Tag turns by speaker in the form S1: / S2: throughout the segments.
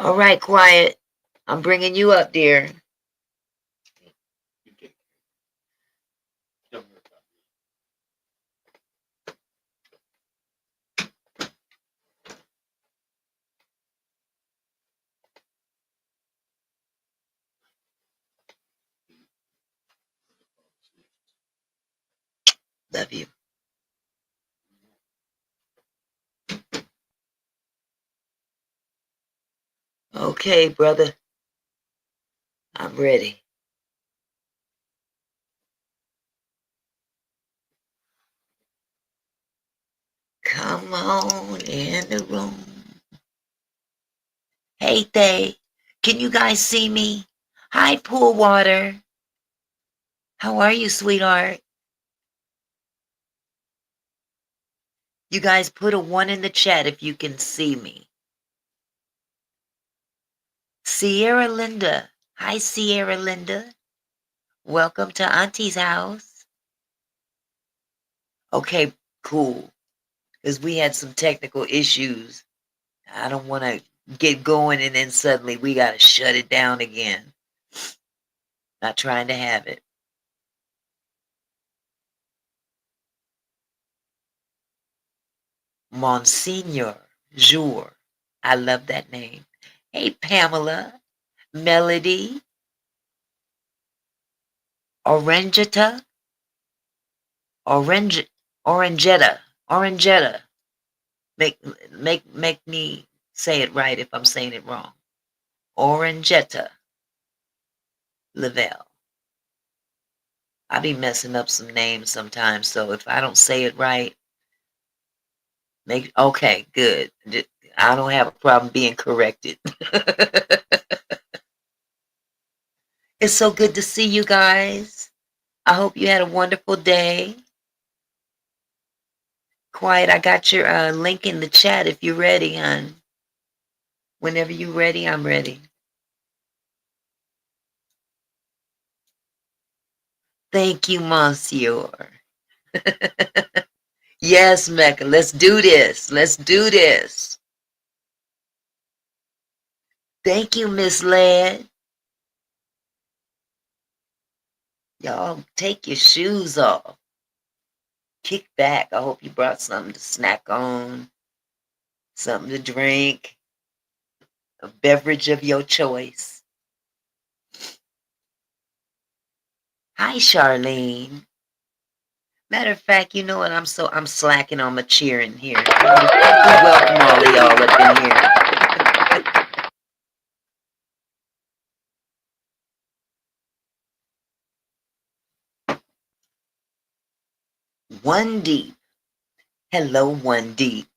S1: All right, quiet. I'm bringing you up, dear. Love you. Okay, brother. I'm ready. Come on in the room. Hey, Thay. Can you guys see me? Hi, Pool Water. How are you, sweetheart? You guys put a 1 in the chat if you can see me. Sierra Linda. Hi, Sierra Linda. Welcome to Auntie's house. Okay, cool. Because we had some technical issues. I don't want to get going and then suddenly we got to shut it down again. Not trying to have it. Monsignor Jour. I love that name. Hey, Pamela. Melody. Orangetta. Orangetta. Orangetta. Make me say it right if I'm saying it wrong. Orangetta Lavelle. I be messing up some names sometimes, so if I don't say it right, okay, good. I don't have a problem being corrected. It's so good to see you guys. I hope you had a wonderful day. Quiet, I got your link in the chat if you're ready, hon. Whenever you're ready, I'm ready. Thank you, Monsieur. Yes, Mecca, let's do this. Let's do this. Thank you, Miss Ladd. Y'all take your shoes off. Kick back. I hope you brought something to snack on, something to drink, a beverage of your choice. Hi, Charlene. Matter of fact, you know what? I'm slacking on my cheering here. We welcome all of y'all up in here. One Deep. Hello, One Deep.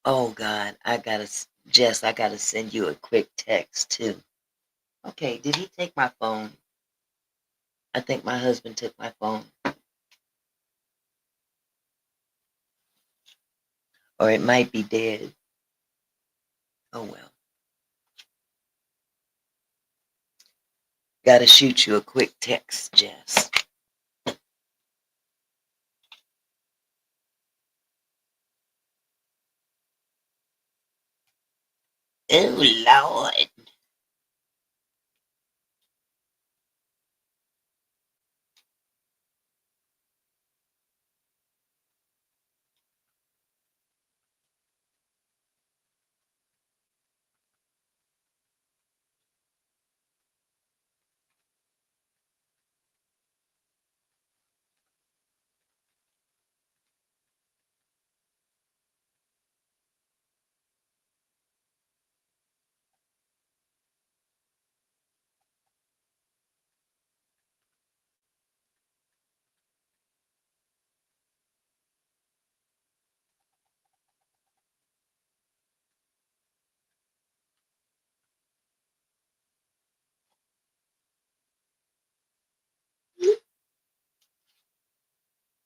S1: Oh God, Jess, I gotta send you a quick text too. Okay, did he take my phone? I think my husband took my phone. Or it might be dead. Oh well. Gotta shoot you a quick text, Jess. Oh Lord.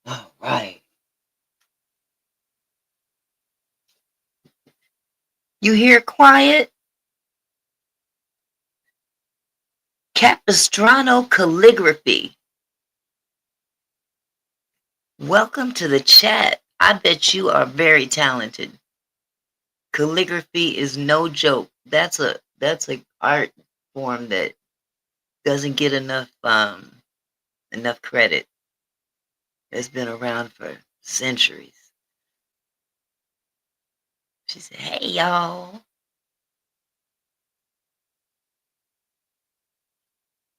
S1: All right. You hear quiet? Capistrano calligraphy. Welcome to the chat. I bet you are very talented. Calligraphy is no joke. That's a art form that doesn't get enough credit. It's been around for centuries. She said, "Hey y'all,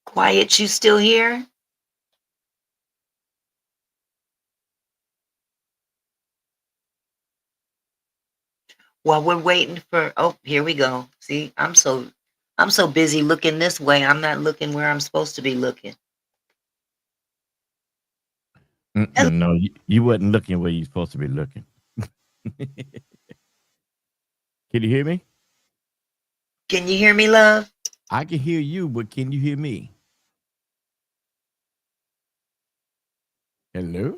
S1: quiet. You still here?" While we're waiting for, oh, here we go. See, I'm so busy looking this way. I'm not looking where I'm supposed to be looking. Hello.
S2: No, you wasn't looking where you're supposed to be looking. Can you hear me?
S1: Can you hear me, love?
S2: I can hear you, but can you hear me? Hello?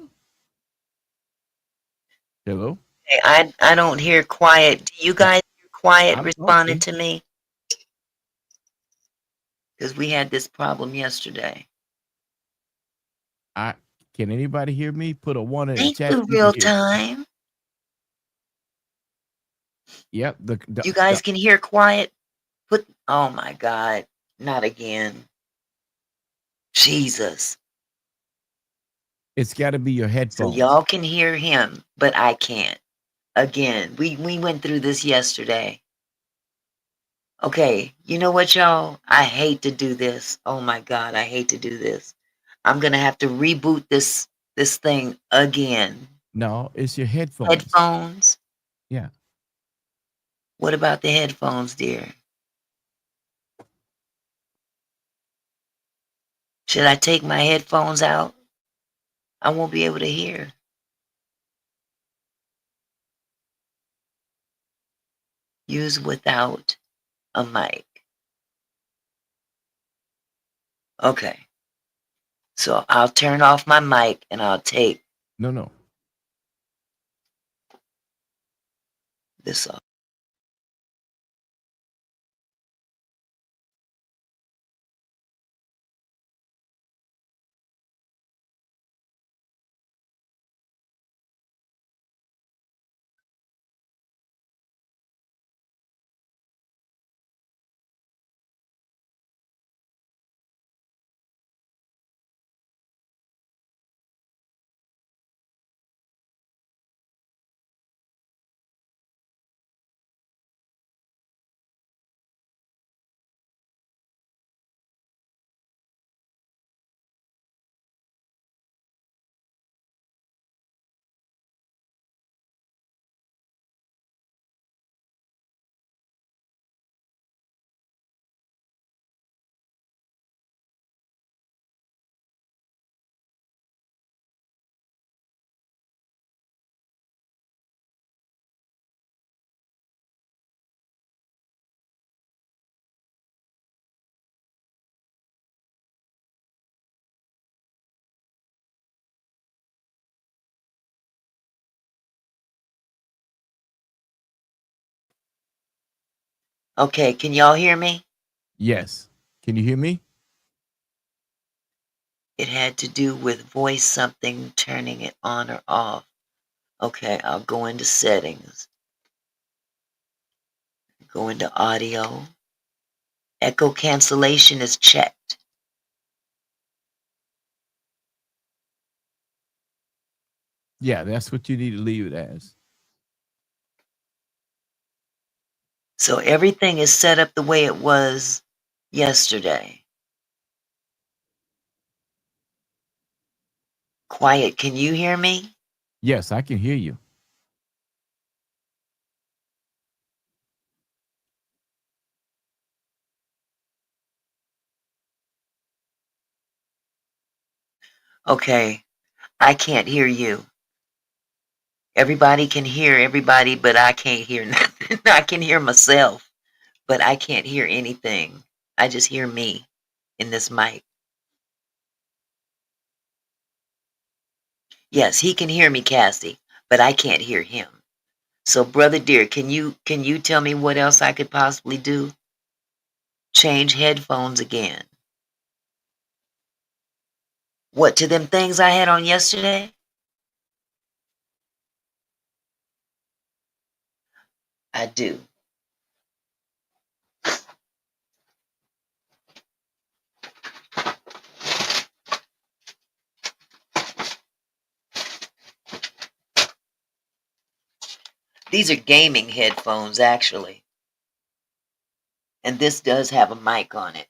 S2: Hello?
S1: Hey, I don't hear quiet. Do you
S2: I,
S1: guys hear quiet
S2: I'm
S1: responding
S2: talking.
S1: to me? Because we had this problem yesterday.
S2: I Can anybody hear me? Put a one in the
S1: Thank
S2: chat
S1: you,
S2: if you can
S1: real
S2: hear me.
S1: time.
S2: Yep.
S1: You guys can hear quiet? Oh my God, not again. Jesus.
S2: It's got to be your
S1: So
S2: headphones.
S1: y'all can hear him, but I can't. Again, we went through this yesterday. Okay, you know what, y'all? I hate to do this. Oh my God, I hate to do this. I'm gonna have to reboot this thing again.
S2: No, it's your headphones.
S1: Headphones?
S2: Yeah.
S1: What about the headphones, dear? Should I take my headphones out? I won't be able to hear. Use without a mic. Okay. So I'll turn off my mic and I'll take
S2: No.
S1: this off. Okay, can y'all hear me?
S2: Yes. Can you hear me?
S1: It had to do with voice something, turning it on or off. Okay, I'll go into settings. Go into audio. Echo cancellation is checked.
S2: Yeah, that's what you need to leave it as.
S1: So everything is set up the way it was yesterday. Quiet, can you hear me?
S2: Yes, I can hear you.
S1: Okay, I can't hear you. Everybody can hear everybody, but I can't hear nothing. I can hear myself, but I can't hear anything. I just hear me in this mic. Yes, he can hear me, Cassie, but I can't hear him. So, brother dear, can you tell me what else I could possibly do? Change headphones again. What, to them things I had on yesterday? I do. These are gaming headphones, actually. And this does have a mic on it.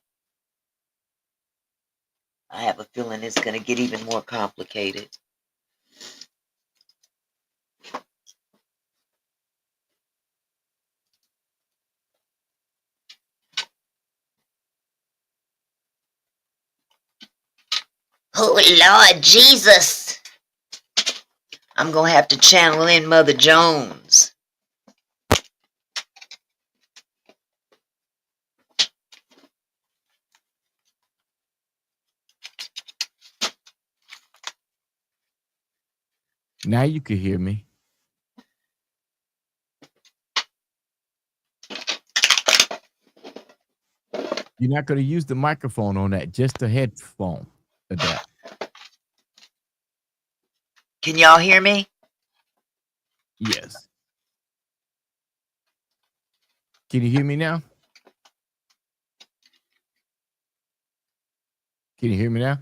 S1: I have a feeling it's going to get even more complicated. Oh, Lord Jesus. I'm going to have to channel in Mother Jones.
S2: Now you can hear me. You're not going to use the microphone on that, just the headphone adapt.
S1: Can y'all hear me?
S2: Yes. Can you hear me now? Can you hear me now?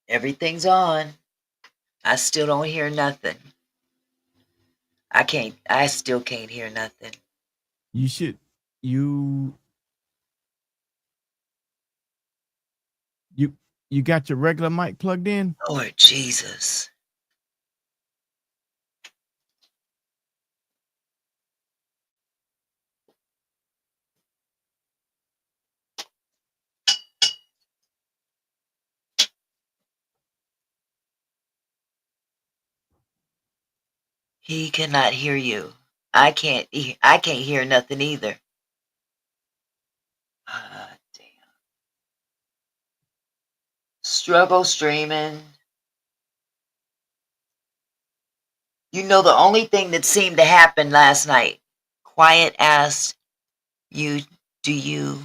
S1: Everything's on. I still don't hear nothing. I still can't hear nothing.
S2: You should. You got your regular mic plugged in?
S1: Lord Jesus. He cannot hear you. I can't hear nothing either. Ah, damn. Struggle streaming. You know, the only thing that seemed to happen last night, Quiet asked you, do you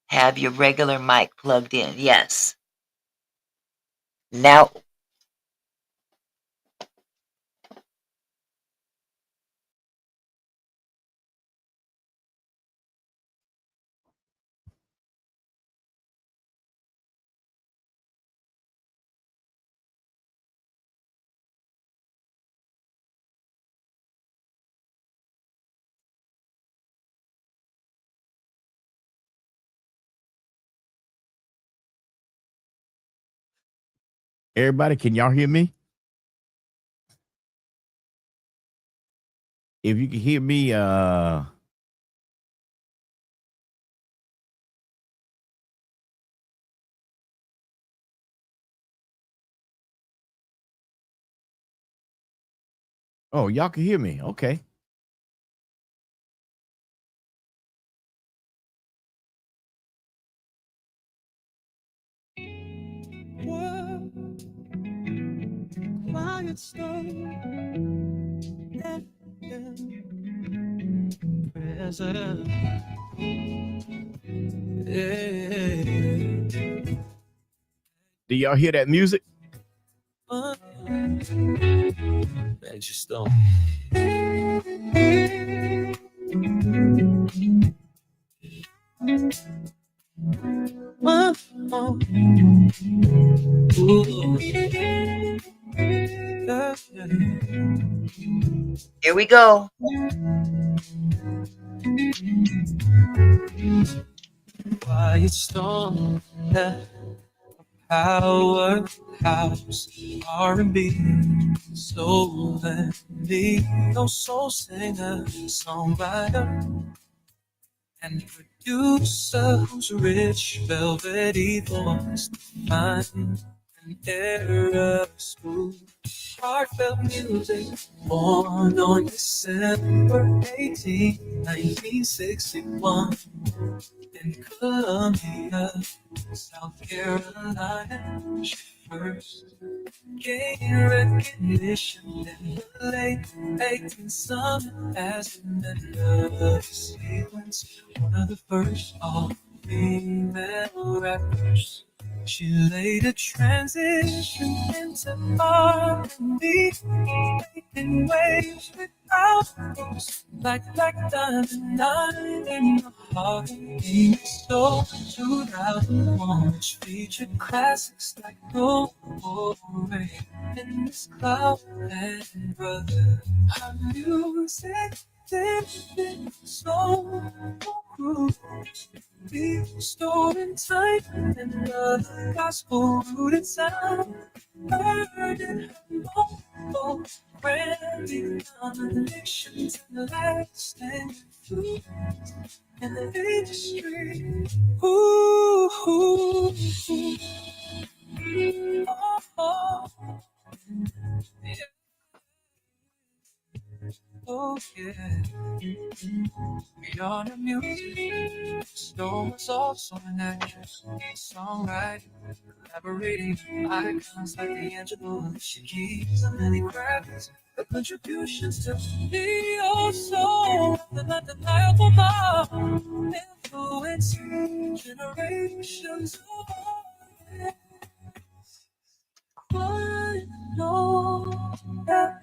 S1: have your regular mic plugged in? Yes. Now,
S2: Everybody, can y'all hear me? If you can hear me, oh, y'all can hear me. Okay. Quiet storm. Present. Do y'all hear that music? Angie Stone.
S1: here we go.
S2: Quiet storm, powerhouse, R&B, soul and me, no soul singer, songwriter, and producer whose rich velvety voice finds an era of smooth, heartfelt music, born on December 18, 1961. In Columbia, South Carolina, she first gained recognition in the late 18th summer as a member of the sequence, one of the first all-female rappers.
S3: She laid a transition into R&B, making waves without rules, like black diamond nine in the heart of the soul. 2001, which featured classics like No More in this cloud and brother. Her music did so cool. Be stored in time and another gospel rooted sound. Burden multiple Grammy nominations and lasting fruit in the industry. Ooh, ooh, ooh. Oh, oh, yeah. Oh, yeah. Beyond the music, Stone was also an actress, songwriter, collaborating with icons like D'Angelo and Alicia Keys and many graphics. Her contributions to the old soul, the undeniable mark, influence generations of artists. One know that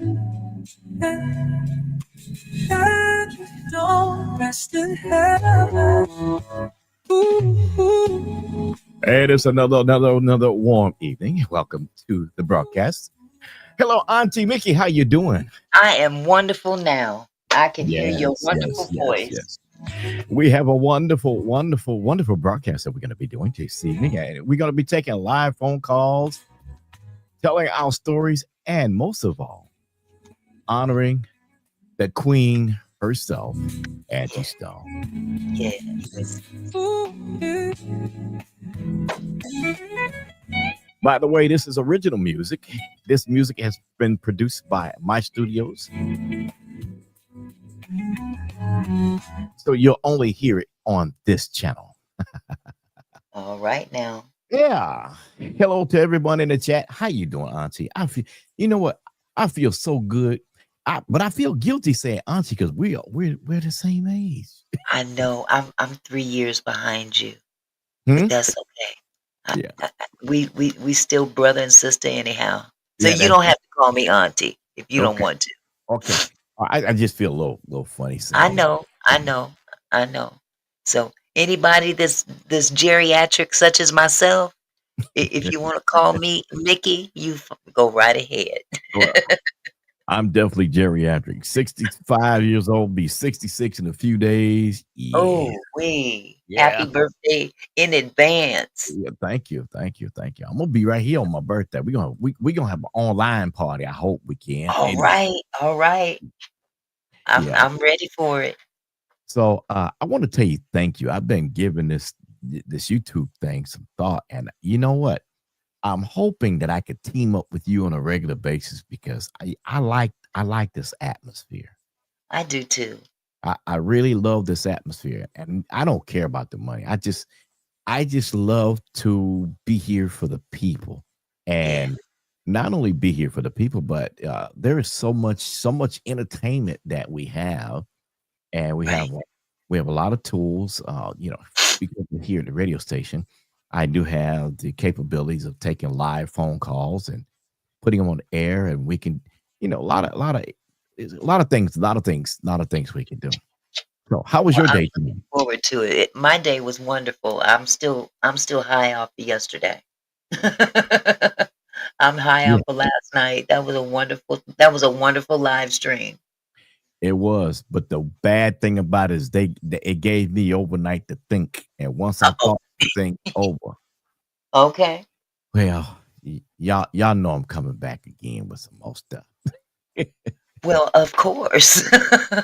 S3: don't rest in heaven. Ooh.
S2: It is another warm evening. Welcome to the broadcast. Hello, Auntie Mickey. How you doing?
S1: I am wonderful now. I can hear your
S2: Yes,
S1: wonderful
S2: yes, yes,
S1: voice.
S2: yes. We have a wonderful broadcast that we're going to be doing this evening. And we're going to be taking live phone calls, telling our stories, and most of all, honoring the queen herself, Angie Stone.
S1: Yes.
S2: By the way, this is original music. This music has been produced by my studios. So you'll only hear it on this channel.
S1: All right now.
S2: Yeah. Hello to everyone in the chat. How you doing, Auntie? I feel, you know what? I feel so good. But I feel guilty saying Auntie because we're the same age.
S1: I know I'm 3 years behind you, but
S2: Hmm?
S1: that's okay.
S2: Yeah.
S1: We still brother and sister anyhow. So
S2: Yeah,
S1: you
S2: that's
S1: don't have to call me auntie if you don't
S2: okay.
S1: want to.
S2: Okay. I just feel a little funny
S1: I
S2: saying that.
S1: know, I know, I know. So anybody that's geriatric such as myself, if you want to call me Mickey, go right ahead.
S2: Well, I'm definitely geriatric. 65 years old, be 66 in a few days. Yeah.
S1: Oh, happy
S2: Yeah.
S1: birthday in advance.
S2: Yeah, thank you, thank you, thank you. I'm gonna be right here on my birthday. We gonna have an online party. I hope we can.
S1: All
S2: Anyway,
S1: right, all right. I'm
S2: yeah.
S1: I'm ready for it.
S2: So I want to tell you thank you. I've been giving this YouTube thing some thought, and you know what? I'm hoping that I could team up with you on a regular basis because I like this atmosphere.
S1: I do too.
S2: I really love this atmosphere, and I don't care about the money. I just love to be here for the people,
S1: Yeah,
S2: and not only be here for the people, but there is so much entertainment that we have, and
S1: right.
S2: we have a lot of tools. Because we're here at the radio station, I do have the capabilities of taking live phone calls and putting them on the air, and we can, a lot of things we can do. So, how was
S1: Well,
S2: your
S1: I'm
S2: day today?
S1: looking forward to it. My day was wonderful. I'm still high off of yesterday. I'm high
S2: Yeah,
S1: off of last night. That was a wonderful live stream.
S2: it was, but the bad thing about it is it gave me overnight to think, and once I
S1: Uh-oh.
S2: thought the thing over,
S1: Okay.
S2: well, y'all know I'm coming back again with some more stuff.
S1: Well, of course.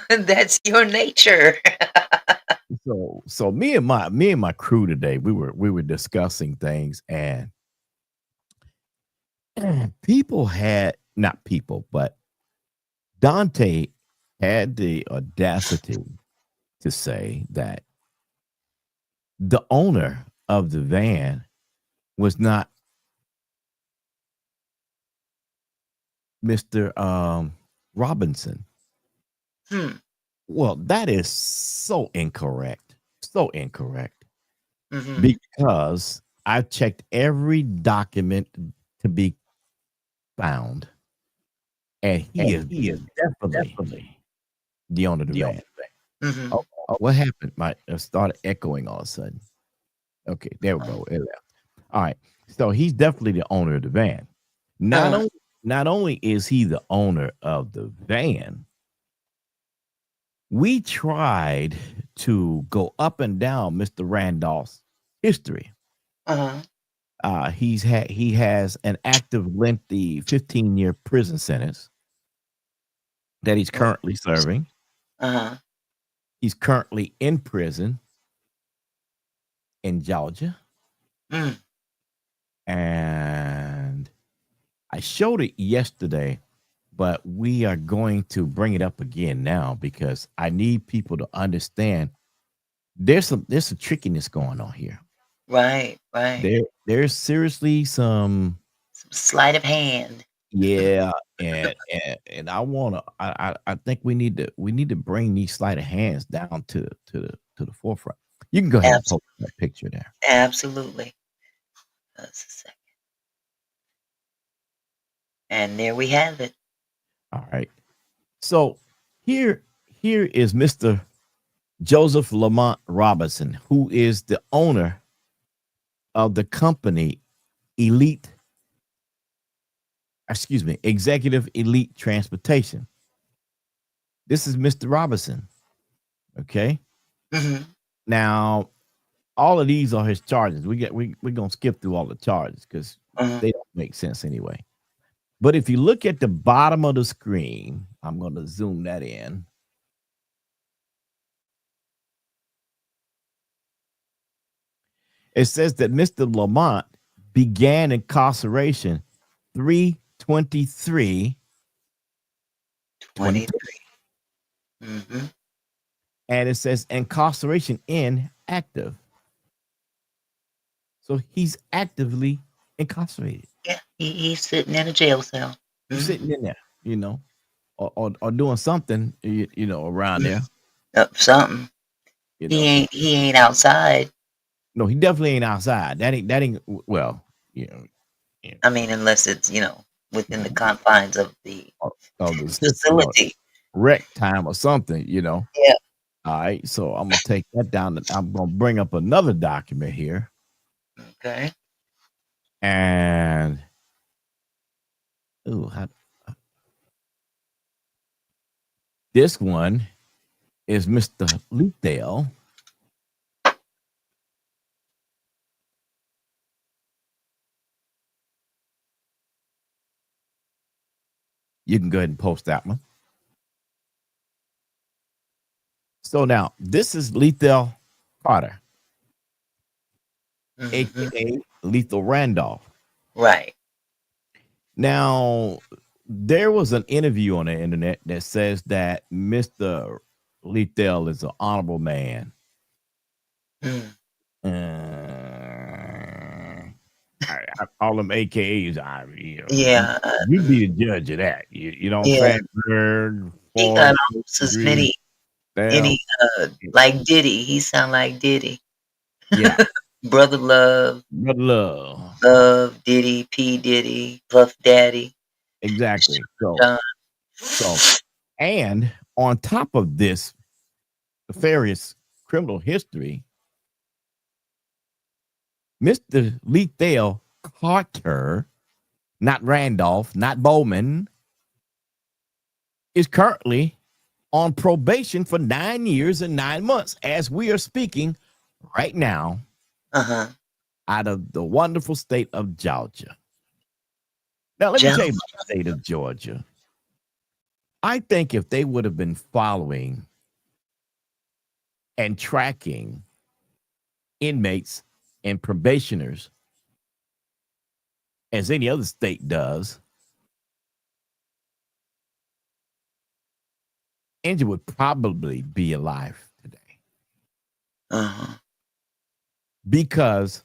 S1: That's your nature.
S2: So me and my crew today, we were discussing things, and people had not people, but Dante had the audacity to say that the owner of the van was not Mr. Robinson.
S1: Hmm.
S2: Well, that is so incorrect. So incorrect.
S1: Mhm.
S2: Because I checked every document to be found, and he is definitely the owner of the van.
S1: Mm-hmm.
S2: Oh, what happened? My it started echoing all of a sudden. Okay, there we go. It left. All right. So he's definitely the owner of the van. Not
S1: Uh,
S2: only not only is he the owner of the van, we tried to go up and down Mr. Randolph's history.
S1: uh-huh.
S2: He has an active, lengthy 15-year prison sentence that he's currently serving.
S1: Uh-huh.
S2: He's currently in prison in Georgia,
S1: Mm.
S2: and I showed it yesterday, but we are going to bring it up again now because I need people to understand there's some trickiness going on here.
S1: Right, right.
S2: There's seriously some.
S1: Some sleight of hand.
S2: Yeah, and I think we need to bring these sleight of hands down to the forefront. You can go ahead and
S1: Abs-
S2: post that picture there.
S1: absolutely. That's a second. And there we have it.
S2: All right. So here here is Mr. Joseph Lamont Robinson, who is the owner of the company Elite, Executive Elite Transportation. This is Mr. Robinson. Okay.
S1: Mm-hmm.
S2: Now, all of these are his charges. We're gonna skip through all the charges because
S1: Uh-huh.
S2: they don't make sense anyway. But if you look at the bottom of the screen, I'm gonna zoom that in. It says that Mr. Lamont began incarceration 3/23/22,
S1: 23. Mm-hmm.
S2: and it says incarceration inactive. So he's actively incarcerated.
S1: Yeah, he's sitting in a jail cell.
S2: He's
S1: Mm-hmm.
S2: sitting in there, or doing something, around there.
S1: Something.
S2: You
S1: He
S2: know,
S1: ain't outside.
S2: no, he definitely ain't outside. That ain't well, you know, you
S1: I mean, unless it's, within the
S2: know,
S1: confines of the
S2: of the system or
S1: facility.
S2: rec time or something.
S1: Yeah.
S2: All right, so I'm gonna take that down. I'm gonna bring up another document here,
S1: Okay.
S2: and ooh, this one is Mr. Leethdale. You can go ahead and post that one. So now this is Lethal Carter,
S1: Mm-hmm.
S2: aka Lethal Randolph.
S1: Right.
S2: Now, there was an interview on the internet that says that Mr. Lethal is an honorable man.
S1: Mm.
S2: I call them AKAs.
S1: Yeah.
S2: You be the judge of that. You know what I'm
S1: Yeah.
S2: saying? Third,
S1: He
S2: fourth,
S1: got almost as
S2: degree,
S1: many,
S2: down.
S1: any, like Diddy. He sound like Diddy.
S2: Yeah,
S1: Brother Love,
S2: but love.
S1: Love, Diddy, P. Diddy, Puff Daddy,
S2: Exactly.
S1: Sean.
S2: So, and on top of this nefarious criminal history, Mr. Lethal Carter, not Randolph, not Bowman, is currently on probation for 9 years and 9 months as we are speaking right now
S1: Uh-huh.
S2: out of the wonderful state of Georgia. Now, let me tell you
S1: Jealous.
S2: about the state of Georgia. I think if they would have been following and tracking inmates and probationers as any other state does, Angie would probably be alive today
S1: Uh-huh.
S2: because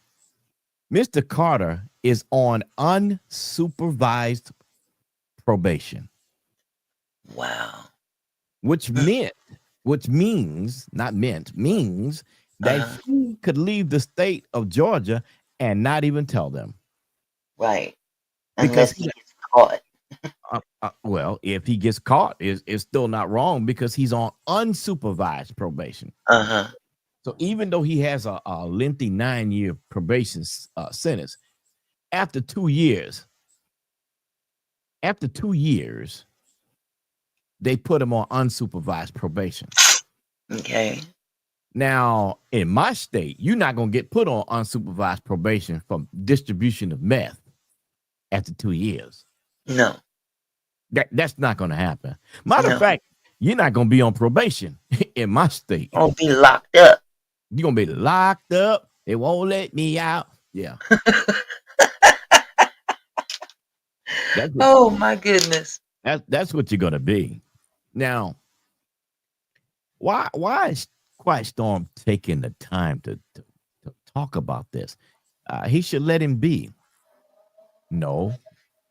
S2: Mr. Carter is on unsupervised probation,
S1: Wow.
S2: which means, not meant, means that
S1: Uh-huh.
S2: he could leave the state of Georgia and not even tell them.
S1: Right.
S2: Because
S1: Unless he gets caught.
S2: well, if he gets caught, it's still not wrong because he's on unsupervised probation.
S1: Uh-huh.
S2: So even though he has a lengthy 9-year probation sentence, after 2 years, they put him on unsupervised probation.
S1: Okay.
S2: Now, in my state, you're not going to get put on unsupervised probation for distribution of meth after 2 years.
S1: No.
S2: That's not going to happen. Matter of
S1: No.
S2: fact, you're not going to be on probation in my state.
S1: I'll be locked up.
S2: You're going to be locked up. They won't let me out. Yeah.
S1: Oh, my goodness.
S2: That's what you're going to be. Now, why is Quiet Storm taking the time to talk about this? He should let him be. No,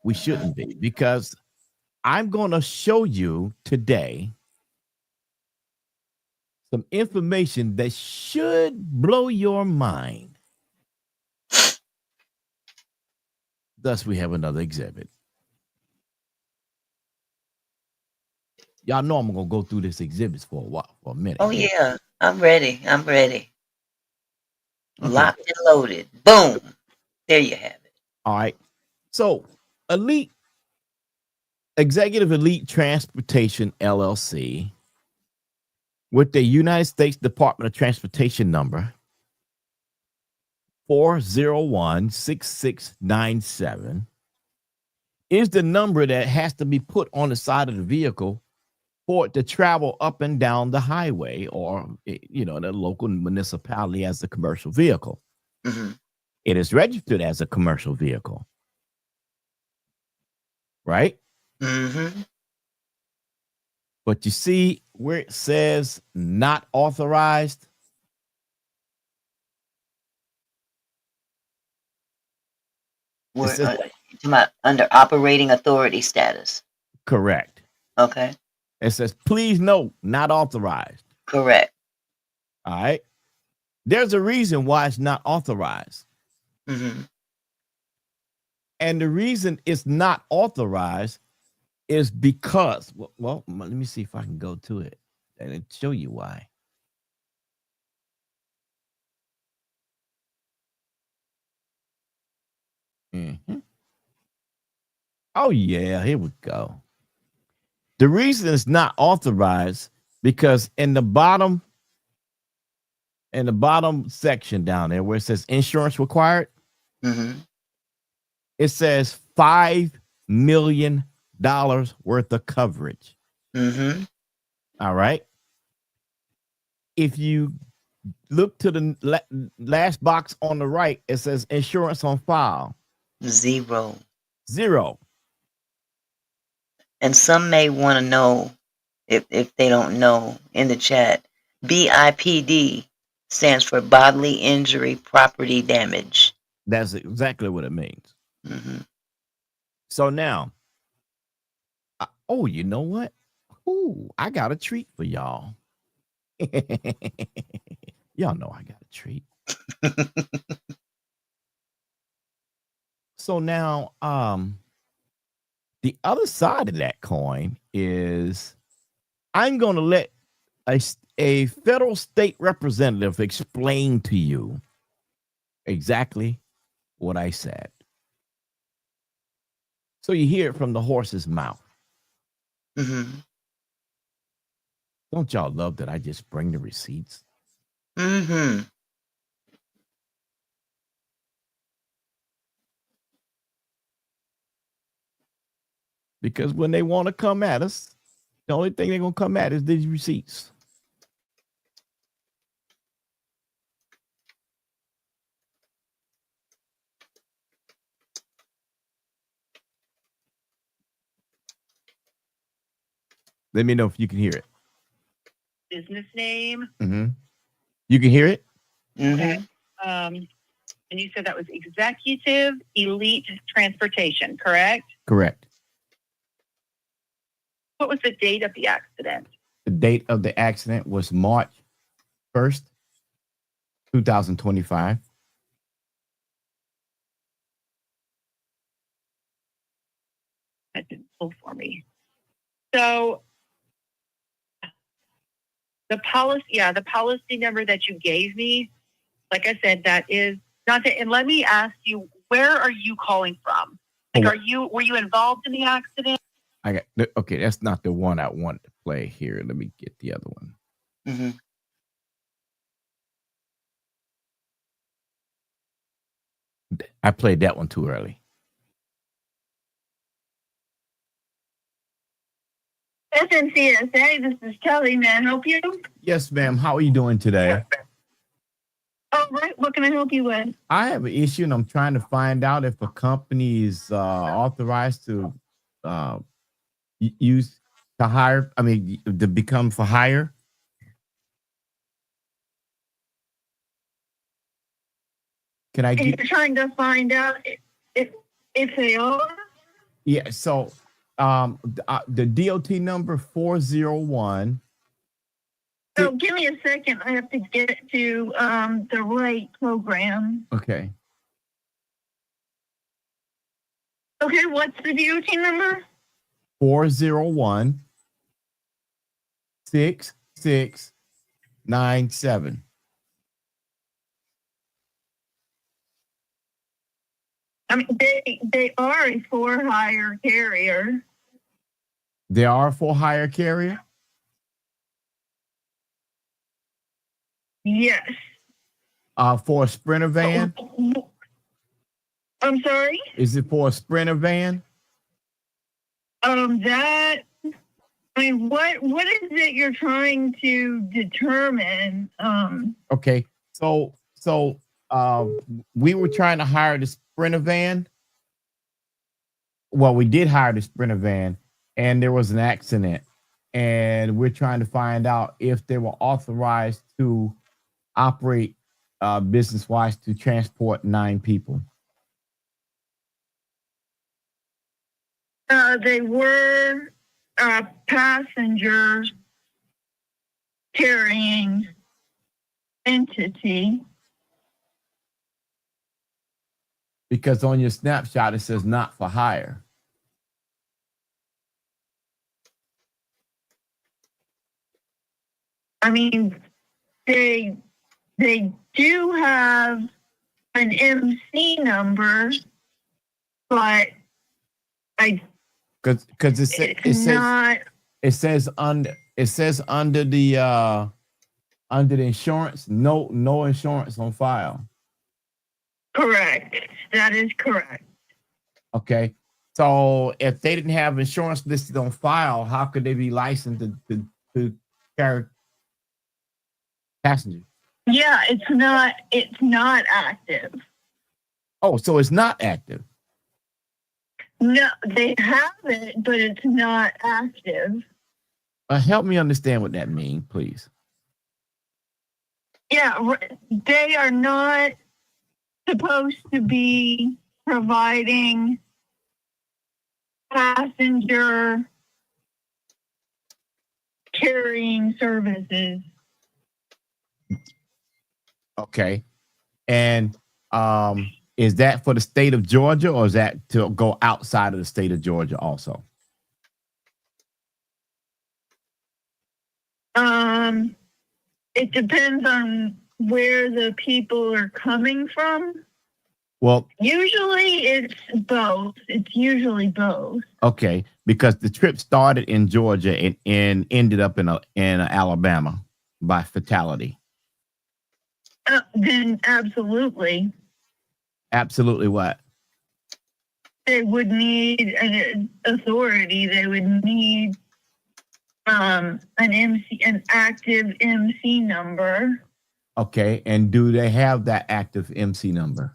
S2: we shouldn't be, because I'm going to show you today some information that should blow your mind. Thus, we have another exhibit. Y'all know I'm going to go through this exhibits for a minute.
S1: Oh, yeah. I'm ready. Okay. Locked and loaded. Boom. There you have it.
S2: All right. So, Executive Elite Transportation LLC, with the United States Department of Transportation number 4016697, is the number that has to be put on the side of the vehicle for it to travel up and down the highway, or, the local municipality, as a commercial vehicle.
S1: Mm-hmm.
S2: It is registered as a commercial vehicle, right?
S1: Mm-hmm.
S2: But you see where it says not authorized?
S1: We're under operating authority status.
S2: Correct.
S1: Okay.
S2: It says, please note, not authorized.
S1: Correct.
S2: All right. There's a reason why it's not authorized.
S1: Mm-hmm.
S2: And the reason it's not authorized is because, well, let me see if I can go to it and show you why. Mm-hmm. Oh, yeah, here we go. The reason it's not authorized because in the bottom section down there where it says insurance required,
S1: Mm-hmm.
S2: it says $5 million worth of coverage.
S1: Mm-hmm.
S2: All right. If you look to the last box on the right, it says insurance on file.
S1: Zero. And some may want to know, if they don't know, in the chat, BIPD stands for bodily injury property damage.
S2: That's exactly what it means.
S1: Mm-hmm.
S2: So now, you know what? Ooh, I got a treat for y'all. Y'all know I got a treat. So now, the other side of that coin is I'm going to let a federal state representative explain to you exactly what I said. So you hear it from the horse's mouth.
S1: Mm-hmm.
S2: Don't y'all love that I just bring the receipts?
S1: Mm-hmm.
S2: Because when they want to come at us, the only thing they're going to come at is these receipts. Let me know if you can hear it.
S4: Business name.
S2: Mm-hmm. You can hear it?
S1: Mm-hmm.
S4: Okay. And you said that was Executive Elite Transportation, correct?
S2: Correct.
S4: What was the date of the accident?
S2: The date of the accident was March 1st, 2025.
S4: canceled for me. So the policy number that you gave me, like I said, that is not that. And let me ask you, where are you calling from? Like, were you involved in the accident?
S2: Okay, that's not the one I wanted to play here. Let me get the other one.
S1: Mm-hmm.
S2: I played that one too early.
S4: SNCSA, this is Kelly. May I help you?
S2: Yes, ma'am. How are you doing today?
S4: All right. What can I help you with?
S2: I have an issue, and I'm trying to find out if a company is authorized to use to hire. I mean, to become for hire. Can I get?
S4: You're trying to find out if they are.
S2: Yeah. So, the DOT number 401.
S4: So give me a second. I have to get to the right program.
S2: Okay.
S4: Okay, what's the DOT number?
S2: 401 6697.
S4: I mean, they are a for-hire carrier.
S2: They are a for-hire carrier?
S4: Yes.
S2: For a Sprinter van?
S4: I'm sorry?
S2: Is it for a Sprinter van?
S4: That, I mean, what is it you're trying to determine?
S2: Okay. So we were trying to hire the Sprinter van. Well, we did hire the Sprinter van, and there was an accident. And we're trying to find out if they were authorized to operate business-wise to transport 9 people.
S4: They were a passenger carrying entity.
S2: Because on your snapshot, it says not for hire.
S4: I mean, they do have an MC number, but
S2: because it says under the insurance, no insurance on file.
S4: Correct. That is correct.
S2: Okay. So if they didn't have insurance listed on file, how could they be licensed to carry passengers?
S4: Yeah, it's not active.
S2: Oh, so it's not active.
S4: No, they have it, but it's not active.
S2: Help me understand what that means, please.
S4: Yeah, they are not supposed to be providing passenger carrying services.
S2: Okay. And is that for the state of Georgia, or is that to go outside of the state of Georgia also?
S4: It depends on where the people are coming from.
S2: Well,
S4: usually it's both. It's usually both.
S2: Okay, because the trip started in Georgia and ended up in Alabama by fatality.
S4: Then absolutely.
S2: Absolutely what?
S4: They would need an authority. They would need an active MC number.
S2: Okay, and do they have that active MC number?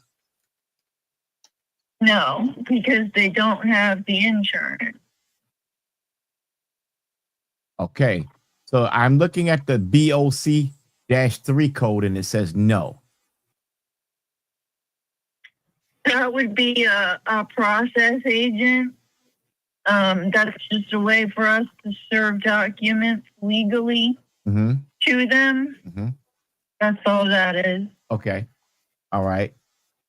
S4: No, because they don't have the insurance.
S2: Okay, so I'm looking at the BOC-3 code and it says no.
S4: That would be a process agent. That's just a way for us to serve documents legally to them. That's all that is.
S2: Okay. All right.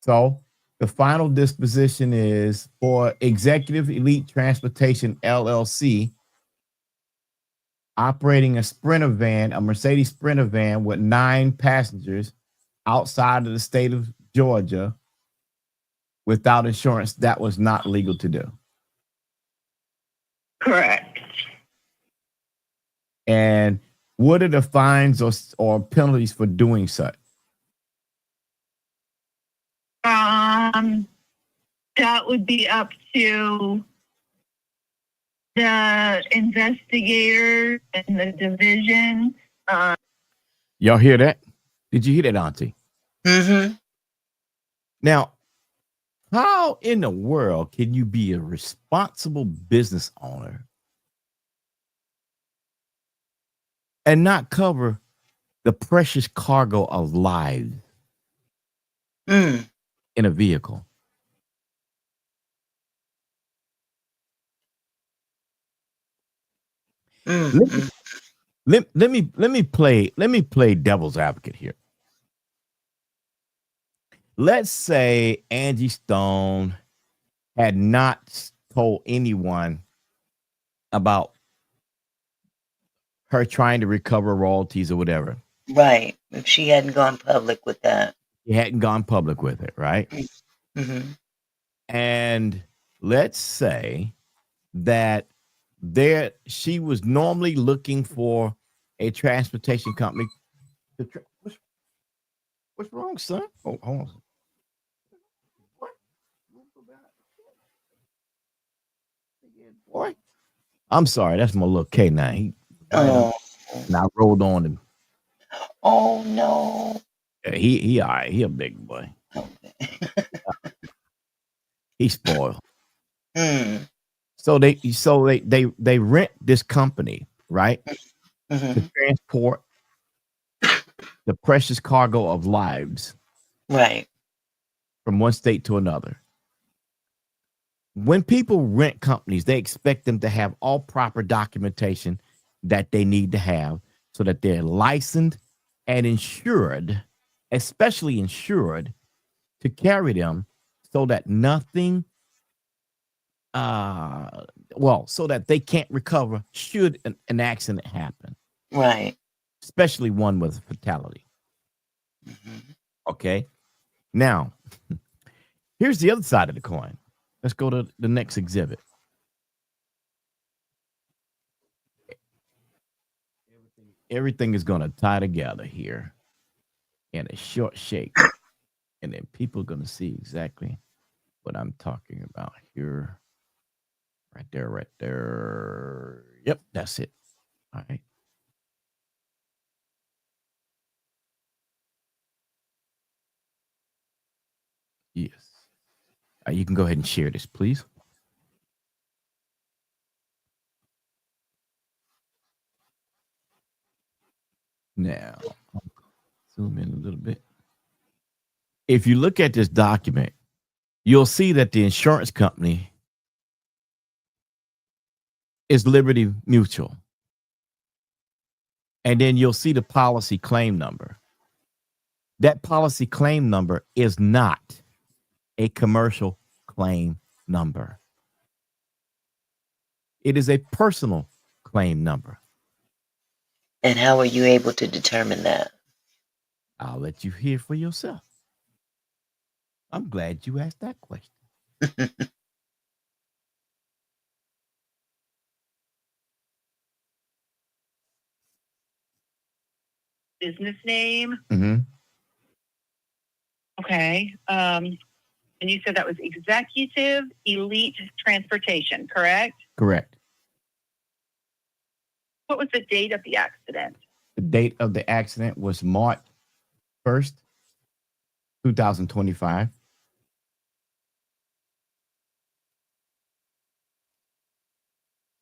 S2: So The final disposition is for Executive Elite Transportation LLC, operating a Sprinter van, a Mercedes Sprinter van with 9 passengers outside of the state of Georgia without insurance. That was not legal to do.
S4: Correct.
S2: And what are the fines or penalties for doing such?
S4: That would be up to the investigator and the division.
S2: Y'all hear that? Did you hear that, Auntie?
S1: Mm-hmm.
S2: Now, how in the world can you be a responsible business owner and not cover the precious cargo of lives in a vehicle? Let me play devil's advocate here. Let's say Angie Stone had not told anyone about her trying to recover royalties or whatever.
S1: Right. If she hadn't gone public with that.
S2: She hadn't gone public with it, right?
S1: Mm-hmm.
S2: And let's say that she was normally looking for a transportation company. What's wrong, son? Oh, hold on. What? Boy, I'm sorry. That's my little K9. And I rolled on him.
S1: Oh no.
S2: Yeah, he all right. He a big boy.
S1: Okay.
S2: He's spoiled. So they rent this company, right? To transport the precious cargo of lives,
S1: right,
S2: from one state to another. When people rent companies, they expect them to have all proper documentation that they need to have so that they're licensed and insured, especially insured, to carry them so that nothing, so that they can't recover should an accident happen.
S1: Right.
S2: Especially one with a fatality. Okay. Now, here's the other side of the coin. Let's go to the next exhibit. Everything is going to tie together here in a short shake. And then people are going to see exactly what I'm talking about here. Right there, right there. Yep, that's it. All right. Yes. You can go ahead and share this, please. Now, I'll zoom in a little bit. If you look at this document, you'll see that the insurance company is Liberty Mutual. And then you'll see the policy claim number. That policy claim number is not a commercial claim number. It is a personal claim number.
S1: And how are you able to determine that?
S2: I'll let you hear for yourself. I'm glad you asked that question.
S4: Business name.
S2: Mm-hmm.
S4: Okay. And you said that was Executive Elite Transportation, correct?
S2: Correct.
S4: What was the date of the accident?
S2: The date of the accident was March 1st, 2025.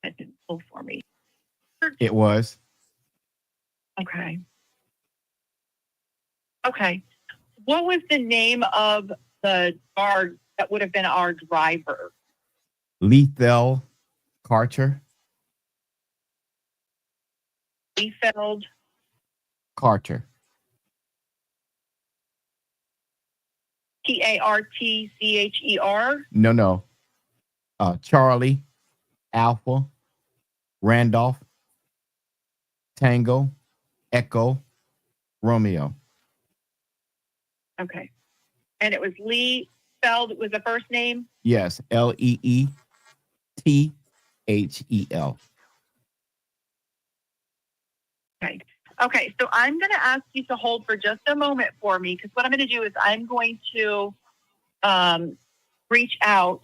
S4: That didn't pull for me.
S2: It was.
S4: Okay. Okay. What was the name of the guard that would have been our driver?
S2: Lethal Carter.
S4: Lethal
S2: Carter.
S4: Tartcher?
S2: No. Charlie, Alpha, Randolph, Tango, Echo, Romeo.
S4: Okay. And it was Lee spelled with the first name?
S2: Yes, Leethel.
S4: Okay. Okay, so I'm going to ask you to hold for just a moment for me, because what I'm going to do is I'm going to reach out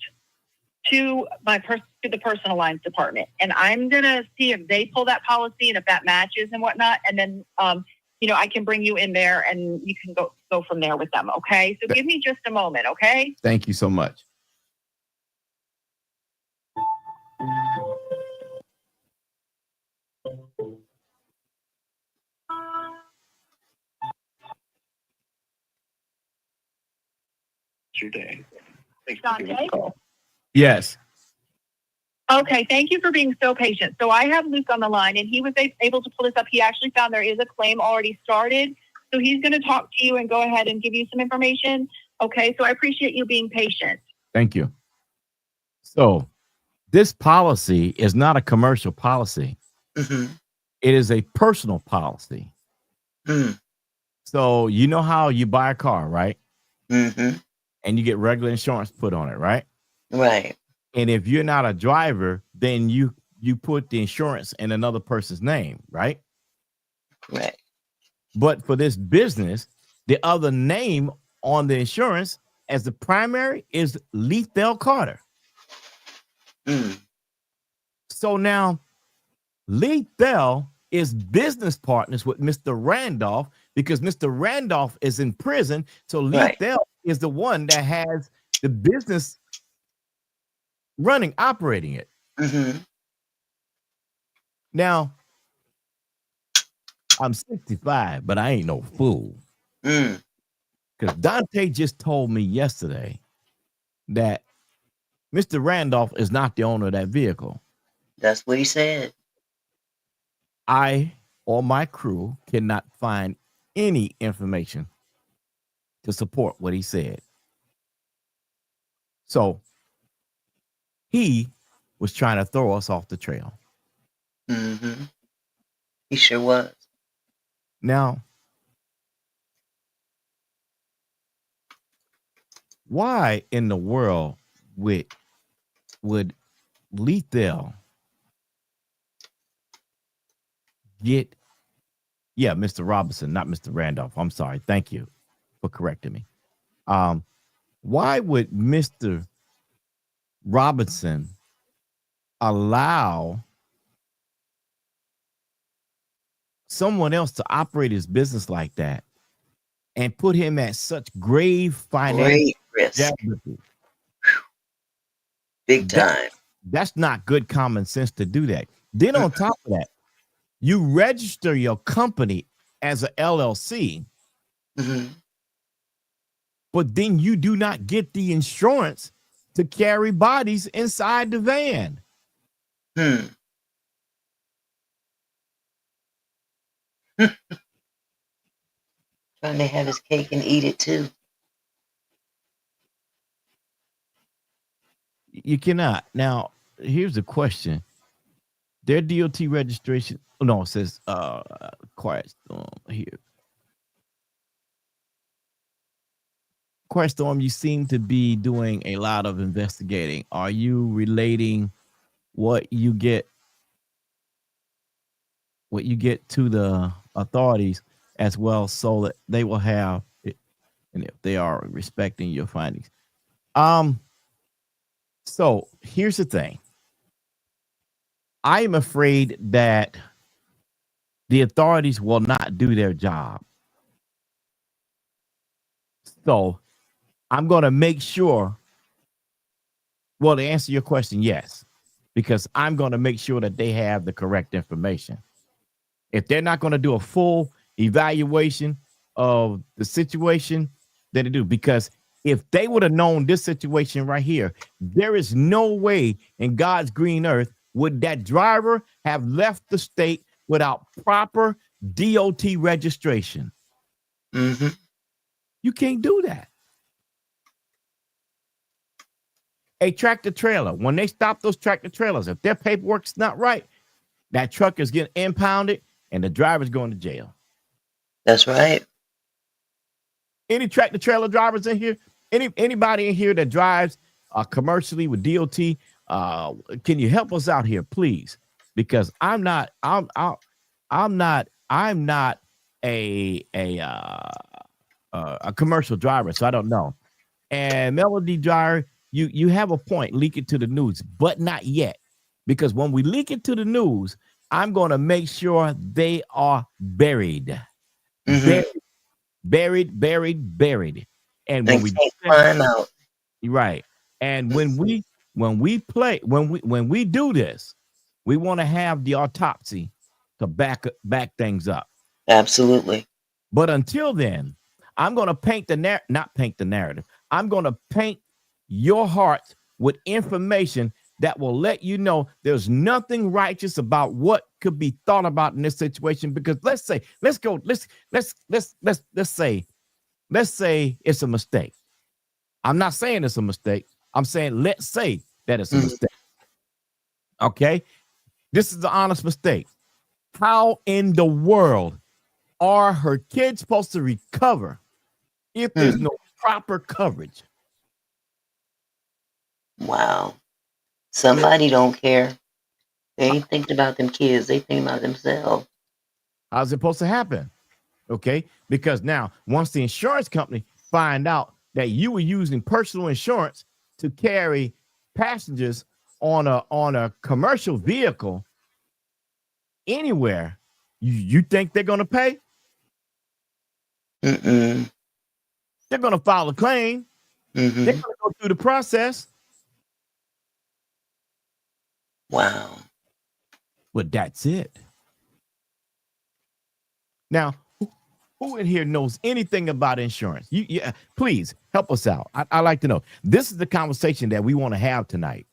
S4: to the personal lines department, and I'm going to see if they pull that policy and if that matches and whatnot, and then I can bring you in there and you can go from there with them. Okay, so give me just a moment. Okay.
S2: Thank you so much.
S3: Your day.
S4: Dante?
S2: Yes.
S4: Okay, thank you for being so patient. So I have Luke on the line, and he was able to pull this up. He actually found there is a claim already started. So he's going to talk to you and go ahead and give you some information. Okay, so I appreciate you being patient.
S2: Thank you. So this policy is not a commercial policy.
S1: Mm-hmm.
S2: It is a personal policy.
S1: Mm.
S2: So you know how you buy a car, right?
S1: Mm-hmm.
S2: And you get regular insurance put on it, right?
S1: Right.
S2: And if you're not a driver, then you put the insurance in another person's name, right?
S1: Right.
S2: But for this business, the other name on the insurance as the primary is Lethell Carter.
S1: Mm.
S2: So now Lethell is business partners with Mr. Randolph because Mr. Randolph is in prison. So Lethell is the one that has the business operating it.
S1: Mm-hmm.
S2: Now, I'm 65, but I ain't no fool.
S1: Mm.
S2: Because Dante just told me yesterday that Mr. Randolph is not the owner of that vehicle.
S1: That's what he said.
S2: I or my crew cannot find any information to support what he said. So he was trying to throw us off the trail.
S1: Mm-hmm. He sure was.
S2: Now, why in the world would Lethell get, Mr. Robinson, not Mr. Randolph. I'm sorry. Thank you for correcting me. Why would Mr. Robinson allow someone else to operate his business like that and put him at such grave financial
S1: risk?
S2: jeopardy?
S1: Big time.
S2: That's not good common sense to do that. Then on top of that, you register your company as a LLC,
S1: Mm-hmm.
S2: but then you do not get the insurance to carry bodies inside the van.
S1: Hmm. Trying to have his cake and eat it too.
S2: You cannot. Now, here's the question. Their DOT registration, no, it says Quiet Storm here. Quiet Storm, you seem to be doing a lot of investigating. Are you relating what you get to the authorities as well, so that they will have it, and if they are respecting your findings? So here's the thing. I am afraid that the authorities will not do their job. So I'm going to make sure, well, to answer your question, yes, because I'm going to make sure that they have the correct information. If they're not going to do a full evaluation of the situation, then they do. Because if they would have known this situation right here, there is no way in God's green earth would that driver have left the state without proper DOT registration.
S1: Mm-hmm.
S2: You can't do that. A tractor trailer, when they stop those tractor trailers, if their paperwork's not right, that truck is getting impounded and the driver's going to jail.
S1: That's right.
S2: Any tractor trailer drivers in here? Anybody in here that drives commercially with DOT? Can you help us out here, please? Because I'm not a commercial driver, so I don't know. And Melody Dryer, you have a point. Leak it to the news, but not yet, because when we leak it to the news, I'm going to make sure they are buried,
S1: Mm-hmm.
S2: buried. And when
S1: And
S2: we do
S1: can't
S2: that,
S1: climb out.
S2: right, and when we do this, we want to have the autopsy to back things up.
S1: Absolutely.
S2: But until then, I'm going to not paint the narrative. I'm going to paint your heart with information that will let you know there's nothing righteous about what could be thought about in this situation. Because let's say it's a mistake. I'm not saying it's a mistake. I'm saying let's say that it's a
S1: Mm-hmm.
S2: mistake. Okay, this is the honest mistake. How in the world are her kids supposed to recover if there's no proper coverage?
S1: Wow. Somebody don't care. They ain't thinking about them kids. They think about themselves.
S2: How's it supposed to happen? Okay, because now once the insurance company find out that you were using personal insurance to carry passengers on a commercial vehicle anywhere, you think they're going to pay?
S1: Mm-mm.
S2: They're going to file a claim. They're
S1: Mm-hmm.
S2: going to go through the process.
S1: Wow.
S2: But that's it. Now, who in here knows anything about insurance? Please help us out. I like to know. This is the conversation that we want to have tonight.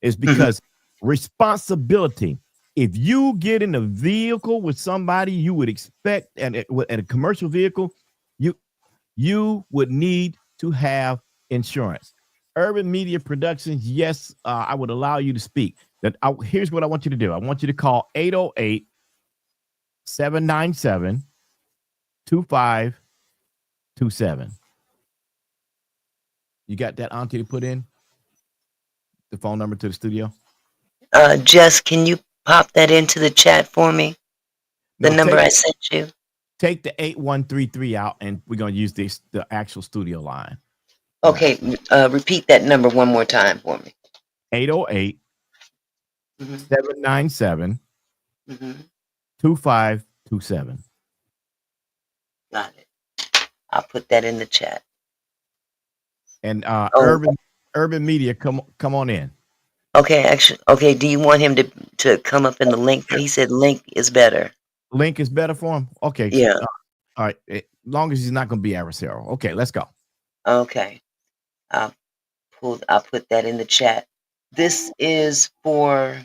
S2: Is
S1: Mm-hmm.
S2: because responsibility. If you get in a vehicle with somebody, you would expect, and at a commercial vehicle, you would need to have insurance. Urban Media Productions, yes, I would allow you to speak. Here's what I want you to do. I want you to call 808 797 2527. You got that, Auntie, to put in the phone number to the studio?
S1: Jess, can you pop that into the chat for me? The
S2: No,
S1: number I sent you.
S2: take the 8133 out, and we're going to use the actual studio line.
S1: Okay. Repeat that number one more time for me.
S2: 808 797
S1: Mm-hmm.
S2: 2527.
S1: Got it. I'll put that in the chat.
S2: And
S1: Oh,
S2: Urban Media, come on in.
S1: okay. Actually, okay. Do you want him to come up in the link? He said link is better.
S2: Link is better for him? Okay.
S1: Yeah.
S2: All right. As long as he's not going to be adversarial. Okay, let's go.
S1: Okay. I'll put that in the chat. This is for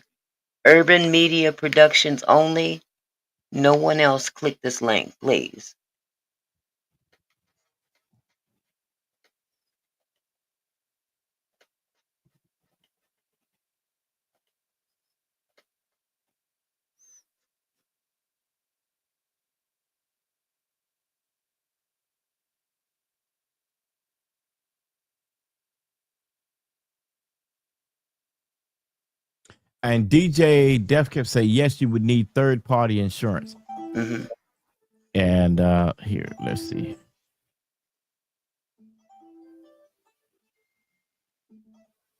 S1: Urban Media Productions only. No one else click this link, please.
S2: And DJ Def kept say, yes, you would need third-party insurance.
S1: Mm-hmm.
S2: And here, let's see.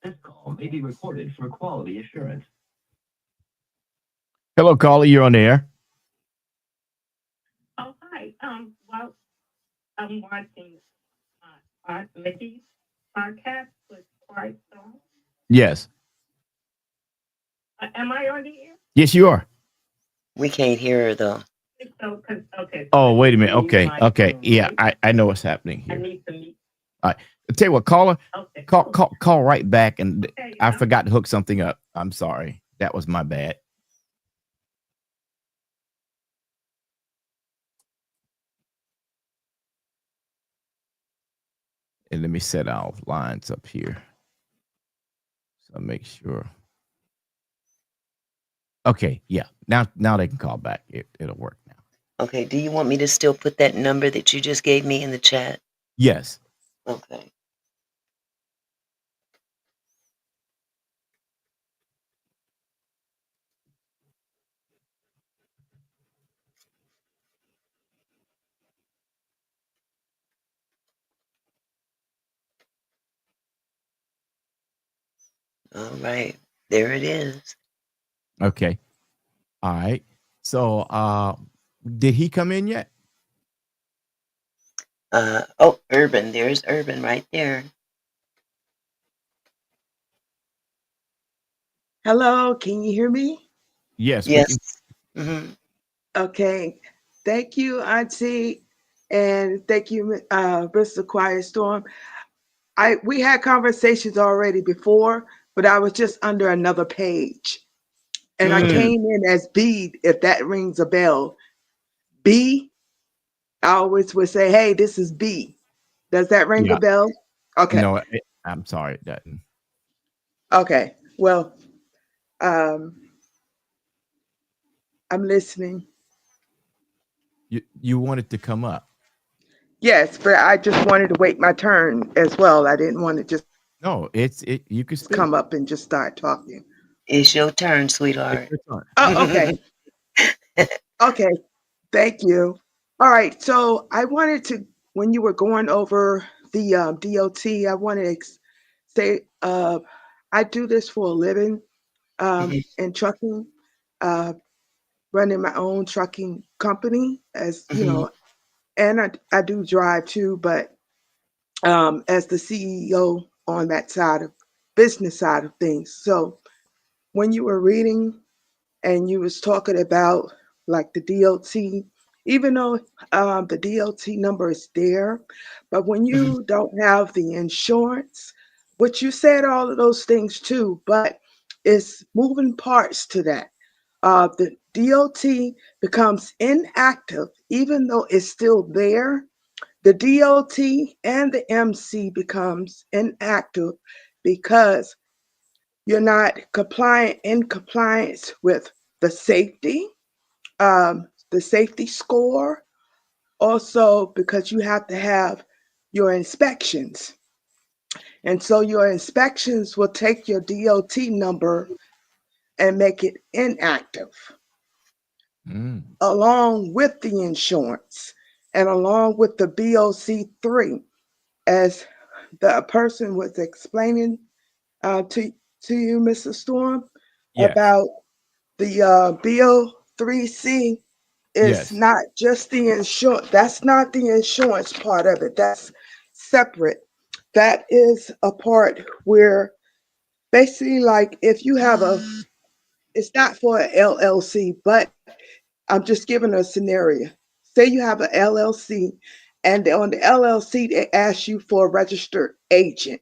S2: This call may be recorded for quality assurance. Hello, caller. You're on the air.
S5: Oh, hi. Well, I'm watching Aunt Mickey's podcast with Quiet Storm.
S2: Yes.
S5: Am I on the air?
S2: Yes, you are.
S1: We can't hear her though.
S5: So, okay.
S2: Oh, wait a minute. Okay. Yeah, I know what's happening
S5: I
S2: here.
S5: need to meet.
S2: All right. I'll tell you what, caller,
S5: Okay.
S2: call right back. And
S5: Okay,
S2: I forgot to hook something up. I'm sorry. That was my bad. And let me set our lines up here. So make sure. Okay, yeah. Now they can call back. It'll work now.
S1: Okay, do you want me to still put that number that you just gave me in the chat?
S2: Yes.
S1: Okay. All right. There it is.
S2: Okay. All right. So did he come in yet?
S1: Oh, Urban. There's Urban right there.
S6: Hello, can you hear me?
S2: Yes, we can.
S1: Yes. Mm-hmm.
S6: Okay. Thank you, Auntie, and thank you, Mr. Quiet Storm. We had conversations already before, but I was just under another page, and I
S2: Okay.
S1: Mm.
S6: came in as B. If that rings a bell, B. I always would say, "Hey, this is B." Does that ring a
S2: Yeah.
S6: bell? Okay.
S2: No, I'm sorry. It doesn't.
S6: Okay. Well, um, I'm listening.
S2: You wanted to come up.
S6: Yes, but I just wanted to wait my turn as well. I didn't want to just come up and
S2: No,
S6: just
S2: it's
S6: start
S2: it. You can
S6: talking.
S2: speak.
S1: It's your turn,
S6: Oh,
S2: It's
S1: sweetheart.
S2: your turn.
S6: okay. Okay. Thank you. All right. So I wanted to, when you were going over the DOT, I wanted to say I do this for a living
S1: Mhm,
S6: in trucking, uh, running my own trucking company as,
S1: mhm,
S6: and I do drive too, but as the CEO on that side of business side of things. So when you were reading and you was talking about like the DOT, even though the DOT number is there, but when
S1: mhm,
S6: you don't have the insurance, which you said all of those things too, but it's moving parts to that. The DOT becomes inactive, even though it's still there. The DOT and the MC becomes inactive because you're not compliant in compliance with the safety score. Also, because you have to have your inspections, and so your inspections will take your DOT number and make it inactive,
S2: Mm.
S6: along with the insurance and along with the BOC3, as the person was explaining to you, Mr. Storm,
S2: Yes.
S6: about the BO3C is
S2: Yes.
S6: not just the insurance. That's not the insurance part of it. That's separate. That is a part where basically, like, if you have it's not for an LLC, but I'm just giving a scenario. Say you have an LLC, and on the LLC, they ask you for a registered agent.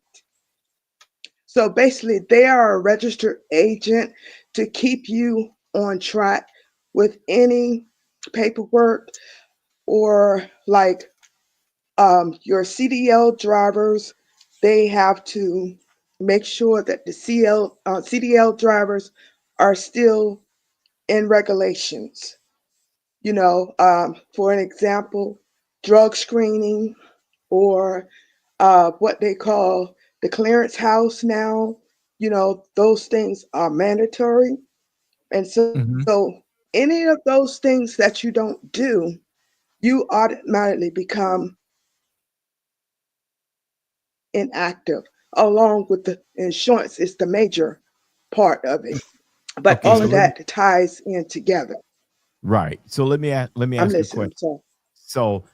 S6: So basically, they are a registered agent to keep you on track with any paperwork or like your CDL drivers. They have to make sure that the CDL drivers are still in regulations. For an example, drug screening or what they call the clearance house now. Those things are mandatory. And so,
S2: Hmm.
S6: any of those things that you don't do, you automatically become inactive, along with the insurance is the major part of it. But
S2: Okay.
S6: all
S2: So
S6: of that ties in together.
S2: right. So let me
S6: I'm
S2: ask you a
S6: listening.
S2: question.
S6: So,
S2: So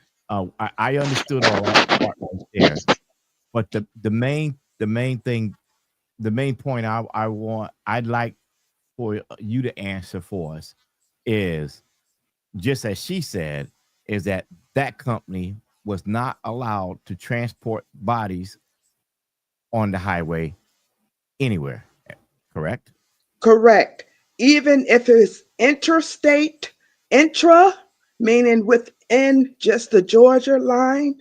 S2: I understood all that part right there, but the main point I'd like for you to answer for us is just as she said, is that that company was not allowed to transport bodies on the highway anywhere. Correct?
S6: correct. Even if it's interstate, intra, meaning within just the Georgia line,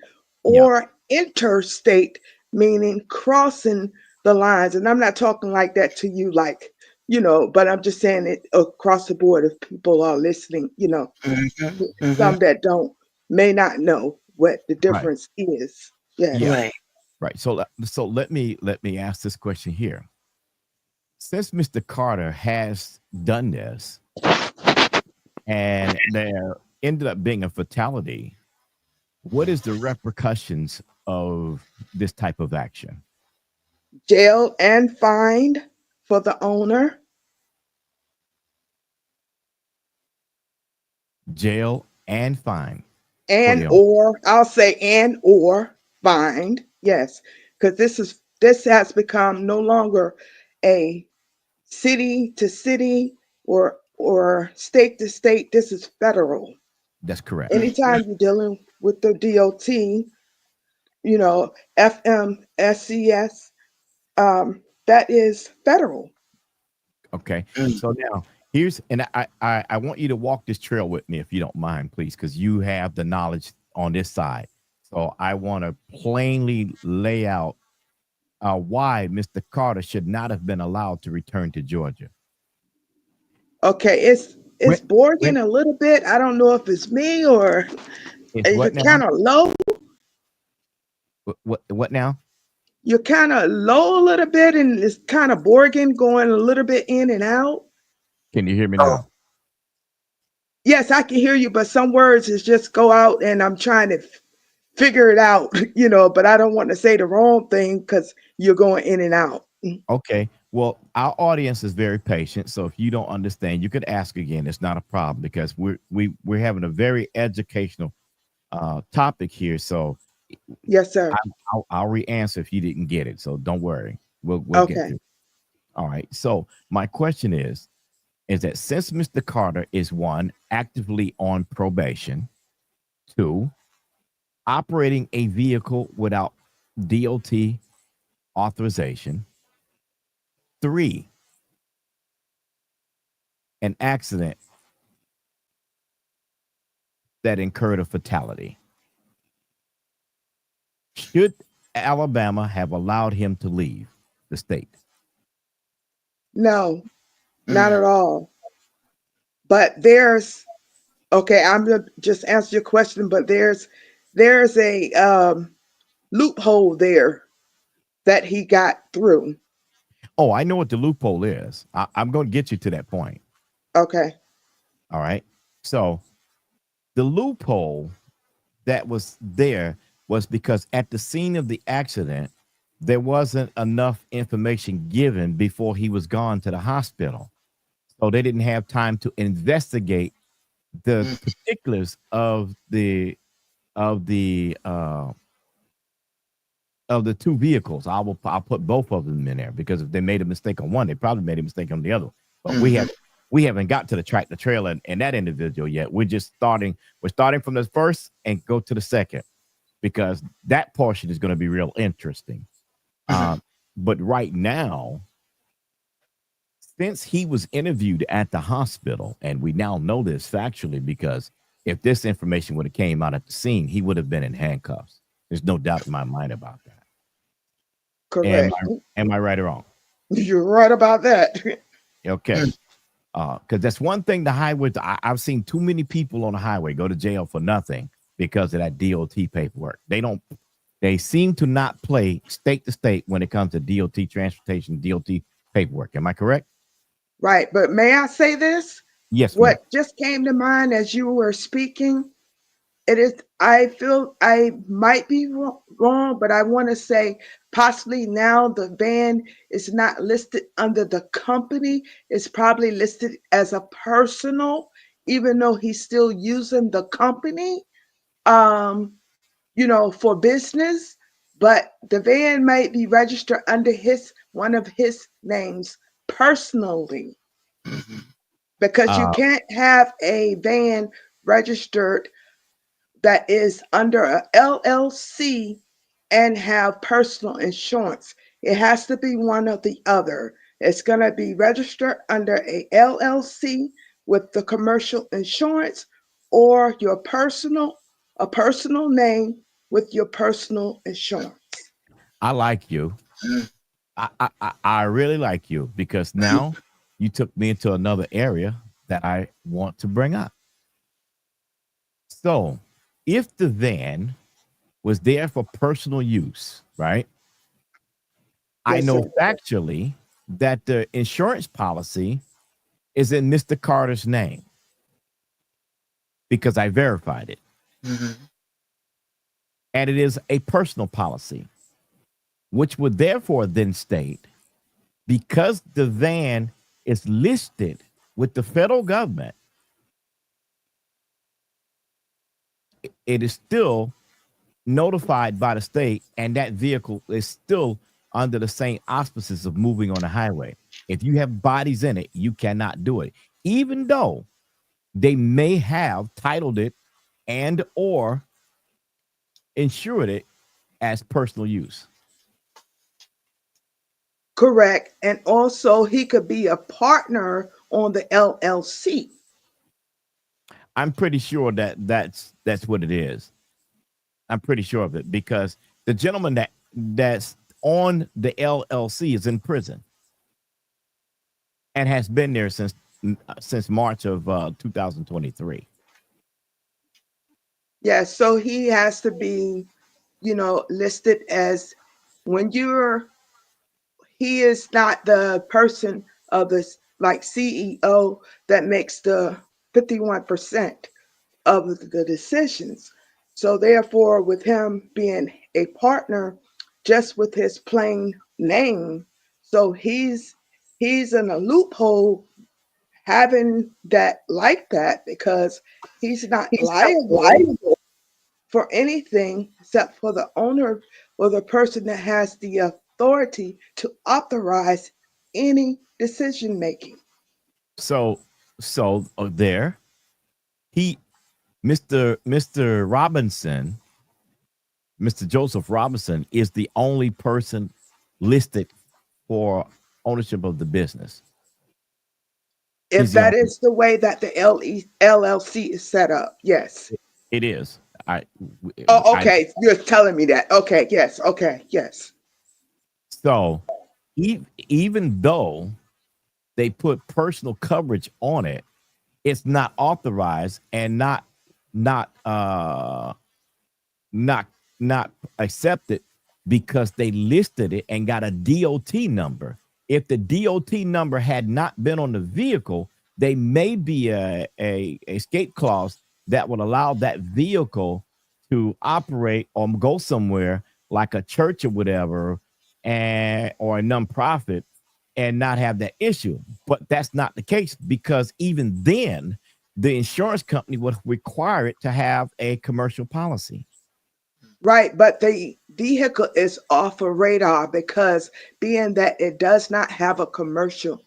S2: Yeah.
S6: or interstate, meaning crossing the lines. And I'm not talking like that to you, like, but I'm just saying it across the board. If people are listening,
S1: Mm-hmm. Mm-hmm.
S6: some that may not know what the
S2: Right.
S6: difference is. Yes.
S2: Yeah.
S1: Right.
S2: Right. So let me ask this question here. Since Mr. Carter has done this and there ended up being a fatality, what is the repercussions of this type of action?
S6: Jail and fined for the owner.
S2: Jail and fine for
S6: And
S2: the owner.
S6: or I'll say and or fined. Yes. Because this has become no longer a city to city or state to state. This is federal.
S2: That's correct.
S6: Anytime you're dealing with the DOT, FMSCS, that is federal.
S2: Okay.
S1: Mm-hmm.
S2: So now here's, and I want you to walk this trail with me if you don't mind, please, because you have the knowledge on this side. So I want to plainly lay out why Mr. Carter should not have been allowed to return to Georgia.
S6: Okay, it's
S2: When, when
S6: borging a little bit. I don't know if it's me or
S2: it's
S6: you're
S2: what
S6: kind
S2: now?
S6: of low.
S2: What now?
S6: You're kind of low a little bit, and it's kind of borging, going a little bit in and out.
S2: Can you hear me
S1: Oh,
S2: now?
S6: Yes, I can hear you, but some words is just go out, and I'm trying to figure it out, but I don't want to say the wrong thing because you're going in and out.
S2: Okay. Well, our audience is very patient, so if you don't understand, you could ask again. It's not a problem because we're having a very educational topic here. So
S6: Yes, sir.
S2: I'll re-answer if you didn't get it. So don't worry. We'll get
S6: Okay.
S2: through. All right. So my question is that since Mr. Carter is one, actively on probation, two, operating a vehicle without DOT authorization, three, an accident that incurred a fatality. Should Alabama have allowed him to leave the state?
S6: No, not
S1: mm,
S6: at all. But there's okay. I'm gonna just answer your question, but there's a loophole there that he got through.
S2: Oh, I know what the loophole is. I'm going to get you to that point.
S6: Okay.
S2: All right. So the loophole that was there was because at the scene of the accident, there wasn't enough information given before he was gone to the hospital. So they didn't have time to investigate the
S1: mm,
S2: particulars of the of the two vehicles. I'll put both of them in there because if they made a mistake on one, they probably made a mistake on the other. But
S1: mhm,
S2: we haven't got to the track the trailer and that individual yet. We're starting from the first and go to the second because that portion is going to be real interesting.
S1: mhm,
S2: But right now, since he was interviewed at the hospital, and we now know this factually because if this information would have came out at the scene, he would have been in handcuffs. There's no doubt in my mind about that. Am
S6: Correct.
S2: am I right or wrong?
S6: You're right about that.
S2: Okay.
S1: mm,
S2: Because that's one thing the highway, I've seen too many people on the highway go to jail for nothing because of that DOT paperwork. They seem to not play state to state when it comes to DOT transportation, DOT paperwork. Am I correct?
S6: Right. But may I say this?
S2: Yes, ma'am.
S6: What just came to mind as you were speaking, it is, I feel I might be wrong, but I want to say possibly now the van is not listed under the company. It's probably listed as a personal, even though he's still using the company, um, for business. But the van might be registered under one of his names personally,
S1: mhm,
S6: because you
S2: Uh,
S6: can't have a van registered that is under a LLC and have personal insurance. It has to be one or the other. It's going to be registered under a LLC with the commercial insurance, or a personal name with your personal insurance.
S2: I like you.
S1: mm,
S2: I really like you because now you took me into another area that I want to bring up. So, if the van was there for personal use, right? I
S6: Yes,
S2: know
S6: sir.
S2: factually that the insurance policy is in Mr. Carter's name because I verified it.
S1: Mm-hmm.
S2: And it is a personal policy, which would therefore then state because the van is listed with the federal government, it is still notified by the state, and that vehicle is still under the same auspices of moving on the highway. If you have bodies in it, you cannot do it, even though they may have titled it and or insured it as personal use.
S6: Correct. And also, he could be a partner on the LLC.
S2: I'm pretty sure that that's what it is. I'm pretty sure of it because the gentleman that's on the LLC is in prison and has been there since March of 2023.
S6: Yeah, so he has to be, listed as when he is not the person of the like CEO that makes the 51% of the decisions. So therefore, with him being a partner, just with his plain name, so he's in a loophole having that like that because he's not
S5: He's not
S6: liable
S5: liable.
S6: for anything except for the owner or the person that has the authority to authorize any decision making.
S2: So there he Mr. Robinson, Mr. Joseph Robinson is the only person listed for ownership of the business. He's
S6: If
S2: the
S6: that
S2: only.
S6: is the way that the LLC is set up, yes.
S2: It is.
S6: Oh,
S2: I
S6: okay. You're telling me that. Okay, yes. Okay, yes.
S2: so even though they put personal coverage on it, it's not authorized and not not not accepted because they listed it and got a DOT number. If the DOT number had not been on the vehicle, they may be a escape clause that would allow that vehicle to operate or go somewhere like a church or whatever, and or a nonprofit, and not have that issue. But that's not the case because even then, the insurance company would require it to have a commercial policy.
S6: Right, but the vehicle is off of radar because being that it does not have a commercial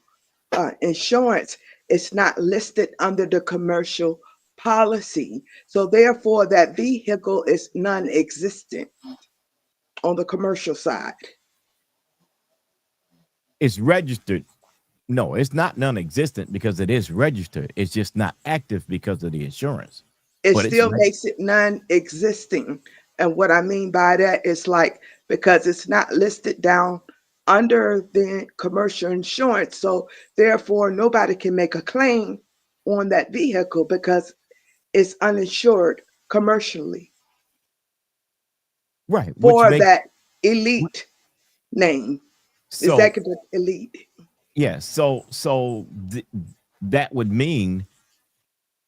S6: insurance, it's not listed under the commercial policy. So therefore, that vehicle is non-existent on the commercial side.
S2: It's registered. No, it's not non-existent because it is registered. It's just not active because of the insurance.
S6: It
S2: But it's
S6: still makes it non-existing. And what I mean by that is like because it's not listed down under the commercial insurance, so therefore nobody can make a claim on that vehicle because it's uninsured commercially
S2: right, which
S6: for
S2: makes
S6: that elite name,
S2: so
S6: executive elite.
S2: yeah. That would mean,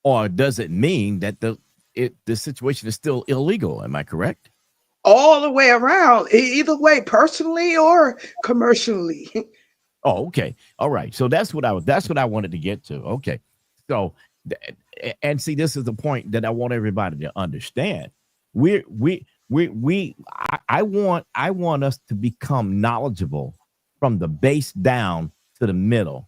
S2: or does it mean that the situation is still illegal? Am I correct?
S6: All the way around, either way, personally or commercially.
S2: Oh, okay. All right. So that's what I wanted to get to. Okay. So and see, this is the point that I want everybody to understand. I want us to become knowledgeable from the base down to the middle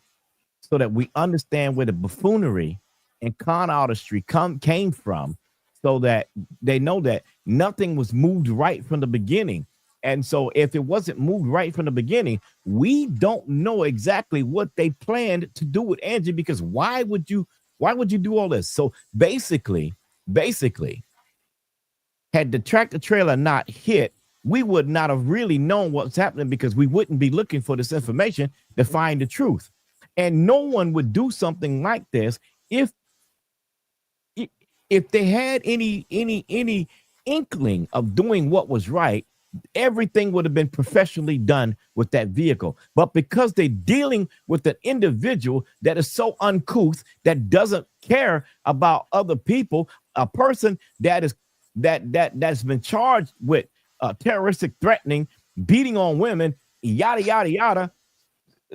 S2: so that we understand where the buffoonery and con artistry came from, so that they know that nothing was moved right from the beginning. And so if it wasn't moved right from the beginning, we don't know exactly what they planned to do with Angie, because why would you do all this? So basically, had the tractor trailer not hit we would not have really known what's happening because we wouldn't be looking for this information to find the truth. And no one would do something like this if if they had any inkling of doing what was right. Everything would have been professionally done with that vehicle. But because they're dealing with an individual that is so uncouth, that doesn't care about other people, a person that's been charged with terroristic threatening, beating on women, yada yada yada,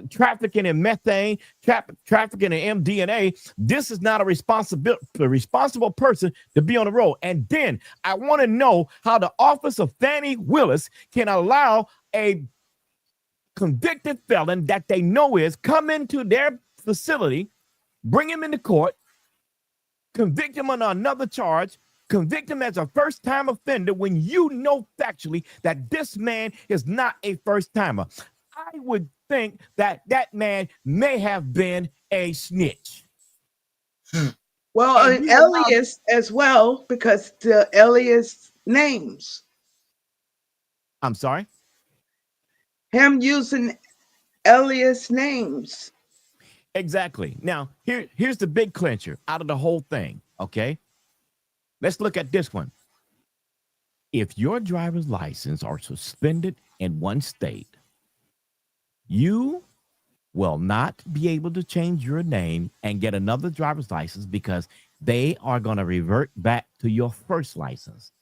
S2: trafficking in methane, trafficking in MDNA. This is not a responsible person to be on the road. And then I want to know how the office of Fannie Willis can allow a convicted felon that they know is come into their facility, bring him into court, convict him on another charge, convict him as a first-time offender when you know factually that this man is not a first-timer. I would think that that man may have been a snitch.
S6: Well, an alias as well, because the alias names.
S2: I'm sorry?
S6: Him using alias names.
S2: Exactly. Now, here's the big clincher out of the whole thing, okay? Let's look at this one. If your driver's license are suspended in one state, you will not be able to change your name and get another driver's license because they are going to revert back to your first license.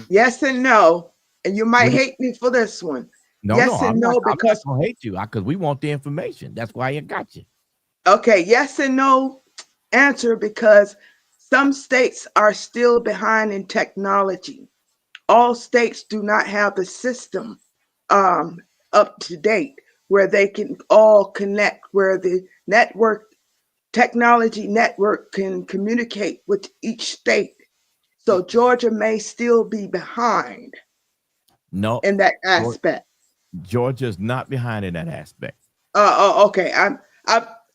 S6: Yes and no. And you might hate me for this one.
S2: No,
S6: yes and no, because
S2: I'm not gonna hate you because we want the information. That's why I got you.
S6: Okay, yes and no answer, because some states are still behind in technology. All states do not have the system up to date where they can all connect, where the technology network can communicate with each state. So Georgia may still be behind.
S2: No,
S6: in that aspect.
S2: Georgia's not behind in that aspect.
S6: Okay.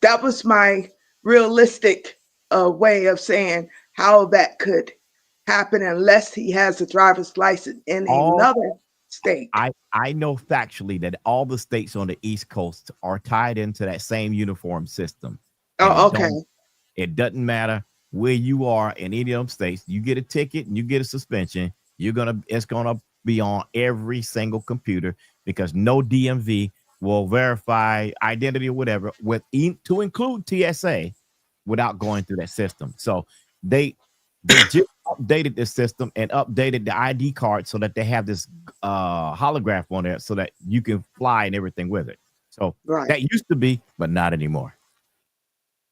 S6: That was my realistic way of saying how that could happen unless he has a driver's license in another state.
S2: I know factually that all the states on the East Coast are tied into that same uniform system.
S6: Okay.
S2: It doesn't matter where you are in any of them states. You get a ticket and you get a suspension, it's gonna be on every single computer because no DMV will verify identity or whatever to include TSA without going through that system. So they just updated this system and updated the ID card so that they have this holograph on there so that you can fly and everything with it. So that used to be, but not anymore.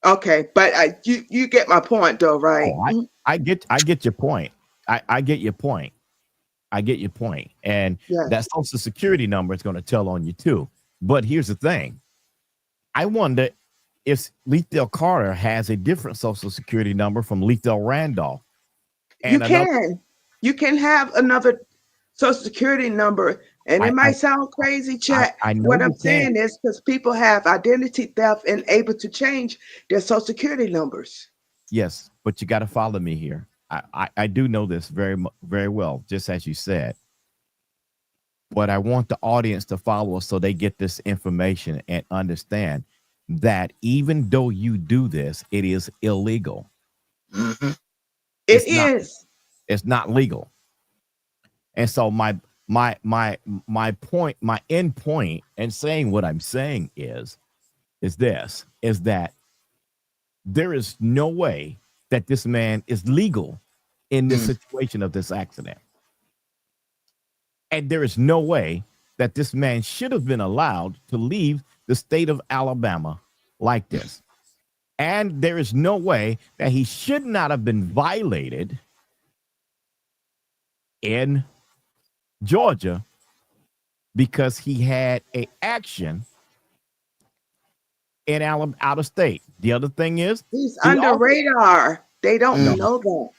S6: Okay, but you get my point though, right?
S2: Oh, I get your point. I get your point. I get your point. And that social security number is going to tell on you too. But here's the thing. I wonder if Lethal Carter has a different social security number from Lethal Randolph. And
S6: you can have another social security number, and it might sound crazy, chat. What I'm saying is because people have identity theft and able to change their social security numbers.
S2: Yes, but you got to follow me here. I do know this very, very well, just as you said. But I want the audience to follow us so they get this information and understand that even though you do this, it is illegal.
S6: Mm-hmm.
S2: It's not legal. And so my point, my end point, and saying what I'm saying is that there is no way that this man is legal in this situation of this accident. And there is no way that this man should have been allowed to leave the state of Alabama like this. And there is no way that he should not have been violated in Georgia because he had an action in out of state. The other thing is
S6: he's under radar. They don't know that.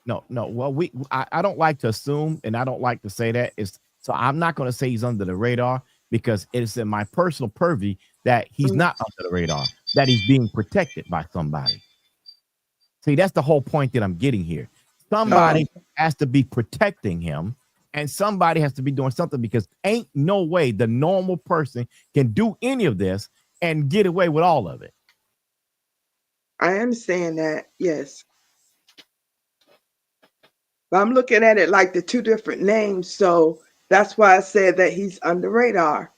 S2: No. Well, I don't like to assume, and I don't like to say that. So I'm not going to say he's under the radar because it's in my personal purview that he's not under the radar, that he's being protected by somebody. See, that's the whole point that I'm getting here. Somebody has to be protecting him And somebody has to be doing something because ain't no way the normal person can do any of this and get away with all of it.
S6: I understand that, yes. But I'm looking at it like the two different names, so that's why I said that he's under radar.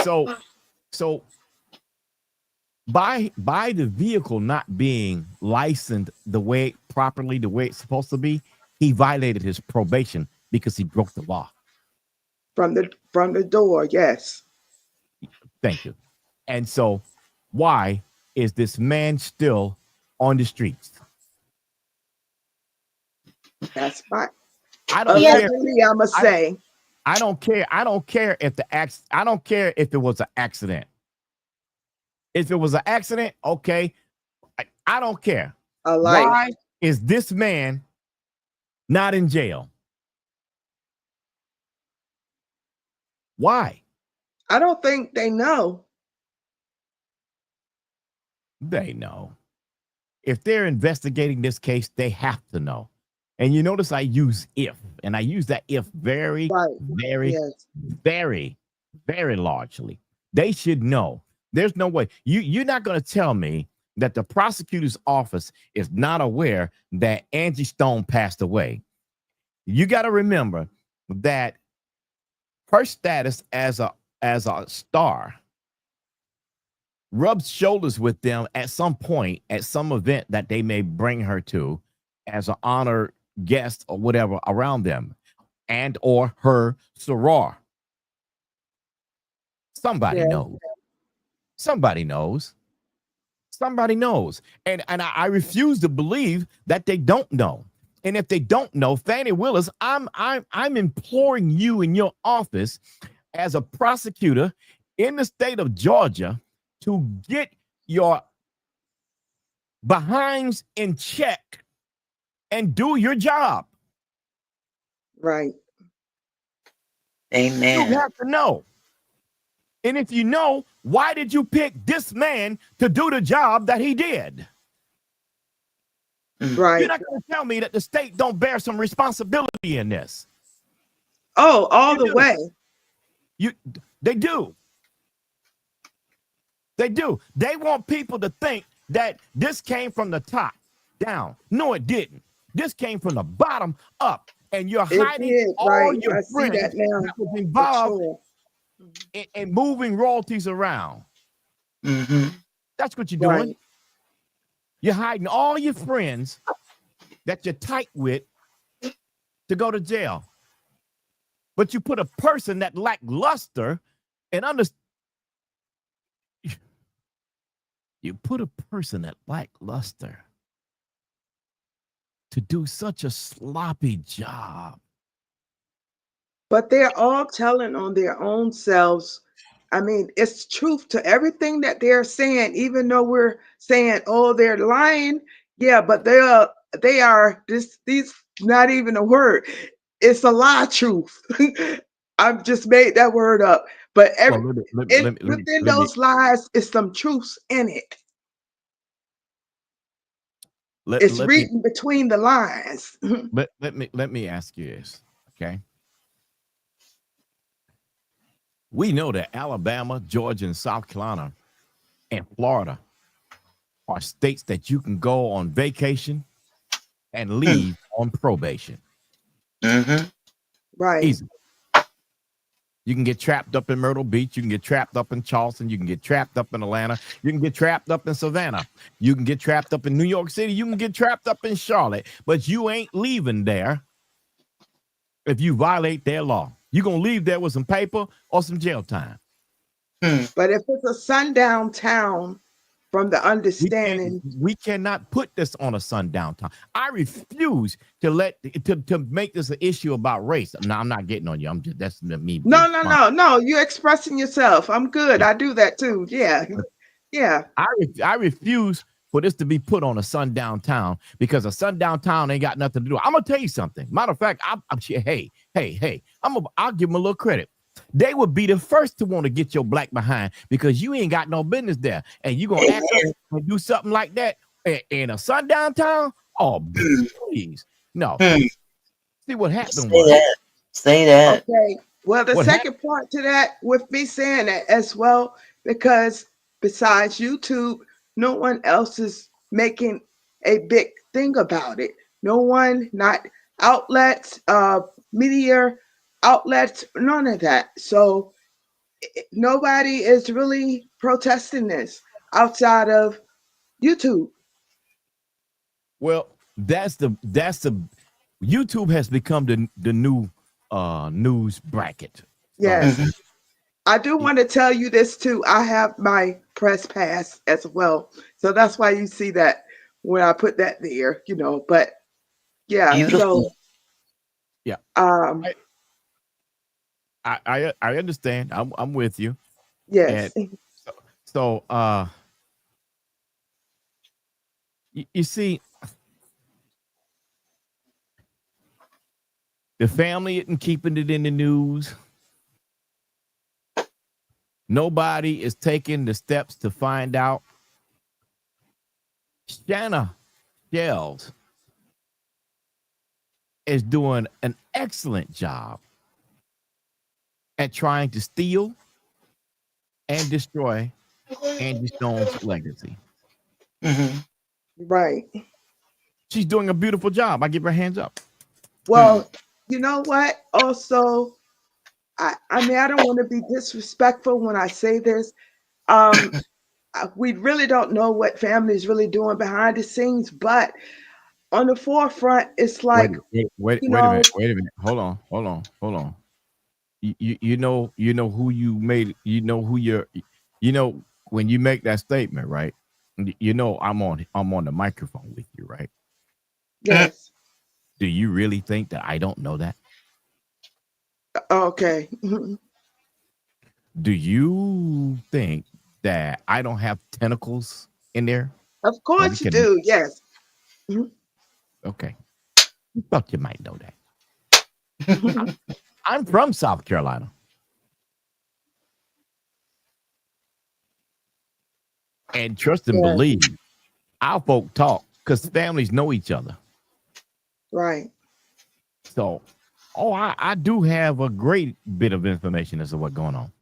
S2: So by the vehicle not being licensed the way properly, the way it's supposed to be, he violated his probation because he broke the law.
S6: From the door, yes.
S2: Thank you. And so why is this man still on the streets?
S6: That's fine.
S2: I don't care.
S6: Allegedly, I'ma say.
S2: I don't care. I don't care if I don't care if it was an accident. If it was an accident, okay. I don't care.
S6: A life.
S2: Why is this man not in jail? Why?
S6: I don't think they know.
S2: They know. If they're investigating this case, they have to know. And you notice I use if, and I use that if very,
S6: Right.
S2: very,
S6: Yes.
S2: very, very largely. They should know. There's no way. You're not going to tell me that the prosecutor's office is not aware that Angie Stone passed away. You got to remember that her status as a star rubs shoulders with them at some point, at some event that they may bring her to as an honored guest or whatever around them, and or her soror. Somebody knows. Somebody knows. Somebody knows. And I refuse to believe that they don't know. And if they don't know, Fannie Willis, I'm imploring you in your office as a prosecutor in the state of Georgia to get your behinds in check and do your job.
S6: Right.
S1: Amen.
S2: You have to know. And if you know, why did you pick this man to do the job that he did?
S6: Right.
S2: You're not going to tell me that the state don't bear some responsibility in this.
S6: Oh, all the way.
S2: They do. They do. They want people to think that this came from the top down. No, it didn't. This came from the bottom up. And you're hiding all your friends that was involved in moving royalties around.
S1: Mm-hmm.
S2: That's what you're doing. You're hiding all your friends that you're tight with to go to jail. But you put a person that lacked luster and you put a person that lacked luster to do such a sloppy job.
S6: But they're all telling on their own selves. I mean, it's truth to everything that they're saying, even though we're saying, oh, they're lying. Yeah, but they are these not even a word. It's a lie truth. I've just made that word up. But within those lies is some truth in it. It's reading between the lines.
S2: But let me ask you this, okay? We know that Alabama, Georgia, and South Carolina and Florida are states that you can go on vacation and leave on probation.
S1: Mm-hmm.
S6: Right.
S2: Easy. You can get trapped up in Myrtle Beach. You can get trapped up in Charleston. You can get trapped up in Atlanta. You can get trapped up in Savannah. You can get trapped up in New York City. You can get trapped up in Charlotte. But you ain't leaving there if you violate their law. You're going to leave there with some paper or some jail time.
S6: But if it's a sundown town, from the understanding,
S2: we cannot put this on a sundown town. I refuse to make this an issue about race. No, I'm not getting on you. I'm just that's me.
S6: No. You're expressing yourself. I'm good. I do that too. Yeah.
S2: I refuse for this to be put on a sundown town because a sundown town ain't got nothing to do. I'm gonna tell you something. Matter of fact, I'll give them a little credit. They would be the first to want to get your black behind because you ain't got no business there. And you going to act up and do something like that in a sundown town? Oh, please. No.
S1: Hmm.
S2: See, what happened
S1: Say
S2: was,
S1: that. Say that.
S6: Okay. Well, the
S2: what happened?
S6: second part to that, with me saying that as well, because besides YouTube, no one else is making a big thing about it. No one, not outlets, media outlets, none of that. So nobody is really protesting this outside of YouTube.
S2: Well, that's the YouTube has become the new news bracket. So
S6: Yes.
S1: Hmm.
S6: I do want to tell you this too. I have my press pass as well. So that's why you see that when I put that there, but yeah, so
S1: Beautiful.
S2: yeah,
S6: um
S2: I I understand. I'm with you. And
S6: yes.
S2: so, so you see, the family isn't keeping it in the news. Nobody is taking the steps to find out. Shana Shells is doing an excellent job at trying to steal and destroy Angie Stone's legacy.
S1: Hmm.
S6: Right.
S2: She's doing a beautiful job. I give her hands up.
S1: Hmm.
S6: Well, you know what? Also, I mean I don't want to be disrespectful when I say this. Um we really don't know what family is really doing behind the scenes, but on the forefront, it's
S2: Wait,
S6: like,
S2: wait,
S6: you
S2: wait a
S6: know,
S2: minute. Wait a minute. Hold on. You know who you made. You know who you're. You know when you make that statement, right? You know I'm on the microphone with you, right?
S6: yes.
S2: Do you really think that I don't know that?
S6: Okay.
S2: Do you think that I don't have tentacles in there
S6: Of
S2: that we
S6: course you
S2: can?
S6: do. Yes. Mhm.
S2: Okay, you thought you might know that. I-
S6: Mhm.
S2: I'm from South Carolina, and trust and
S6: Yes.
S2: believe, our folk talk because families know each other.
S6: Right.
S2: So, oh, I do have a great bit of information as to what's going on,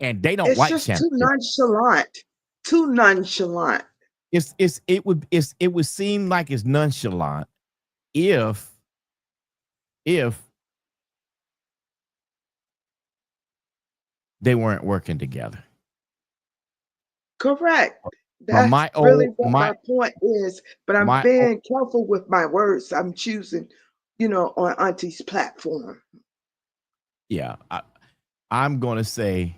S2: and they don't
S6: It's
S2: like
S6: just
S2: Shannon
S6: too
S2: Sharp.
S6: nonchalant. Too nonchalant.
S2: It would seem like it's nonchalant if if they weren't working together.
S6: Correct.
S2: But
S6: That's really what my point is. But I'm
S2: my
S6: being careful with my words. I'm choosing, on Auntie's platform.
S2: yeah, I'm going to say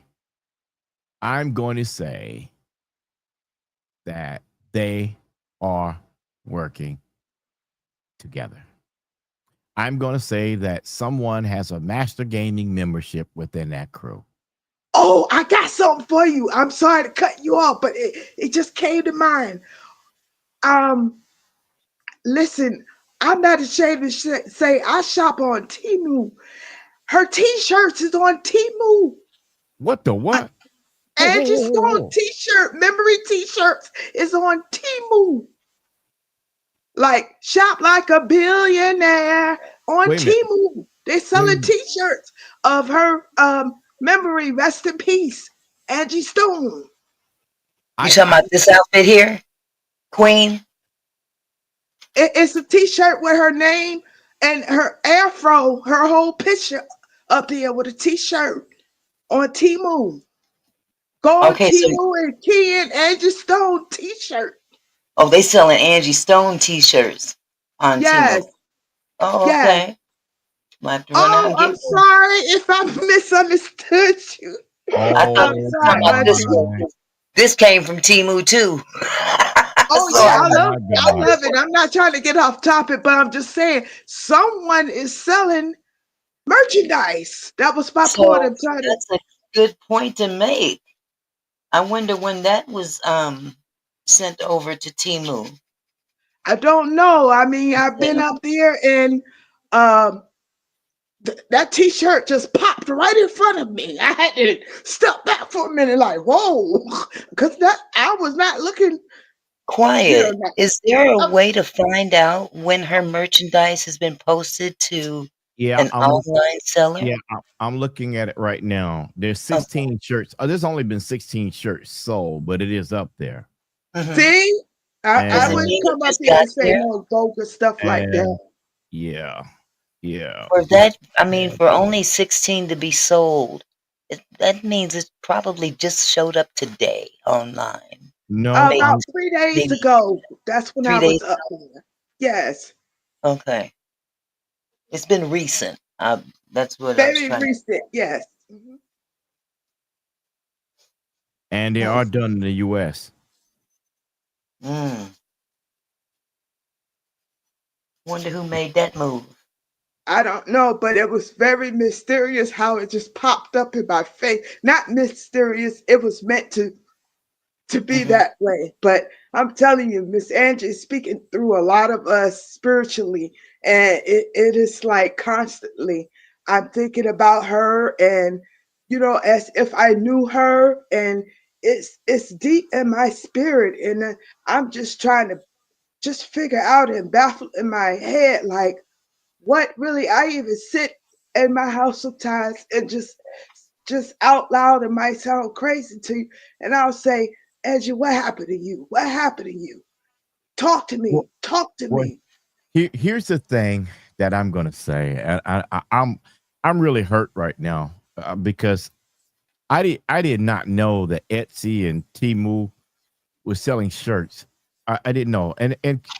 S2: I'm going to say that they are working together. I'm going to say that someone has a master gaming membership within that crew.
S6: Oh, I got something for you. I'm sorry to cut you off, but it just came to mind. Um, Listen, I'm not ashamed to say I shop on Temu. Her T-shirts is on Temu.
S2: What the what? Whoa, whoa,
S6: Angie
S2: whoa, whoa,
S6: Stone
S2: whoa.
S6: T-shirt, memory T-shirts is on Temu. Like shop like a billionaire on
S2: Wait a minute.
S6: Temu. They
S2: Wait a
S6: selling
S2: minute.
S6: T-shirts of her memory. Rest in peace, Angie Stone.
S1: You
S2: I,
S1: talking
S2: I
S1: about this outfit here, Queen?
S6: It's a T-shirt with her name and her afro, her whole picture up there with a T-shirt on Temu. Go on
S1: Okay, so
S6: Temu and key in Angie Stone T-shirt.
S1: oh, they selling Angie Stone T-shirts on Timo.
S6: Yes,
S1: Oh,
S6: yes.
S1: okay. Might have to run out
S6: Oh,
S1: and get
S6: I'm
S1: one.
S6: sorry if I misunderstood you.
S1: I thought
S6: I'm
S2: oh
S1: you were
S6: sorry,
S1: talking about this
S6: Auntie.
S1: one.
S2: my
S1: 'Cause this came from Timu too.
S6: Oh
S1: So
S6: yeah,
S1: I
S2: oh
S6: I
S1: thought
S6: love
S2: my
S6: I
S2: god.
S6: love it. I'm not trying to get off topic, but I'm just saying someone is selling merchandise. That was my point.
S1: so.
S6: I'm trying to.
S1: That's a good point to make. I wonder when that was sent over to Timu.
S6: I don't know. I mean, I've been up there and um that T-shirt just popped right in front of me. I had to step back for a minute, like, whoa, because that I was not looking. You know,
S1: Quiet.
S6: not,
S1: Is there a
S6: oh,
S1: way to find out when her merchandise has been posted to
S2: Yeah,
S1: an online seller?
S2: yeah, I'm looking at it right now. There's
S1: Okay.
S2: 16 shirts. Oh, there's only been 16 shirts sold, but it is up there.
S1: Hmm.
S6: see, I
S1: Does it
S2: And
S6: wouldn't
S1: mean it
S6: come up
S1: just
S6: here
S1: got
S6: and say
S1: there?
S6: no bogus stuff like that.
S2: and yeah, yeah.
S1: For that, I mean,
S2: And
S1: for only 16 to be sold, that means it probably just showed up today online.
S2: no,
S1: Maybe,
S6: About 3 days
S1: maybe
S6: ago, that's when I
S1: 3 days
S6: was up there. Yes,
S1: ago. Okay. It's been recent. That's what I was
S6: very
S1: trying to.
S6: recent. Yes.
S2: and they
S1: Hmm.
S2: are done in the US.
S1: Mm. Wonder who made that move.
S6: I don't know, but it was very mysterious how it just popped up in my face. Not mysterious, it was meant to be
S1: Hmm.
S6: that way. But I'm telling you, Miss Angie is speaking through a lot of us spiritually, and it is like constantly I'm thinking about her, and as if I knew her, and it's deep in my spirit, and I'm just trying to just figure out and baffle in my head, like what really I even sit in my house sometimes and just out loud. It might sound crazy to you, and I'll say, Angie, what happened to you? What happened to you? Talk to
S2: Well,
S6: me. Talk to
S2: well
S6: me.
S2: here's the thing that I'm gonna say, and I'm really hurt right now because I did not know that Etsy and Temu was selling shirts. I didn't know. And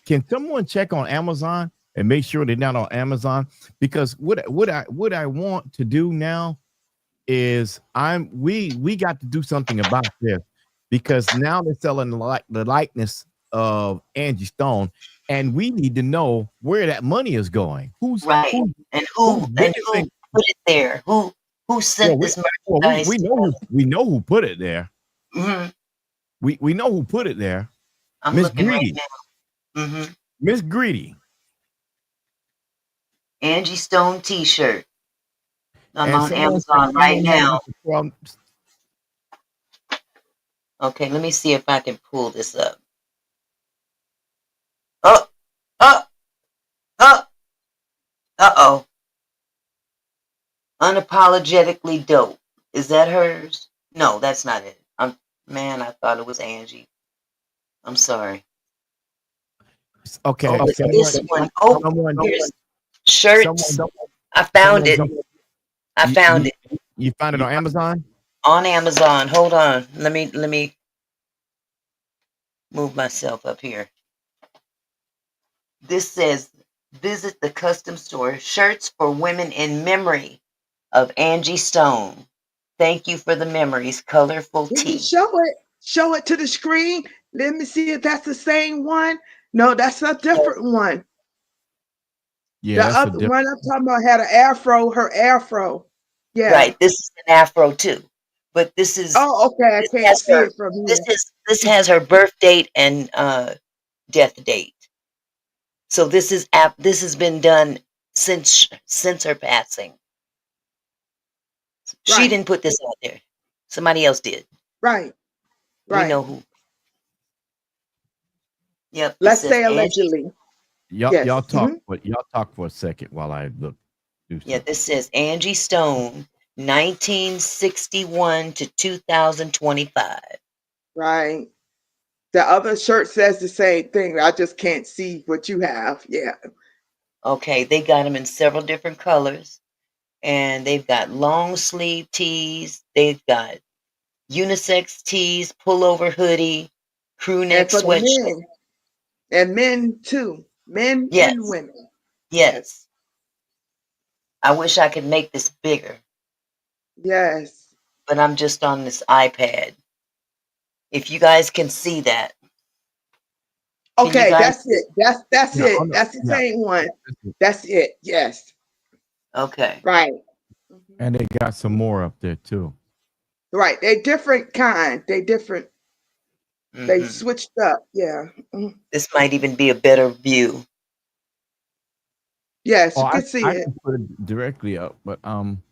S2: can someone check on Amazon and make sure they're not on Amazon? Because what I want to do now is we got to do something about this because now they're selling the likeness of Angie Stone, and we need to know where that money is going.
S1: Right. And
S2: Who's
S1: who
S2: benefiting?
S1: put it there? Who
S2: Well,
S1: sent this merchandise
S2: we
S1: to
S2: know who put it there.
S1: them? Hmm.
S2: We know who put it there.
S1: I'm
S2: Miss
S1: looking right
S2: Greedy.
S1: now. Hmm.
S2: Miss Greedy.
S1: Angie Stone T-shirt. I'm
S2: And
S1: on
S2: someone said
S1: Amazon right
S2: someone had
S1: now.
S2: this problem.
S1: Okay, let me see if I can pull this up. Oh, oh, oh, uh-oh. Unapologetically dope. Is that hers? No, that's not it. Man, I thought it was Angie. I'm sorry. Oh,
S2: Okay,
S1: but this one, oh,
S2: someone,
S1: here's
S2: someone,
S1: shirts. I found
S2: someone,
S1: it. I
S2: you,
S1: found
S2: you,
S1: it
S2: you found it on Amazon?
S1: on Amazon. Hold on. Let me move myself up here. This says visit the custom store shirts for women in memory of Angie Stone. Thank you for the memories. Colorful
S6: Can you
S1: tea.
S6: show it? Show it to the screen. Let me see if that's the same one. No, that's a different
S1: Yes.
S6: one.
S2: Yeah,
S6: The
S2: that's a
S6: other
S2: different.
S6: one I'm talking about had an afro, her afro. Yeah.
S1: Right. This is an afro too. But
S6: Oh, okay. I
S1: this
S6: can't
S1: has
S6: see
S1: her
S6: it from
S1: this
S6: here.
S1: is this has her birth date and death date. So this has been done since her passing. She
S6: Right,
S1: didn't put this out there. Somebody else did.
S6: right,
S1: We
S6: right.
S1: know who. Yep, it
S6: Let's
S1: says
S6: say
S1: Angie.
S6: allegedly.
S2: Y'all
S6: Yes.
S2: talk, but y'all talk for a second while I do
S1: Yeah,
S2: something.
S1: this says Angie Stone, 1961 to 2025.
S6: Right. The other shirt says the same thing. I just can't see what you have. Yeah.
S1: Okay, they got them in several different colors, and they've got long sleeve tees. They've got unisex tees, pullover hoodie, crew
S6: And
S1: neck
S6: for the
S1: sweatshirt.
S6: men, and men too, men and
S1: Yes,
S6: women. Yes.
S1: yes. I wish I could make this bigger,
S6: Yes.
S1: but I'm just on this iPad. If you guys can see that, can you
S6: Okay,
S1: guys?
S6: that's it. That's
S2: Yeah,
S6: it.
S2: I'm not,
S6: That's the
S2: yeah.
S6: same one. That's it. Yes.
S1: Okay.
S6: Right. Mhm.
S2: And they got some more up there too.
S6: Right. They different kind. They different. They
S1: Hmm.
S6: switched up. Yeah. Mhm.
S1: This might even be a better view.
S6: Yes,
S2: Oh,
S6: you can see
S2: I
S6: it.
S2: can put it directly up, but I'm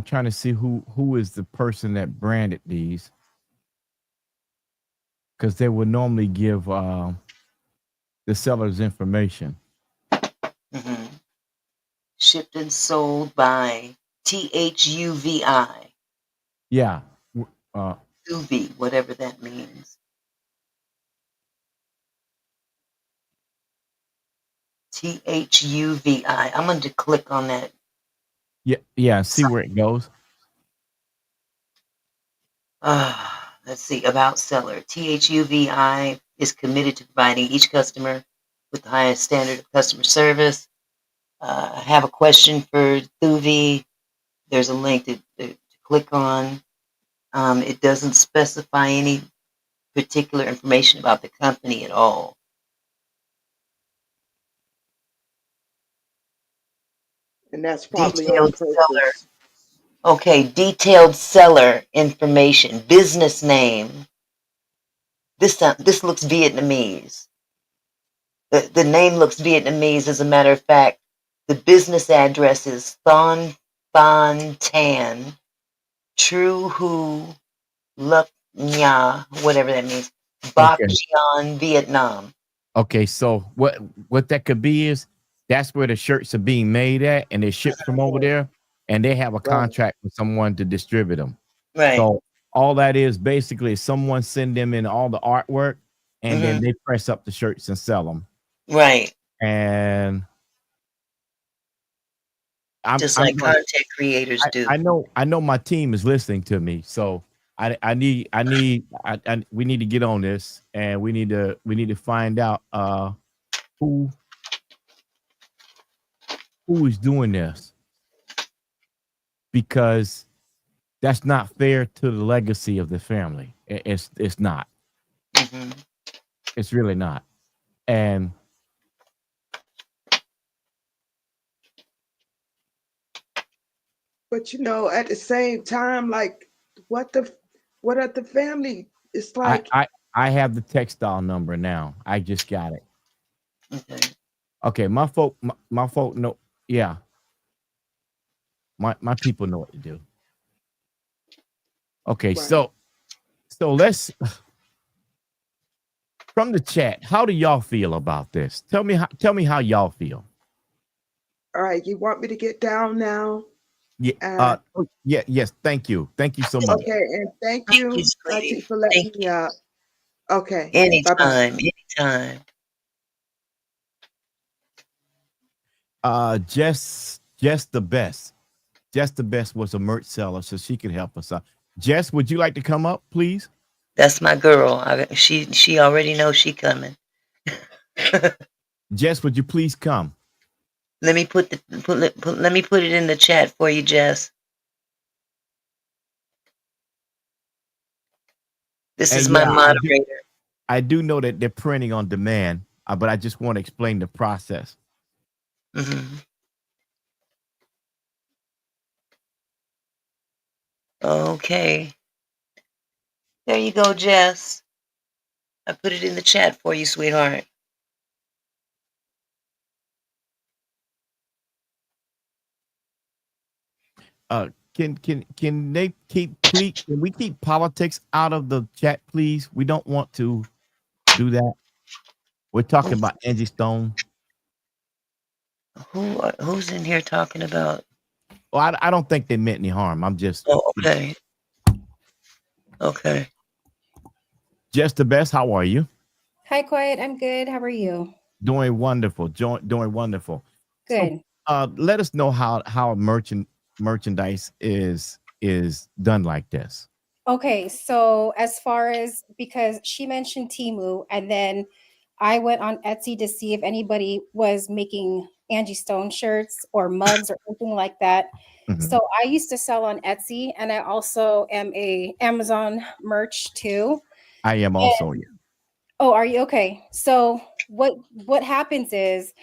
S2: trying to see who is the person that branded these. because they would normally give the seller's information.
S1: Hmm. Shipped and sold by THUVI,
S2: Yeah. Uh,
S1: Tuvi, whatever that means. THUVI. I'm going to click on that.
S2: yeah, yeah. See where it goes.
S1: Let's see, about seller. THUVI is committed to providing each customer with the highest standard of customer service. I have a question for Thuvi. There's a link to click on. It doesn't specify any particular information about the company at all.
S6: And that's probably on
S1: Detailed seller.
S6: purpose.
S1: Okay, detailed seller information. Business name. This looks Vietnamese. The name looks Vietnamese. As a matter of fact, the business address is Thon Phan Tan, Tru Hu Luc Nha, whatever that means, Bac
S2: Okay.
S1: Giang, Vietnam.
S2: Okay. So what that could be is that's where the shirts are being made at, and they're shipped from over there, and they have a
S6: Right.
S2: contract with someone to distribute them.
S1: Right.
S2: So all that is basically someone send them in all the artwork, and
S1: Hmm.
S2: then they press up the shirts and sell them.
S1: Right.
S2: And
S1: Just
S2: I'm
S1: like
S2: going.
S1: content creators do.
S2: I know my team is listening to me, so we need to get on this, and we need to find out who who is doing this, because that's not fair to the legacy of the family. It's not.
S1: Hmm.
S2: It's really not. And
S6: But at the same time, like what the what at the family? It's
S2: I
S6: like,
S2: I I have the textile number now. I just got it.
S1: Okay.
S2: Okay, my folk know. Yeah, my people know what to do. Okay,
S6: right.
S2: so let's from the chat. How do y'all feel about this? Tell me how y'all feel.
S6: All right, you want me to get down now?
S2: Yeah.
S6: And
S2: Yeah. Yes. Thank you so much.
S6: okay, and thank
S1: Thank you,
S6: you,
S1: sweetie.
S6: Auntie, for letting
S1: Thank
S6: me up. Okay,
S1: you.
S6: bye bye.
S1: Anytime. Anytime.
S2: Jess the best. Jess the best was a merch seller, so she could help us out. Jess, would you like to come up, please?
S1: That's my girl. She already knows she coming.
S2: Jess, would you please come?
S1: Let me let me put it in the chat for you, Jess. This
S2: And
S1: is my
S2: yeah,
S1: moderator.
S2: I do know that they're printing on demand, but I just want to explain the process.
S1: Hmm. Okay. There you go, Jess. I put it in the chat for you, sweetheart.
S2: Can they can we keep politics out of the chat, please? We don't want to do that. We're talking
S1: Who's
S2: about Angie Stone.
S1: who's in here talking about?
S2: Well, I don't think they meant any harm. I'm just
S1: Oh, okay. Okay.
S2: Just the best. How are you?
S7: Hi, Quiet. I'm good. How are you?
S2: Doing wonderful. Doing wonderful. So,
S7: Good.
S2: let us know how merchandise is done like this.
S7: Okay, so as far as because she mentioned Timu, and then I went on Etsy to see if anybody was making Angie Stone shirts or mugs or anything like that.
S2: Mhm.
S7: So I used to sell on Etsy, and I also am a Amazon merch too.
S2: I am also. Yeah.
S7: Oh, are you okay? So what happens is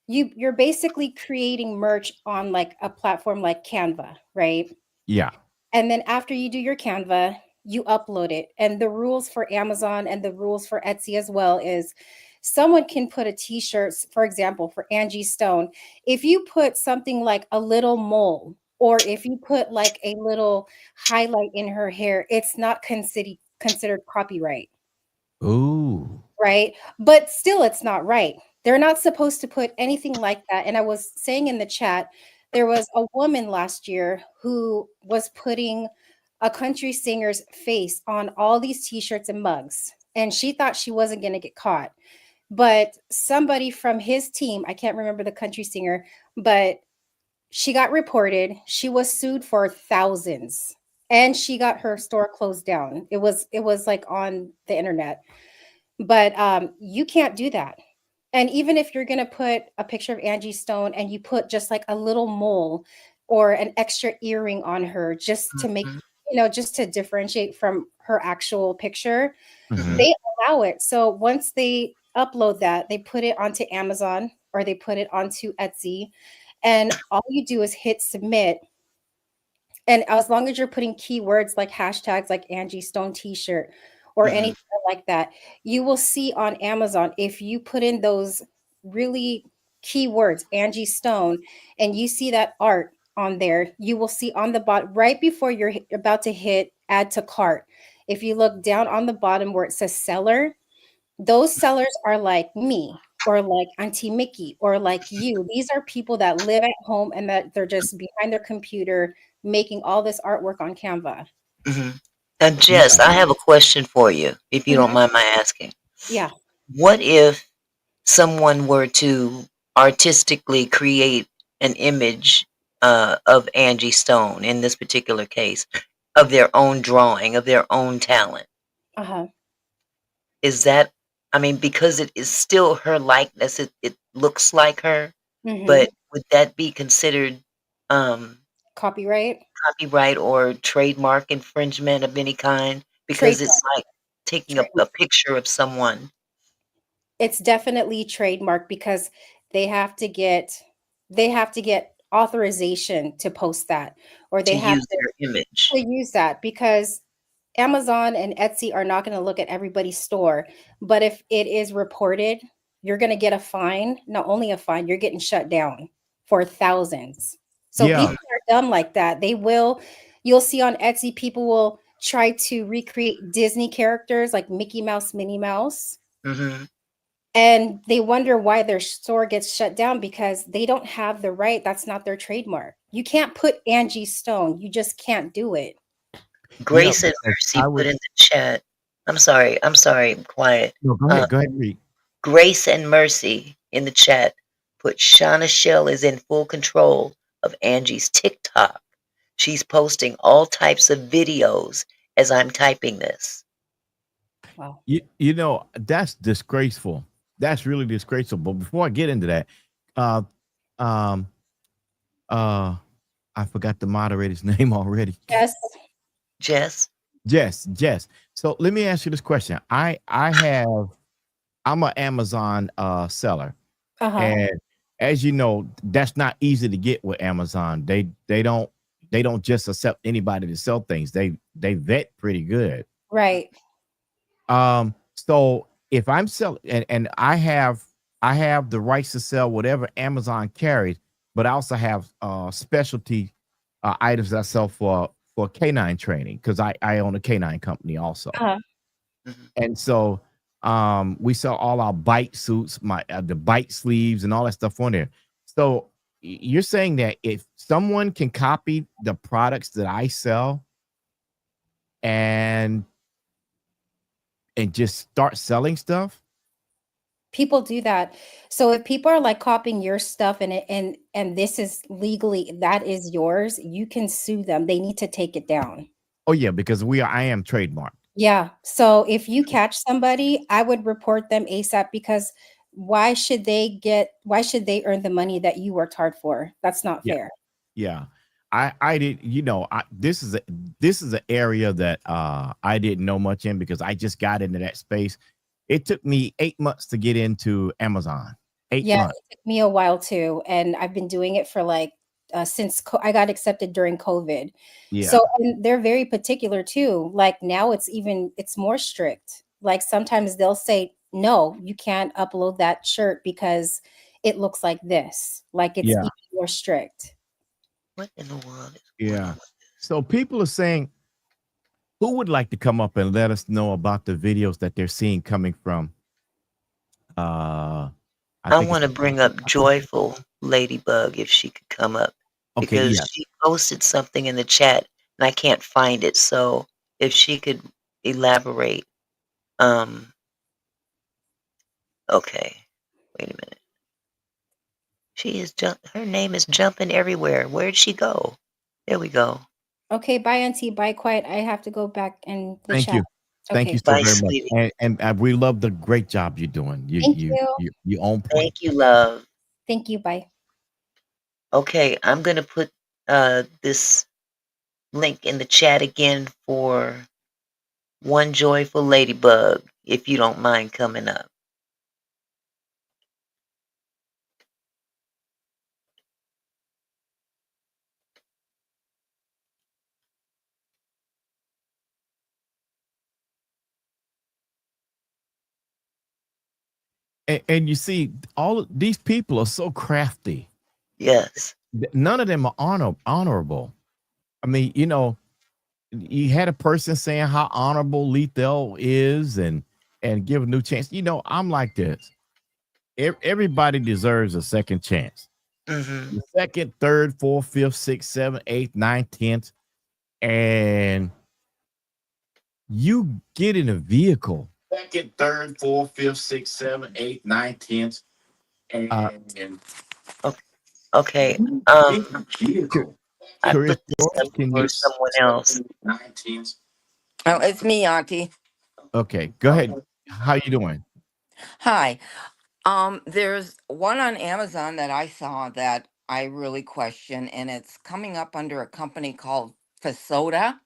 S7: you're basically creating merch on like a platform like Canva, right?
S2: Yeah.
S7: And then after you do your Canva, you upload it. And the rules for Amazon and the rules for Etsy as well is someone can put a t-shirt, for example, for Angie Stone. If you put something like a little mole, or if you put like a little highlight in her hair, it's not considered copyright.
S2: Ooh.
S7: right? But still, it's not right. They're not supposed to put anything like that. And I was saying in the chat, there was a woman last year who was putting a country singer's face on all these t-shirts and mugs. And she thought she wasn't going to get caught. But somebody from his team, I can't remember the country singer, but she got reported. She was sued for thousands. And she got her store closed down. It was like on the internet, but you can't do that. And even if you're going to put a picture of Angie Stone and you put just like a little mole or an extra earring on her just to make,
S1: Mhm,
S7: just to differentiate from her actual picture,
S2: Hmm.
S1: mhm,
S7: they allow it. So once they upload that, they put it onto Amazon or they put it onto Etsy, and all you do is hit submit. And as long as you're putting keywords like hashtags like Angie Stone t-shirt or
S1: mhm,
S7: anything like that, you will see on Amazon, if you put in those really keywords, Angie Stone, and you see that art on there, you will see on the bottom right before you're about to hit add to cart. If you look down on the bottom where it says seller, those sellers are like me or like Auntie Mickey or like you. These are people that live at home and that they're just behind their computer making all this artwork on Canva.
S1: mhm. And
S2: Yeah.
S1: Jess, I have a question for you, if you don't
S7: Mhm.
S1: mind my asking.
S7: Yeah.
S1: What if someone were to artistically create an image of Angie Stone in this particular case, of their own drawing, of their own talent?
S7: Uh-huh.
S1: Is that, I mean, because it is still her likeness, it looks like her,
S7: Mhm.
S1: but would that be considered um,
S7: Copyright.
S1: copyright or trademark infringement of any kind? Because it's
S7: Trademark.
S1: like taking a
S7: Trademark.
S1: picture of someone
S7: It's definitely trademark because they have to get they have to get authorization to post that, or they
S1: to
S7: have
S1: use their image.
S7: to use that because Amazon and Etsy are not going to look at everybody's store, but if it is reported, you're going to get a fine. Not only a fine, you're getting shut down for thousands. So
S2: Yeah.
S1: Mhm,
S7: people are dumb like that. You'll see on Etsy, people will try to recreate Disney characters like Mickey Mouse, Minnie Mouse,
S1: mhm.
S7: and they wonder why their store gets shut down because they don't have the right. That's not their trademark. You can't put Angie Stone. You just can't do it.
S2: Yeah.
S1: Grace and
S2: Because
S1: Mercy
S2: I
S1: put
S2: would.
S1: in the chat. I'm sorry, I'm quiet.
S2: No, go
S1: Uh,
S2: ahead. Go ahead and read.
S1: Grace and Mercy in the chat put Shana Shell is in full control of Angie's TikTok. She's posting all types of videos as I'm typing this.
S7: Wow.
S2: That's disgraceful. That's really disgraceful. But before I get into that, uh, um, uh, I forgot the moderator's name already.
S7: Yes.
S1: Jess?
S2: Jess. So let me ask you this question. I'm an Amazon seller,
S7: Uh-huh.
S2: and as you know, that's not easy to get with Amazon. They don't just accept anybody to sell things. They vet pretty good.
S7: Right.
S2: So if I'm selling and I have the rights to sell whatever Amazon carries, but I also have specialty items that I sell for canine training because I own a canine company also.
S7: Uh-huh.
S1: Mhm.
S2: And so we sell all our bite suits, the bite sleeves and all that stuff on there. So you're saying that if someone can copy the products that I sell and just start selling stuff.
S7: People do that. So if people are like copying your stuff and this is legally that is yours, you can sue them. They need to take it down.
S2: Oh yeah, because I am trademarked.
S7: Yeah. So if you catch somebody, I would report them ASAP because why should they earn the money that you worked hard for? That's not
S2: Yeah,
S7: fair.
S2: yeah. I did, this is an area that I didn't know much in because I just got into that space. It took me 8 months to get into Amazon. Eight
S7: Yeah,
S2: months.
S7: it took me a while too, and I've been doing it for like since I got accepted during COVID.
S2: Yeah.
S7: So and they're very particular too. Like now it's more strict. Like sometimes they'll say, "No, you can't upload that shirt because it looks like this." Like it's
S2: Yeah.
S7: even more strict.
S1: What in the world is going on
S2: Yeah.
S1: with this?
S2: So people are saying Who would like to come up and let us know about the videos that they're seeing coming from? Uh, I
S1: I
S2: think it's
S1: want to bring up Joyful Ladybug if she could come up
S2: okay.
S1: because
S2: Yeah.
S1: she posted something in the chat and I can't find it. So if she could elaborate, um, okay, wait a minute. She is her name is jumping everywhere. Where'd she go? There we go.
S7: Okay, bye, Auntie. Bye, quiet. I have to go back in the
S2: Thank
S7: chat.
S2: you. Thank you
S7: Okay,
S2: so
S1: Bye,
S2: very much.
S1: sweetie.
S2: And we love the great job you're doing.
S7: thank you.
S2: You on point.
S1: Thank you, love.
S7: Thank you. Bye.
S1: Okay, I'm gonna put this link in the chat again for One Joyful Ladybug, if you don't mind coming up.
S2: And you see, all of these people are so crafty.
S1: Yes.
S2: None of them are honorable. I mean, you had a person saying how honorable Lethal is and give a new chance. I'm like this. Everybody deserves a second chance.
S1: Mm-hmm.
S2: The second, third, fourth, fifth, sixth, seventh, eighth, ninth, tenth, and you get in a vehicle. Second, third, fourth, fifth, sixth, seventh, eighth, ninth, tenth, and
S1: Okay.
S2: get in a vehicle.
S1: I
S2: Chris
S1: put this
S2: George,
S1: up
S2: can
S1: for
S2: you?
S1: someone else.
S8: Oh, it's me, Auntie.
S2: Okay, go ahead. How you doing?
S8: Hi. There's one on Amazon that I saw that I really question, and it's coming up under a company called Fasoda.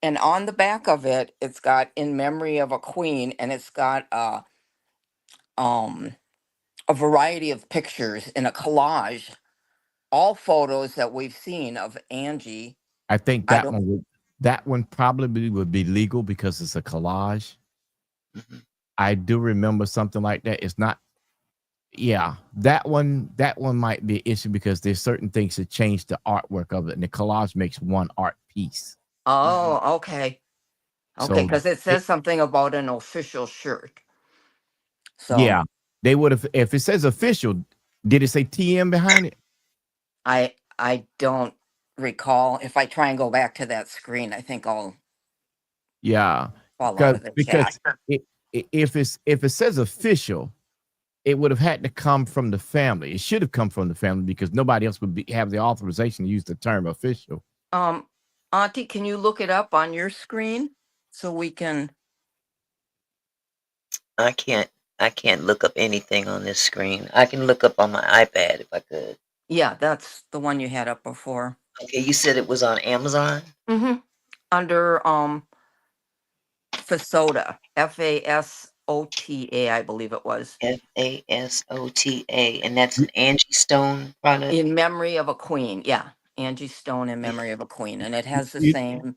S8: And on the back of it, it's got "In Memory of a Queen," and it's got um a variety of pictures in a collage, all photos that we've seen of Angie.
S2: I think
S8: I don't.
S2: that one probably would be legal because it's a collage.
S1: Mm-hmm.
S2: I do remember something like that. It's not. Yeah, that one might be an issue because there's certain things that change the artwork of it, and the collage makes one art piece.
S1: Mm-hmm.
S8: Oh, okay. Okay,
S2: So
S8: because it
S2: it,
S8: says something about an official shirt. So
S2: yeah, they would have if it says official. Did it say TM behind it?
S8: I don't recall. If I try and go back to that screen, I think I'll
S2: Yeah,
S8: fall out of the chat.
S2: because if it says official, it would have had to come from the family. It should have come from the family because nobody else would have the authorization to use the term official.
S8: Um, Auntie, can you look it up on your screen so we can?
S1: I can't. I can't look up anything on this screen. I can look up on my iPad if I could.
S8: Yeah, that's the one you had up before.
S1: Okay, you said it was on Amazon.
S8: Mm-hmm. Under Fasota, Fasota, I believe it was.
S1: Fasota, and that's an Angie Stone product.
S8: In Memory of a Queen. Yeah, Angie Stone, In Memory of a Queen, and it has the
S2: You,
S8: same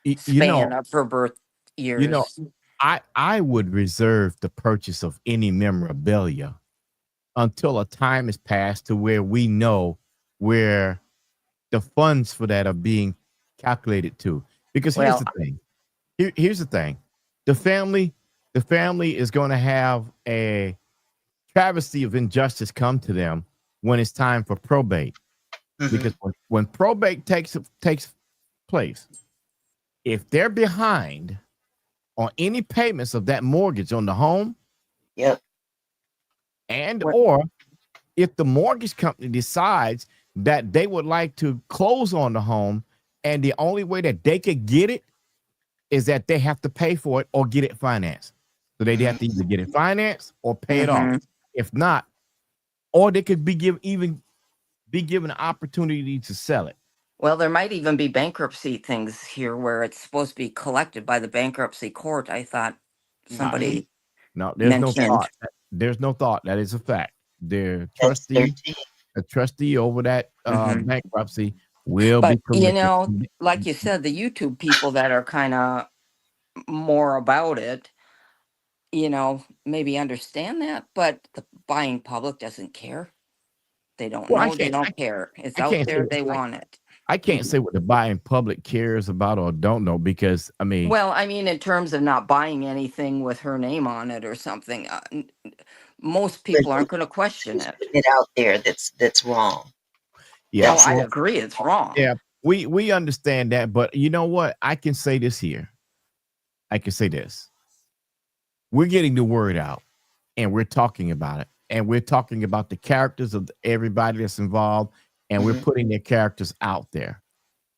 S2: you know,
S8: span of her birth
S2: you know,
S8: years.
S2: I would reserve the purchase of any memorabilia until a time has passed to where we know where the funds for that are being calculated to. Because here's
S8: Well,
S2: the thing. Here's the thing. The family, the family is going to have a travesty of injustice come to them when it's time for probate.
S1: Mm-hmm.
S2: Because when probate takes place, if they're behind on any payments of that mortgage on the home,
S1: Yep.
S2: and or if the mortgage company decides that they would like to close on the home and the only way that they could get it is that they have to pay for it or get it financed. So they'd have to either get it financed or pay it off.
S8: mm-hmm.
S2: If not, or they could be given an opportunity to sell it.
S8: Well, there might even be bankruptcy things here where it's supposed to be collected by the bankruptcy court. I thought somebody
S2: No, there's no
S8: mentioned.
S2: thought. There's no thought. That is a fact. The
S1: That's
S2: trustee,
S1: 13.
S2: a trustee over that
S8: Mhm.
S2: bankruptcy will be
S8: But,
S2: permitted.
S8: like you said, the YouTube people that are kind of more about it, maybe understand that, but the buying public doesn't care. They don't
S2: Well,
S8: know. They don't care. It's
S2: I
S8: out
S2: can't say
S8: there. They want it.
S2: I can't say what the buying public cares about or don't know because I mean,
S8: Well, I mean, in terms of not buying anything with her name on it or something, most
S1: But
S8: people aren't going to question
S1: she's
S8: it.
S1: putting it out there that's wrong.
S2: yeah,
S8: Oh,
S1: That's
S8: I
S1: not
S2: well,
S8: agree, it's wrong.
S2: yeah, we understand that, but you know what? I can say this here. I can say this. We're getting the word out and we're talking about it. And we're talking about the characters of everybody that's involved, and we're
S1: hmm
S2: putting their characters out there.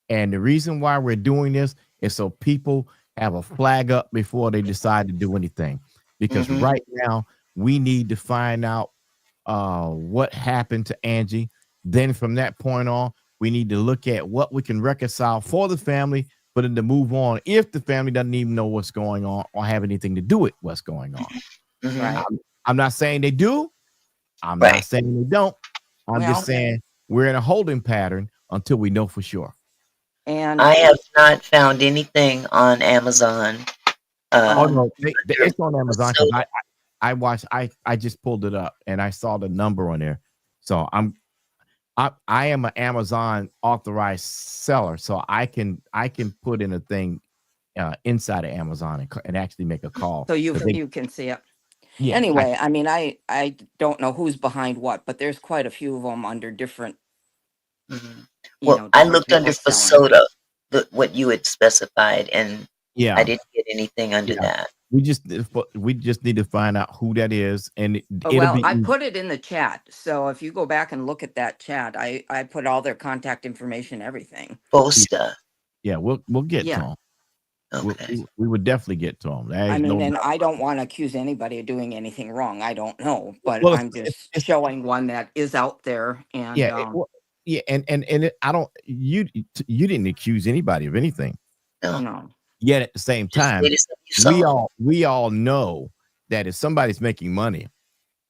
S2: And the reason why we're doing this is so people have a flag up before they decide to do anything. Because
S1: hmm
S2: right now, we need to find out what happened to Angie. Then from that point on, we need to look at what we can reconcile for the family, but then to move on if the family doesn't even know what's going on or have anything to do with what's going on.
S1: hmm
S8: Right.
S2: I'm not saying they do. I'm not
S1: Right.
S2: saying they don't. I'm just
S8: Well,
S2: saying we're in a holding pattern until we know for sure.
S8: and
S1: I have not found anything on Amazon
S2: Oh
S1: uh,
S8: um,
S2: no,
S1: under
S2: it's on
S1: a
S2: Amazon because
S1: soda.
S2: I watched I just pulled it up and I saw the number on there. So I am an Amazon authorized seller, so I can put in a thing inside of Amazon and actually make a call
S8: so
S2: because they
S8: you can see it.
S2: yeah I
S8: Anyway, I mean, I don't know who's behind what, but there's quite a few of them under different,
S1: Mhm. Well, I
S8: different
S1: looked under
S8: people
S1: for
S8: selling.
S1: soda, what you had specified, and I
S2: yeah
S1: didn't get anything under
S2: yeah
S1: that.
S2: we just need to find out who that is and it'll
S8: Well,
S2: be
S8: I
S2: easy.
S8: put it in the chat. So if you go back and look at that chat, I put all their contact information, everything.
S2: Yeah,
S1: Bosta.
S2: yeah, we'll get to
S8: Yeah.
S2: them.
S1: Okay.
S2: We would definitely get to them. There
S8: I
S2: ain't
S8: mean,
S2: no
S8: and
S2: doubt.
S8: I don't want to accuse anybody of doing anything wrong. I don't know, but
S2: Well,
S8: I'm just
S2: it's
S8: showing one that is out there. And
S2: yeah, yeah, and I don't you didn't accuse anybody of anything.
S1: No,
S8: no,
S2: Yet at the same
S1: just
S2: time,
S1: stated something you saw.
S2: we all know that if somebody's making money,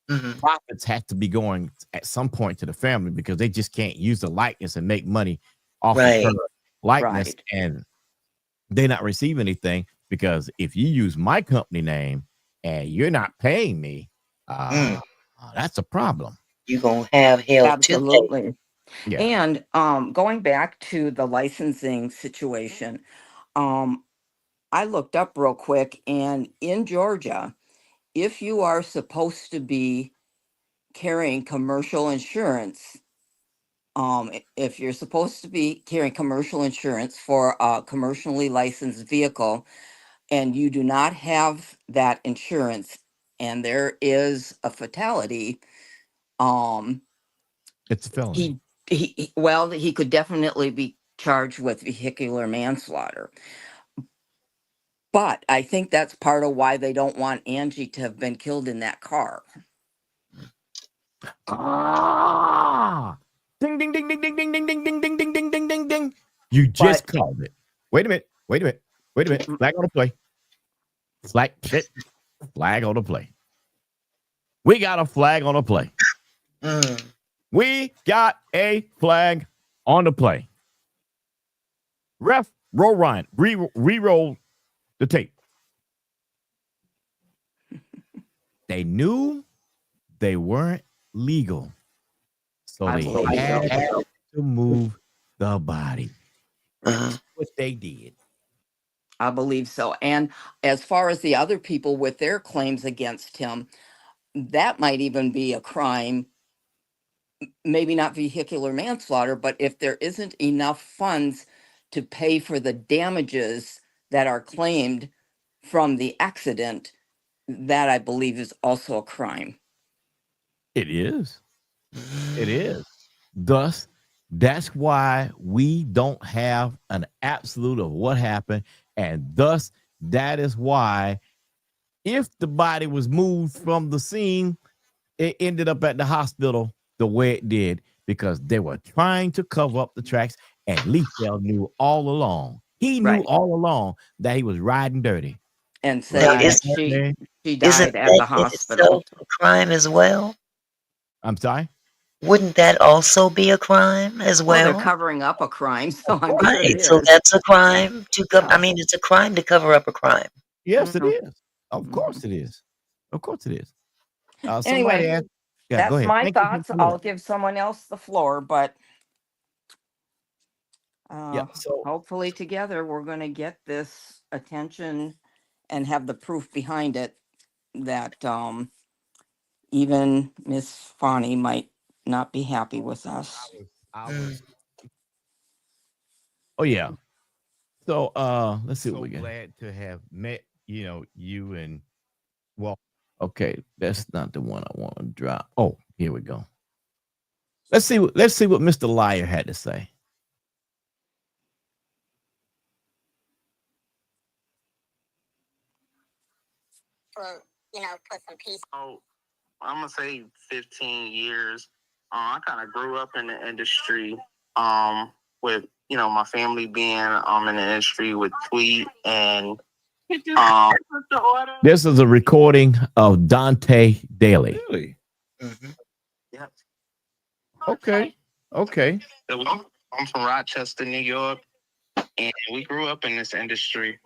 S1: hmm
S2: profits have to be going at some point to the family because they just can't use the likeness and make money off of her
S1: Right.
S2: likeness
S8: right.
S2: and they not receive anything because if you use my company name and you're not paying me,
S1: Mm.
S2: uh, that's a problem.
S1: You gonna have hell to pay.
S8: Absolutely.
S2: Yeah,
S8: And going back to the licensing situation, um, I looked up real quick, and in Georgia, if you are supposed to be carrying commercial insurance, if you're supposed to be carrying commercial insurance for a commercially licensed vehicle and you do not have that insurance and there is a fatality, um,
S2: it's a felony.
S8: well, he could definitely be charged with vehicular manslaughter. But I think that's part of why they don't want Angie to have been killed in that car.
S2: Ah, ding, ding, ding, ding, ding, ding, ding, ding, ding, ding, ding, ding, ding, ding, ding. You
S8: But
S2: just called it. Wait a minute. Wait a minute. Wait a minute. Flag on the play. Flag. Shit. Flag on the play. We got a flag on the play.
S1: Mm.
S2: We got a flag on the play. Ref, roll Ryan. Re-roll the tape. They knew they weren't legal. So
S8: I
S2: they
S8: believe so.
S2: had to move the body.
S1: Uh-huh.
S2: That's what they did.
S8: I believe so. And as far as the other people with their claims against him, that might even be a crime, maybe not vehicular manslaughter, but if there isn't enough funds to pay for the damages that are claimed from the accident, that I believe is also a crime.
S2: It is. It
S1: Mm.
S2: is. Thus, that's why we don't have an absolute of what happened. And thus, that is why if the body was moved from the scene, it ended up at the hospital the way it did because they were trying to cover up the tracks. And Leafdale knew all along. He knew
S8: Right.
S2: all along that he was riding dirty.
S8: And
S1: Now,
S8: say
S2: Riding
S8: that
S1: is
S2: dirty.
S8: she
S1: isn't
S8: died at
S1: that
S8: the
S1: in
S8: hospital.
S1: itself a crime as well?
S2: I'm sorry.
S1: Wouldn't that also be a crime as
S8: Well, they're
S1: well?
S8: covering up a crime, so
S2: Of
S8: I'm
S2: course
S8: sure
S2: it
S8: it
S1: Right.
S2: is.
S1: So
S8: is.
S1: that's a crime to cover. I
S8: Yeah.
S1: mean, it's a crime to cover up a crime.
S2: Yes, it
S8: Mhm,
S2: is. Of course
S8: mhm.
S2: it is. Of course it is. Somebody
S8: Anyway,
S2: asked. Yeah, go
S8: that's
S2: ahead.
S8: my
S2: Thank you for
S8: thoughts.
S2: coming
S8: I'll
S2: up.
S8: give someone else the floor, but
S2: Yeah. So
S8: Hopefully together we're going to get this attention and have the proof behind it that even Miss Fani might not be happy with us.
S2: I
S1: Mm.
S2: was. Oh yeah. So let's see what we got. Glad to have met, you and well, okay, that's not the one I want to drop. Oh, here we go. Let's see what Mr. Liar had to say.
S3: For, put some peace. Oh, I'm gonna say 15 years. I kind of grew up in the industry. With my family being in the industry with Tweet and
S2: This is a recording of Dante Daily.
S3: Really? Mm-hmm. Yep.
S2: Okay.
S3: So I'm from Rochester, New York, and we grew up in this industry.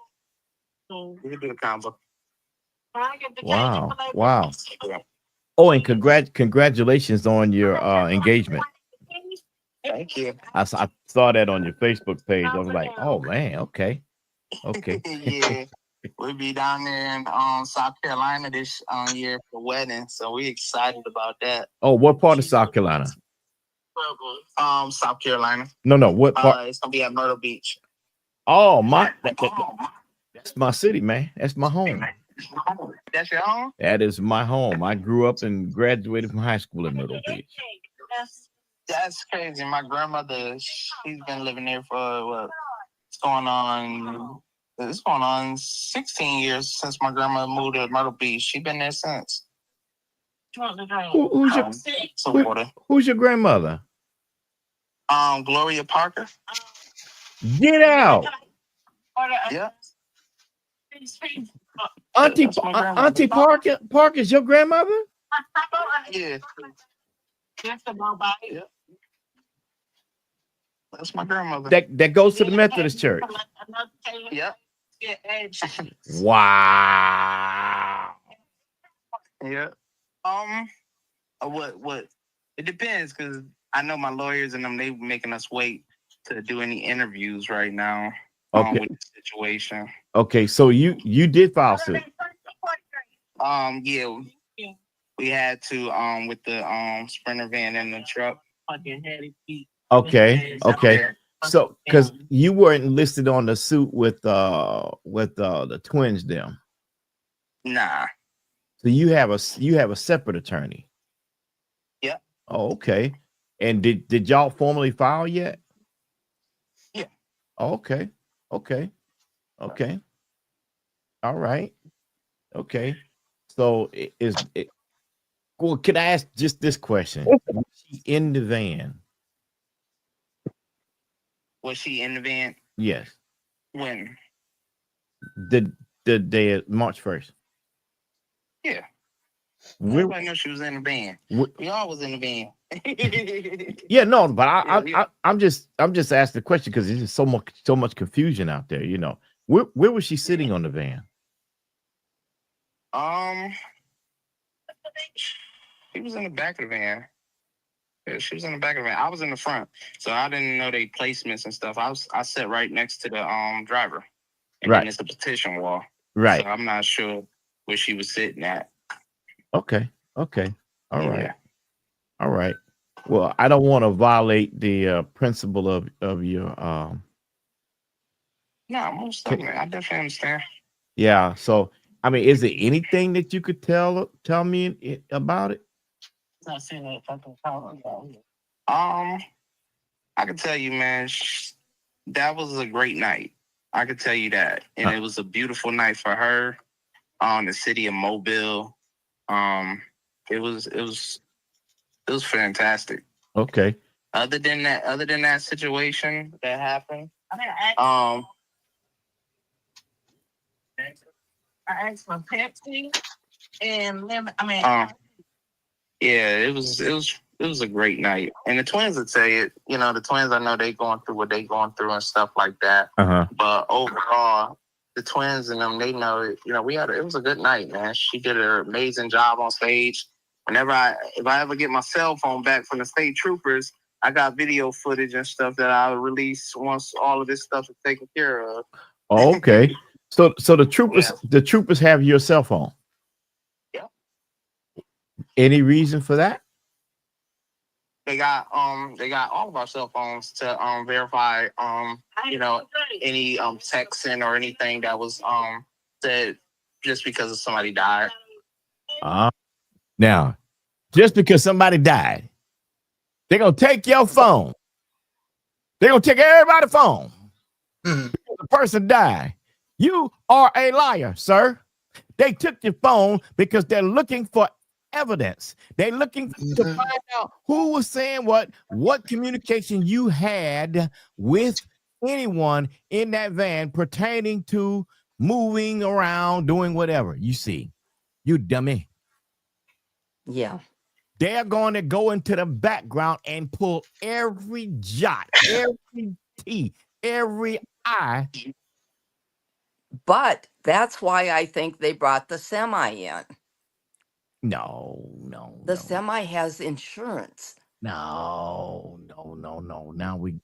S3: We can do the combo.
S2: Wow. Oh, and congratulations on your engagement.
S3: Thank you.
S2: I saw that on your Facebook page. I was like, oh man, okay.
S3: Yeah, we'll be down there in South Carolina this year for the wedding, so we excited about that.
S2: Oh, what part of South Carolina?
S3: South Carolina.
S2: No, what part?
S3: It's gonna be at Myrtle Beach.
S2: Oh, that's my city, man. That's my home.
S3: That's your home?
S2: That is my home. I grew up and graduated from high school in Myrtle Beach.
S3: That's crazy. My grandmother, she's been living there for what? It's going on 16 years since my grandma moved to Myrtle Beach. She's been there since.
S2: Who's your grandmother?
S3: Gloria Parker.
S2: Get out.
S3: Yeah.
S2: Auntie Parker's your grandmother?
S3: Yeah. Yeah. That's my grandmother.
S2: That goes to the Methodist Church.
S3: Yeah.
S2: Wow.
S3: Yeah. What? It depends, because I know my lawyers and them, they making us wait to do any interviews right now.
S2: Okay.
S3: With the situation.
S2: Okay, so you did file suit.
S3: Yeah. We had to with the Sprinter van and the truck.
S2: Okay. So because you weren't listed on the suit with the twins them.
S3: Nah.
S2: So you have a separate attorney.
S3: Yeah.
S2: Oh, okay. And did y'all formally file yet?
S3: Yeah.
S2: Oh, okay. All right. Okay. So well, can I ask just this question? Was she in the van?
S3: Was she in the van?
S2: Yes.
S3: When?
S2: The day of March 1st.
S3: Yeah. Everybody knows she was in the van. We all was in the van.
S2: Yeah, no, but I'm just asking the question because there's so much confusion out there. Where was she sitting on the van?
S3: She was in the back of the van. Yeah, she was in the back of the van. I was in the front, so I didn't know they placements and stuff. I sat right next to the driver, and then it's a petition wall.
S2: Right.
S3: So I'm not sure where she was sitting at.
S2: Okay. All right. Well, I don't want to violate the principle of your
S3: No, most definitely. I definitely understand.
S2: Yeah. So, I mean, is there anything that you could tell me about it?
S3: I can tell you, man, that was a great night. I could tell you that, and it was a beautiful night for her. The city of Mobile. It was fantastic.
S2: Okay.
S3: Other than that situation that happened,
S5: I asked for Pepsi and lemon.
S3: yeah, it was a great night, and the twins would say it. The twins, I know they going through what they going through and stuff like that. But overall, the twins and them, they know it. It was a good night, man. She did an amazing job on stage. If I ever get my cell phone back from the state troopers, I got video footage and stuff that I'll release once all of this stuff is taken care of.
S2: Oh, okay. So the troopers,
S3: Yeah.
S2: the troopers have your cell phone.
S3: Yeah.
S2: Any reason for that?
S3: They got all of our cell phones to verify you know any texting or anything that was said just because of somebody died.
S2: Uh, Now, just because somebody died, they're gonna take your phone. They're gonna take everybody's phone.
S1: Mhm.
S2: The person died. You are a liar, sir. They took your phone because they're looking for evidence. They're looking to
S1: Mhm.
S2: find out who was saying what communication you had with anyone in that van pertaining to moving around, doing whatever. You see, you dummy.
S8: Yeah.
S2: They're going to go into the background and pull every jot, every T, every I.
S8: But that's why I think they brought the semi in.
S2: No, no,
S8: The
S2: no,
S8: semi has insurance.
S2: no, no, no, no. Now we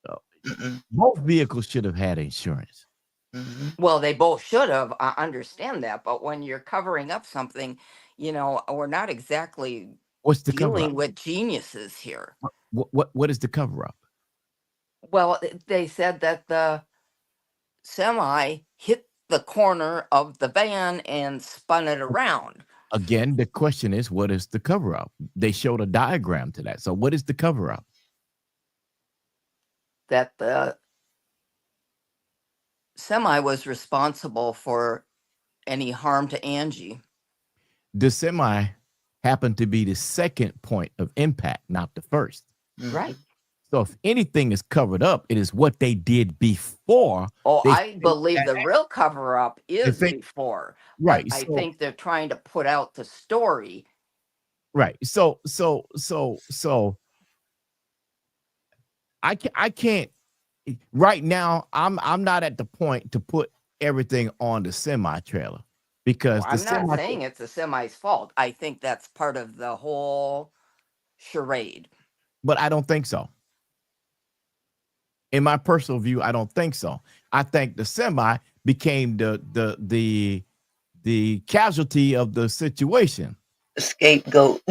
S2: uh,
S1: Mhm.
S2: both vehicles should have had insurance.
S1: Mhm.
S8: Well, they both should have. I understand that. But when you're covering up something, we're not exactly
S2: What's the cover up?
S8: dealing with geniuses here.
S2: What is the cover up?
S8: Well, they said that the semi hit the corner of the van and spun it around.
S2: Again, the question is, what is the cover up? They showed a diagram to that. So, what is the cover up?
S8: That the semi was responsible for any harm to Angie.
S2: The semi happened to be the second point of impact, not the first.
S8: Right.
S1: Mhm.
S2: So, if anything is covered up, it is what they did before.
S8: Oh,
S2: They
S8: I believe the real cover up
S2: they
S8: is
S2: think
S8: before, but
S2: right.
S8: I
S2: So
S8: think they're trying to put out the story.
S2: right. So I can't right now. I'm not at the point to put everything on the semi trailer
S8: Well,
S2: because the
S8: I'm not
S2: semi,
S8: saying it's the semi's fault. I think that's part of the whole charade.
S2: but I don't think so. In my personal view, I don't think so. I think the semi became the casualty of the situation.
S1: The scapegoat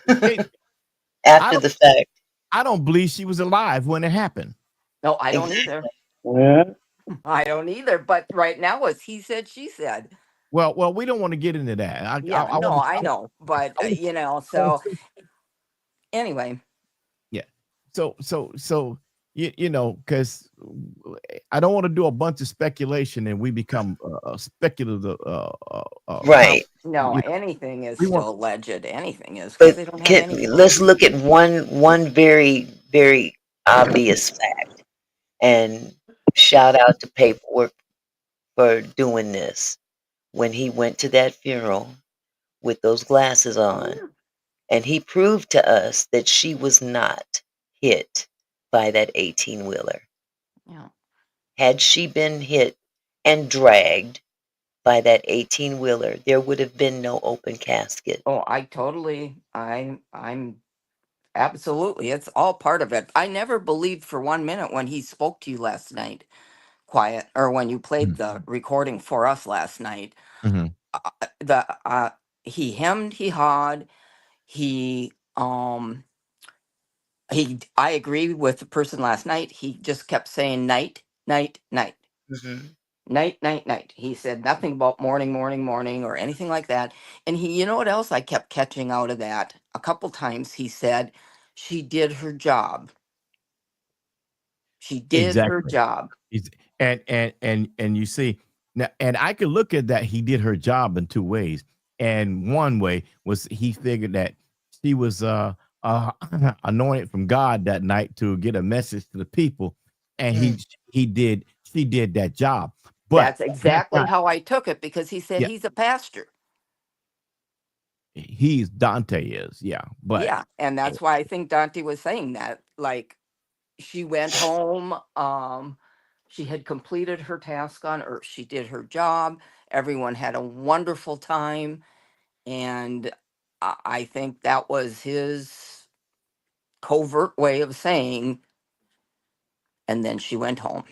S2: It, I
S1: after
S2: don't
S1: the fact.
S2: I don't believe she was alive when it happened.
S8: No, I don't either.
S1: Exactly.
S8: I don't either. But right now, it's he said, she said.
S2: Well, we don't want to get into that.
S8: Yeah,
S2: I
S8: no,
S2: want
S8: I know. But, so
S2: to
S8: anyway,
S2: yeah. So because I don't want to do a bunch of speculation and we become speculative.
S1: Right.
S8: no,
S2: You
S8: anything is
S2: we want
S8: still alleged. Anything is because
S1: But
S8: they don't have any
S1: let's
S8: proof.
S1: look at one very very obvious fact, and shout out to Paperwork for doing this. When he went to that funeral with those glasses
S8: Oh,
S1: on, and he proved to us that she was not hit by that 18 wheeler.
S8: yeah.
S1: Had she been hit and dragged by that 18 wheeler, there would have been no open casket.
S8: Oh, I'm absolutely. It's all part of it. I never believed for 1 minute when he spoke to you last night, quiet, or when you played the recording for us last night.
S2: mm-hmm.
S8: The he hemmed, he hawed, he I agree with the person last night. He just kept saying night, night, night.
S1: Hmm.
S8: Night, night, night. He said nothing about morning, morning, morning, or anything like that. And you know what else I kept catching out of that? A couple times he said, she did her job. She did her
S2: Exactly.
S8: job.
S2: He's, and you see now, and I could look at that. He did her job in two ways, and one way was he figured that she was anointed from God that night to get a message to the people, and
S1: Mm.
S2: he did she did that job, but
S8: That's
S2: that's
S8: exactly
S2: not
S8: how I took it because he said
S2: yeah.
S8: he's a pastor.
S2: He's Dante is but
S8: Yeah. And that's why I think Dante was saying that. Like, she went home. She had completed her task on Earth. She did her job. Everyone had a wonderful time. And I think that was his covert way of saying, and then she went home.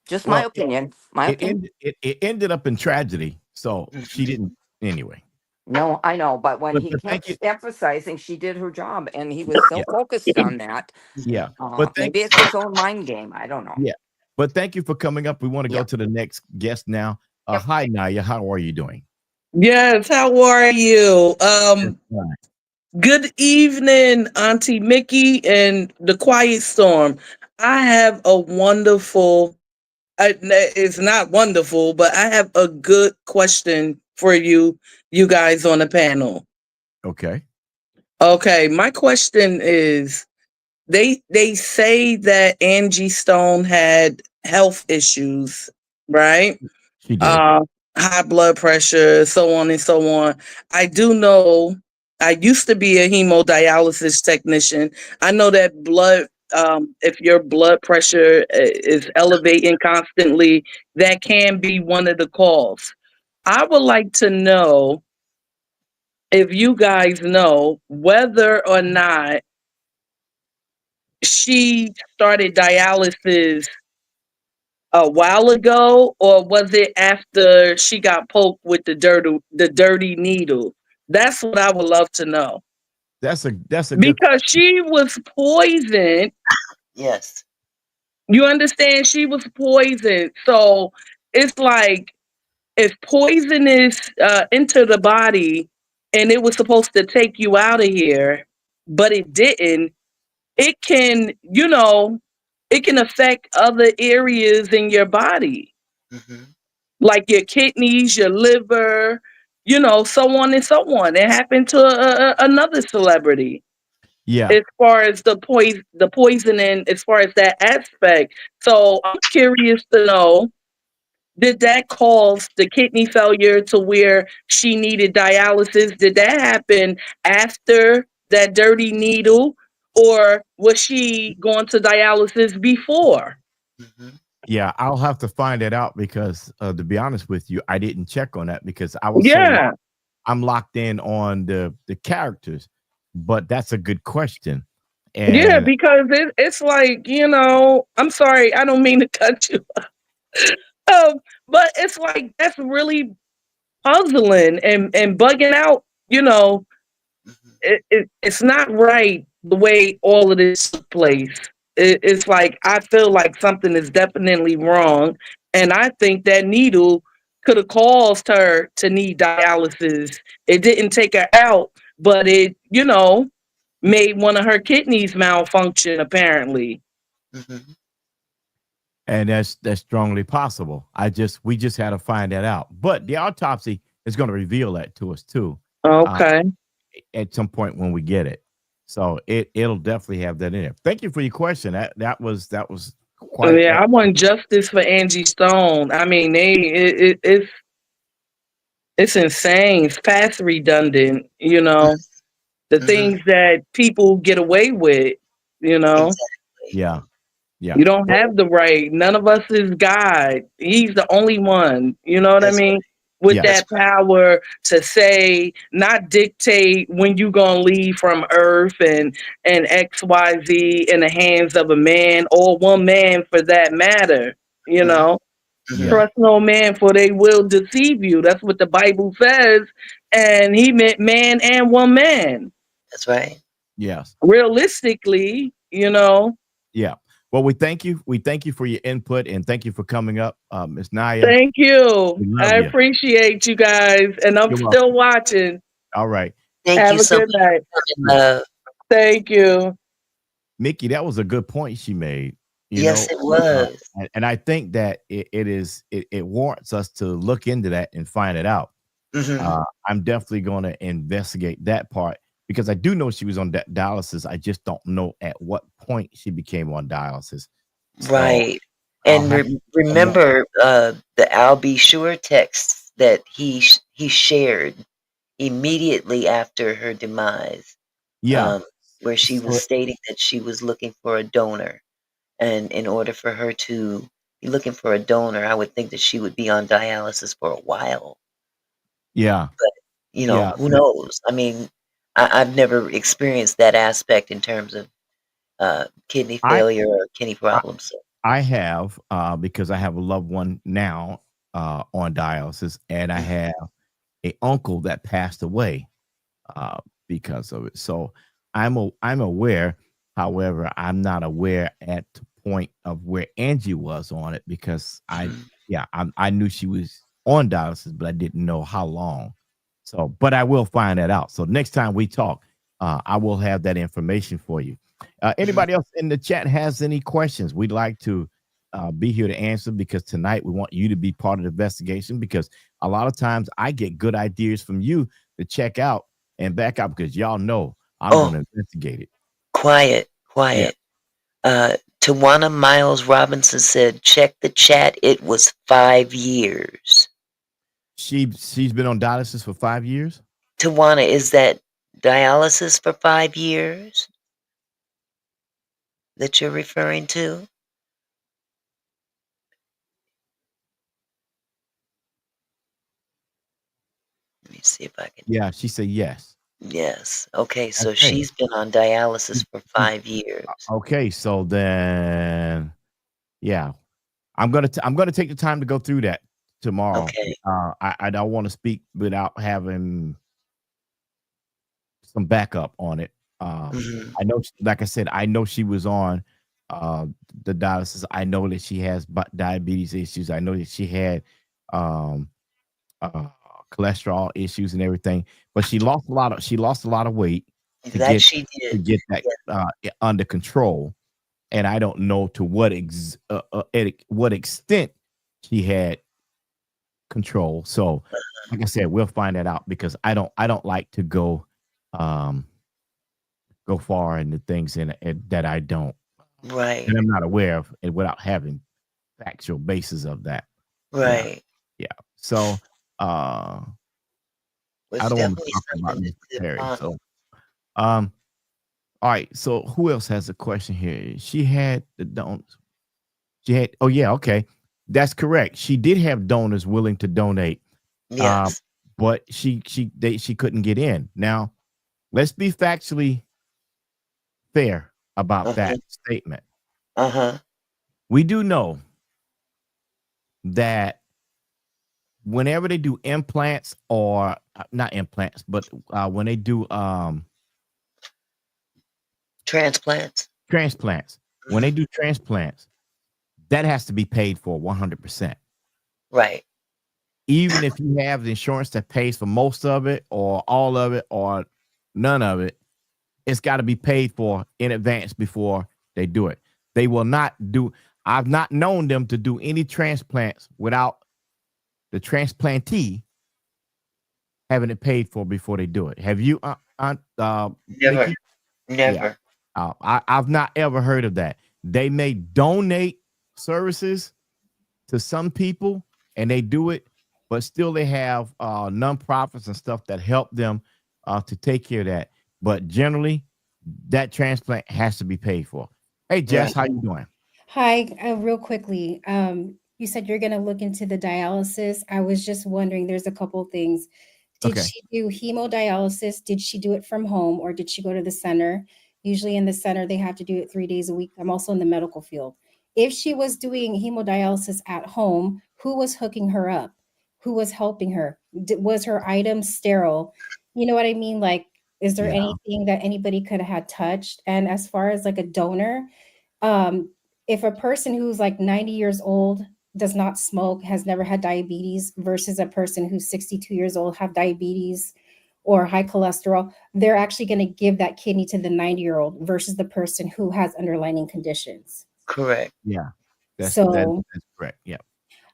S8: Just my
S2: Well,
S8: opinion. My opinion.
S2: it ended up in tragedy, so she
S1: Mhm.
S2: didn't anyway.
S8: No, I know, but when he
S2: But thank you.
S8: kept emphasizing she did her job, and he was so
S2: Yeah,
S8: focused on that,
S2: yeah.
S1: Mhm.
S2: But
S8: maybe it's his own mind game. I don't know.
S2: yeah. But thank you for coming up. We want to go
S8: Yep.
S2: to the next guest now.
S8: Yep.
S2: Hi, Naya. How are you doing?
S9: Yes, how are you?
S2: Just fine.
S9: Good evening, Auntie Mickey and the Quiet Storm. I have a wonderful, it's not wonderful, but I have a good question for you guys on the panel.
S2: Okay.
S9: Okay, my question is they say that Angie Stone had health issues, right?
S2: She did.
S9: uh, High blood pressure, so on and so on. I do know I used to be a hemodialysis technician. I know that if your blood pressure is elevating constantly, that can be one of the cause. I would like to know if you guys know whether or not she started dialysis a while ago, or was it after she got poked with the dirty needle? That's what I would love to know.
S2: That's a good
S9: Because
S2: question.
S9: she was poisoned.
S1: Yes.
S9: You understand? She was poisoned. So it's like if poison is into the body and it was supposed to take you out of here, but it didn't, it can, it can affect other areas in your body,
S1: Mhm.
S9: like your kidneys, your liver, so on and so on. It happened to another celebrity.
S2: Yeah.
S9: As far as the poisoning, as far as that aspect. So I'm curious to know, did that cause the kidney failure to where she needed dialysis? Did that happen after that dirty needle, or was she going to dialysis before?
S1: Mhm.
S2: Yeah, I'll have to find it out because to be honest with you, I didn't check on that because I was so
S9: Yeah.
S2: I'm locked in on the characters. But that's a good question.
S9: Yeah,
S2: And
S9: because it's like, I'm sorry, I don't mean to cut you. Um, but it's like that's really puzzling and bugging out.
S1: Mhm.
S9: It's not right the way all of this took place. It's like I feel like something is definitely wrong, and I think that needle could have caused her to need dialysis. It didn't take her out, but it, made one of her kidneys malfunction. Apparently,
S1: Mhm.
S2: that's strongly possible. We just had to find that out. But the autopsy is going to reveal that to us too. Uh,
S9: okay.
S2: at some point when we get it. So it'll definitely have that in it. Thank you for your question. That was quite
S9: Yeah, I want justice for Angie Stone. I mean, it's insane. It's past redundant. The things
S1: Mhm.
S9: that people get away with. You know,
S1: Exactly.
S2: yeah, yeah,
S9: you don't have the right. None of us is God. He's the only one. You know what I
S1: That's
S9: mean?
S1: right.
S9: With
S2: yes,
S1: That's
S9: that power to say, not dictate when you gonna leave from Earth and XYZ in the hands of a man or one man for that matter. You
S1: right.
S9: know,
S2: yeah,
S1: Mhm.
S9: trust no man, for they will deceive you. That's what the Bible says, and he meant man and woman.
S1: That's right.
S2: yes,
S9: Realistically,
S2: yeah. Well, we thank you. We thank you for your input and thank you for coming up, Miss Naya.
S9: Thank you.
S2: We love
S9: I
S2: you.
S9: appreciate you guys, and I'm
S2: You're
S9: still
S2: welcome.
S9: watching.
S2: All right,
S1: Thank
S9: Have
S1: you
S9: a
S1: so
S9: good
S1: much
S9: night.
S1: for coming,
S2: yeah,
S1: love.
S9: Thank you.
S2: Mickey. That was a good point she made. You
S1: Yes,
S2: know,
S1: it was.
S2: and I think that it warrants us to look into that and find it out.
S1: Mhm.
S2: I'm definitely going to investigate that part because I do know she was on dialysis. I just don't know at what point she became on dialysis. So
S1: Right.
S2: I'll
S1: And
S2: have some more.
S1: remember the I'll be sure text that he shared immediately after her demise,
S2: Yeah.
S1: where she was
S2: So
S1: stating that she was looking for a donor. And in order for her to be looking for a donor, I would think that she would be on dialysis for a while.
S2: yeah,
S1: But,
S2: yeah,
S1: who knows? I mean, I've never experienced that aspect in terms of kidney
S2: I
S1: failure or kidney
S2: I,
S1: problems?
S2: I have because I have a loved one now on dialysis, and I
S1: Mm,
S2: have a uncle that passed away uh, because of it. So I'm aware. However, I'm not aware at the point of where Angie was on it because
S1: mhm.
S2: I knew she was on dialysis, but I didn't know how long. So, but I will find that out. So next time we talk, I will have that information for you.
S1: Mhm.
S2: Anybody else in the chat has any questions? We'd like to be here to answer because tonight we want you to be part of the investigation because a lot of times I get good ideas from you to check out and back up because y'all know I'm going
S1: Oh,
S2: to investigate it.
S1: quiet,
S2: Yeah,
S1: quiet. Tawana Miles Robinson said, check the chat. It was 5 years.
S2: she's been on dialysis for 5 years.
S1: Tawana, is that dialysis for 5 years that you're referring to? Let me see if I can.
S2: Yeah, she said yes.
S1: Yes. Okay, so
S2: Okay.
S1: she's been on dialysis for
S2: She's-
S1: 5 years.
S2: Okay, so then yeah, I'm gonna take the time to go through that tomorrow.
S1: Okay.
S2: I don't want to speak without having some backup on it.
S1: Mhm.
S2: I know, like I said, I know she was on uh, the dialysis. I know that she has diabetes issues. I know that she had um, uh, cholesterol issues and everything. But she lost a lot of weight to
S1: That
S2: get
S1: she did.
S2: that
S1: Yeah.
S2: under control. And I don't know to what what extent she had control. So, like I said, we'll find that out because I don't like to um, go far into things that I don't
S1: Right.
S2: and I'm not aware of and without having factual basis of that. Yeah,
S1: Right.
S2: yeah. So uh I
S1: Was
S2: don't want to
S1: definitely
S2: talk about
S1: something to
S2: Mr.
S1: sip
S2: Perry.
S1: on.
S2: So um all right, so who else has a question here? She had the donors. She had oh yeah, okay. That's correct. She did have donors willing to donate. Um,
S1: Yes.
S2: but she couldn't get in. Now, let's be factually fair about
S1: Uh-huh.
S2: that statement.
S1: Uh-huh.
S2: We do know that whenever they do implants or not implants, but when they do
S1: Transplants.
S2: transplants, when they
S1: Mhm.
S2: do transplants, that has to be paid for 100%.
S1: Right.
S2: Even if you have the insurance that pays for most of it or all of it or none of it, it's got to be paid for in advance before they do it. They will not do, I've not known them to do any transplants without the transplantee having it paid for before they do it. Have you,
S1: Never.
S2: Nikki? Yeah.
S1: Never.
S2: I've not ever heard of that. They may donate services to some people and they do it, but still they have nonprofits and stuff that help them to take care of that. But generally, that transplant has to be paid for. Hey, Jess,
S1: Right.
S2: how you doing?
S7: Hi, real quickly. You said you're going to look into the dialysis. I was just wondering, there's a couple things. Did
S2: Okay.
S7: she do hemodialysis? Did she do it from home or did she go to the center? Usually in the center, they have to do it 3 days a week. I'm also in the medical field. If she was doing hemodialysis at home, who was hooking her up? Who was helping her? Was her item sterile? You know what I mean? Like, is there
S2: Yeah.
S7: anything that anybody could have had touched? And as far as like a donor, um, if a person who's like 90 years old does not smoke, has never had diabetes, versus a person who's 62 years old, have diabetes or high cholesterol, they're actually going to give that kidney to the 90-year-old versus the person who has underlying conditions.
S1: Correct.
S2: Yeah.
S7: So
S2: That's correct. Yeah.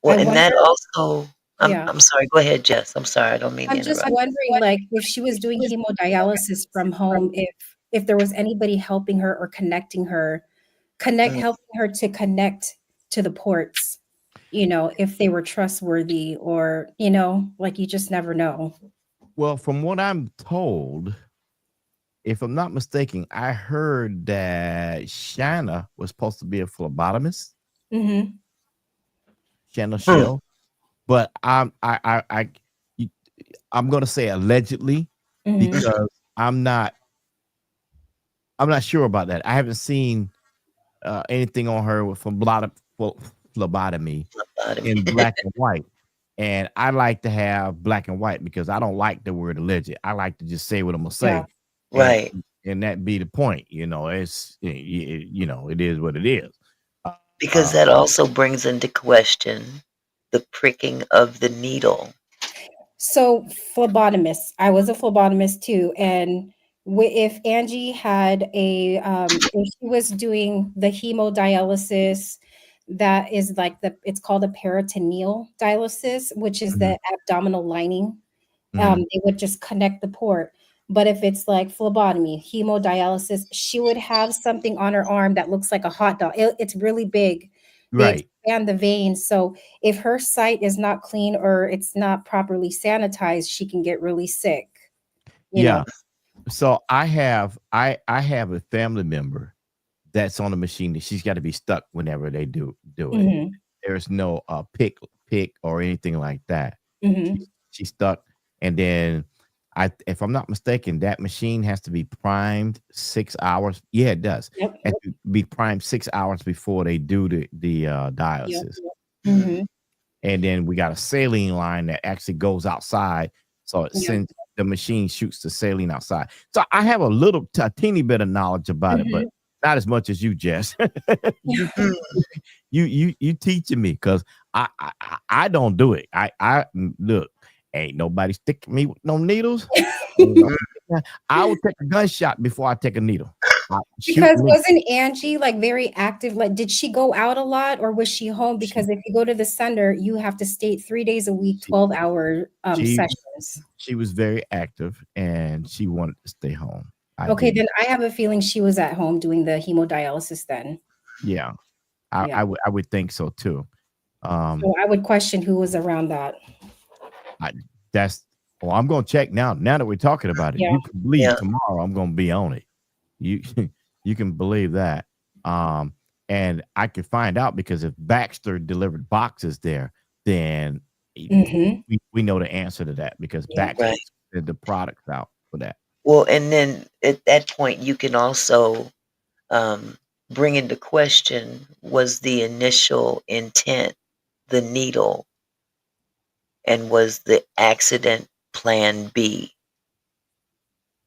S1: Well,
S7: I
S1: and
S7: wonder,
S1: that also,
S7: yeah,
S1: I'm sorry. Go ahead, Jess. I'm sorry. I don't mean to
S7: I'm just
S1: interrupt.
S7: wondering, like, if she was doing hemodialysis from home, if there was anybody helping her or connecting her,
S1: Mm,
S7: helping her to connect to the ports, if they were trustworthy or, like you just never know.
S2: Well, from what I'm told, if I'm not mistaken, I heard that Shana was supposed to be a phlebotomist,
S7: Hmm.
S2: Shana
S1: mm,
S2: Shell, but you- I'm gonna say allegedly
S7: Hmm.
S1: mm.
S2: because I'm not I'm not sure about that. I haven't seen anything on her with phlebotomy in
S1: Lobotomy.
S2: black and white. And I like to have black and white because I don't like the word alleged. I like to just say what I'm gonna
S7: Yeah.
S2: say, and
S1: Right.
S2: that be the point. It is what it is.
S1: Because
S2: Uh,
S1: that also brings into question the pricking of the needle.
S7: So phlebotomist, I was a phlebotomist too, and if Angie had if she was doing the hemodialysis, that is like it's called a peritoneal dialysis, which is
S2: mhm,
S7: the abdominal lining.
S2: mhm.
S7: They would just connect the port. But if it's like phlebotomy, hemodialysis, she would have something on her arm that looks like a hot dog. It's really big. They
S2: Right.
S7: expand the veins. So if her site is not clean or it's not properly sanitized, she can get really sick, you know.
S2: Yeah. So I have a family member that's on the machine that she's got to be stuck whenever they do it.
S7: Mhm.
S2: There's no pick or anything like that.
S7: Mhm.
S2: She's stuck, and then if I'm not mistaken, that machine has to be primed 6 hours. Yeah, it does.
S7: Yep.
S2: Has to be primed 6 hours before they do the
S7: Yep.
S2: dialysis.
S7: Yep.
S1: Mhm.
S7: Mhm.
S2: And then we got a saline line that actually goes outside, so it
S7: Yep.
S2: sends the machine shoots the saline outside. So I have a teeny bit of knowledge about it, but
S7: Mhm.
S2: not as much as you, Jess. you
S1: Mm.
S2: you teaching me because I don't do it. Look, ain't nobody sticking me with no needles. Ain't no- I will take a gunshot before I take a needle. Shoot
S7: Because
S2: me.
S7: wasn't Angie like very active? Like, did she go out a lot or was she home?
S2: She
S7: Because if you go to the center, you have to stay 3 days a week,
S2: she
S7: 12-hour
S2: she
S7: sessions.
S2: she was very active and she wanted to stay home. I
S7: Okay,
S2: didn't.
S7: then I have a feeling she was at home doing the hemodialysis then.
S2: Yeah, I,
S7: Yeah.
S2: I would I would think so too. Um,
S7: So I would question who was around that.
S2: I that's well, I'm gonna check now. Now that we're talking about it,
S7: Yeah.
S2: you can believe
S1: Yeah.
S2: tomorrow I'm gonna be on it. You you can believe that. Um, and I could find out because if Baxter delivered boxes there, then
S7: Mhm.
S2: we know the answer to that because
S7: Yeah.
S2: Baxter
S1: Right.
S2: sent the products out for that.
S1: Well, and then at that point, you can also um, bring into question, was the initial intent the needle, and was the accident plan B?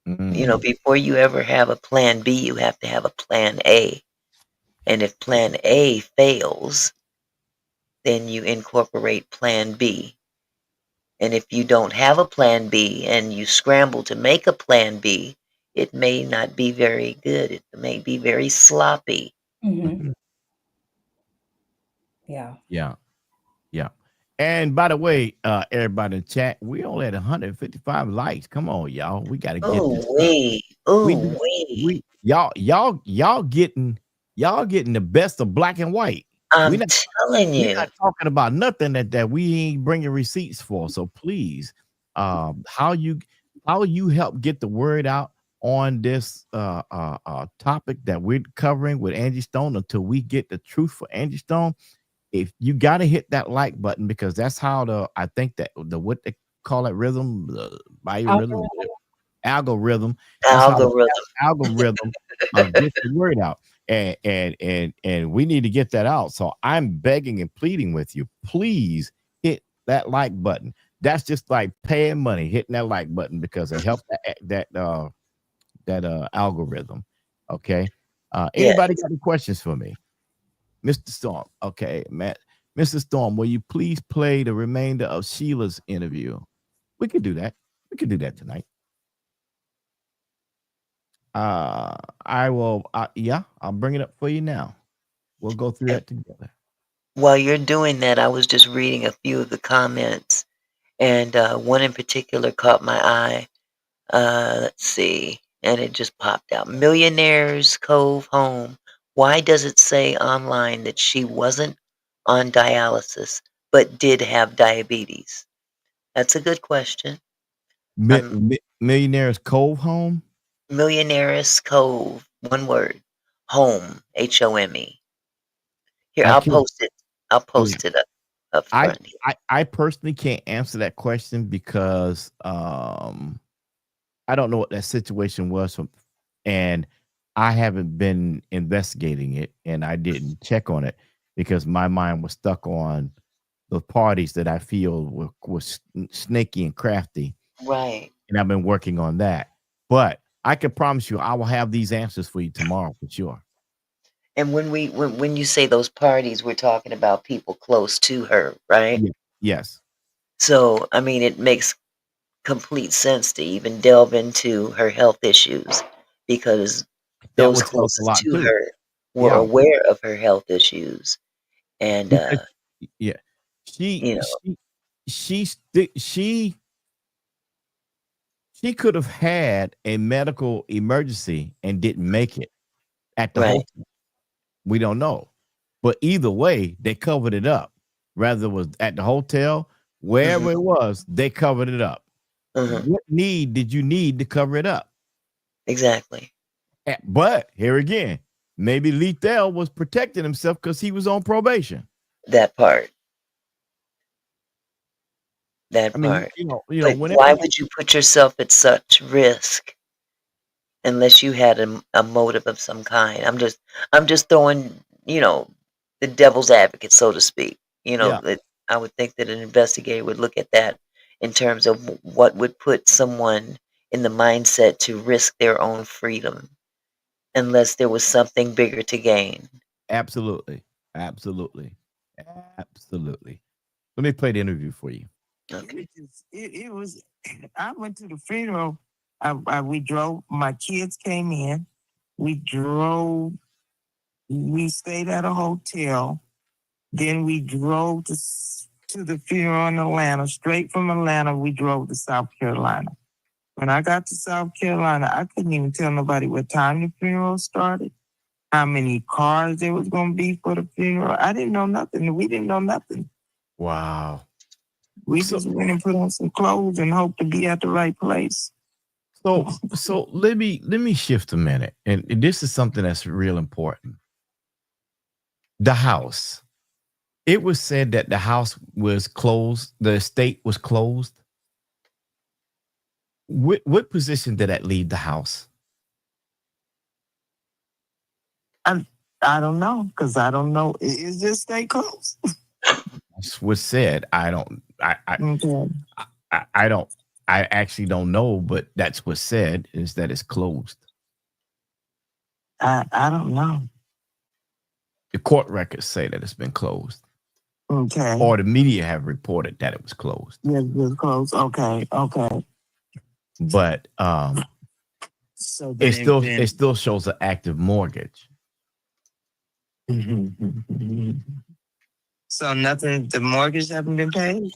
S2: Mm,
S1: Before you ever have a plan B, you have to have a plan A. And if plan A fails, then you incorporate plan B. And if you don't have a plan B and you scramble to make a plan B, it may not be very good. It may be very sloppy.
S7: Mhm.
S2: mhm.
S7: Yeah.
S2: Yeah. Yeah. And by the way, everybody in chat, we only at 155 likes. Come on, y'all. We got to get
S1: Oh,
S2: this up.
S1: wait.
S2: We
S1: Oh,
S2: do
S1: wait.
S2: we y'all getting the best of black and white. We
S1: I'm
S2: not
S1: telling
S2: we
S1: you.
S2: not talking about nothing that we ain't bringing receipts for. So please, how you help get the word out on this topic that we're covering with Angie Stone until we get the truth for Angie Stone. If you got to hit that like button because that's how I think that the what they call that rhythm, the biorhythm,
S7: Algorithm.
S2: algorithm. That's how the
S1: Algorithm.
S2: algorithm gets the word out, and we need to get that out. So I'm begging and pleading with you, please hit that like button. That's just like paying money, hitting that like button because it helps that algorithm. Okay. Anybody
S1: Yes.
S2: got any questions for me? Mr. Storm. Okay, Matt. Mr. Storm, will you please play the remainder of Sheila's interview? We could do that. We could do that tonight. Uh, I will. Yeah, I'll bring it up for you now. We'll go through
S1: And
S2: that together.
S1: while you're doing that, I was just reading a few of the comments, and one in particular caught my eye. Let's see. And it just popped out. Millionaire's Cove Home. Why does it say online that she wasn't on dialysis but did have diabetes? That's a good question. Um,
S2: Millionaire's Cove Home.
S1: Millionaire's Cove, one word. Home, Home. Here, I'll
S2: Okay.
S1: post it. I'll
S2: Yeah.
S1: post it up
S2: I
S1: front here.
S2: I personally can't answer that question because I don't know what that situation was from, and I haven't been investigating it, and I didn't check on it because my mind was stuck on the parties that I feel was snaky and crafty,
S1: Right.
S2: and I've been working on that. But I can promise you, I will have these answers for you tomorrow for sure.
S1: And when you say those parties, we're talking about people close to her, right?
S2: Yeah. Yes,
S1: So, I mean, it makes complete sense to even delve into her health issues because
S2: that
S1: those
S2: would tell us a
S1: closest
S2: lot
S1: to
S2: too.
S1: her were
S2: Yeah,
S1: aware of her health issues. And,
S2: because yeah, she
S1: you know,
S2: she she sti- she could have had a medical emergency and didn't make it at the
S1: right.
S2: hotel. We don't know. But either way, they covered it up. Whether it was at the hotel,
S1: Hmm.
S2: wherever it was, they covered it up.
S1: Hmm.
S2: What need did you need to cover it up?
S1: Exactly.
S2: But here again, maybe Lethal was protecting himself because he was on probation.
S1: That part.
S2: I
S1: That
S2: mean,
S1: part. But
S2: whenever
S1: why
S2: you
S1: would you put yourself at such risk unless you had a motive of some kind? I'm just throwing, the devil's advocate, so to speak.
S2: yeah,
S1: That I would think that an investigator would look at that in terms of what would put someone in the mindset to risk their own freedom unless there was something bigger to gain.
S2: absolutely. Absolutely. Absolutely. Let me play the interview for you.
S1: Okay.
S3: It was. I went to the funeral. We drove. My kids came in. We drove. We stayed at a hotel. Then we drove to the funeral in Atlanta. Straight from Atlanta, we drove to South Carolina. When I got to South Carolina, I couldn't even tell nobody what time the funeral started, how many cars there was going to be for the funeral. I didn't know nothing. We didn't know nothing.
S2: Wow.
S3: We
S2: So
S3: just went and put on some clothes and hoped to be at the right place.
S2: so let me shift a minute. And this is something that's real important. The house. It was said that the house was closed, the estate was closed. What position did that leave the house?
S3: I don't know because I don't know. Is this stay close?
S2: That's what's said. I don't.
S3: Okay.
S2: I don't. I actually don't know, but that's what's said is that it's closed.
S3: I don't know.
S2: The court records say that it's been closed,
S3: Okay.
S2: or the media have reported that it was closed.
S3: Yes, it's close. Okay. Okay.
S2: But
S3: So
S2: it
S3: then,
S2: still shows an active mortgage.
S3: So nothing. The mortgage haven't been paid.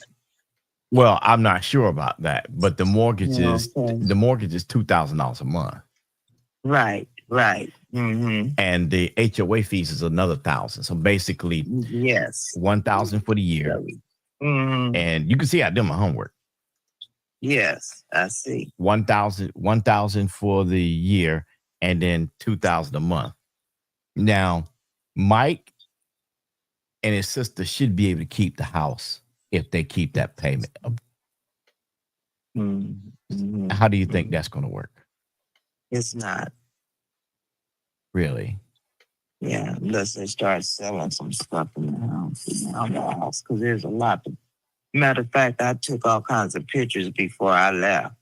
S2: Well, I'm not sure about that, but the mortgage is
S3: Okay.
S2: $2,000 a month.
S3: Right. Right. Mm-hmm.
S2: And the HOA fees is another 1,000. So basically,
S3: Yes.
S2: 1,000 for the year.
S3: Mm-hmm.
S2: And you can see I did my homework.
S3: Yes, I see.
S2: 1,000 for the year, and then 2,000 a month. Now, Mike and his sister should be able to keep the house if they keep that payment up.
S3: Mm-hmm.
S2: How do you think that's going to work?
S3: It's not.
S2: Really?
S3: Yeah, unless they start selling some stuff in the house, because there's a lot. Matter of fact, I took all kinds of pictures before I left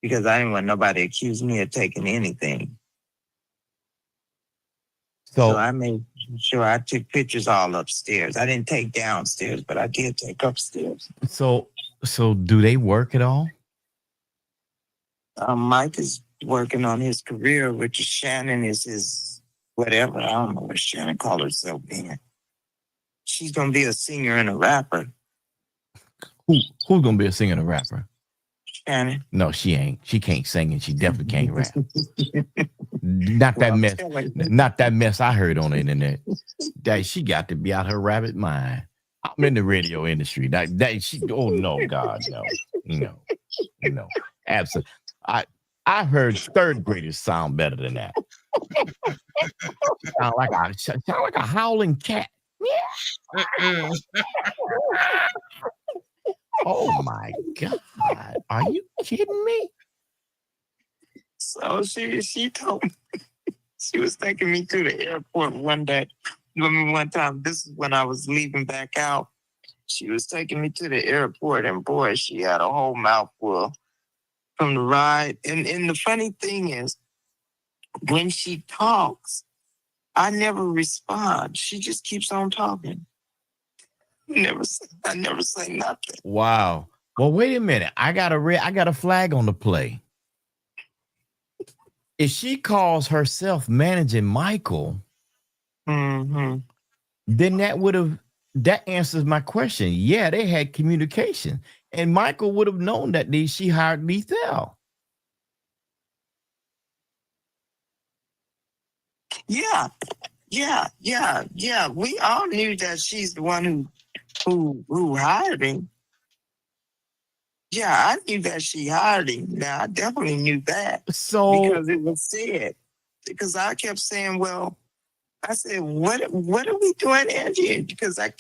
S3: because I didn't want nobody to accuse me of taking anything. So I made sure I took pictures all upstairs. I didn't take downstairs, but I did take upstairs.
S2: So do they work at all?
S3: Mike is working on his career, which is Shannon is his whatever. I don't know what Shannon called herself being. She's gonna be a singer and a rapper.
S2: Who's gonna be a singer and a rapper?
S3: Shannon.
S2: No, she ain't. She can't sing and she definitely can't rap. Not that mess. Not that mess I heard on the internet. That she got to be out her rabbit mind. I'm in the radio industry. That she. Oh no, God, no. Absolutely. I heard third graders sound better than that. Sound like a howling cat. Oh my God! Are you kidding me?
S3: So she told me. She was taking me to the airport one day. One time, this is when I was leaving back out. She was taking me to the airport, and boy, she had a whole mouthful from the ride. And the funny thing is, when she talks, I never respond. She just keeps on talking. I never say nothing.
S2: Wow. Well, wait a minute. I got a flag on the play. If she calls herself managing Michael,
S3: Mm-hmm.
S2: then that answers my question. Yeah, they had communication, and Michael would have known that she hired Lethal.
S3: Yeah. We all knew that she's the one who hired him. Yeah, I knew that she hired him. Now I definitely knew that.
S2: So
S3: because it was said. Because I kept saying, well, I said, what are we doing, Angie? Because I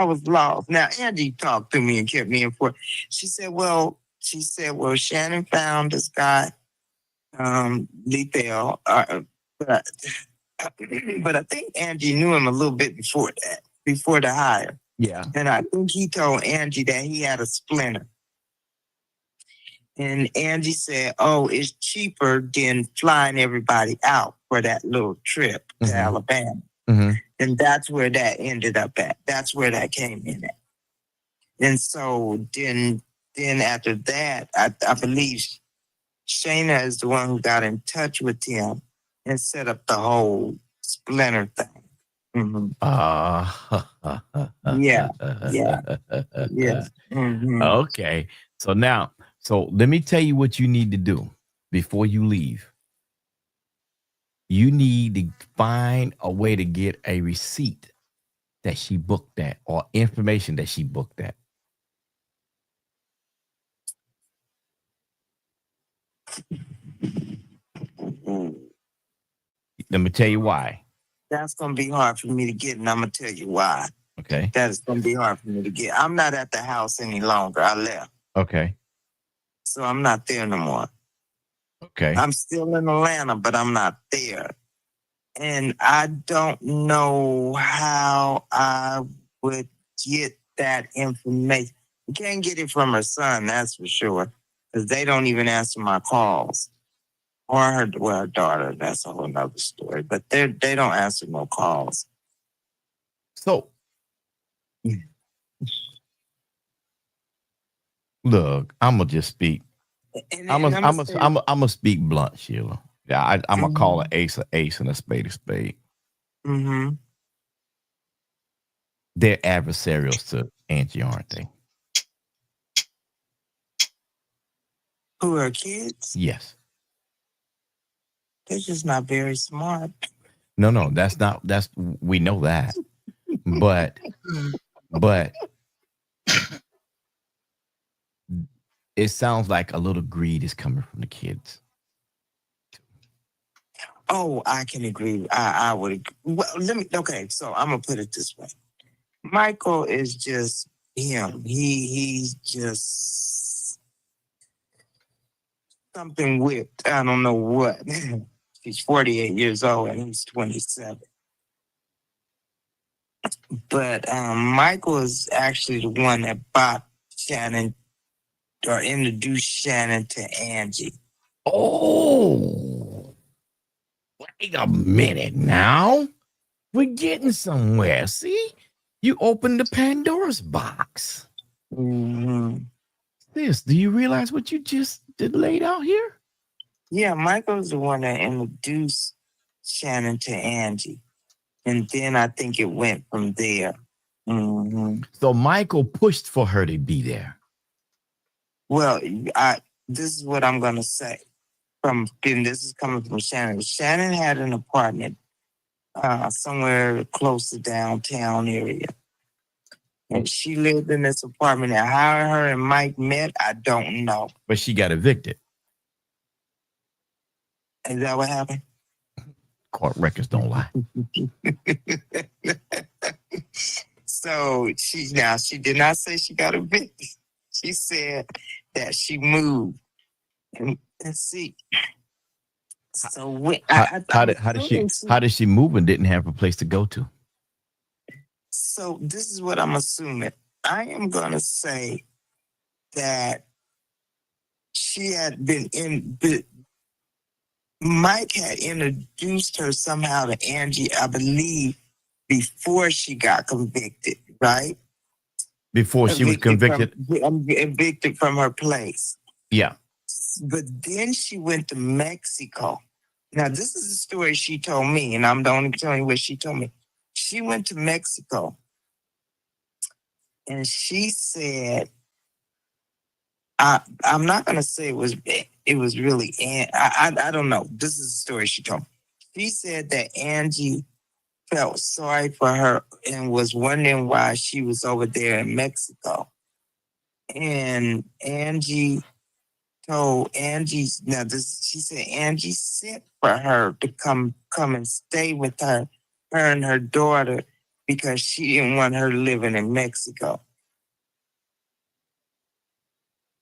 S3: was lost. Now Angie talked to me and kept me informed. She said, well, Shannon found this guy, Lethal, but I think Angie knew him a little bit before that, before the hire.
S2: yeah.
S3: And I think he told Angie that he had a splinter. And Angie said, oh, it's cheaper than flying everybody out for that little trip to Alabama.
S2: Mm-hmm.
S3: And that's where that ended up at. That's where that came in at. And so then after that, I believe Shana is the one who got in touch with him and set up the whole splinter thing. Mm-hmm. Yeah. Mm-hmm.
S2: Okay. So let me tell you what you need to do before you leave. You need to find a way to get a receipt that she booked that or information that she booked that. Let me tell you why.
S3: That's going to be hard for me to get, and I'm going to tell you why.
S2: Okay.
S3: That is going to be hard for me to get. I'm not at the house any longer. I left.
S2: Okay.
S3: So I'm not there no more.
S2: Okay.
S3: I'm still in Atlanta, but I'm not there. And I don't know how I would get that information. You can't get it from her son, that's for sure. Because they don't even answer my calls. Or her daughter, that's a whole nother story. But they don't answer no calls.
S2: So, look, I'm gonna just speak. I'm gonna speak blunt, Sheila. Yeah, I'm gonna call an ace and a spade a spade.
S3: Mm-hmm.
S2: They're adversarials to Angie, aren't they?
S3: Who are kids?
S2: Yes.
S3: They're just not very smart.
S2: No, we know that. But it sounds like a little greed is coming from the kids.
S3: Oh, I can agree. I would agree. Well, so I'm going to put it this way. Michael is just him. He's just something whipped. I don't know what. He's 48 years old and he's 27. But Michael is actually the one that bought Shannon or introduced Shannon to Angie.
S2: Oh, wait a minute now. We're getting somewhere. See? You opened the Pandora's box.
S3: Mm-hmm.
S2: Do you realize what you just laid out here?
S3: Yeah, Michael's the one that introduced Shannon to Angie. And then I think it went from there. Mm-hmm.
S2: So Michael pushed for her to be there.
S3: Well, this is what I'm going to say. This is coming from Shannon. Shannon had an apartment somewhere close to downtown area. And she lived in this apartment. And how her and Mike met, I don't know.
S2: But she got evicted.
S3: Is that what happened?
S2: Court records don't lie.
S3: So she did not say she got evicted. She said that she moved. And see, So when,
S2: How did she move and didn't have a place to go to?
S3: So this is what I'm assuming. I am gonna say that she had been Mike had introduced her somehow to Angie, I believe, before she got convicted, right?
S2: Before she was convicted?
S3: Evicted from her place.
S2: Yeah.
S3: But then she went to Mexico. Now, this is the story she told me, and I'm the only telling you what she told me. She went to Mexico, and she said, I'm not going to say it was really, I don't know. This is the story she told me. She said that Angie felt sorry for her and was wondering why she was over there in Mexico. And Angie told she said Angie sent for her to come and stay with her and her daughter, because she didn't want her living in Mexico.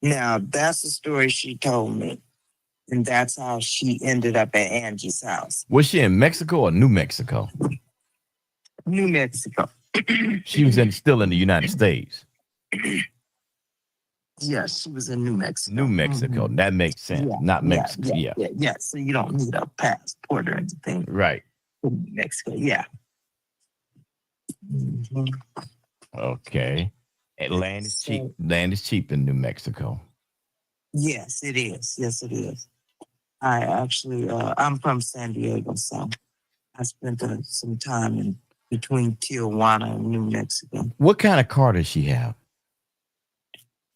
S3: Now, that's the story she told me. And that's how she ended up at Angie's house.
S2: Was she in Mexico or New Mexico?
S3: New Mexico.
S2: She was still in the United States.
S3: Yes, she was in New Mexico.
S2: New Mexico. Mm-hmm. That makes sense. Yeah, not Mexico.
S3: Yeah. So you don't need a passport or anything.
S2: Right.
S3: New Mexico. Yeah. Mm-hmm.
S2: Okay. And land is cheap. Land is cheap in New Mexico.
S3: Yes, it is. Yes, it is. I actually, I'm from San Diego, so I spent some time in between Tijuana and New Mexico.
S2: What kind of car does she have?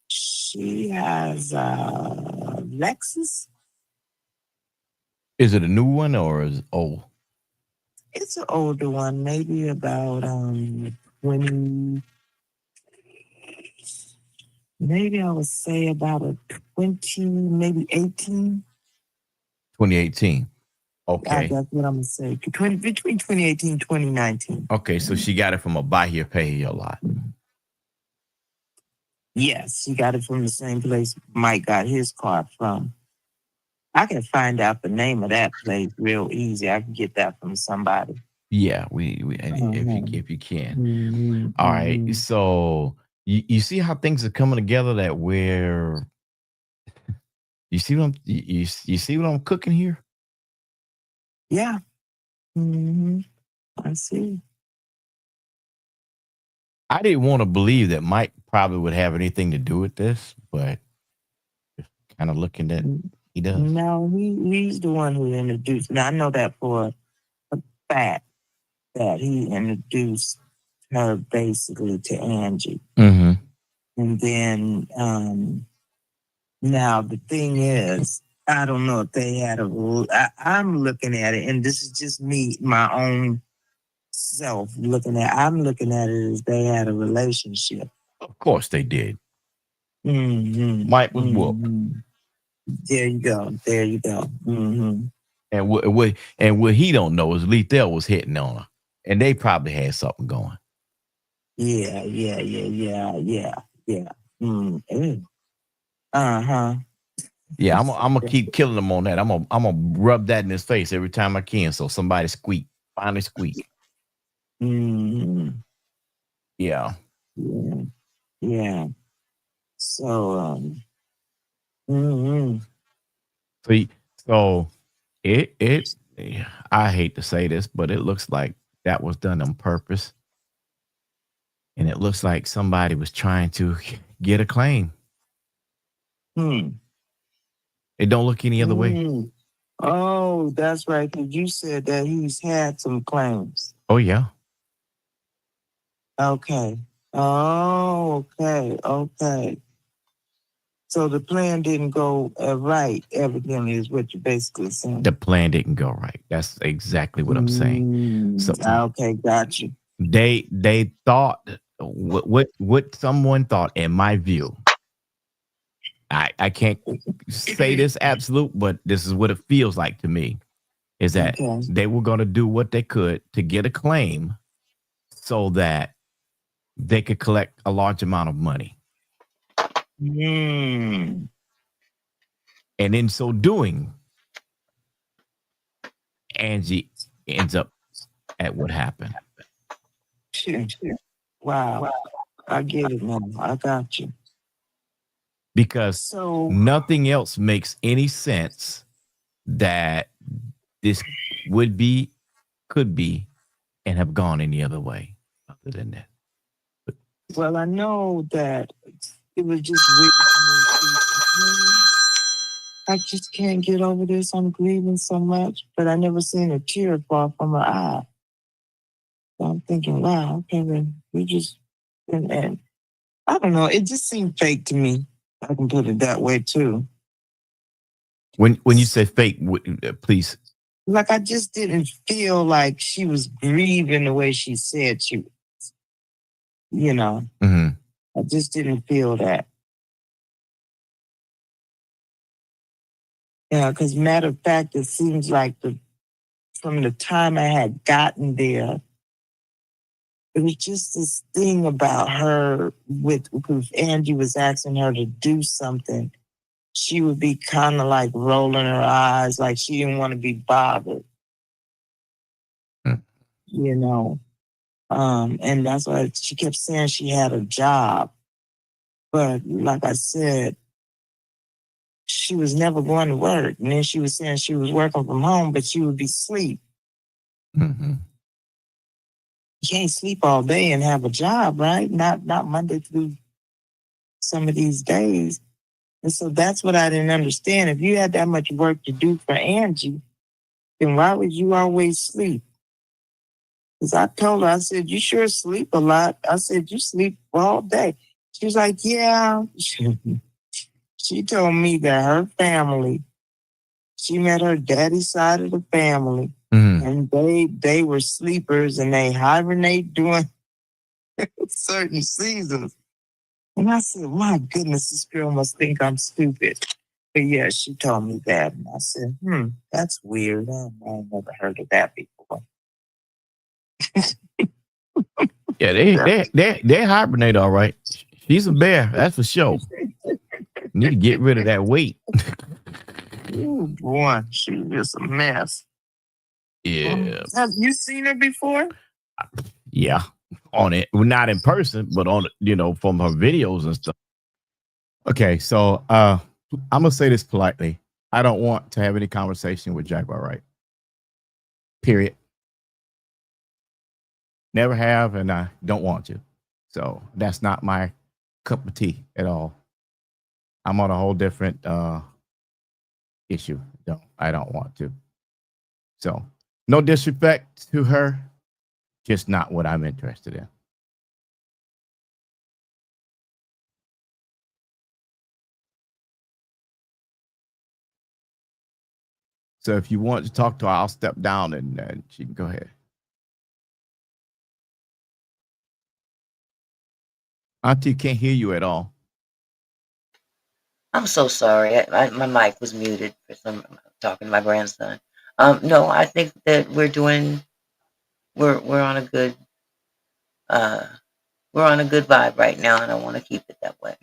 S3: She has a Lexus.
S2: Is it a new one or is it old?
S3: It's an older one, maybe about 20. Maybe I would say about a 20, maybe 18.
S2: 2018. Okay.
S3: That's what I'm going to say. Between 2018 and 2019.
S2: Okay, so she got it from a buy here, pay here lot.
S3: Yes, she got it from the same place Mike got his car from. I can find out the name of that place real easy. I can get that from somebody.
S2: Yeah, if you can. Mm-hmm. All right, so you see how things are coming together, that where you see what you see what I'm cooking here?
S3: Yeah. Mm-hmm. I see.
S2: I didn't want to believe that Mike probably would have anything to do with this, but kind of looking at he does.
S3: No, he's the one who introduced. Now I know that for a fact that he introduced her basically to Angie.
S2: Mm-hmm.
S3: And then now the thing is, I don't know if they had I'm looking at it, and this is just me, my own self looking at. I'm looking at it as they had a relationship.
S2: Of course they did.
S3: Mm-hmm.
S2: Mike was whooped.
S3: There you go. Mm-hmm.
S2: And what he don't know is Lethal was hitting on her, and they probably had something going.
S3: Yeah. Mm-hmm. Uh-huh.
S2: Yeah, I'm gonna keep killing him on that. I'm gonna rub that in his face every time I can, so somebody finally squeak.
S3: Mm-hmm.
S2: Yeah.
S3: So mm-hmm.
S2: So it I hate to say this, but it looks like that was done on purpose. And it looks like somebody was trying to get a claim. It don't look any other way.
S3: Oh, that's right. Because you said that he's had some claims.
S2: Oh, yeah.
S3: Okay. Oh, okay. So the plan didn't go right, evidently, is what you're basically saying.
S2: The plan didn't go right. That's exactly what I'm saying. So,
S3: okay, got you.
S2: They thought what someone thought, in my view. I can't say this absolute, but this is what it feels like to me, is that they were going to do what they could to get a claim so that they could collect a large amount of money. And in so doing, Angie ends up at what happened.
S3: Shit. Wow. I get it now. I got you.
S2: Because
S3: So
S2: nothing else makes any sense that this would be, could be, and have gone any other way other than that.
S3: well, I know that it was just weird to me. I just can't get over this. I'm grieving so much, but I never seen a tear fall from her eye. So I'm thinking, wow, okay, then we just, and I don't know, it just seemed fake to me. I can put it that way too.
S2: When you say fake, please.
S3: Like I just didn't feel like she was grieving the way she said she was. You know, I just didn't feel that. Yeah, because matter of fact, it seems like from the time I had gotten there, it was just this thing about her with if Angie was asking her to do something, she would be kind of like rolling her eyes, like she didn't want to be bothered. You know. And that's why she kept saying she had a job. But like I said, she was never going to work. And then she was saying she was working from home, but she would be asleep. You can't sleep all day and have a job, right? Not Monday through some of these days. And so that's what I didn't understand. If you had that much work to do for Angie, then why would you always sleep? Because I told her, I said, you sure sleep a lot. I said, you sleep all day. She was like, yeah. She told me that her family, she met her daddy's side of the family, and they were sleepers and they hibernate during certain seasons. And I said, my goodness, this girl must think I'm stupid. But yeah, she told me that. And I said, that's weird. I never heard of that before.
S2: Yeah, they hibernate all right. She's a bear, that's for sure. Need to get rid of that weight.
S3: Ooh, boy, she's just a mess.
S2: Yeah.
S3: Have you seen her before?
S2: Yeah. On it. Well, not in person, but on from her videos and stuff. Okay, so I'm gonna say this politely. I don't want to have any conversation with Jaguar Wright. Period. Never have, and I don't want to. So that's not my cup of tea at all. I'm on a whole different issue. I don't want to. So no disrespect to her, just not what I'm interested in. So if you want to talk to her, I'll step down and she can go ahead. Auntie can't hear you at all.
S1: I'm so sorry. My mic was muted for some talking to my grandson. No, I think that we're on a good vibe right now, and I want to keep it that way.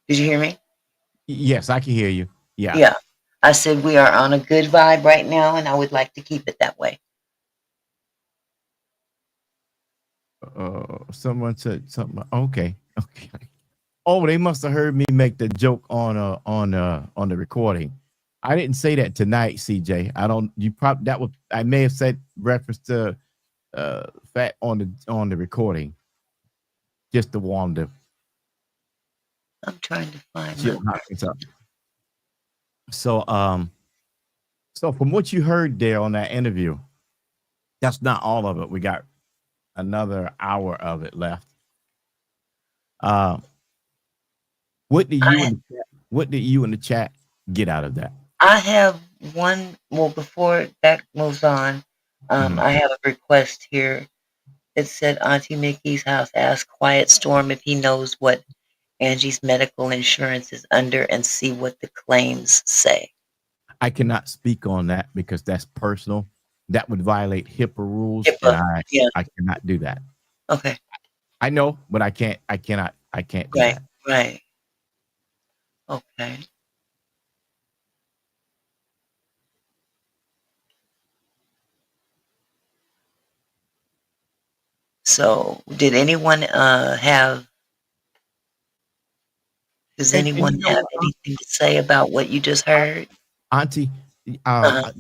S1: Did you hear me?
S2: Yes, I can hear you. Yeah.
S1: Yeah. I said we are on a good vibe right now, and I would like to keep it that way.
S2: Someone said something. Okay. Oh, they must have heard me make the joke on the recording. I didn't say that tonight, CJ. I don't. You probably that was. I may have said reference to fat on the recording. Just to warm them.
S1: I'm trying to find
S2: So from what you heard there on that interview, that's not all of it. We got another hour of it left. What did you in the chat get out of that?
S1: I have one. Well, before that moves on, I have a request here. It said Auntie Mickey's house asked Quiet Storm if he knows what Angie's medical insurance is under and see what the claims say.
S2: I cannot speak on that because that's personal. That would violate HIPAA rules,
S1: HIPAA,
S2: and I cannot do that.
S1: Okay.
S2: I know, but I can't do that.
S1: Right. Okay. So, does
S2: And
S1: anyone
S2: you know
S1: have
S2: what,
S1: anything to say about what you just heard?
S2: Auntie,
S1: Uh-huh.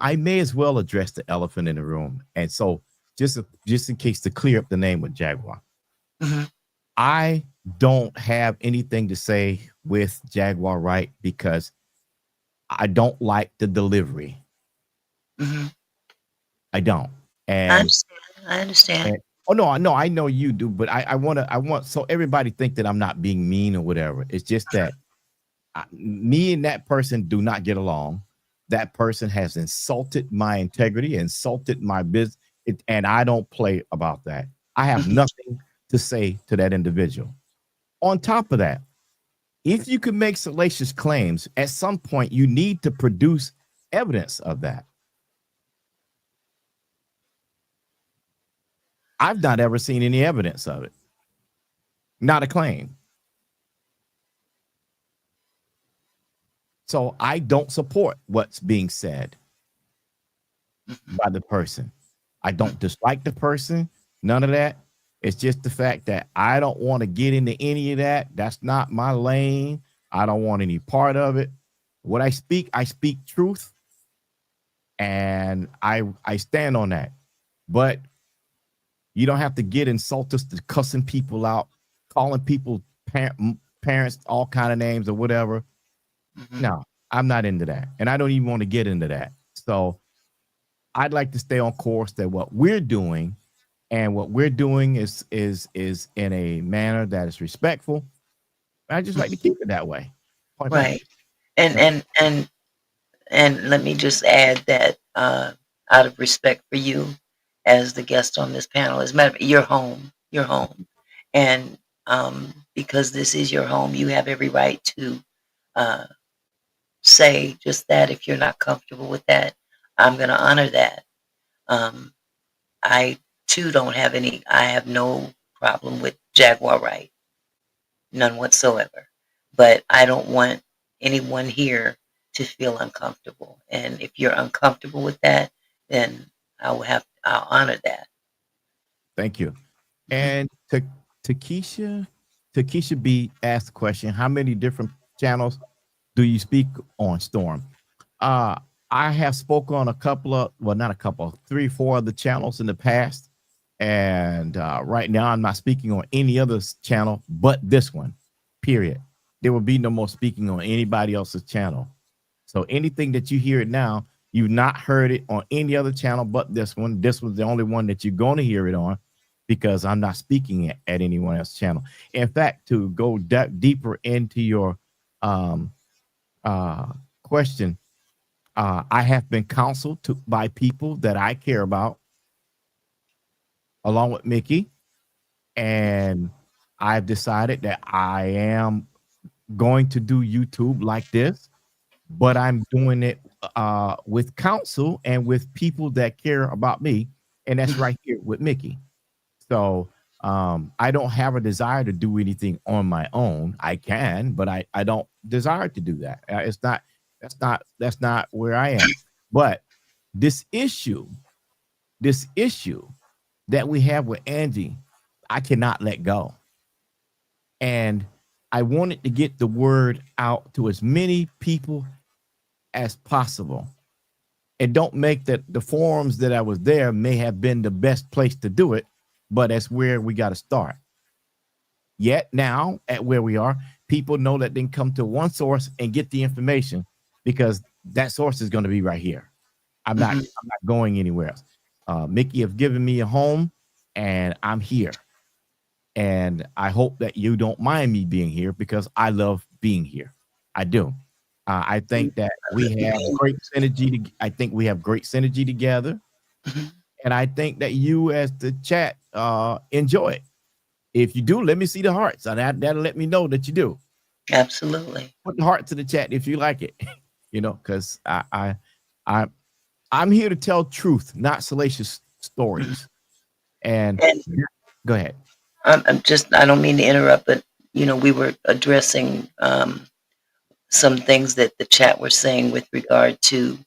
S2: I may as well address the elephant in the room. And so, just in case to clear up the name with Jaguar,
S1: Hmm.
S2: I don't have anything to say with Jaguar Wright because I don't like the delivery.
S1: Hmm.
S2: I don't.
S1: I
S2: And
S1: understand. I understand.
S2: And oh no, I know you do, but I want so everybody think that I'm not being mean or whatever. It's just that me and that person do not get along. That person has insulted my integrity, insulted my business, and I don't play about that. I have
S1: Hmm.
S2: nothing to say to that individual. On top of that, if you can make salacious claims, at some point you need to produce evidence of that. I've not ever seen any evidence of it. Not a claim. So I don't support what's being said by the person. I don't dislike the person, none of that. It's just the fact that I don't want to get into any of that. That's not my lane. I don't want any part of it. What I speak truth, and I stand on that. But you don't have to get insulters to cussing people out, calling people parents all kind of names or whatever.
S1: Hmm.
S2: No, I'm not into that, and I don't even want to get into that. So I'd like to stay on course that what we're doing and what we're doing is in a manner that is respectful. I just like to keep it that way. Point blank.
S1: Right. And
S2: Yeah.
S1: and and and let me just add that out of respect for you as the guest on this panel, as a matter of your home, and because this is your home, you have every right to uh, say just that. If you're not comfortable with that, I'm going to honor that. Um, I too don't have any. I have no problem with Jaguar Wright, none whatsoever. But I don't want anyone here to feel uncomfortable. And if you're uncomfortable with that, then I'll honor that.
S2: Thank you.
S1: Hmm.
S2: And Takesha, Takesha B asked the question: how many different channels do you speak on, Storm? Uh, I have spoken on a couple of, well, not a couple, three, four other channels in the past. And right now, I'm not speaking on any other channel but this one, period. There will be no more speaking on anybody else's channel. So anything that you hear it now, you've not heard it on any other channel but this one. This was the only one that you're going to hear it on because I'm not speaking at anyone else's channel. In fact, to go deeper into your um, uh, question, I have been counseled by people that I care about, along with Mickey, and I've decided that I am going to do YouTube like this, but I'm doing it with counsel and with people that care about me, and that's
S1: Hmm.
S2: right here with Mickey. So I don't have a desire to do anything on my own. I can, but I don't desire to do that. It's not that's not where I am. But this issue, this issue that we have with Angie, I cannot let go. And I wanted to get the word out to as many people as possible. And don't make that the forums that I was there may have been the best place to do it, but that's where we got to start. Yet now, at where we are, people know that they can come to one source and get the information because that source is going to be right here.
S1: Hmm.
S2: I'm not going anywhere else. Mickey have given me a home, and I'm here. And I hope that you don't mind me being here because I love being here. I do. I think that we have great synergy. I think we have great synergy together,
S1: Hmm.
S2: and I think that you, as the chat, enjoy it. If you do, let me see the hearts. And that'll let me know that you do.
S1: Absolutely.
S2: Put the heart to the chat if you like it. Because I I'm here to tell truth, not salacious
S1: Hmm.
S2: stories. And
S1: And
S2: go ahead.
S1: I don't mean to interrupt, but we were addressing some things that the chat were saying with regard to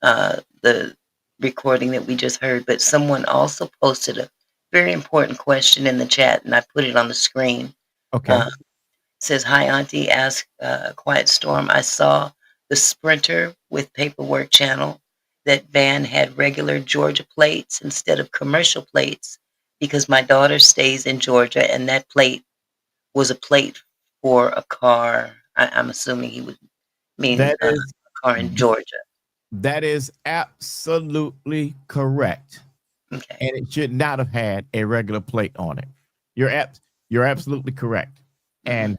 S1: the recording that we just heard, but someone also posted a very important question in the chat, and I put it on the screen.
S2: Okay.
S1: Says, "Hi, Auntie. Ask Quiet Storm. I saw the Sprinter with Paperwork Channel. That van had regular Georgia plates instead of commercial plates because my daughter stays in Georgia, and that plate was a plate for a car. I'm assuming he would mean
S2: That
S1: a
S2: is
S1: car in Georgia."
S2: that is absolutely correct.
S1: Okay.
S2: And it should not have had a regular plate on it. You're absolutely correct. And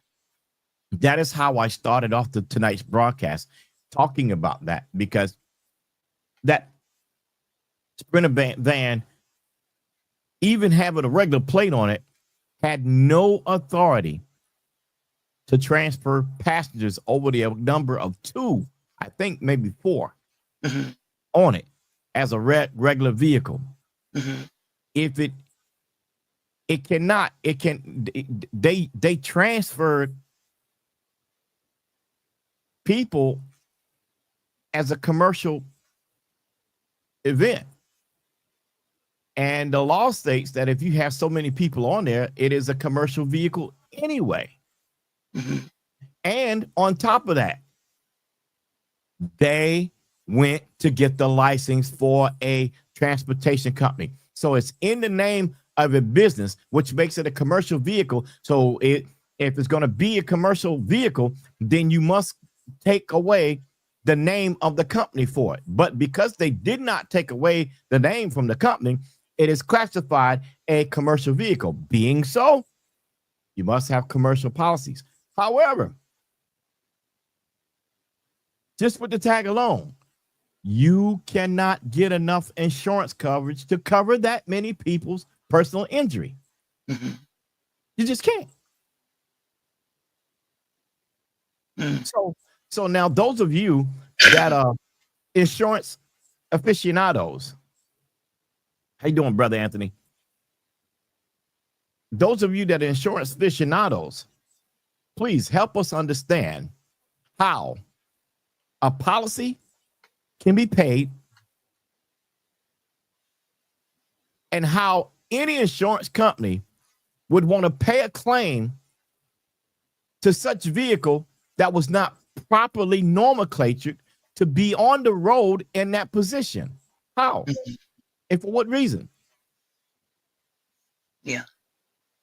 S2: that is how I started off tonight's broadcast, talking about that, because that Sprinter van, even having a regular plate on it, had no authority to transfer passengers over the number of 2, I think maybe 4, on it as a regular vehicle. If it cannot, they transferred people as a commercial event. And the law states that if you have so many people on there, it is a commercial vehicle anyway. And on top of that, they went to get the license for a transportation company. So it's in the name of a business, which makes it a commercial vehicle. So if it's going to be a commercial vehicle, then you must take away the name of the company for it. But because they did not take away the name from the company, it is classified a commercial vehicle. Being so, you must have commercial policies. However, just with the tag alone, you cannot get enough insurance coverage to cover that many people's personal injury. You just can't. So now those of you that are insurance aficionados, how you doing, Brother Anthony? Those of you that are insurance aficionados, please help us understand how a policy can be paid and how any insurance company would want to pay a claim to such vehicle that was not properly nomenclatured to be on the road in that position. How? And for what reason?
S1: Yeah.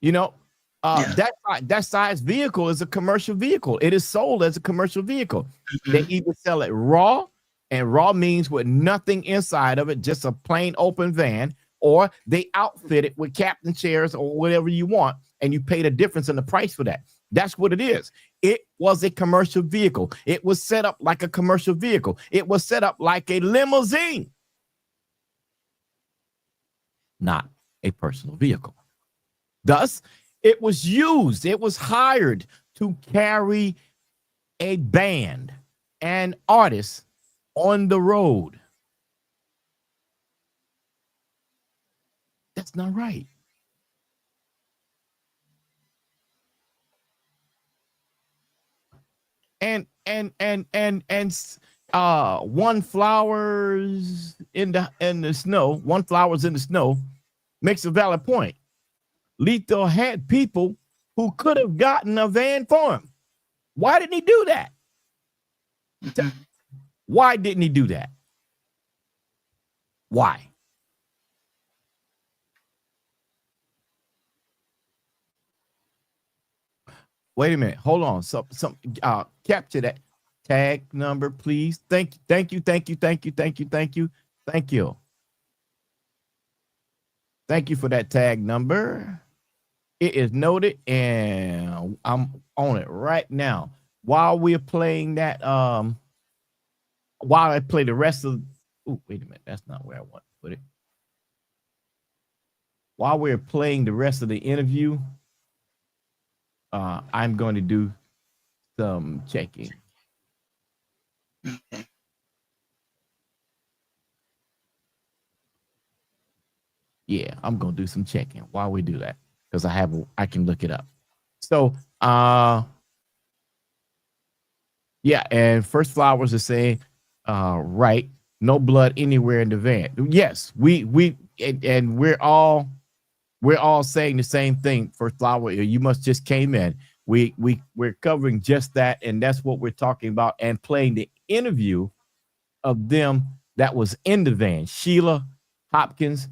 S2: You know, that size vehicle is a commercial vehicle. It is sold as a commercial vehicle. They either sell it raw, and raw means with nothing inside of it, just a plain open van, or they outfit it with captain chairs or whatever you want, and you pay the difference in the price for that. That's what it is. It was a commercial vehicle. It was set up like a commercial vehicle. It was set up like a limousine, not a personal vehicle. Thus, it was used, it was hired to carry a band and artists on the road. That's not right. And one flowers in the snow, one flowers in the snow makes a valid point. Lethal had people who could have gotten a van for him. Why didn't he do that? Why didn't he do that? Why? Wait a minute. Hold on. Capture that tag number, please. Thank you. Thank you for that tag number. It is noted, and I'm on it right now. While we're playing that, while I play the rest of, wait a minute, that's not where I want to put it. While we're playing the rest of the interview, I'm going to do some checking.
S1: Okay.
S2: Yeah, I'm going to do some checking while we do that, because I can look it up. So, yeah, and First Flowers is saying, right, No blood anywhere in the van. Yes, and we're all saying the same thing. First flower, you must just came in. We're covering just that, and that's what we're talking about, and playing the interview of them that was in the van, Sheila Hopkins,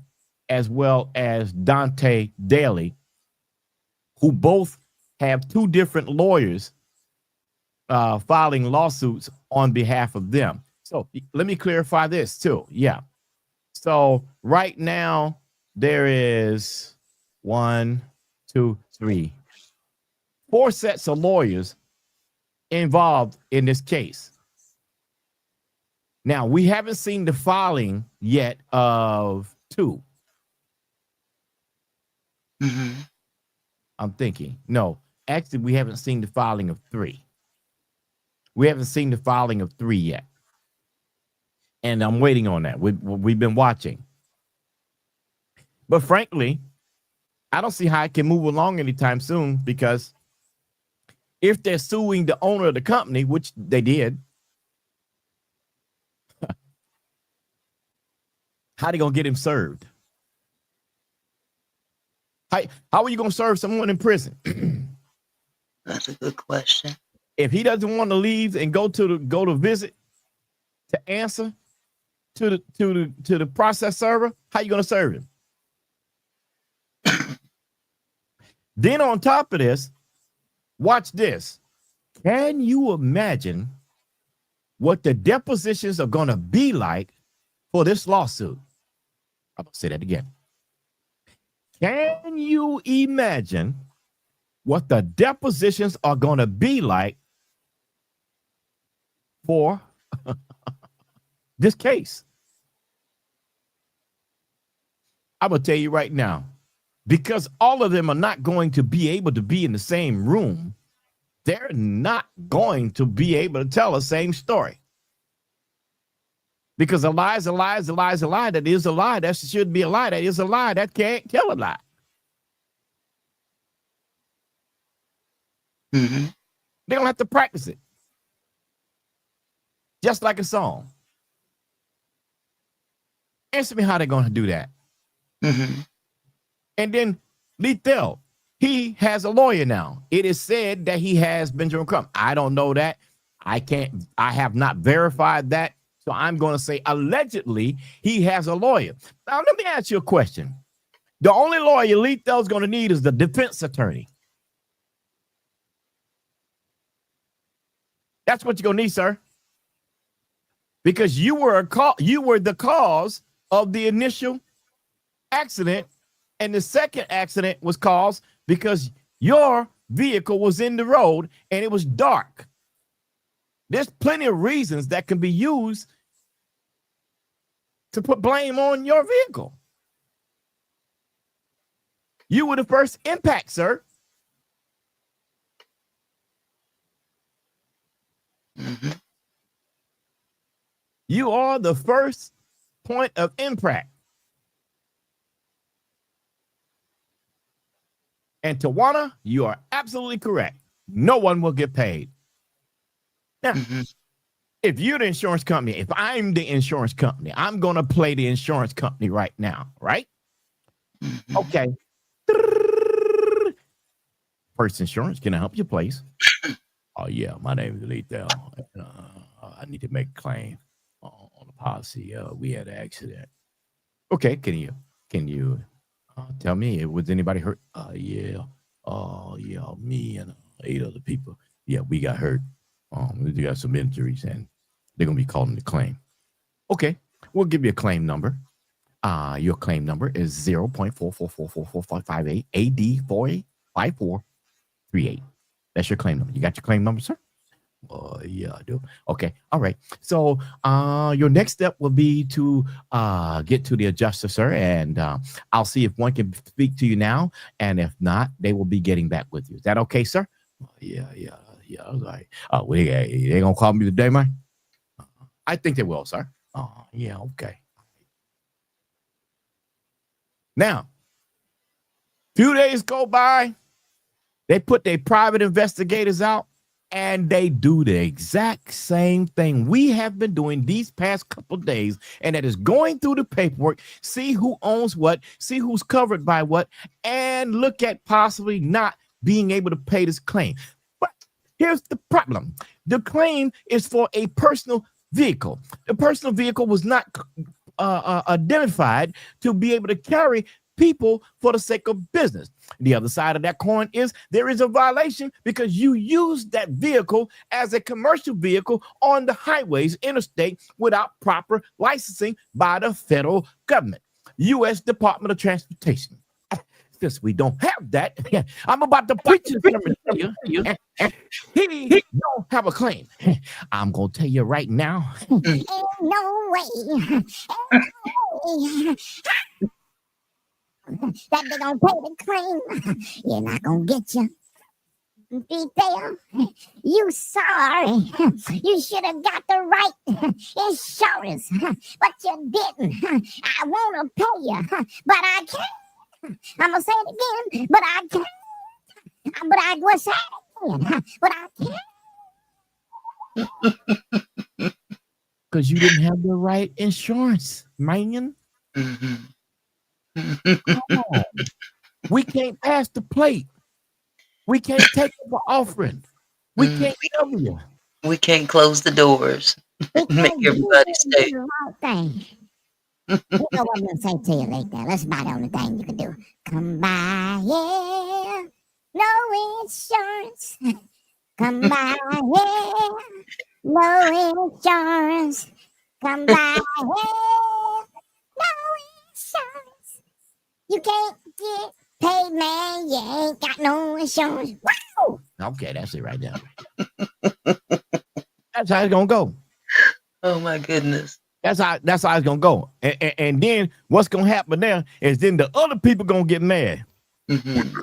S2: as well as Dante Daily, who both have two different lawyers filing lawsuits on behalf of them. So let me clarify this too. Yeah. So right now there is 1, 2, 3, 4 sets of lawyers involved in this case. Now, we haven't seen the filing yet of 2.
S1: Mm-hmm.
S2: I'm thinking. No, actually, we haven't seen the filing of 3. We haven't seen the filing of 3 yet. And I'm waiting on that. We've been watching. But frankly, I don't see how it can move along anytime soon, because if they're suing the owner of the company, which they did, how are they going to get him served? How are you going to serve someone in prison?
S1: That's a good question.
S2: If he doesn't want to leave and go to visit to answer to the process server, how you going to serve him? Then on top of this, watch this. Can you imagine what the depositions are going to be like for this lawsuit? I'm going to say that again. Can you imagine what the depositions are going to be like for this case? I'm going to tell you right now, because all of them are not going to be able to be in the same room. They're not going to be able to tell the same story. Because a lie is a lie is a lie is a lie. That is a lie. That should be a lie. That is a lie. That can't kill a lie.
S1: Mm-hmm.
S2: They don't have to practice it. Just like a song. Answer me how they're going to do that.
S1: Mm-hmm.
S2: And then Lethal, he has a lawyer now. It is said that he has Benjamin Crump. I don't know that. I have not verified that. So I'm going to say allegedly he has a lawyer. Now, let me ask you a question. The only lawyer Lethal's going to need is the defense attorney. That's what you're going to need, sir. Because you were the cause of the initial accident, and the second accident was caused because your vehicle was in the road and it was dark. There's plenty of reasons that can be used to put blame on your vehicle. You were the first impact, sir.
S1: Mm-hmm.
S2: You are the first point of impact. And Tawana, you are absolutely correct. No one will get paid. Now,
S1: Mm-hmm.
S2: if you're the insurance company, if I'm the insurance company, I'm going to play the insurance company right now, right?
S1: Mm-hmm.
S2: Okay. First Insurance, can I help you, please? Oh, yeah, my name is Lethal. I need to make a claim on the policy. We had an accident. Okay, can you tell me, was anybody hurt? Yeah. Oh, yeah, me and 8 other people. Yeah, we got hurt. We got some injuries, and they're going to be calling the claim. Okay, we'll give you a claim number. Your claim number is 0.4444558 AD485438. That's your claim number. You got your claim number, sir? Yeah, I do. Okay, all right. So your next step will be to get to the adjuster, sir, and I'll see if one can speak to you now, and if not, they will be getting back with you. Is that okay, sir? Yeah. I was like, they gonna call me today, man? I think they will, sir. Yeah, okay. Now, few days go by, they put their private investigators out. And they do the exact same thing we have been doing these past couple days, and that is going through the paperwork, see who owns what, see who's covered by what, and look at possibly not being able to pay this claim. But here's the problem. The claim is for a personal vehicle. The personal vehicle was not identified to be able to carry people for the sake of business. The other side of that coin is there is a violation because you use that vehicle as a commercial vehicle on the highways, interstate, without proper licensing by the federal government, U.S. Department of Transportation. Since we don't have that, I'm about to preach this sermon to you. He don't have a claim. I'm going to tell you right now.
S3: Ain't no way. That they gonna pay the claim. You're not gonna get you. Detail. You sorry. You should have got the right insurance, but you didn't. I wanna pay you, but I can't. I'm gonna say it again, but I can't. But I will say it again, but I can't.
S2: Because you didn't have the right insurance, man.
S1: Mm-hmm.
S2: We can't pass the plate. We can't take up an offering. We can't cover you.
S1: We can't close the doors. Make everybody stay.
S3: The wrong thing. You know what I'm gonna say to you later. That's about the only thing you can do. Come by here, no insurance. Come by here, no insurance. Come by here, no insurance. You can't get paid, man. You ain't got no insurance. Wow.
S2: Okay, that's it right there. That's how it's gonna go.
S1: Oh my goodness.
S2: That's how it's gonna go. And then what's gonna happen there is then the other people gonna get mad.
S1: Mm-hmm.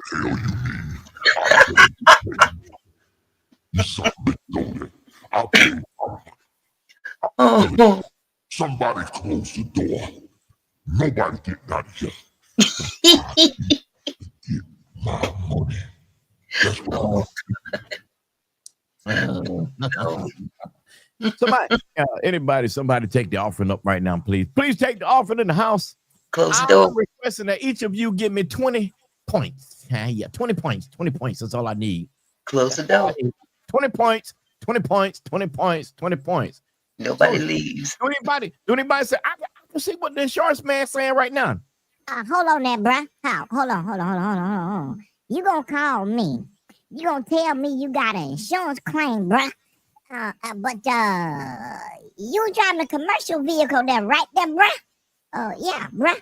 S1: Oh.
S10: Somebody close the door. Nobody getting out of here. Get my money. That's what
S2: somebody take the offering up right now, please. Please take the offering in the house.
S1: Close the door.
S2: I'm requesting that each of you give me 20 points. Yeah, 20 points. 20 points. That's all I need.
S1: Close the door.
S2: 20 points. 20 points. 20 points. 20 points.
S1: Nobody leaves.
S2: Do anybody say, I can see what the insurance man's saying right now?
S3: Hold on there, bruh. Hold on. You gonna call me. You gonna tell me you got an insurance claim, bruh. But you driving a commercial vehicle there, right there, bruh? Yeah, bruh.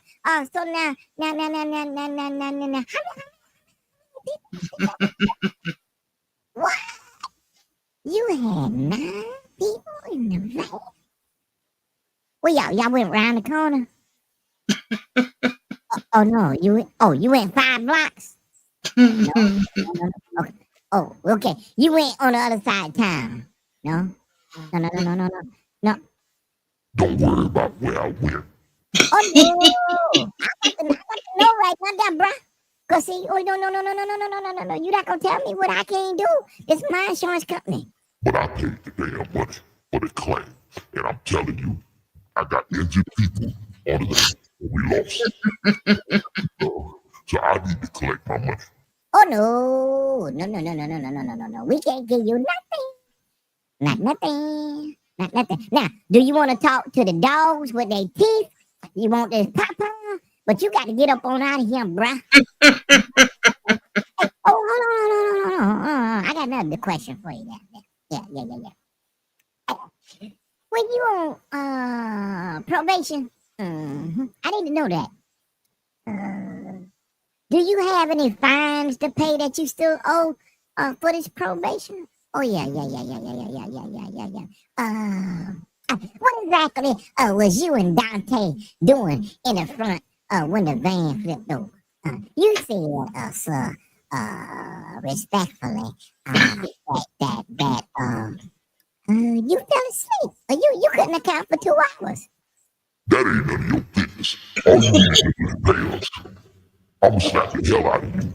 S3: So now. What? You had 9 people in the van? Well, y'all went around the corner. Oh no, you went 5 blocks. No. Okay. Oh, okay. You went on the other side of town. No. No.
S10: Don't worry about where I went.
S3: Oh no. I want to know right now, bruh. Cause see, no. You're not gonna tell me what I can't do. It's my insurance company.
S10: But I paid the damn money for the claim. And I'm telling you, I got injured people on the list. We lost. So I need to collect my money.
S3: Oh no. We can't give you nothing. Not nothing. Now, do you want to talk to the dogs with their teeth? You want this papa? But you got to get up on out of here, bruh. Hey, hold on. I got another question for you. Yeah. When you on probation, I need to know that. Do you have any fines to pay that you still owe for this probation? Oh yeah. What exactly was you and Dante doing in the front when the van flipped over? You said, sir, respectfully, that you fell asleep. You couldn't account for 2 hours.
S10: That ain't none of your business. All you need to do is pay us. I'm gonna slap the hell out of you.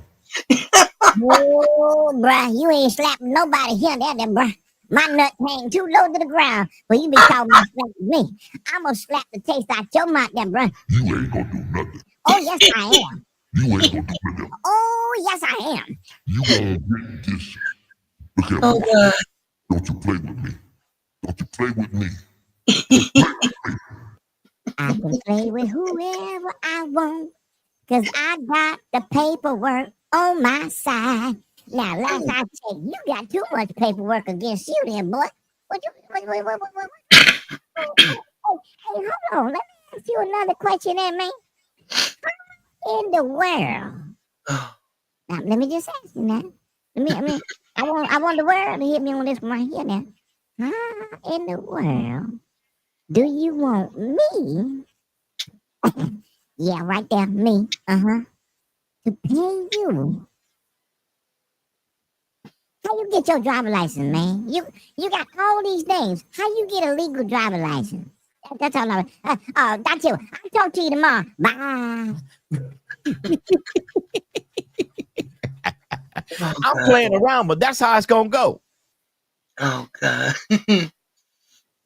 S11: Oh, bruh, you ain't slapping nobody here, there, bruh. My nut hang too low to the ground. Well, you be talking about slapping me. I'm gonna slap the taste out your mouth, there, bruh.
S10: You ain't gonna do nothing.
S11: Oh, yes, I am.
S10: You ain't gonna do nothing.
S11: Oh, yes, I am.
S10: You gonna get this. Look at
S1: Oh
S10: me.
S1: God.
S10: Don't you play with me. Don't you play with me.
S11: I can play with whoever I want, 'cause I got the paperwork on my side. Now, last I checked, you got too much paperwork against you then, boy. What you, what? Hey, hold on. Let me ask you another question there, man. How in the world? Now, let me just ask you now. I want the world to hit me on this one right here now. How in the world do you want me? Yeah, right there, me. To pay you. How you get your driver license, man? You got all these things. How you get a legal driver license? That's all I. That's you. I'll talk to you tomorrow. Bye.
S1: Oh,
S2: I'm
S1: God.
S2: playing around, but that's how it's gonna go.
S1: Oh God.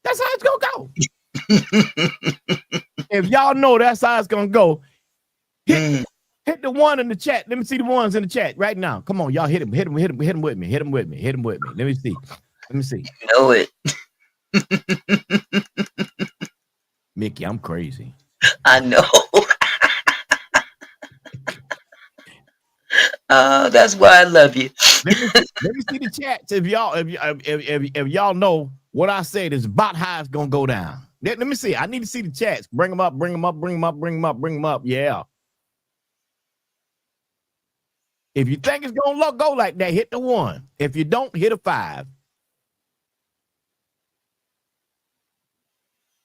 S2: That's how it's gonna go. If y'all know that's how it's gonna go, hit the one in the chat. Let me see the ones in the chat right now. Come on, y'all, hit him with me. Hit him with me. Let me see.
S1: Know it.
S2: Mickey, I'm crazy.
S1: I know. That's why I love you.
S2: Let me see the chats. If y'all know what I said is about how it's gonna go down. Let me see. I need to see the chats. Bring them up. Yeah. If you think it's gonna go like that, hit the 1. If you don't, hit a 5.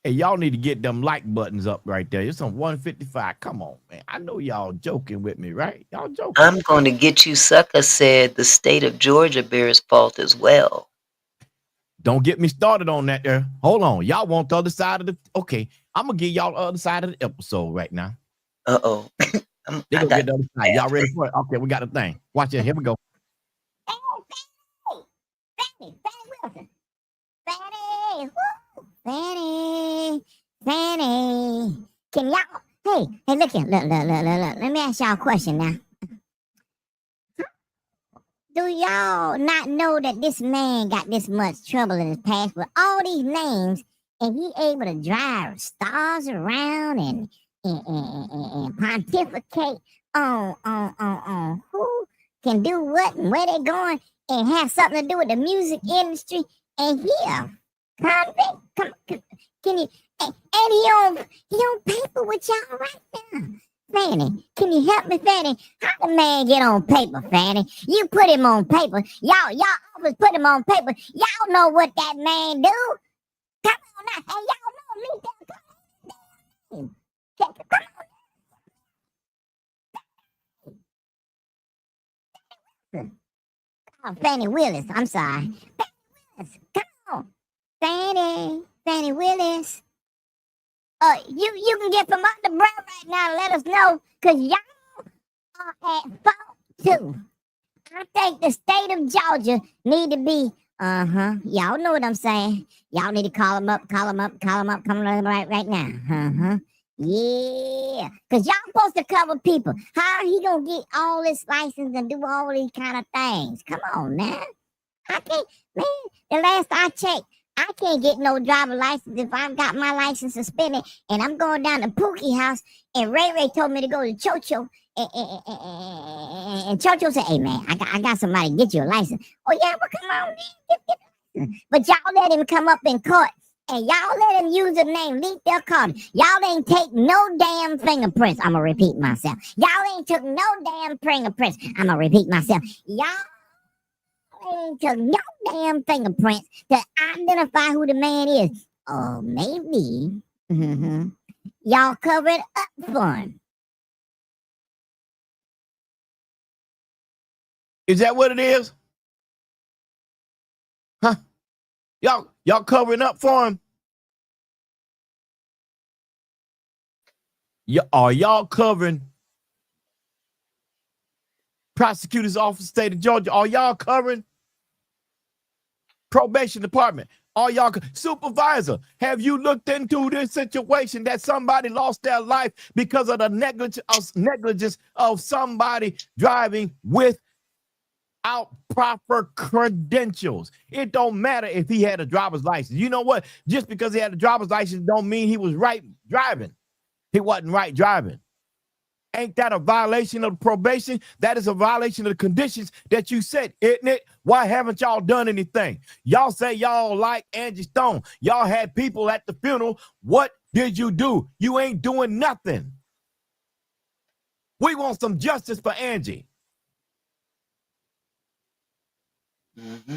S2: Hey, y'all need to get them like buttons up right there. It's on 155. Come on, man. I know y'all joking with me, right? Y'all joking.
S1: I'm going to get you, sucker said the state of Georgia bears fault as well.
S2: Don't get me started on that there. Hold on. Y'all want the other side of the... Okay, I'm going to give y'all the other side of the episode right now.
S1: Uh-oh.
S2: They go get the other side. Y'all ready for it? Okay, we got a thing. Watch it. Here we go.
S11: Fanny. Can y'all... Hey, look here. Look. Let me ask y'all a question now. Do y'all not know that this man got this much trouble in his past with all these names, and he able to drive stars around and pontificate on who can do what and where they're going, and have something to do with the music industry? And here, convict, can you? And he on paper with y'all right now. Fanny, can you help me, Fanny? How the man get on paper, Fanny? You put him on paper. Y'all always put him on paper. Y'all know what that man do. Come on now. And y'all know me. Come on. Oh, Fanny Willis. I'm sorry. Fanny Willis. Come on. Fanny Willis. You can get from under breath right now and let us know, because y'all are at fault too. I think the state of Georgia need to be, y'all know what I'm saying. Y'all need to call them up right now. Yeah, because y'all supposed to cover people. How he gonna get all this license and do all these kind of things? Come on now. I can't, man, the last I checked, I can't get no driver license if I've got my license suspended and I'm going down to Pookie house and Ray told me to go to Chocho and Chocho said, hey man, I got somebody to get you a license. Oh yeah, well come on, man. But y'all let him come up in court and y'all let him use the name Leak Their Card. Y'all ain't take no damn fingerprints. I'm gonna repeat myself. Y'all ain't took no damn fingerprints. I'm gonna repeat myself. Y'all ain't took no damn fingerprints to identify who the man is. Oh, maybe. Y'all cover it up for him.
S2: Is that what it is? Huh? Y'all covering up for him? Are y'all covering Prosecutor's Office, State of Georgia, are y'all covering? Probation Department, are y'all supervisor? Have you looked into this situation that somebody lost their life because of the negligence of somebody driving without proper credentials? It don't matter if he had a driver's license. You know what? Just because he had a driver's license don't mean he was right driving. He wasn't right driving. Ain't that a violation of probation? That is a violation of the conditions that you set, isn't it? Why haven't y'all done anything? Y'all say y'all like Angie Stone. Y'all had people at the funeral. What did you do? You ain't doing nothing. We want some justice for Angie.
S1: Mm-hmm.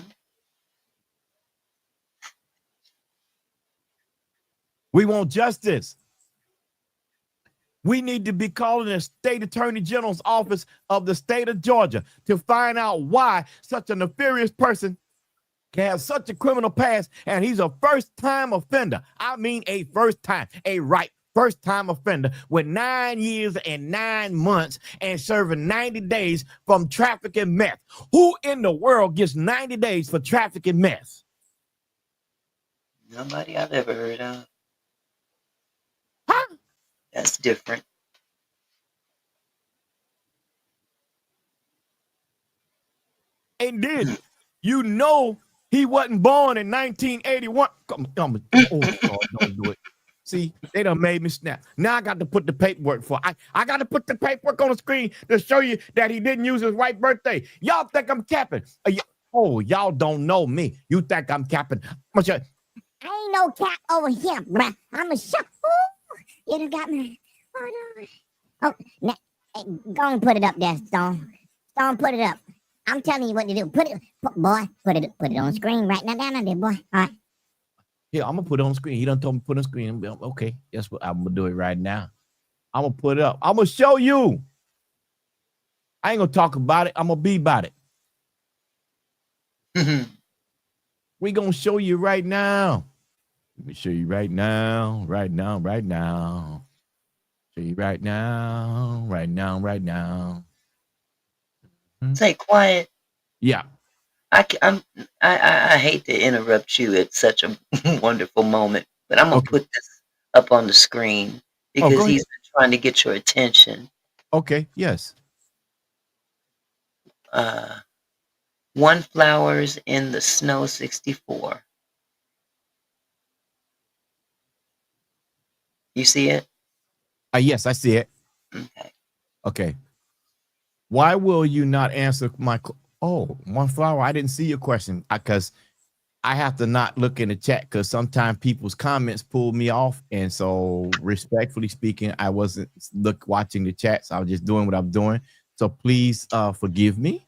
S2: We want justice. We need to be calling the state attorney general's office of the state of Georgia to find out why such a nefarious person can have such a criminal past, and he's a first-time offender. I mean a first-time offender with 9 years and 9 months and serving 90 days from trafficking meth. Who in the world gets 90 days for trafficking meth?
S1: Nobody I've ever heard of.
S2: Huh?
S1: That's different.
S2: And then, you know, he wasn't born in 1981. Oh, Lord, don't do it. See, they done made me snap. Now I got to put the paperwork for. I got to put the paperwork on the screen to show you that he didn't use his right birthday. Y'all think I'm capping? Y'all don't know me. You think I'm capping?
S11: I ain't no cap over here, bruh. I'm a shock. You done got me. Oh, now, hey, go and put it up there, Stone. Stone, put it up. I'm telling you what to do. Put it on the screen right now, down there, boy. All right.
S2: Yeah, I'm gonna put it on the screen. He done told me to put it on the screen. Okay, that's what I'm gonna do it right now. I'm gonna put it up. I'm gonna show you. I ain't gonna talk about it. I'm gonna be about it. We gonna show you right now. Let me show you right now. Show you right now.
S1: Say quiet.
S2: Yeah.
S1: I hate to interrupt you at such a wonderful moment, but I'm gonna put this up on the screen because he's been trying to get your attention.
S2: Okay. Yes.
S1: One Flowers in the Snow 64. You see it?
S2: Yes, I see it. Okay. Why will you not answer my? One Flower. I didn't see your question because I have to not look in the chat because sometimes people's comments pull me off, and so respectfully speaking, I wasn't watching the chats. I was just doing what I'm doing. So please forgive me.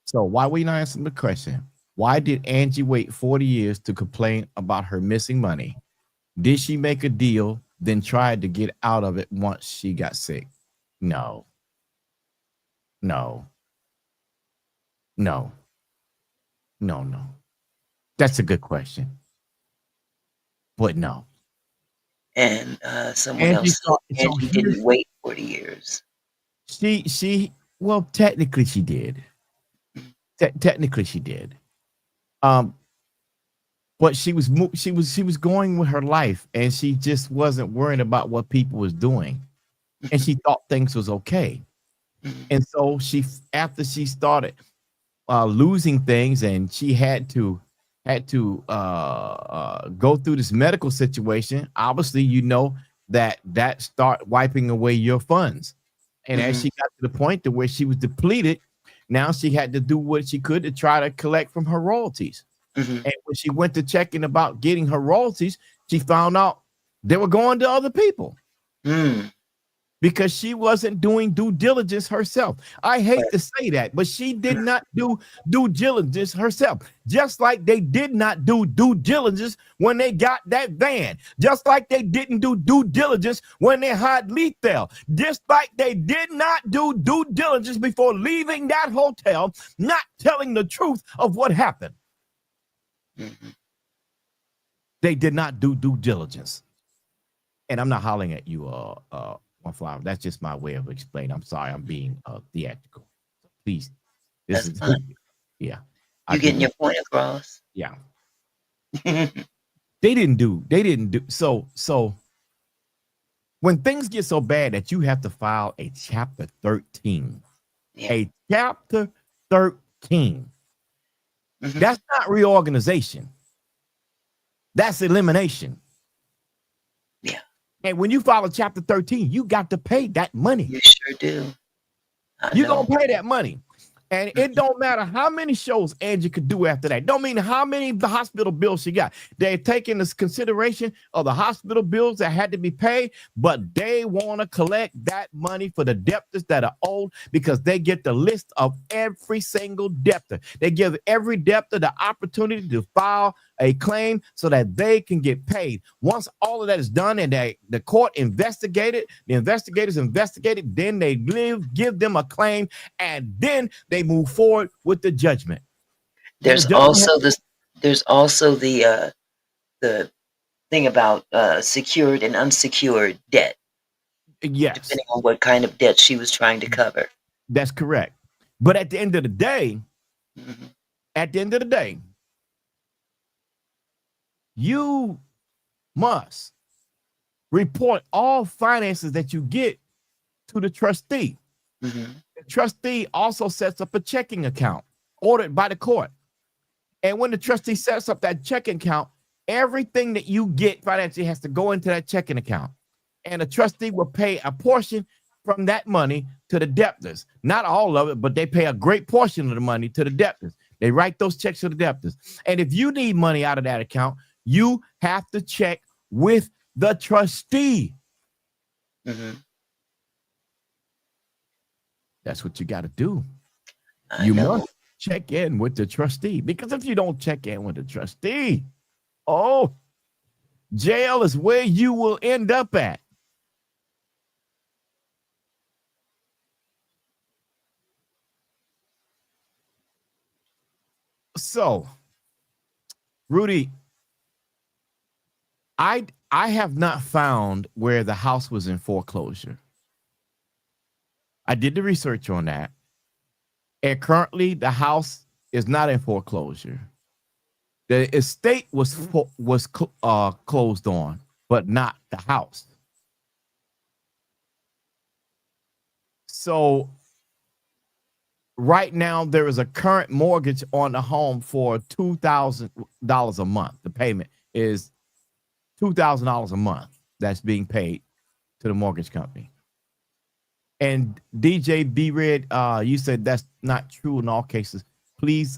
S2: So why will you not answer the question? Why did Angie wait 40 years to complain about her missing money? Did she make a deal, then tried to get out of it once she got sick? No. That's a good question. But no.
S1: And someone else said Angie didn't wait 40 years.
S2: Well, technically she did. Technically she did. But she was going with her life, and she just wasn't worrying about what people was doing, and she thought things was okay. And so after she started losing things, and she had to go through this medical situation. Obviously, you know that start wiping away your funds, and as she got to the point to where she was depleted, now she had to do what she could to try to collect from her royalties. And when she went to checking about getting her royalties, she found out they were going to other people because she wasn't doing due diligence herself. I hate to say that, but she did not do due diligence herself. Just like they did not do due diligence when they got that van. Just like they didn't do due diligence when they hired Lethal. Just like they did not do due diligence before leaving that hotel, not telling the truth of what happened. They did not do due diligence. And I'm not hollering at you, One Flower. That's just my way of explaining. I'm sorry, I'm being theatrical. Please, this
S1: That's
S2: is
S1: fine.
S2: yeah. I
S1: You
S2: do
S1: getting
S2: want
S1: your point across?
S2: yeah. They didn't do so when things get so bad that you have to file a chapter 13.
S1: Yeah.
S2: A chapter 13.
S1: Mhm.
S2: That's not reorganization. That's elimination.
S1: Yeah.
S2: And when you file a chapter 13, you got to pay that money.
S1: You sure do. I
S2: You're gonna
S1: know.
S2: pay that money. And it
S1: Mhm.
S2: don't matter how many shows Angie could do after that. Don't mean how many the hospital bills she got. They're taking this consideration of the hospital bills that had to be paid, but they want to collect that money for the debtors that are owed because they get the list of every single debtor. They give every debtor the opportunity to file a claim so that they can get paid. Once all of that is done and the court investigated, the investigators investigated, then they give them a claim, and then they move forward with the judgment. And the
S1: There's
S2: judgment,
S1: also this. There's also the thing about secured and unsecured debt,
S2: yes,
S1: depending on what kind of debt she was trying to cover.
S2: that's correct. But at the end of the day,
S1: Mhm.
S2: at the end of the day, you must report all finances that you get to the trustee.
S1: Mhm.
S2: The trustee also sets up a checking account ordered by the court. And when the trustee sets up that checking account, everything that you get financially has to go into that checking account. And the trustee will pay a portion from that money to the debtors. Not all of it, but they pay a great portion of the money to the debtors. They write those checks to the debtors. And if you need money out of that account, you have to check with the trustee.
S1: Mhm.
S2: That's what you got to do.
S1: I
S2: You
S1: know.
S2: must check in with the trustee, because if you don't check in with the trustee, oh, jail is where you will end up at. So, Rudy, I have not found where the house was in foreclosure. I did the research on that, and currently the house is not in foreclosure. The estate was closed on, but not the house. So right now there is a current mortgage on the home for $2,000 a month. The payment is $2,000 a month that's being paid to the mortgage company. And DJ B Red, you said that's not true in all cases. Please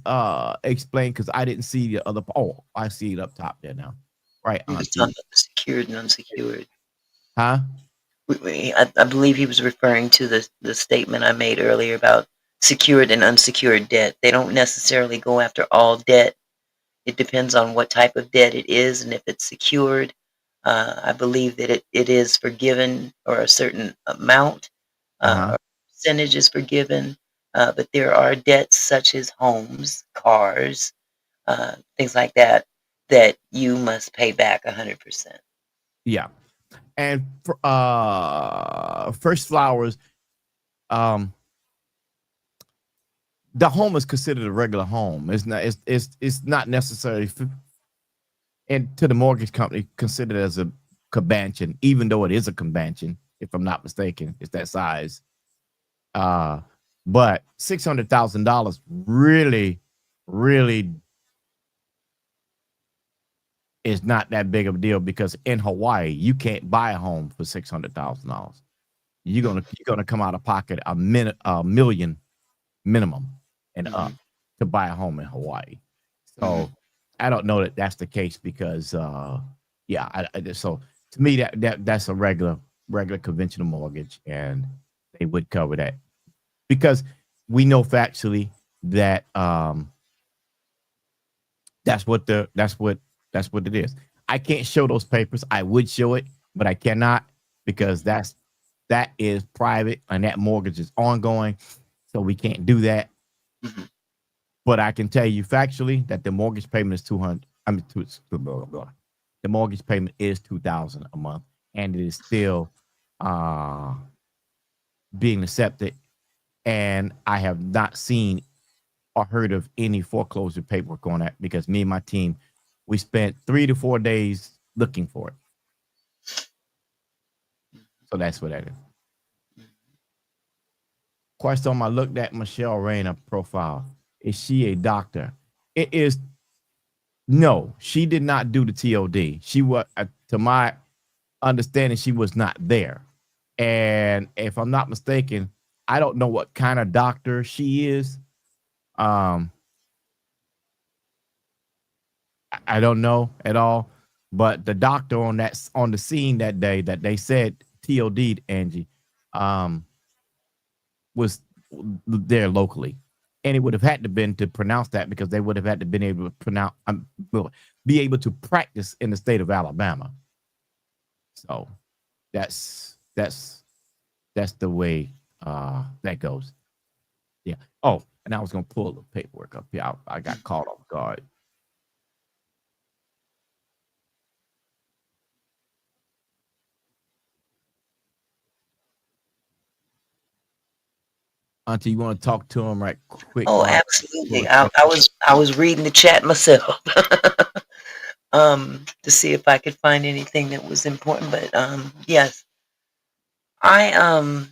S2: explain, because I didn't see the other. Oh, I see it up top there now. Right,
S1: He was talking
S2: Auntie.
S1: about the secured and unsecured.
S2: Huh?
S1: I believe he was referring to the statement I made earlier about secured and unsecured debt. They don't necessarily go after all debt. It depends on what type of debt it is, and if it's secured, I believe that it is forgiven, or a certain amount,
S2: Uh-huh.
S1: or percentage is forgiven. But there are debts such as homes, cars, things like that, that you must pay back 100%.
S2: Yeah. And First Flowers, um, the home is considered a regular home. It's not necessarily and to the mortgage company considered as a convention, even though it is a convention, if I'm not mistaken. It's that size. Uh, but $600,000 really, really is not that big of a deal, because in Hawaii you can't buy a home for $600,000. You're gonna come out of pocket a million minimum and
S1: Mm-hmm.
S2: up to buy a home in Hawaii.
S1: Mm-hmm.
S2: So I don't know that that's the case, because yeah, so to me that's a regular conventional mortgage, and they would cover that, because we know factually that that's what it is. I can't show those papers. I would show it, but I cannot, because that is private and that mortgage is ongoing, so we can't do that.
S1: Mm-hmm.
S2: But I can tell you factually that the mortgage payment is 200. I mean, blah, blah, blah. The mortgage payment is 2,000 a month, and it is still uh, being accepted. and I have not seen or heard of any foreclosure paperwork on that because me and my team, we spent 3 to 4 days looking for it. So that's what that is. Question: I looked at Michelle Rayner profile. Is she a doctor? It is. No, she did not do the TOD. She was, to my understanding, she was not there. And if I'm not mistaken, I don't know what kind of doctor she is. I don't know at all. But the doctor on the scene that day that they said TOD'd Angie, was there locally. And it would have had to been to pronounce that because they would have had to been able to pronounce, be able to practice in the state of Alabama. So that's the way that goes. Yeah. Oh, and I was gonna pull the paperwork up here. I got caught off guard. Auntie, you want to talk to him right quick?
S1: Oh, absolutely. I was reading the chat myself. To see if I could find anything that was important. But yes, I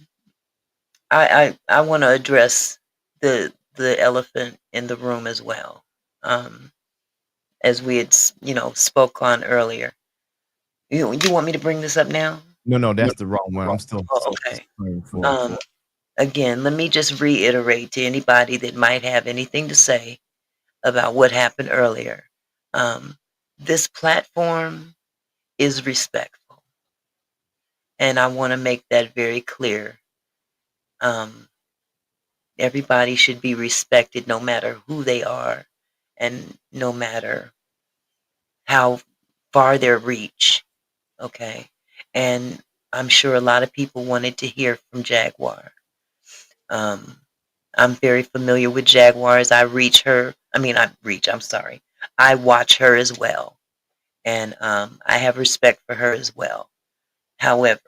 S1: I want to address the elephant in the room as well. As we had spoke on earlier. You want me to bring this up now?
S2: No, that's the wrong one. I'm still.
S1: Oh, okay. Again, let me just reiterate to anybody that might have anything to say about what happened earlier. This platform is respectful, and I want to make that very clear. Everybody should be respected no matter who they are and no matter how far their reach. Okay. And I'm sure a lot of people wanted to hear from Jaguar. I'm very familiar with Jaguars. I watch her as well. And I have respect for her as well. However,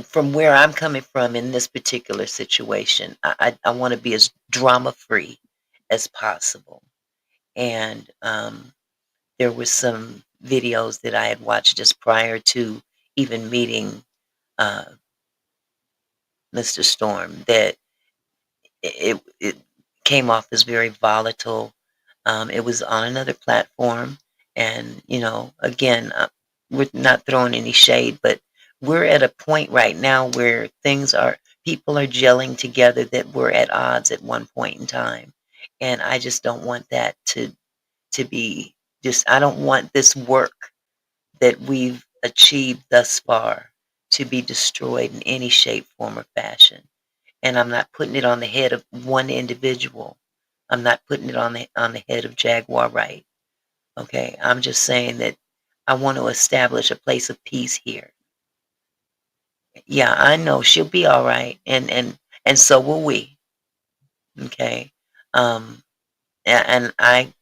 S1: from where I'm coming from in this particular situation, I want to be as drama free as possible. And there were some videos that I had watched just prior to even meeting Mr. Storm that it came off as very volatile. It was on another platform, and again, we're not throwing any shade, but we're at a point right now where people are gelling together that were at odds at one point in time, and I just don't want that to be just. I don't want this work that we've achieved thus far to be destroyed in any shape, form, or fashion. And I'm not putting it on the head of one individual. I'm not putting it on the head of Jaguar Wright. Okay, I'm just saying that I want to establish a place of peace here. Yeah, I know she'll be all right, and so will we. Okay, and I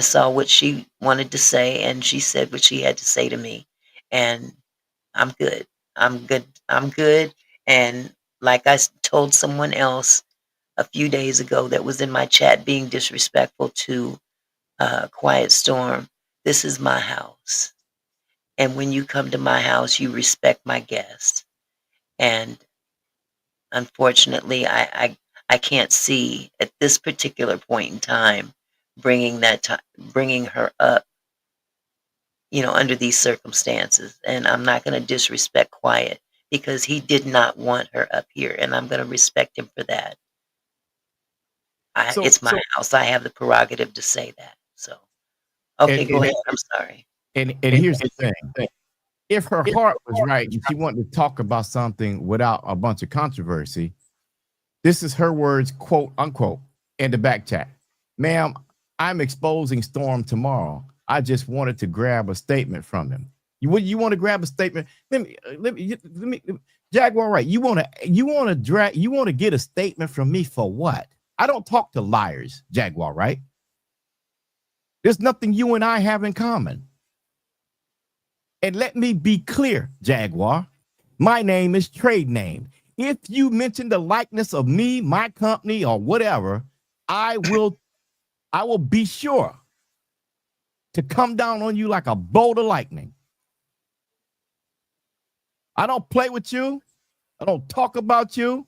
S1: saw what she wanted to say, and she said what she had to say to me, and I'm good. I'm good. I'm good. And like told someone else a few days ago that was in my chat being disrespectful to Quiet Storm, this is my house. And when you come to my house, you respect my guests. And unfortunately, I can't see at this particular point in time bringing her up, under these circumstances. And I'm not going to disrespect Quiet because he did not want her up here, and I'm going to respect him for that. It's my house. I have the prerogative to say that. So, okay, go ahead. I'm sorry.
S2: And here's the thing. If her heart was right and she wanted to talk about something without a bunch of controversy, this is her words, quote unquote, in the back chat. Ma'am, I'm exposing Storm tomorrow. I just wanted to grab a statement from him. You want to grab a statement? Let me Jaguar Wright. You want to get a statement from me for what? I don't talk to liars, Jaguar Wright. There's nothing you and I have in common. And let me be clear, Jaguar. My name is trade name. if you mention the likeness of me, my company, or whatever, I will be sure to come down on you like a bolt of lightning. I don't play with you. I don't talk about you.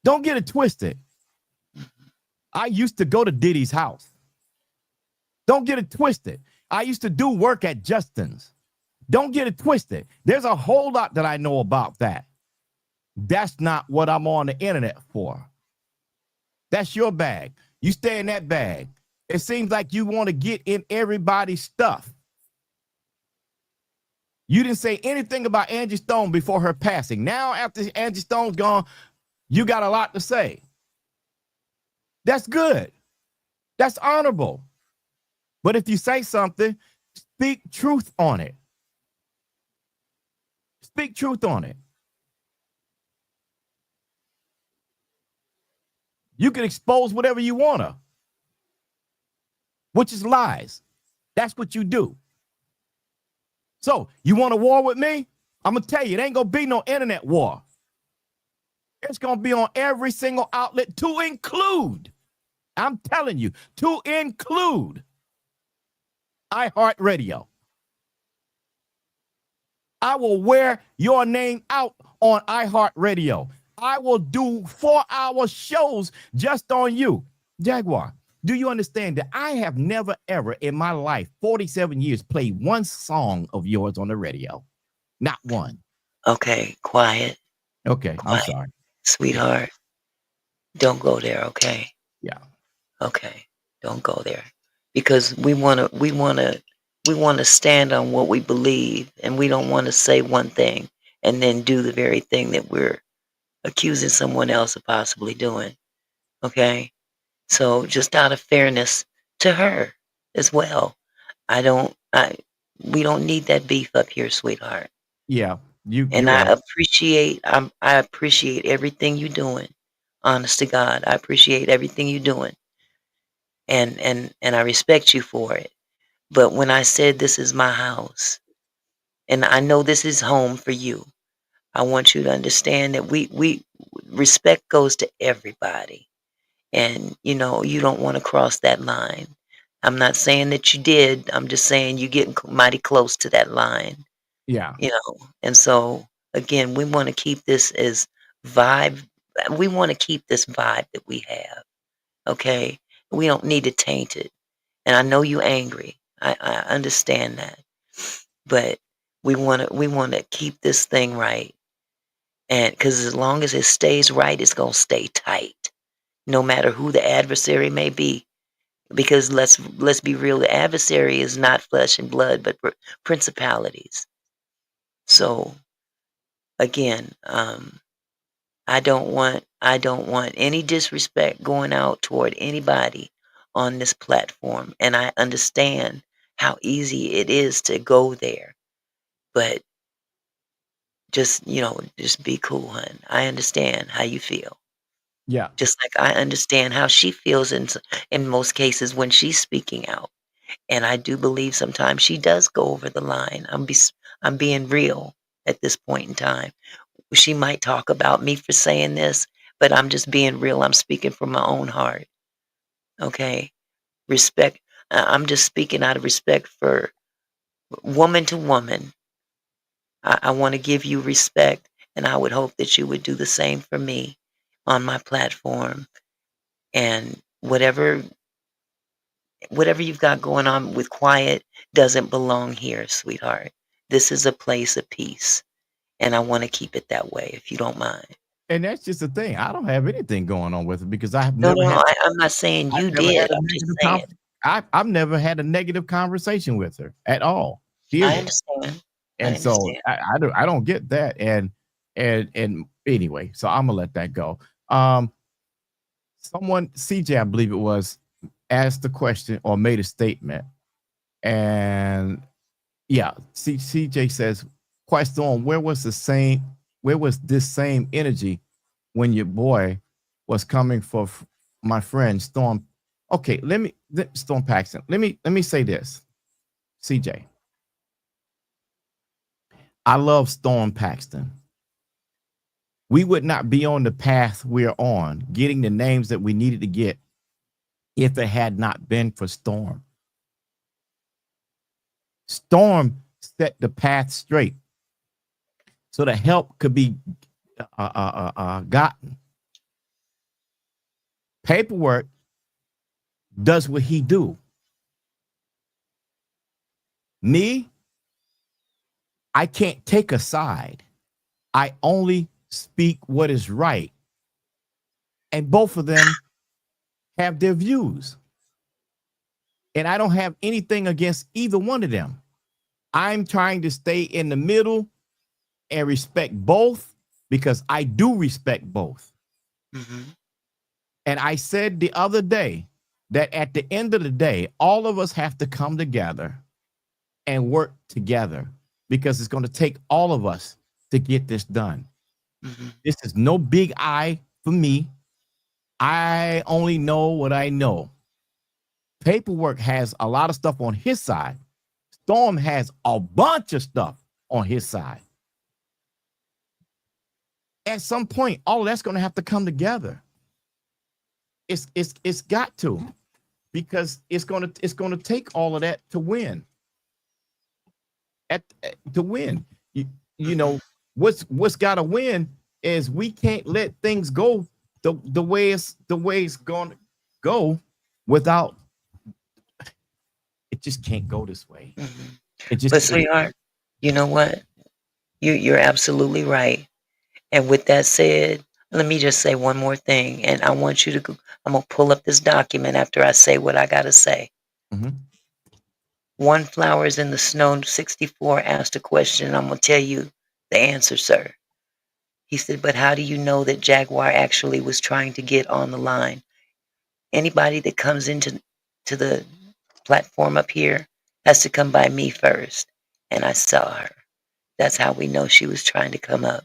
S2: Don't get it twisted. I used to go to Diddy's house. Don't get it twisted. I used to do work at Justin's. Don't get it twisted. There's a whole lot that I know about that. That's not what I'm on the internet for. That's your bag. You stay in that bag. It seems like you want to get in everybody's stuff. You didn't say anything about Angie Stone before her passing. Now, after Angie Stone's gone, you got a lot to say. That's good. That's honorable. But if you say something, speak truth on it. Speak truth on it. You can expose whatever you want to, which is lies. That's what you do. So, you want a war with me? I'm going to tell you, it ain't going to be no internet war. It's going to be on every single outlet to include, I'm telling you, to include iHeartRadio. I will wear your name out on iHeartRadio. I will do 4-hour shows just on you. Jaguar, do you understand that I have never, ever in my life, 47 years, played one song of yours on the radio? Not one.
S1: Okay, quiet.
S2: Okay, I'm
S1: Quiet.
S2: sorry.
S1: Sweetheart, don't go there, okay?
S2: Yeah.
S1: Okay, don't go there. Because we want to stand on what we believe, and we don't want to say one thing and then do the very thing that we're accusing someone else of possibly doing. Okay? So just out of fairness to her as well. We don't need that beef up here, sweetheart.
S2: Yeah,
S1: And
S2: you're
S1: I
S2: right.
S1: appreciate everything you're doing. Honest to God, I appreciate everything you're doing. And I respect you for it. But when I said this is my house, and I know this is home for you, I want you to understand that we respect goes to everybody. And you know, you don't want to cross that line. I'm not saying that you did. I'm just saying you getting mighty close to that line.
S2: Yeah.
S1: You know, and so again, we want to keep this as vibe. We want to keep this vibe that we have. Okay, we don't need to taint it. And I know you angry. I understand that, but we want to keep this thing right. And because as long as it stays right, it's gonna stay tight, no matter who the adversary may be. Because let's be real, the adversary is not flesh and blood, but principalities. So again, I don't want any disrespect going out toward anybody on this platform, and I understand how easy it is to go there. But just be cool, hun. I understand how you feel.
S2: Yeah.
S1: Just like I understand how she feels in most cases when she's speaking out. And I do believe sometimes she does go over the line. I'm being real at this point in time. She might talk about me for saying this, but I'm just being real. I'm speaking from my own heart. Okay? Respect. I'm just speaking out of respect for woman to woman. I want to give you respect, and I would hope that you would do the same for me on my platform. And whatever you've got going on with quiet doesn't belong here, sweetheart. This is a place of peace, and I want to keep it that way, if you don't mind.
S2: And that's just the thing. I don't have anything going on with it because I have
S1: No,
S2: never
S1: no,
S2: had
S1: I'm not saying
S2: I've
S1: you
S2: never had
S1: did.
S2: a
S1: I'm just
S2: negative
S1: saying.
S2: I've never had a negative conversation with her at all.
S1: I
S2: Period.
S1: understand. I
S2: And so
S1: understand.
S2: I don't get that. And anyway, so I'm gonna let that go. Um, someone CJ, I believe it was, asked the question or made a statement, and yeah, CJ says, question, where was this same energy when your boy was coming for my friend Storm? Okay, Storm Paxton. Let me say this, CJ. I love Storm Paxton. We would not be on the path we're on, getting the names that we needed to get if it had not been for Storm. Storm set the path straight so the help could be gotten. Paperwork does what he do. Me, I can't take a side. I only speak what is right. And both of them have their views. And I don't have anything against either one of them. I'm trying to stay in the middle and respect both because I do respect both.
S1: Mm-hmm.
S2: And I said the other day that at the end of the day, all of us have to come together and work together because it's going to take all of us to get this done.
S1: Mm-hmm.
S2: This is no big I for me. I only know what I know. Paperwork has a lot of stuff on his side. Storm has a bunch of stuff on his side. At some point, all of that's going to have to come together. It's got to, because it's going to take all of that to win. To win, you know what's got to win is we can't let things go the way it's going to go without. It just can't go this way.
S1: Mm-hmm.
S2: It just
S1: But
S2: can't.
S1: sweetheart, you know what? You're absolutely right. And with that said, let me just say one more thing. And I want you to go, I'm going to pull up this document after I say what I got to say.
S2: Mm-hmm.
S1: One Flowers in the Snow 64 asked a question, and I'm going to tell you the answer, sir. He said, but how do you know that Jaguar actually was trying to get on the line? Anybody that comes into the platform up here has to come by me first. And I saw her. That's how we know she was trying to come up.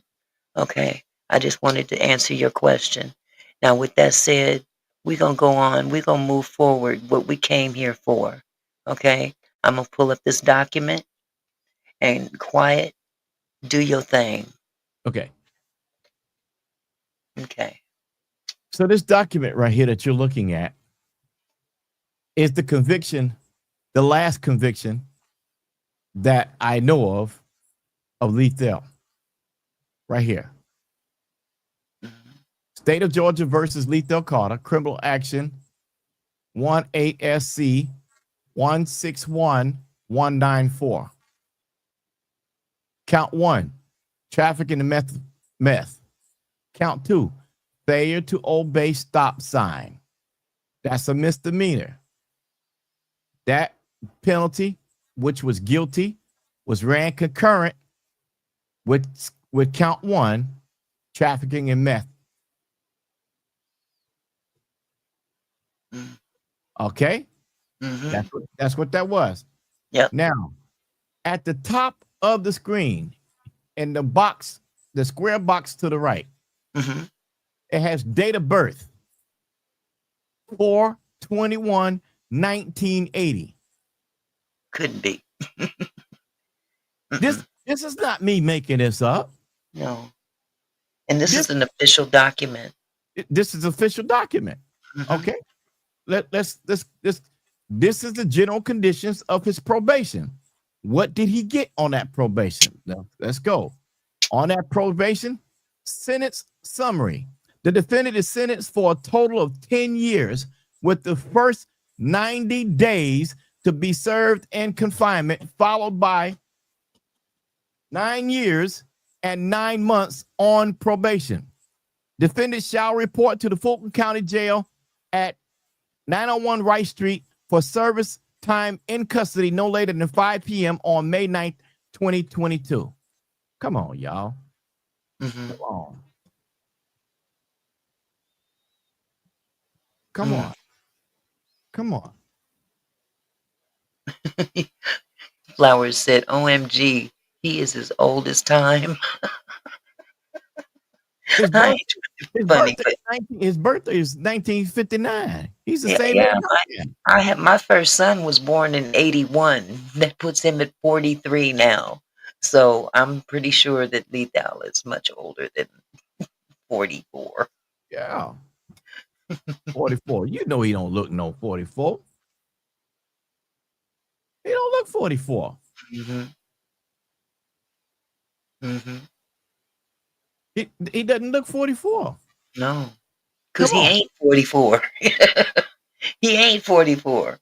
S1: Okay. I just wanted to answer your question. Now, with that said, we're going to go on. We're going to move forward what we came here for. Okay. I'm going to pull up this document and quiet, do your thing.
S2: Okay.
S1: Okay.
S2: So this document right here that you're looking at is the conviction, the last conviction that I know of lethal. Right here.
S1: Mm-hmm.
S2: State of Georgia versus Lethal Carter, criminal action 18SC 161194. Count 1, trafficking the meth. Count 2, failure to obey stop sign. That's a misdemeanor. That penalty, which was guilty, was ran concurrent with count 1, trafficking in meth.
S1: Mm-hmm.
S2: Okay?
S1: Mm-hmm.
S2: That's what that was.
S1: Yep.
S2: Now, at the top of the screen, in the box, the square box to the right,
S1: Mm-hmm.
S2: it has date of birth 4/21/1980.
S1: Couldn't be.
S2: This is not me making this up.
S1: No. And this
S2: This
S1: is an official document.
S2: this is official document.
S1: Mm-hmm.
S2: Okay. This is the general conditions of his probation. What did he get on that probation? Now, let's go. On that probation, sentence summary. The defendant is sentenced for a total of 10 years, with the first 90 days to be served in confinement, followed by 9 years and 9 months on probation. Defendant shall report to the Fulton County Jail at 901 Wright Street for service time in custody no later than 5 p.m. on May 9th, 2022. Come on, y'all.
S1: Mm-hmm.
S2: Come on. Come on. Come on.
S1: Flowers said, OMG, he is as old as time.
S2: His
S1: I
S2: birthday,
S1: ain't funny, but
S2: his birthday is 1959. He's the
S1: yeah,
S2: same
S1: yeah.
S2: age.
S1: I have my first son was born in 81. That puts him at 43 now. So I'm pretty sure that Lethal is much older than 44.
S2: Yeah. 44. You know he don't look no 44. He don't look 44.
S1: Mm-hmm. Mm-hmm.
S2: He doesn't look 44.
S1: No, because
S2: Come
S1: he
S2: on.
S1: ain't 44. He ain't 44.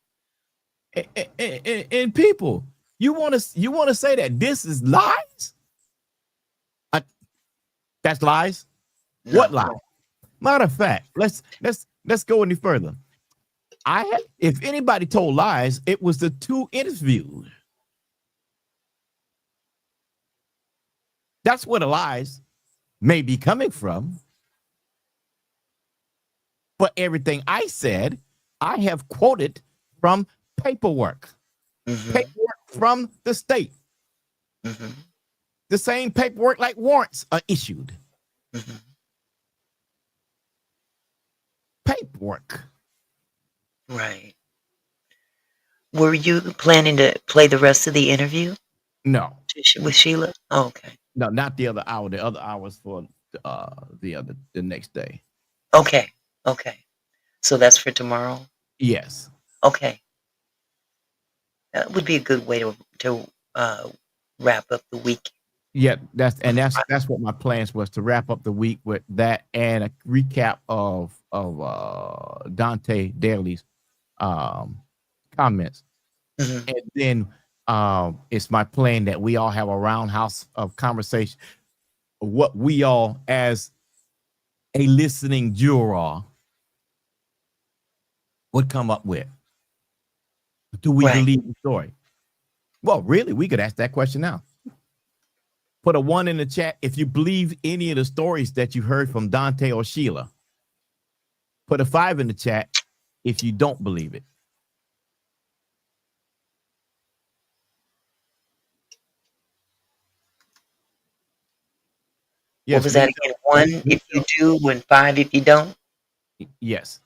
S2: And people, you want to say that this is lies? That's lies? What
S1: No.
S2: lies? Matter of fact, let's go any further. If anybody told lies, it was the two interviews. That's where the lies may be coming from. But everything I said, I have quoted from paperwork.
S1: Mm-hmm.
S2: Paperwork from the state.
S1: Mm-hmm.
S2: The same paperwork like warrants are issued.
S1: Mm-hmm.
S2: Paperwork.
S1: Right. Were you planning to play the rest of the interview
S2: No,
S1: with Sheila? Oh, okay.
S2: no, not the other hour. The other hours for the next day.
S1: Okay. Okay. So that's for tomorrow?
S2: Yes.
S1: Okay. That would be a good way to wrap up the week.
S2: Yeah, that's what my plans was, to wrap up the week with that and a recap of Dante Daily's comments.
S1: Mm-hmm.
S2: And then it's my plan that we all have a roundhouse of conversation, what we all as a listening juror would come up with. Do we
S1: Right.
S2: believe the story? Well, really, we could ask that question now. Put a 1 in the chat if you believe any of the stories that you heard from Dante or Sheila. Put a 5 in the chat if you don't believe it. Yes,
S1: What was that again? 1 if you do and 5 if you don't?
S2: Yes.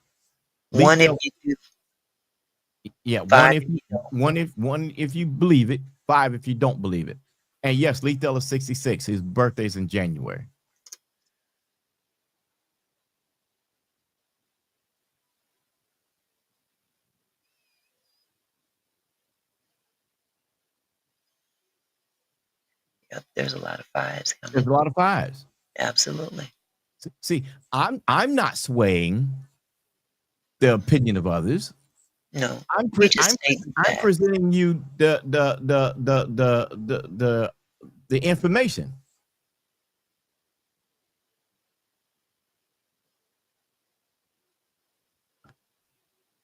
S1: 1 if you do.
S2: Yeah,
S1: 5
S2: one if you believe it, 5 if you don't believe it. And yes, Lethal is 66. His birthday's in January.
S1: Yep, there's a lot of 5s coming.
S2: There's a lot of 5s.
S1: Absolutely.
S2: See, I'm not swaying the opinion of others.
S1: No,
S2: I'm presenting you the information.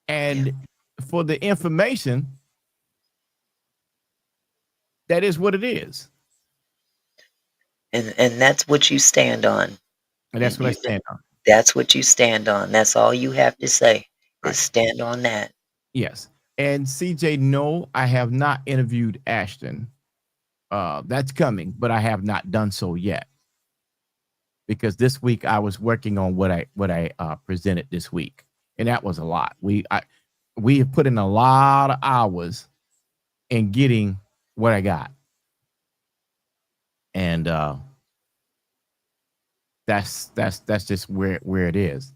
S2: And for the information, that is what it is.
S1: And that's what you stand on.
S2: And that's what I stand on.
S1: That's what you stand on. That's all you have to say is stand on that.
S2: Yes. And CJ, no, I have not interviewed Ashton. That's coming, but I have not done so yet. Because this week I was working on what I presented this week. And that was a lot. We have put in a lot of hours in getting what I got. And that's just where it is.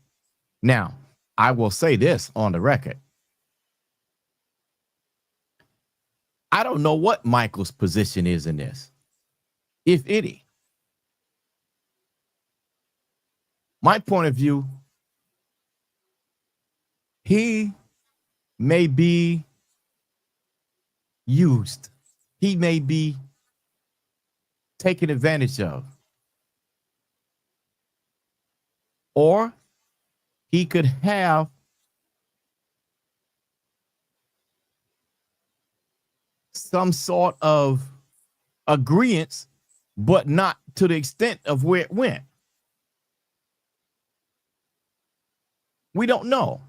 S2: Now, I will say this on the record. I don't know what Michael's position is in this, if any. My point of view, he may be used. He may be taken advantage of. Or he could have some sort of agreement, but not to the extent of where it went. We don't know,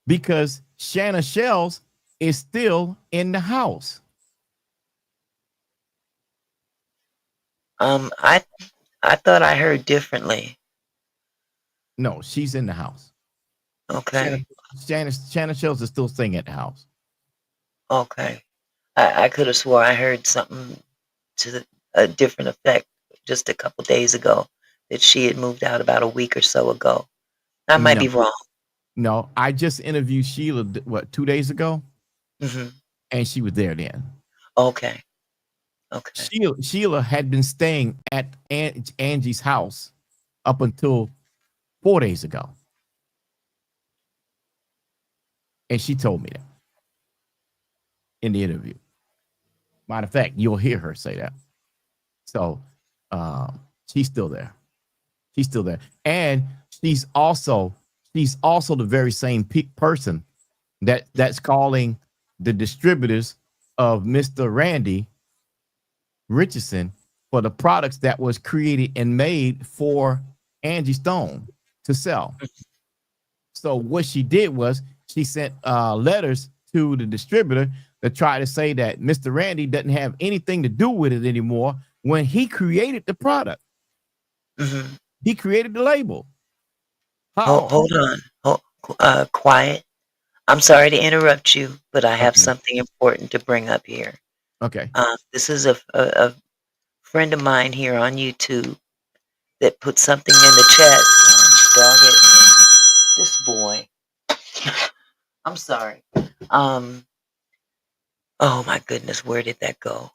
S2: because Shana Shells is still in the house.
S1: I thought I heard differently.
S2: No, she's in the house.
S1: Okay.
S2: Shana Shells is still staying at the house.
S1: Okay. I could have swore I heard something to a different effect just a couple days ago that she had moved out about a week or so ago. I might
S2: No,
S1: be wrong.
S2: no. I just interviewed Sheila, what, 2 days ago?
S1: Hmm.
S2: And she was there then.
S1: Okay. Okay.
S2: Sheila had been staying at Angie's house up until 4 days ago. And she told me that in the interview. Matter of fact, you'll hear her say that. So she's still there. She's still there. And she's also the very same person that's calling the distributors of Mr. Randy Richardson for the products that was created and made for Angie Stone to sell. So what she did was she sent letters to the distributor to try to say that Mr. Randy doesn't have anything to do with it anymore when he created the product.
S1: Hmm.
S2: He created the label.
S1: Hold on. Quiet. I'm sorry to interrupt you, but I have
S2: Okay.
S1: something important to bring up here.
S2: Okay.
S1: This is a friend of mine here on YouTube that put something in the chat. Dog it. This boy. I'm sorry. Oh my goodness, where did that go?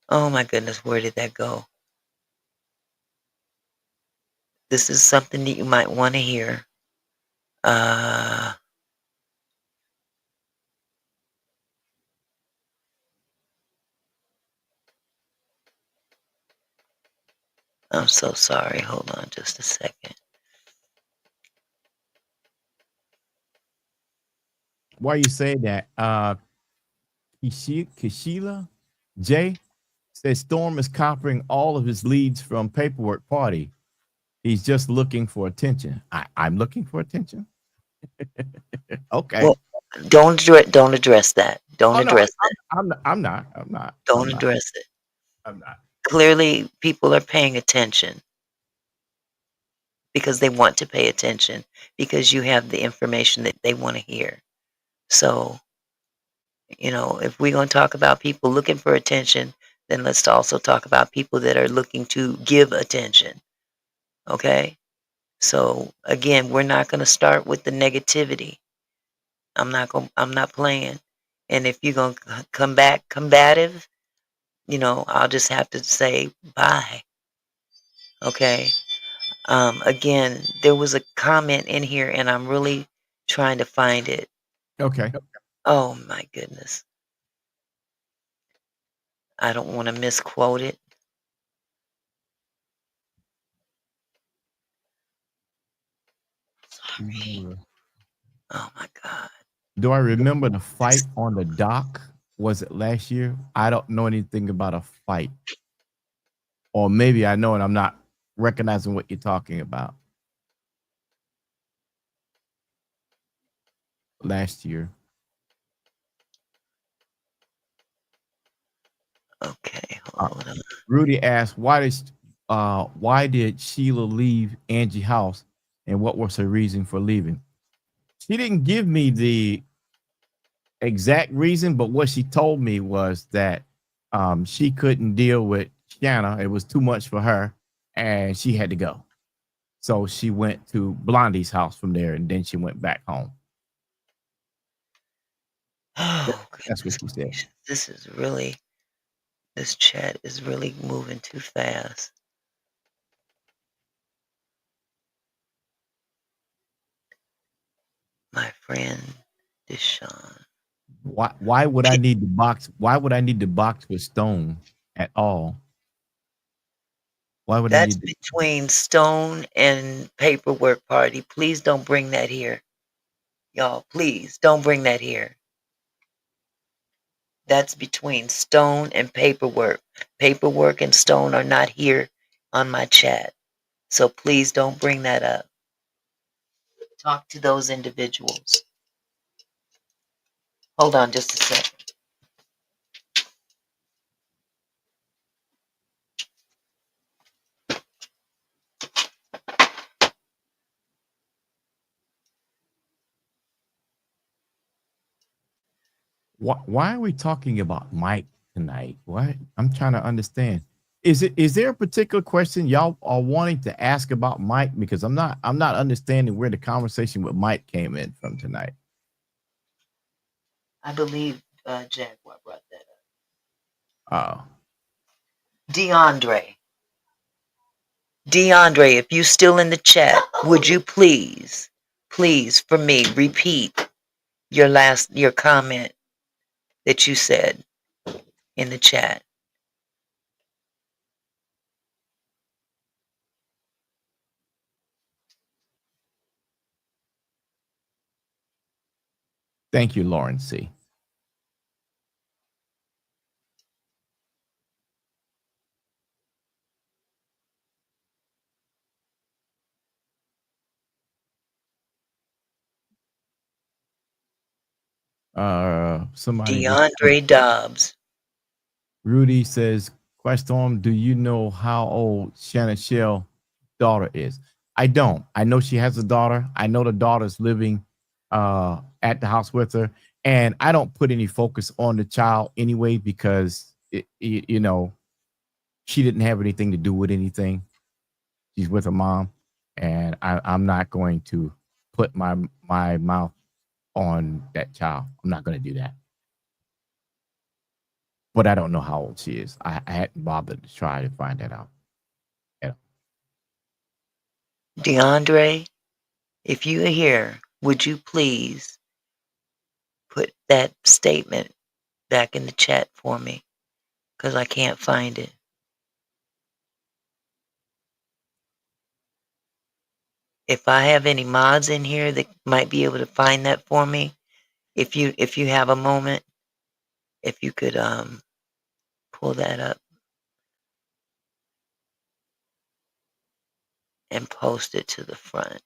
S1: Oh my goodness, where did that go? This is something that you might want to hear. I'm so sorry. Hold on just a second.
S2: Why you say that? Kishila J says Storm is copying all of his leads from Paperwork Party. He's just looking for attention. I'm looking for attention. Okay.
S1: Well, don't address that. Don't
S2: Oh no,
S1: address that.
S2: I'm not. I'm not.
S1: Don't
S2: I'm not.
S1: address it.
S2: I'm not.
S1: Clearly, people are paying attention because they want to pay attention because you have the information that they want to hear. So, if we're going to talk about people looking for attention, then let's also talk about people that are looking to give attention. Okay? So, again, we're not going to start with the negativity. I'm not playing. And if you're going to come back combative, I'll just have to say bye. Okay? Again, there was a comment in here and I'm really trying to find it.
S2: Okay.
S1: Oh my goodness. I don't want to misquote it. Sorry. Oh my God.
S2: Do I remember the fight on the dock? Was it last year? I don't know anything about a fight. Or maybe I know and I'm not recognizing what you're talking about. Last year.
S1: Okay, hold on.
S2: Rudy asked, why did Sheila leave Angie house and what was her reason for leaving? She didn't give me the exact reason, but what she told me was that she couldn't deal with Shana. It was too much for her and she had to go. So she went to Blondie's house from there and then she went back home.
S1: Oh,
S2: That's what
S1: goodness
S2: she said.
S1: gracious. This chat is really moving too fast. My friend Deshaun.
S2: Why would I need to box? Why would I need to box with Stone at all? Why would I
S1: That's
S2: need to?
S1: between Stone and Paperwork Party. Please don't bring that here. Y'all, please don't bring that here. That's between Stone and Paperwork. Paperwork and Stone are not here on my chat. So please don't bring that up. Talk to those individuals. Hold on just a second.
S2: Why are we talking about Mike tonight? Why? I'm trying to understand. Is there a particular question y'all are wanting to ask about Mike? Because I'm not understanding where the conversation with Mike came in from tonight.
S1: I believe Jaguar brought that
S2: Oh,
S1: up. DeAndre, if you still in the chat, would you please, for me, repeat your comment that you said in the chat?
S2: thank you, Lauren C. Somebody just
S1: DeAndre Dobbs.
S2: Rudy says, Questorm, do you know how old Shana Shell daughter is? I don't. I know she has a daughter. I know the daughter's living at the house with her. And I don't put any focus on the child anyway because, she didn't have anything to do with anything. She's with her mom. And I'm not going to put my mouth on that child. I'm not going to do that. But I don't know how old she is. I hadn't bothered to try to find that out. Yeah.
S1: DeAndre, if you are here, would you please put that statement back in the chat for me? Because I can't find it. If I have any mods in here that might be able to find that for me, if you have a moment, if you could pull that up and post it to the front.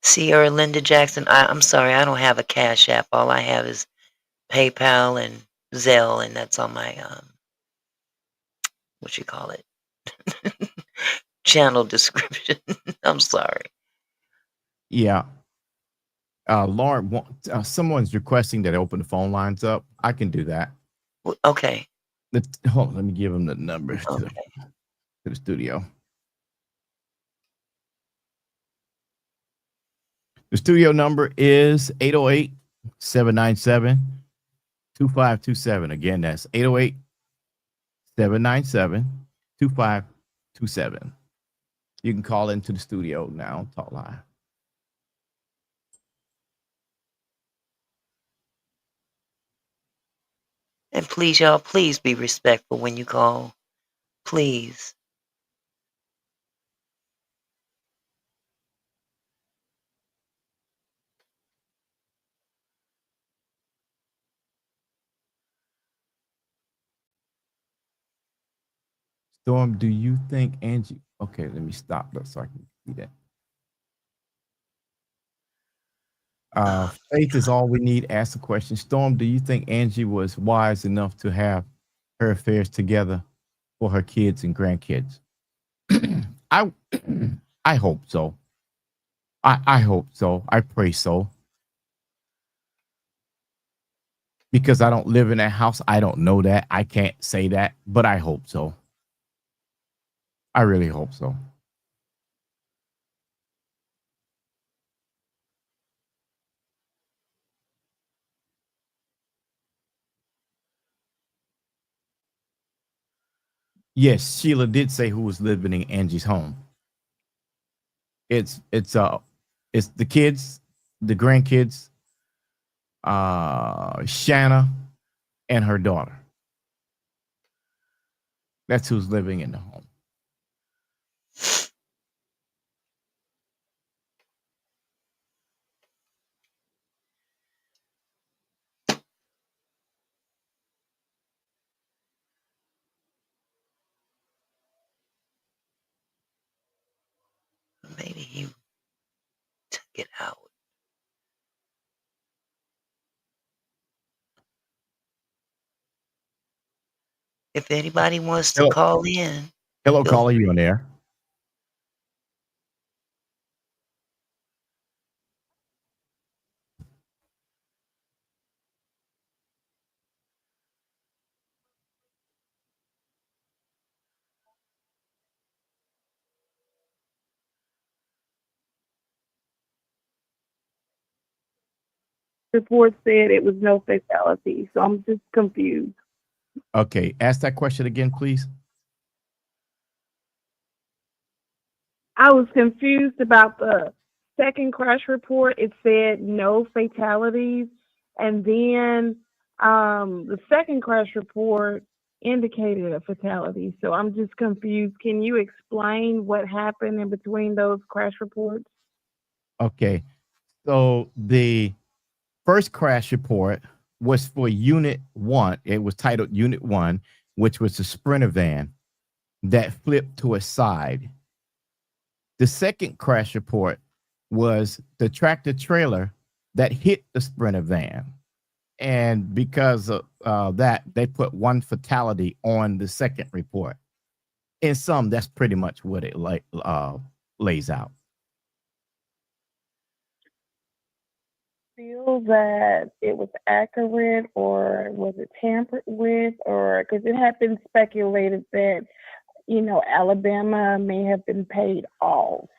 S1: Sierra Linda Jackson, I'm sorry, I don't have a Cash App. All I have is PayPal and Zelle, and that's on my what you call it, channel description. I'm sorry.
S2: Yeah. Lauren, someone's requesting that I open the phone lines up. I can do that.
S1: Okay.
S2: Hold on, let me give them the number to
S1: Okay.
S2: the studio. The studio number is 808 797 2527. Again, that's 808 797 2527. You can call into the studio now, talk live.
S1: And please, y'all, please be respectful when you call. Please.
S2: Storm, do you think Angie? Okay, let me stop that so I can see that. Faith is all we need. Ask a question. Storm, do you think Angie was wise enough to have her affairs together for her kids and grandkids? I I hope so. I hope so. I pray so. Because I don't live in that house. I don't know that. I can't say that, but I hope so. I really hope so. Yes, Sheila did say who was living in Angie's home. It's the kids, the grandkids, Shana and her daughter. That's who's living in the home.
S1: Maybe he took it out. If anybody wants to
S2: Hello,
S1: call in,
S2: hello,
S1: feel
S2: caller, you
S1: free.
S2: on there?
S12: report said it was no fatality. So I'm just confused.
S2: Okay, ask that question again, please.
S12: I was confused about the second crash report. It said no fatalities. And then the second crash report indicated a fatality. So I'm just confused. Can you explain what happened in between those crash reports?
S2: Okay, so the first crash report was for Unit 1. It was titled Unit 1, which was the Sprinter van that flipped to a side. The second crash report was the tractor trailer that hit the Sprinter van. And because of that, they put one fatality on the second report. In sum, that's pretty much what it lays out.
S12: Feel that it was accurate, or was it tampered with, or because it had been speculated that Alabama may have been paid off.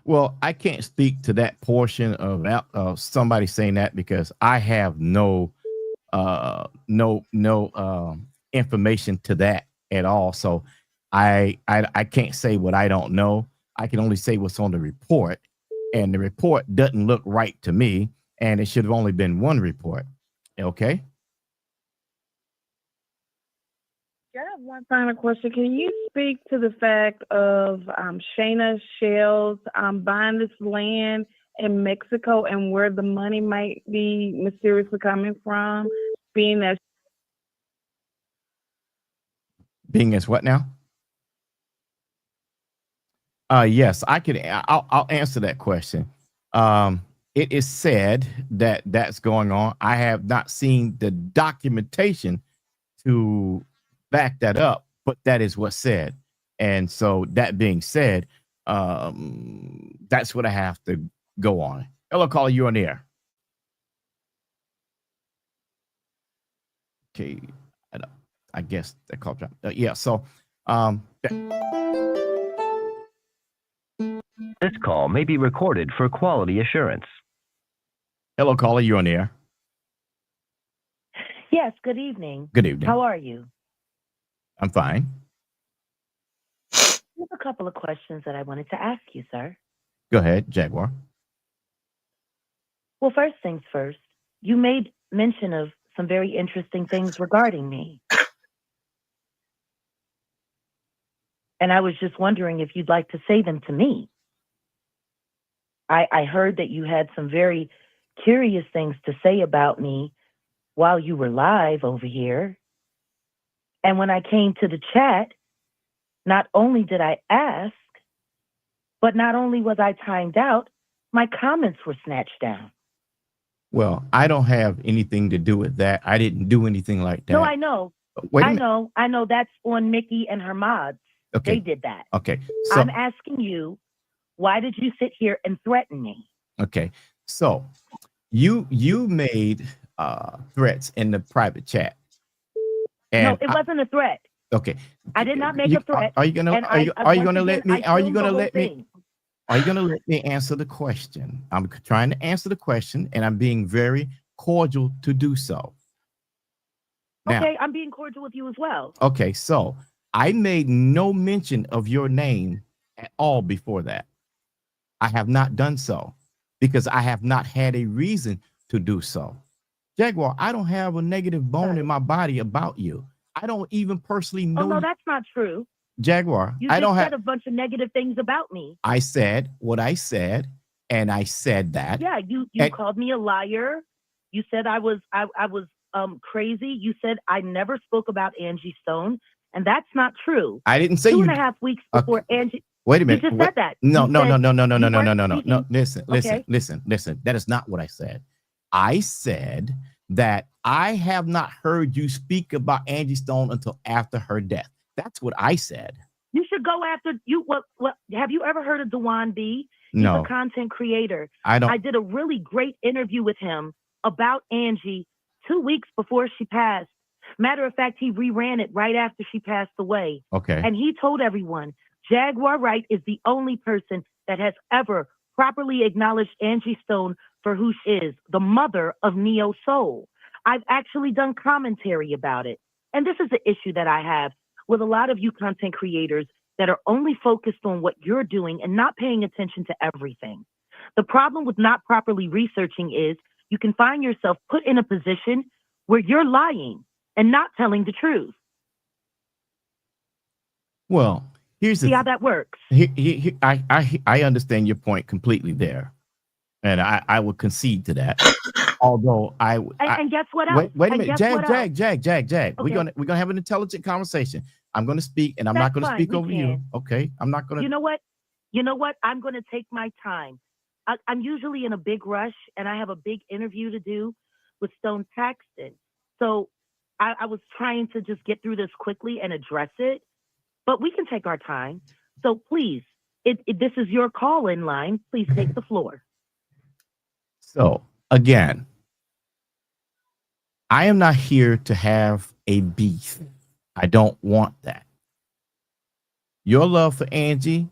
S2: Well, I can't speak to that portion of somebody saying that because I have no information to that at all. So I can't say what I don't know. I can only say what's on the report, and the report doesn't look right to me, and it should have only been one report. Okay.
S12: I have one final question. Can you speak to the fact of Shana Shells buying this land in Mexico and where the money might be mysteriously coming from, being as
S2: what now? Yes, I could. I'll answer that question. It is said that that's going on. I have not seen the documentation to back that up, but that is what's said. And so that being said, that's what I have to go on. Hello, caller, you on the air. Okay, I guess that call dropped. Yeah, so
S13: This call may be recorded for quality assurance.
S2: hello, caller, you on the air.
S14: Yes, good evening.
S2: Good evening.
S14: How are you?
S2: I'm fine.
S14: I have a couple of questions that I wanted to ask you, sir.
S2: Go ahead, Jaguar.
S14: Well, first things first, you made mention of some very interesting things regarding me. And I was just wondering if you'd like to say them to me. I heard that you had some very curious things to say about me while you were live over here. And when I came to the chat, not only did I ask, but not only was I timed out, my comments were snatched down.
S2: Well, I don't have anything to do with that. I didn't do anything like that.
S14: No, I know.
S2: Wait a
S14: I
S2: minute.
S14: know that's on Mickey and her mods.
S2: Okay.
S14: They did that.
S2: Okay. So
S14: I'm asking you, why did you sit here and threaten me?
S2: okay. So you made threats in the private chat. And
S14: No, it wasn't a threat.
S2: okay.
S14: I did not make a threat.
S2: Are you gonna
S14: And
S2: are you gonna let me
S14: Are you gonna let
S2: me answer the question? I'm trying to answer the question, and I'm being very cordial to do so. Now,
S14: Okay, I'm being cordial with you as well.
S2: okay, so I made no mention of your name at all before that. I have not done so because I have not had a reason to do so. Jaguar, I don't have a negative bone in my body about you. I don't even personally know.
S14: Oh, no, that's not true.
S2: Jaguar,
S14: You
S2: I
S14: just
S2: don't
S14: said
S2: have.
S14: a bunch of negative things about me.
S2: I said what I said, and I said that.
S14: Yeah, you called me a liar. You said I was crazy. You said I never spoke about Angie Stone, and that's not true.
S2: I didn't say
S14: 2.5 weeks before Angie.
S2: Wait a minute.
S14: You just said that.
S2: No. Listen.
S14: Okay.
S2: Listen. That is not what I said. I said that I have not heard you speak about Angie Stone until after her death. That's what I said.
S14: You should go after you. What? Have you ever heard of Dewan B? He's
S2: No.
S14: a content creator.
S2: I don't.
S14: I did a really great interview with him about Angie 2 weeks before she passed. Matter of fact, he reran it right after she passed away.
S2: Okay.
S14: And he told everyone, Jaguar Wright is the only person that has ever properly acknowledged Angie Stone for who she is, the mother of Neo Soul. I've actually done commentary about it. And this is the issue that I have with a lot of you content creators that are only focused on what you're doing and not paying attention to everything. The problem with not properly researching is you can find yourself put in a position where you're lying and not telling the truth.
S2: Well, here's
S14: See how that works.
S2: I understand your point completely there, and I would concede to that. Although
S14: and guess what else?
S2: Wait a
S14: And
S2: minute,
S14: guess what else?
S2: Jag.
S14: Okay.
S2: We're gonna have an intelligent conversation. I'm gonna speak, and I'm
S14: That's
S2: not gonna
S14: fine,
S2: speak
S14: we
S2: over you.
S14: can.
S2: Okay, I'm not gonna.
S14: You know what? I'm going to take my time. I'm usually in a big rush, and I have a big interview to do with Stone Paxton. So I was trying to just get through this quickly and address it, but we can take our time. So please, this is your call in line. Please take the floor.
S2: So again, I am not here to have a beef. I don't want that. Your love for Angie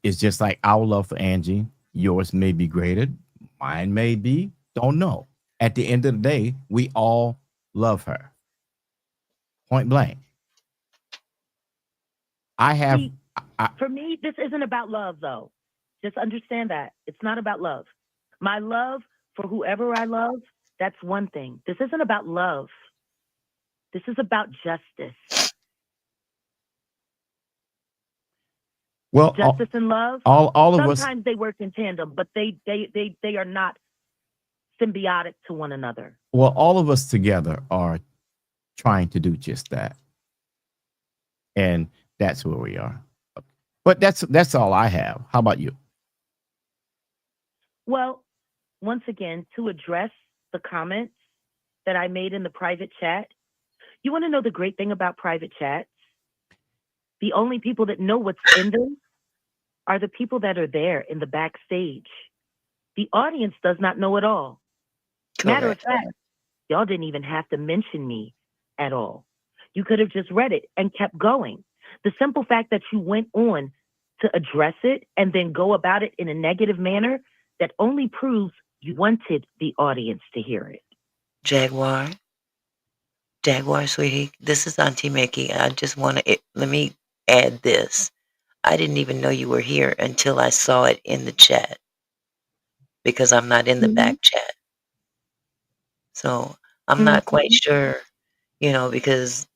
S2: is just like our love for Angie. Yours may be greater, mine may be. Don't know. At the end of the day, we all love her. Point blank.
S14: For me, this isn't about love, though. Just understand that. It's not about love. My love for whoever I love, that's one thing. This isn't about love. This is about justice.
S2: Well,
S14: justice and love.
S2: All of us.
S14: Sometimes they work in tandem, but they are not symbiotic to one another.
S2: Well, all of us together are trying to do just that, and that's where we are. But that's all I have. How about you?
S14: Well, once again, to address the comments that I made in the private chat, you want to know the great thing about private chats? The only people that know what's in them are the people that are there in the backstage. The audience does not know at all.
S1: Correct.
S14: Matter of fact, y'all didn't even have to mention me at all. You could have just read it and kept going. The simple fact that you went on to address it and then go about it in a negative manner, that only proves you wanted the audience to hear it.
S1: Jaguar, sweetie, this is Auntie Mickey. I just want to, let me add this. I didn't even know you were here until I saw it in the chat, because I'm not in the back chat. So I'm not quite sure, because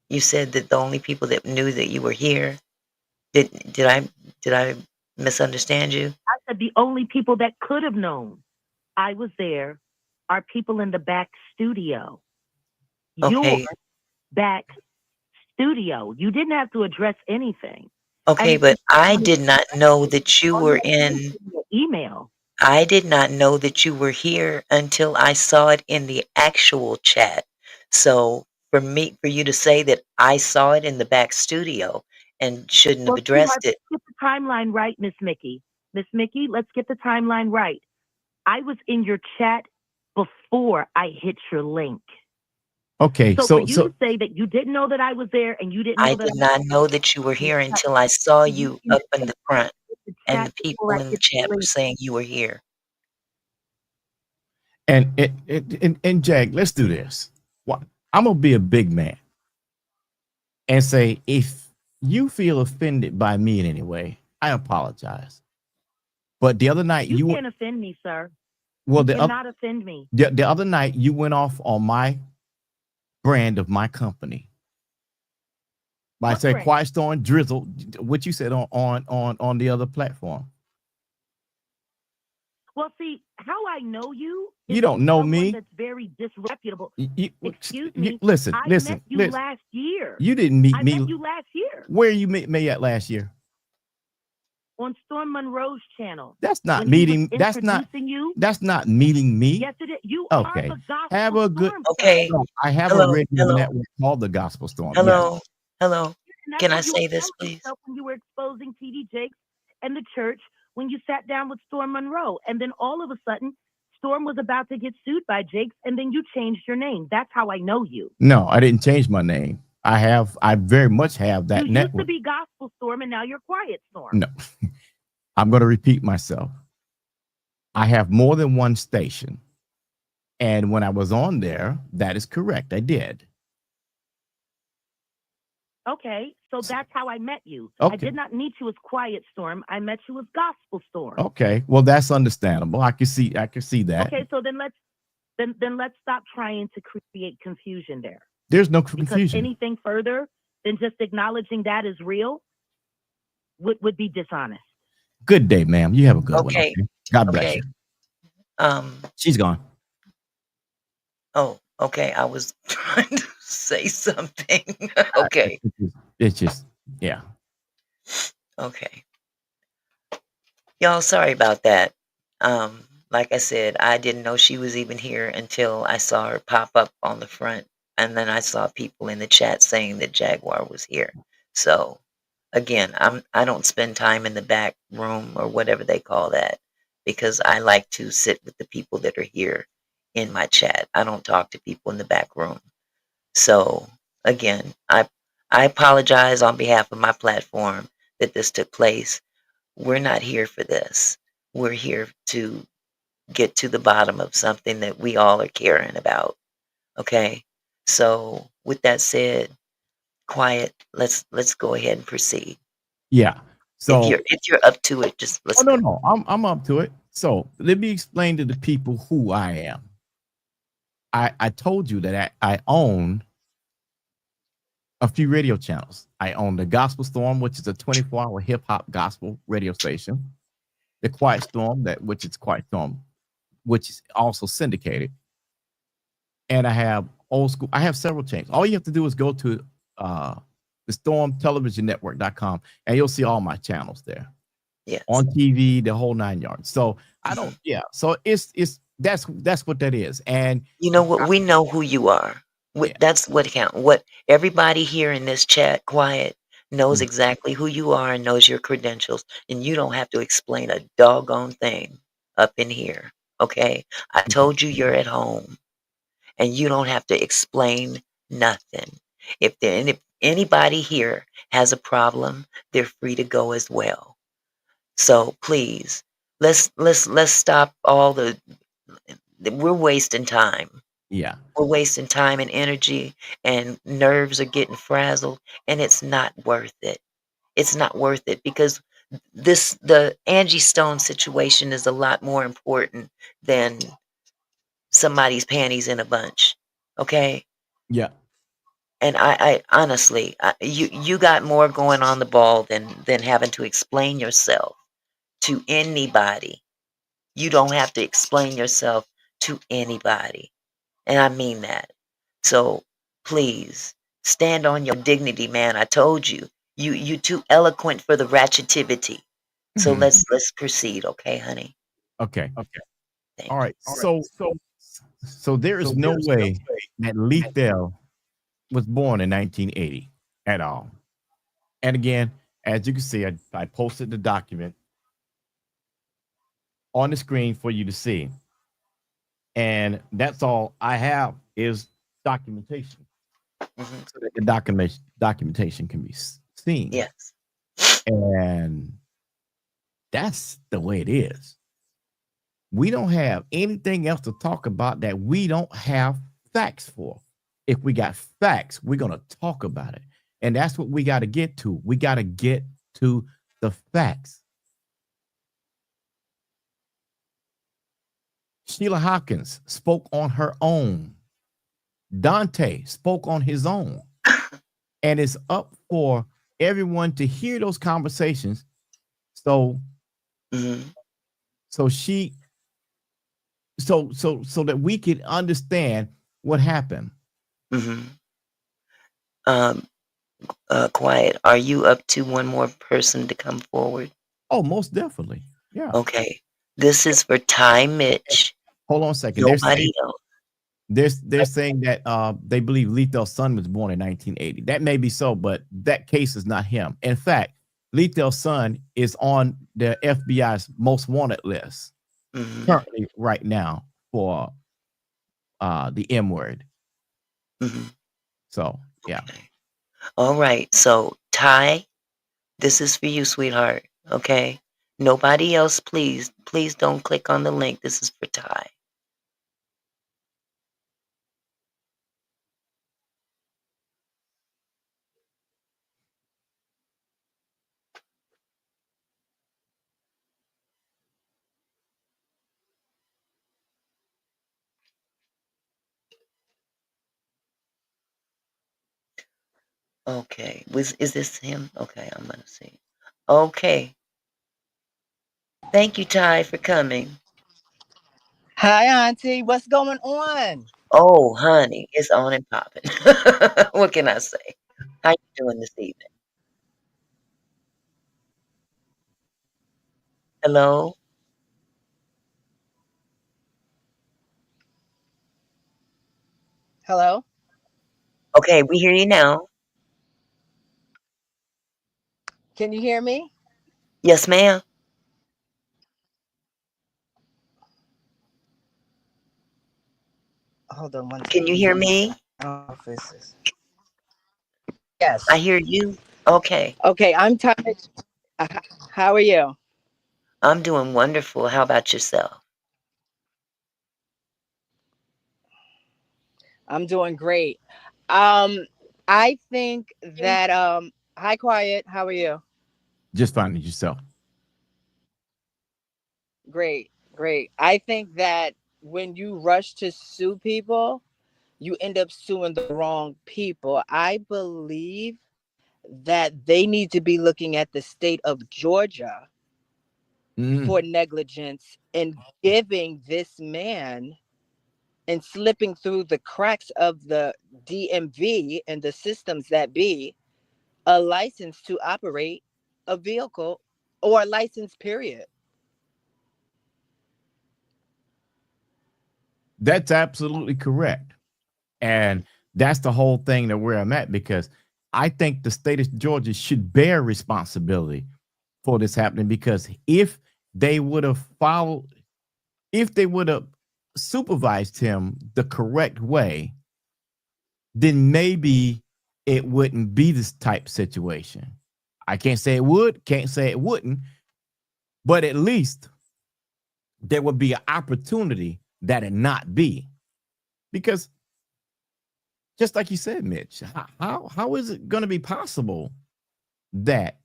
S1: you said that the only people that knew that you were here, did I misunderstand you?
S14: I said the only people that could have known I was there are people in the back studio.
S1: Okay.
S14: Your back studio. You didn't have to address anything.
S1: Okay, but I did not know that you were in
S14: email.
S1: I did not know that you were here until I saw it in the actual chat. So for you to say that I saw it in the back studio and shouldn't have addressed it.
S14: Let's get the timeline right, Miss Mickey. Miss Mickey, let's get the timeline right. I was in your chat before I hit your link.
S2: Okay,
S14: so for you to say that you didn't know that I was there and you didn't know
S1: I did not know that you were here until I saw you up in the front, and the people in the chat were saying you were here.
S2: And Jag, let's do this. I'm gonna be a big man and say, if you feel offended by me in any way, I apologize. But the other night
S14: you can't offend me, sir.
S2: Well,
S14: you cannot offend me.
S2: The other night you went off on my brand of my company by saying Quiet Storm Drizzle, what you said on the other platform.
S14: Well, see, how I know you.
S2: You don't know me.
S14: That's very disreputable. Excuse
S2: me.
S14: I met you last year.
S2: You didn't meet me.
S14: I met you last year.
S2: Where you met me at last year?
S14: On Storm Monroe's channel.
S2: That's not meeting. That's not meeting me.
S14: Yes, it is. You
S2: are
S14: the Gospel
S2: Have a good.
S14: Storm.
S1: Okay.
S2: I have a radio network called the Gospel Storm.
S1: Hello.
S2: Yes.
S1: Hello. Can I say this, please?
S14: When you were exposing TD Jakes and the church, when you sat down with Storm Monroe, and then all of a sudden, Storm was about to get sued by Jakes, and then you changed your name. That's how I know you.
S2: No, I didn't change my name. I very much have that network.
S14: You used to be Gospel Storm, and now you're Quiet Storm.
S2: No, I'm going to repeat myself. I have more than one station. And when I was on there, that is correct. I did.
S14: Okay, so that's how I met you. I
S2: Okay.
S14: did not meet you as Quiet Storm. I met you as Gospel Storm.
S2: Okay. Well, that's understandable. I can see that.
S14: Okay, so then let's stop trying to create confusion there.
S2: There's no
S14: Because
S2: confusion.
S14: anything further than just acknowledging that is real would be dishonest.
S2: Good day, ma'am. You have a good one.
S1: Okay.
S2: Okay. God bless
S1: Okay.
S2: you. She's gone.
S1: Oh, okay. I was trying to say something. Okay.
S2: It's just, yeah.
S1: Okay. Y'all, sorry about that. Like I said, I didn't know she was even here until I saw her pop up on the front, and then I saw people in the chat saying that Jaguar was here. So, again, I don't spend time in the back room or whatever they call that, because I like to sit with the people that are here in my chat. I don't talk to people in the back room. So, again, I apologize on behalf of my platform that this took place. We're not here for this. We're here to get to the bottom of something that we all are caring about. Okay? So, with that said, quiet. Let's go ahead and proceed.
S2: Yeah. So
S1: If you're up to it, just let's
S2: no,
S1: go.
S2: no, I'm up to it. So let me explain to the people who I am. I told you that I own a few radio channels. I own the Gospel Storm, which is a 24-hour hip hop gospel radio station. The Quiet Storm, which is Quiet Storm, which is also syndicated. And I have old school. I have several channels. All you have to do is go to the stormtelevisionnetwork.com and you'll see all my channels there.
S1: Yes.
S2: On TV, the whole 9 yards. So I don't, yeah. So it's that's what that is. And
S1: you know what? We know who you are.
S2: Yeah.
S1: That's what counts. What everybody here in this chat, quiet, knows exactly who you are and knows your credentials, and you don't have to explain a doggone thing up in here. Okay? I told you you're at home, and you don't have to explain nothing. If anybody here has a problem, they're free to go as well. So please, let's stop all the. We're wasting time.
S2: Yeah.
S1: We're wasting time and energy, and nerves are getting frazzled, and it's not worth it. It's not worth it, because the Angie Stone situation is a lot more important than somebody's panties in a bunch. Okay?
S2: Yeah.
S1: And I honestly, you got more going on the ball than having to explain yourself to anybody. You don't have to explain yourself to anybody. And I mean that. So please stand on your dignity, man. I told you. You too eloquent for the ratchetivity. So let's proceed, okay, honey?
S2: Okay.
S1: Thank
S2: All right.
S1: you.
S2: So there is no way that Lethal was born in 1980 at all. And again, as you can see, I posted the document on the screen for you to see. And that's all I have is documentation. So that the documentation can be seen.
S1: Yes.
S2: And that's the way it is. We don't have anything else to talk about that we don't have facts for. If we got facts, we're going to talk about it. And that's what we got to get to. We got to get to the facts. Sheila Hawkins spoke on her own. Dante spoke on his own. And it's up for everyone to hear those conversations. So, so that we can understand what happened.
S1: Quiet. Are you up to one more person to come forward?
S2: Oh, most definitely. Yeah.
S1: Okay. This is for Ty Mitch.
S2: Hold on a second.
S1: Nobody else.
S2: They're saying that they believe Lethal's son was born in 1980. That may be so, but that case is not him. In fact, Lethal's son is on the FBI's most wanted list currently right now for the M word. So, yeah.
S1: All right. So, Ty, this is for you, sweetheart. Okay. Nobody else, please. Please don't click on the link. This is for Ty. Okay. Is this him? Okay, I'm going to see. Okay. Thank you, Ty, for coming.
S15: Hi, Auntie. What's going on?
S1: Oh, honey, it's on and popping. What can I say? How you doing this evening? Hello?
S15: Hello?
S1: Okay, we hear you now.
S15: Can you hear me?
S1: Yes, ma'am.
S15: Hold on one
S1: Can you
S15: second.
S1: hear me?
S15: Offices.
S1: I
S15: Yes.
S1: hear you. Okay.
S15: Okay, I'm tired. How are you?
S1: I'm doing wonderful. How about yourself?
S15: I'm doing great. Um, I think that hi Quiet, how are you?
S2: Just finding yourself.
S15: Great, great. I think that when you rush to sue people, you end up suing the wrong people. I believe that they need to be looking at the state of Georgia for negligence in giving this man and slipping through the cracks of the DMV and the systems that be a license to operate a vehicle or a license, period.
S2: That's absolutely correct. And that's the whole thing that where I'm at, because I think the state of Georgia should bear responsibility for this happening, because if they would have followed, if they would have supervised him the correct way, then maybe it wouldn't be this type situation. I can't say it would, can't say it wouldn't, but at least there would be an opportunity that it not be. Because just like you said, Mitch, how is it going to be possible that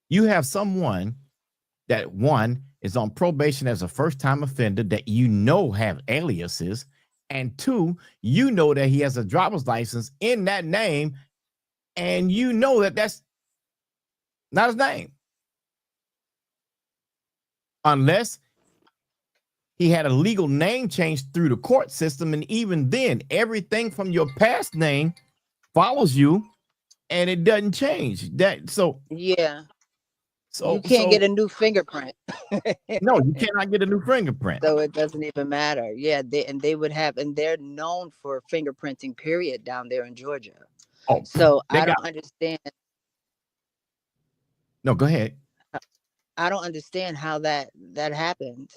S2: you have someone that, one, is on probation as a first time offender that you know have aliases, and two, you know that he has a driver's license in that name, and you know that that's not his name, unless he had a legal name change through the court system, and even then, everything from your past name follows you, and it doesn't change. That so
S15: Yeah, you
S2: so
S15: can't get
S2: so
S15: a new fingerprint.
S2: no, you cannot get a new fingerprint.
S15: So it doesn't even matter. Yeah, they would have, and they're known for fingerprinting, period, down there in Georgia.
S2: Oh,
S15: So
S2: they
S15: I
S2: got
S15: don't understand.
S2: no. Go ahead.
S15: I don't understand how that happened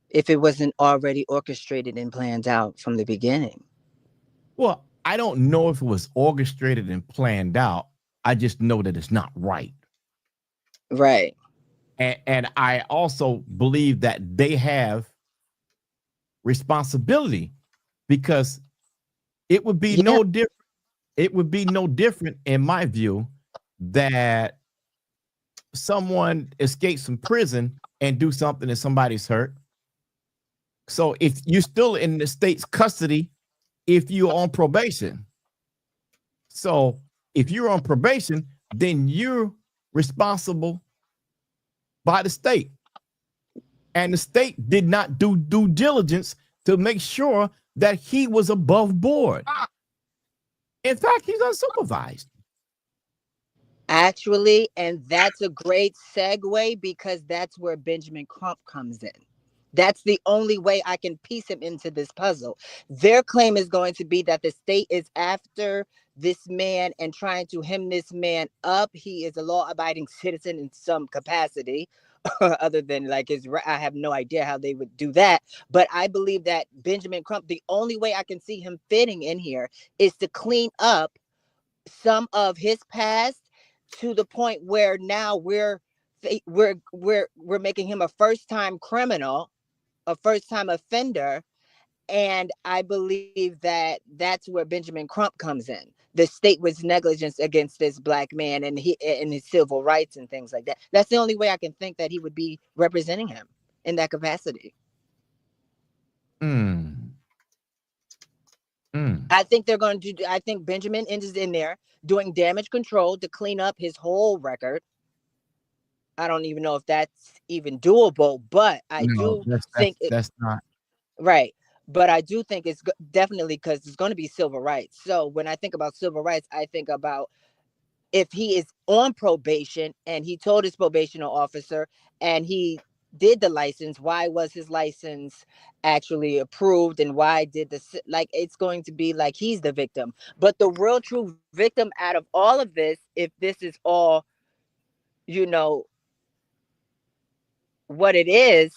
S15: if it wasn't already orchestrated and planned out from the beginning.
S2: Well, I don't know if it was orchestrated and planned out. I just know that it's not right.
S15: Right.
S2: And I also believe that they have responsibility, because it would be
S15: Yeah.
S2: no different. It would be no different, in my view, that someone escapes from prison and do something and somebody's hurt. So if you're still in the state's custody, if you're on probation, so if you're on probation, then you're responsible by the state. And the state did not do due diligence to make sure that he was above board. In fact, he's unsupervised.
S15: Actually, and that's a great segue because that's where Benjamin Crump comes in. That's the only way I can piece him into this puzzle. Their claim is going to be that the state is after this man and trying to hem this man up. He is a law abiding citizen in some capacity, other than like his. I have no idea how they would do that. But I believe that Benjamin Crump, the only way I can see him fitting in here is to clean up some of his past to the point where now we're we're making him a first time criminal, a first time offender. And I believe that that's where Benjamin Crump comes in. The state was negligence against this black man and his civil rights and things like that. That's the only way I can think that he would be representing him in that capacity.
S2: Mm. Mm.
S15: I think they're going to do. I think Benjamin is in there doing damage control to clean up his whole record. I don't even know if that's even doable, but I
S2: No,
S15: do think it.
S2: that's not.
S15: Right. But I do think it's definitely because it's going to be civil rights. So when I think about civil rights, I think about if he is on probation and he told his probational officer and he did the license, why was his license actually approved, and why did like, it's going to be like he's the victim. But the real true victim out of all of this, if this is all, you know, what it is,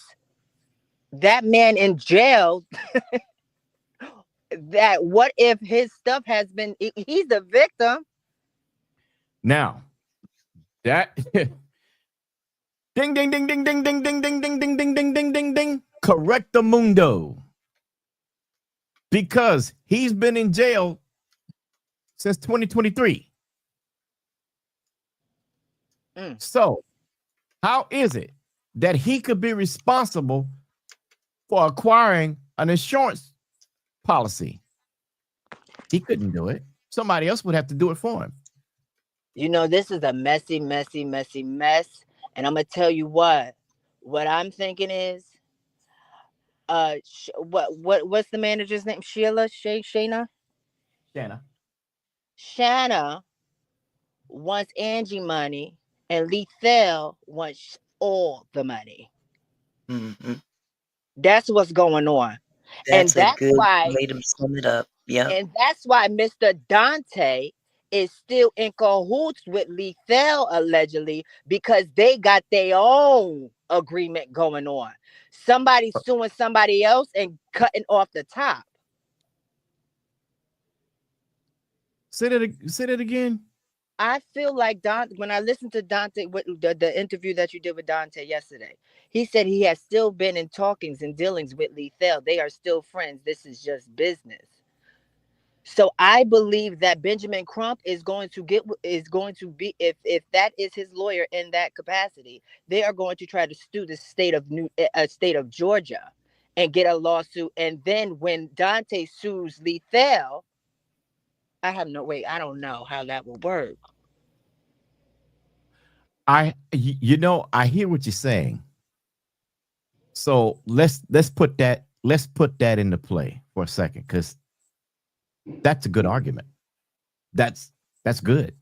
S15: that man in jail, that what if his stuff has been, he's the victim.
S2: Now that ding ding ding ding ding ding ding ding ding ding ding ding ding ding ding. Correct the mundo. Because he's been in jail since 2023. So how is it that he could be responsible for acquiring an insurance policy? He couldn't do it. Somebody else would have to do it for him.
S15: You know, this is a messy, messy, messy mess. And I'm gonna tell you what I'm thinking is, what's the manager's name? Shana. Shana wants Angie money, and Lethal wants all the money.
S1: Mm-hmm.
S15: That's what's going on. And
S1: That's a good way to sum it up. Yep.
S15: and that's why Mr. Dante is still in cahoots with Lethal, allegedly, because they got their own agreement going on. Somebody suing somebody else and cutting off the top.
S2: Say that again.
S15: I feel like when I listened to Dante, with the interview that you did with Dante yesterday, he said he has still been in talkings and dealings with Lethal. They are still friends. This is just business. So I believe that Benjamin Crump is going to be, if that is his lawyer in that capacity, they are going to try to sue the state of Georgia and get a lawsuit. And then when Dante sues Lethal, I don't know how that will work.
S2: I hear what you're saying. So let's put that into play for a second, because that's a good argument. That's good.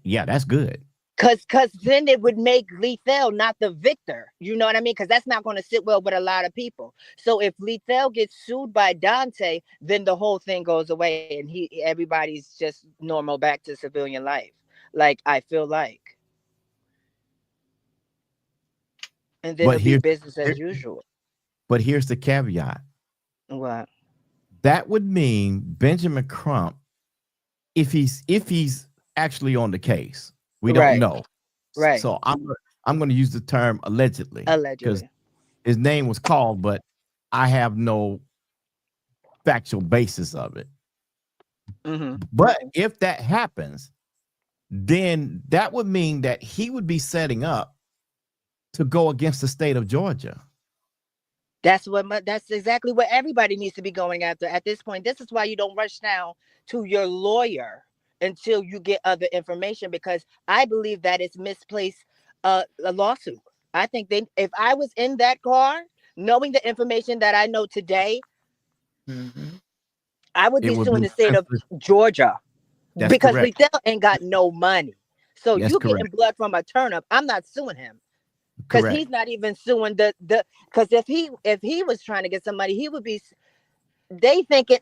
S2: Yeah, that's good.
S15: Cause then it would make Lethal not the victor. You know what I mean? Because that's not going to sit well with a lot of people. So if Lethal gets sued by Dante, then the whole thing goes away, and everybody's just normal back to civilian life. Like, I feel like, and then
S2: But
S15: it'll be business as usual.
S2: But here's the caveat.
S15: What?
S2: That would mean Benjamin Crump, if he's actually on the case, we don't know.
S15: Right.
S2: So I'm going to use the term allegedly. Because his name was called, but I have no factual basis of it.
S15: Mm-hmm.
S2: But if that happens, then that would mean that he would be setting up to go against the state of Georgia.
S15: That's exactly what everybody needs to be going after at this point. This is why you don't rush now to your lawyer until you get other information, because I believe that it's misplaced a lawsuit. I think if I was in that car, knowing the information that I know today, I would be suing the state of Georgia.
S2: That's
S15: because
S2: correct.
S15: Lethal ain't got no money. So
S2: That's
S15: you
S2: correct.
S15: getting blood from a turnip, I'm not suing him. Because he's not even suing because if he was trying to get some money, he would be, they thinking,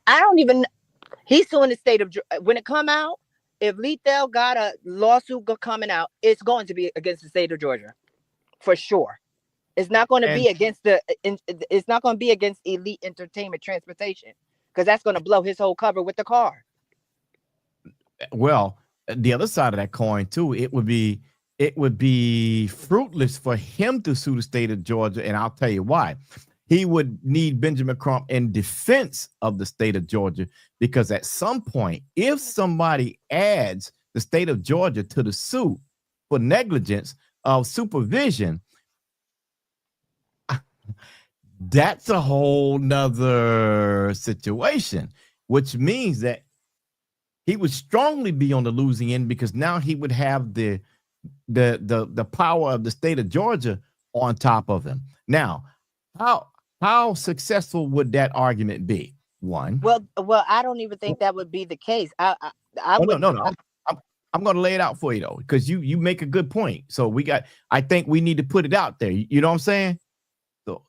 S15: he's suing the state of, when it come out, if Lethal got a lawsuit coming out, it's going to be against the state of Georgia, for sure. It's not going to be against it's not going to be against Elite Entertainment Transportation, because that's going to blow his whole cover with the car.
S2: Well, the other side of that coin too, it would be it would be fruitless for him to sue the state of Georgia, and I'll tell you why. He would need Benjamin Crump in defense of the state of Georgia, because at some point, if somebody adds the state of Georgia to the suit for negligence of supervision, that's a whole nother situation, which means that he would strongly be on the losing end, because now he would have the power of the state of Georgia on top of him. Now, how successful would that argument be? One.
S15: Well, I don't even think that would be the case. I
S2: Oh,
S15: would.
S2: no. I'm going to lay it out for you though, because you make a good point. So I think we need to put it out there. You know what I'm saying? So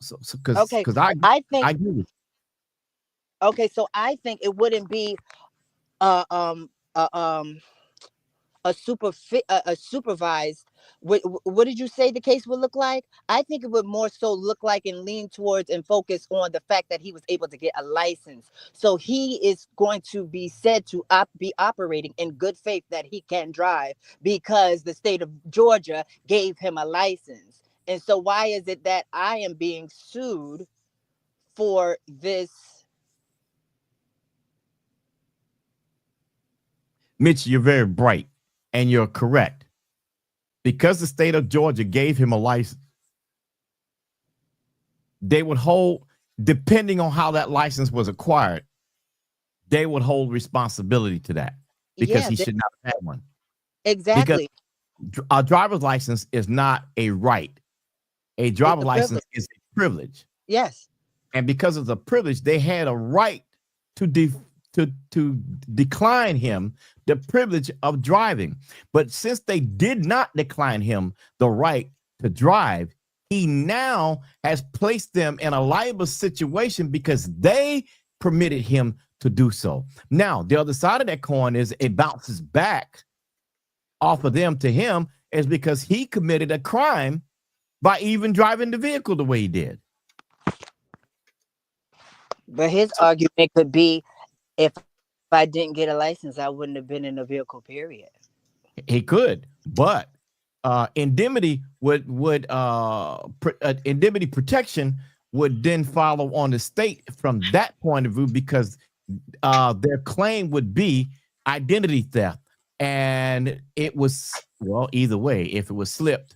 S15: Okay,
S2: because
S15: I think.
S2: I agree with
S15: Okay, so I think it wouldn't be uh um uh, um a supervised. What did you say the case would look like? I think it would more so look like and lean towards and focus on the fact that he was able to get a license. So he is going to be said to be operating in good faith that he can drive because the state of Georgia gave him a license. And so why is it that I am being sued for this?
S2: Mitch, you're very bright and you're correct. Because the state of Georgia gave him a license, they would hold, depending on how that license was acquired, they would hold responsibility to that, because
S15: Yeah,
S2: he should not have had one. Because
S15: exactly.
S2: a driver's license is not a right. A
S15: It's
S2: driver's
S15: a
S2: license
S15: privilege.
S2: is a privilege.
S15: Yes.
S2: And because of the privilege, they had a right to to decline him the privilege of driving. But since they did not decline him the right to drive, he now has placed them in a liable situation because they permitted him to do so. Now, the other side of that coin is it bounces back off of them to him, is because he committed a crime by even driving the vehicle the way he did.
S15: But his argument could be, if I didn't get a license, I wouldn't have been in a vehicle, period.
S2: He could, but indemnity indemnity protection would then follow on the state from that point of view, because their claim would be identity theft, and it was, well, either way, if it slipped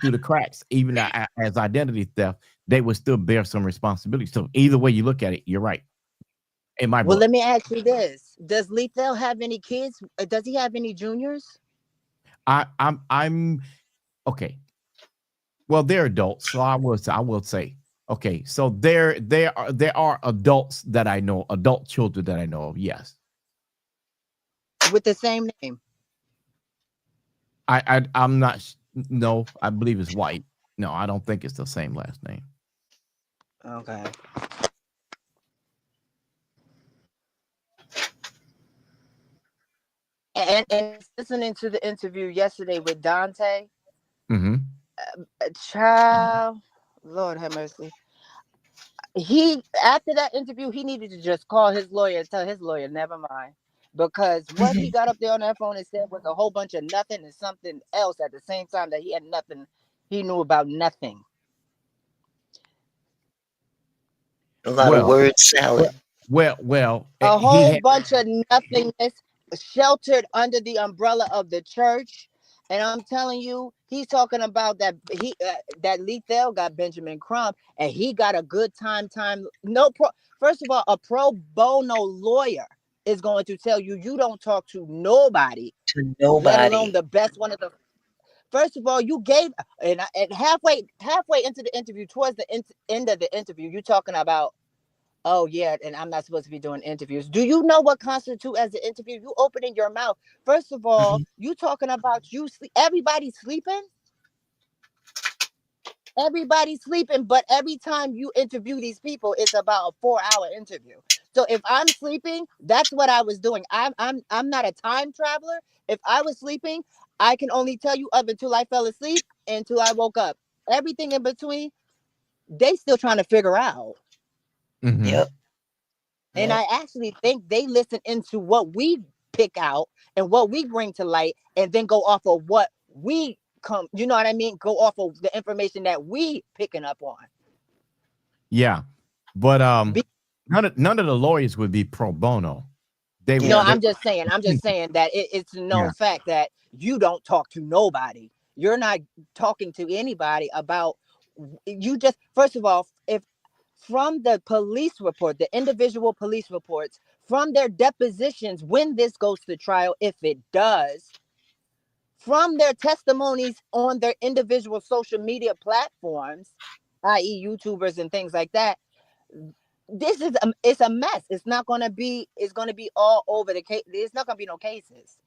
S2: through the cracks, even as identity theft, they would still bear some responsibility. So either way you look at it, you're right. In my
S15: Well,
S2: book,
S15: let me ask you this. Does Lethal have any kids? Does he have any juniors?
S2: I'm okay. Well, they're adults, so I will say, okay. So there are adults that I know, adult children that I know of. Yes,
S15: With the same name?
S2: I'm not. No, I believe it's White. No, I don't think it's the same last name.
S15: Okay. And listening to the interview yesterday with Dante,
S2: Mm-hmm.
S15: child, Lord have mercy. He, after that interview, he needed to just call his lawyer and tell his lawyer, never mind. Because what he got up there on that phone and said was a whole bunch of nothing and something else at the same time, that he had nothing, he knew about nothing.
S1: A lot of
S2: Well,
S1: word salad.
S15: A
S2: he
S15: whole
S2: had.
S15: bunch of nothingness, sheltered under the umbrella of the church. And I'm telling you, he's talking about that that Lethal got Benjamin Crump, and he got a good time. First of all, a pro bono lawyer is going to tell you you don't talk to nobody,
S1: To
S15: let alone
S1: nobody.
S15: the best one of the. First of all, you gave, and halfway into the interview, towards the end of the interview, you talking about, oh yeah, and I'm not supposed to be doing interviews. Do you know what constitutes as an interview? You opening your mouth. First of all,
S1: Mhm.
S15: you talking about you sleep. Everybody's sleeping. Everybody's sleeping, but every time you interview these people, it's about a 4-hour interview. So if I'm sleeping, that's what I was doing. I'm not a time traveler. If I was sleeping, I can only tell you up until I fell asleep, until I woke up. Everything in between, they still trying to figure out.
S2: Mm-hmm.
S1: Yep.
S15: And
S1: Yep.
S15: I actually think they listen into what we pick out and what we bring to light, and then go off of what we come, you know what I mean, go off of the information that we picking up on.
S2: Yeah, but none of the lawyers would be pro bono. They
S15: No,
S2: would.
S1: Yeah.
S2: They,
S15: I'm just saying that it's a known
S2: yeah,
S15: fact that you don't talk to nobody. You're not talking to anybody about, you just, first of all, if from the police report, the individual police reports, from their depositions, when this goes to trial, if it does, from their testimonies on their individual social media platforms, i.e. YouTubers and things like that, this is it's a mess. It's not going to be, it's going to be all over the case. There's not going to be no cases.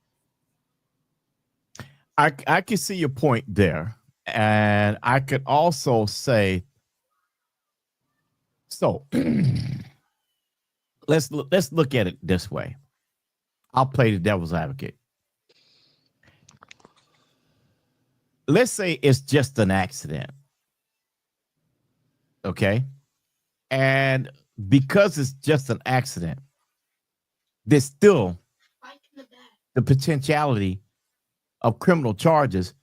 S2: I can see your point there, and I could also say so. let's look at it this way. I'll play the devil's advocate. Let's say it's just an accident, okay? And because it's just an accident, there's still the potentiality of criminal charges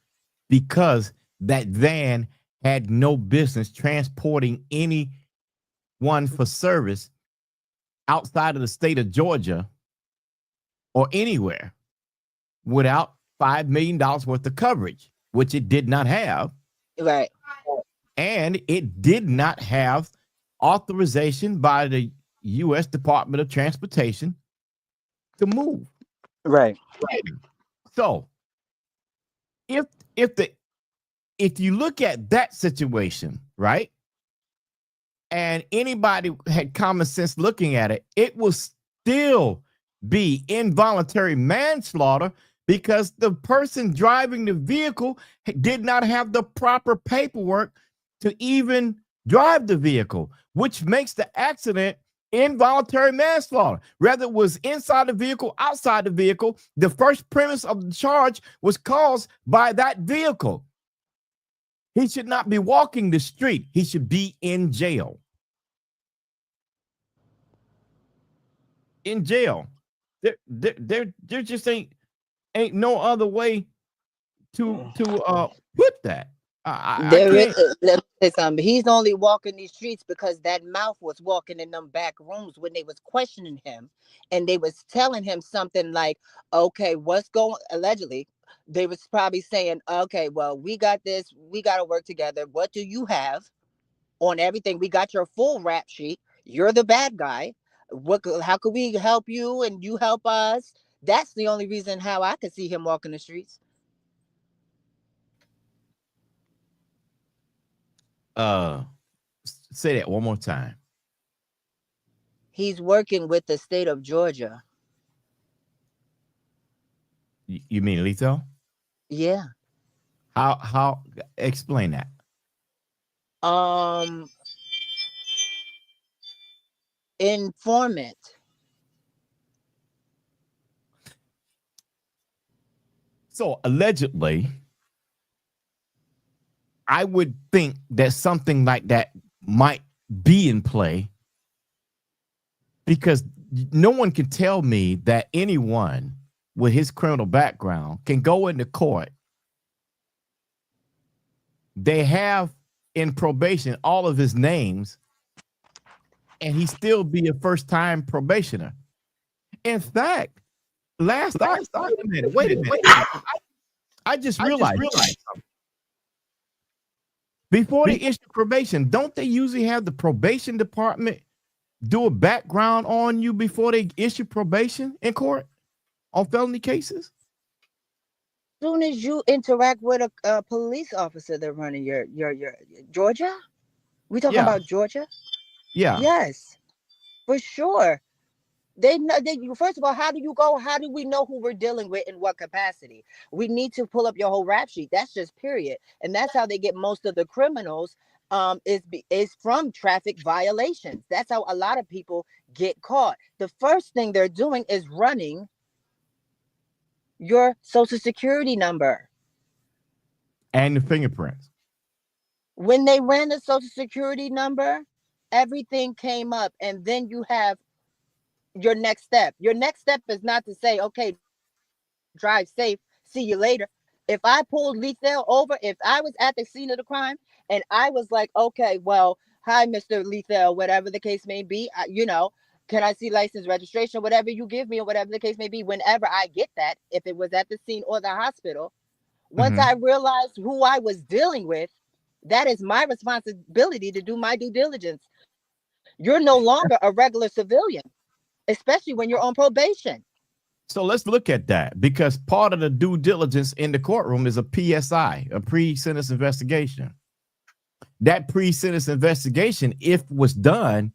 S2: because that van had no business transporting anyone for service outside of the state of Georgia or anywhere without $5 million worth of coverage, which it did not have.
S15: Right.
S2: And it did not have authorization by the U.S. Department of Transportation to move.
S15: Right.
S2: So if if you look at that situation, right, and anybody had common sense looking at it, it will still be involuntary manslaughter because the person driving the vehicle did not have the proper paperwork to even drive the vehicle, which makes the accident involuntary manslaughter. Whether it was inside the vehicle, outside the vehicle, the first premise of the charge was caused by that vehicle. He should not be walking the street. He should be in jail. In jail. There just ain't no other way to put that. I
S15: There
S2: can't.
S15: is, let me say something. He's only walking these streets because that mouth was walking in them back rooms when they was questioning him, and they was telling him something like, "Okay, what's going?" Allegedly, they was probably saying, "Okay, well, we got this. We got to work together. What do you have on everything? We got your full rap sheet. You're the bad guy. What? How could we help you and you help us?" That's the only reason how I could see him walking the streets.
S2: Uh, say that one more time.
S15: He's working with the state of Georgia.
S2: You mean Lito?
S15: Yeah.
S2: How explain that?
S15: Um, informant.
S2: So allegedly, I would think that something like that might be in play because no one can tell me that anyone with his criminal background can go into court. They have in probation all of his names, and he still be a first-time probationer. In fact, wait a minute. I just realized something. Before they issue probation, don't they usually have the probation department do a background on you before they issue probation in court on felony cases?
S15: As soon as you interact with a police officer, they're running your Georgia. We talking
S2: Yeah,
S15: about Georgia?
S2: yeah.
S15: Yes, for sure. They know. They, first of all, how do you go? How do we know who we're dealing with in what capacity? We need to pull up your whole rap sheet. That's just period, and that's how they get most of the criminals. Is from traffic violations. That's how a lot of people get caught. The first thing they're doing is running your social security number.
S2: And the fingerprints.
S15: When they ran the social security number, everything came up, and then you have your next step. Your next step is not to say, okay, drive safe, see you later. If I pulled Lethal over, if I was at the scene of the crime and I was like, okay, well, hi, Mr. Lethal, whatever the case may be, can I see license, registration, whatever you give me or whatever the case may be, whenever I get that, if it was at the scene or the hospital, once
S2: Mhm.
S15: I realized who I was dealing with, that is my responsibility to do my due diligence. You're no longer a regular civilian, especially when you're on probation.
S2: So let's look at that because part of the due diligence in the courtroom is a PSI, a pre-sentence investigation. That pre-sentence investigation, if was done,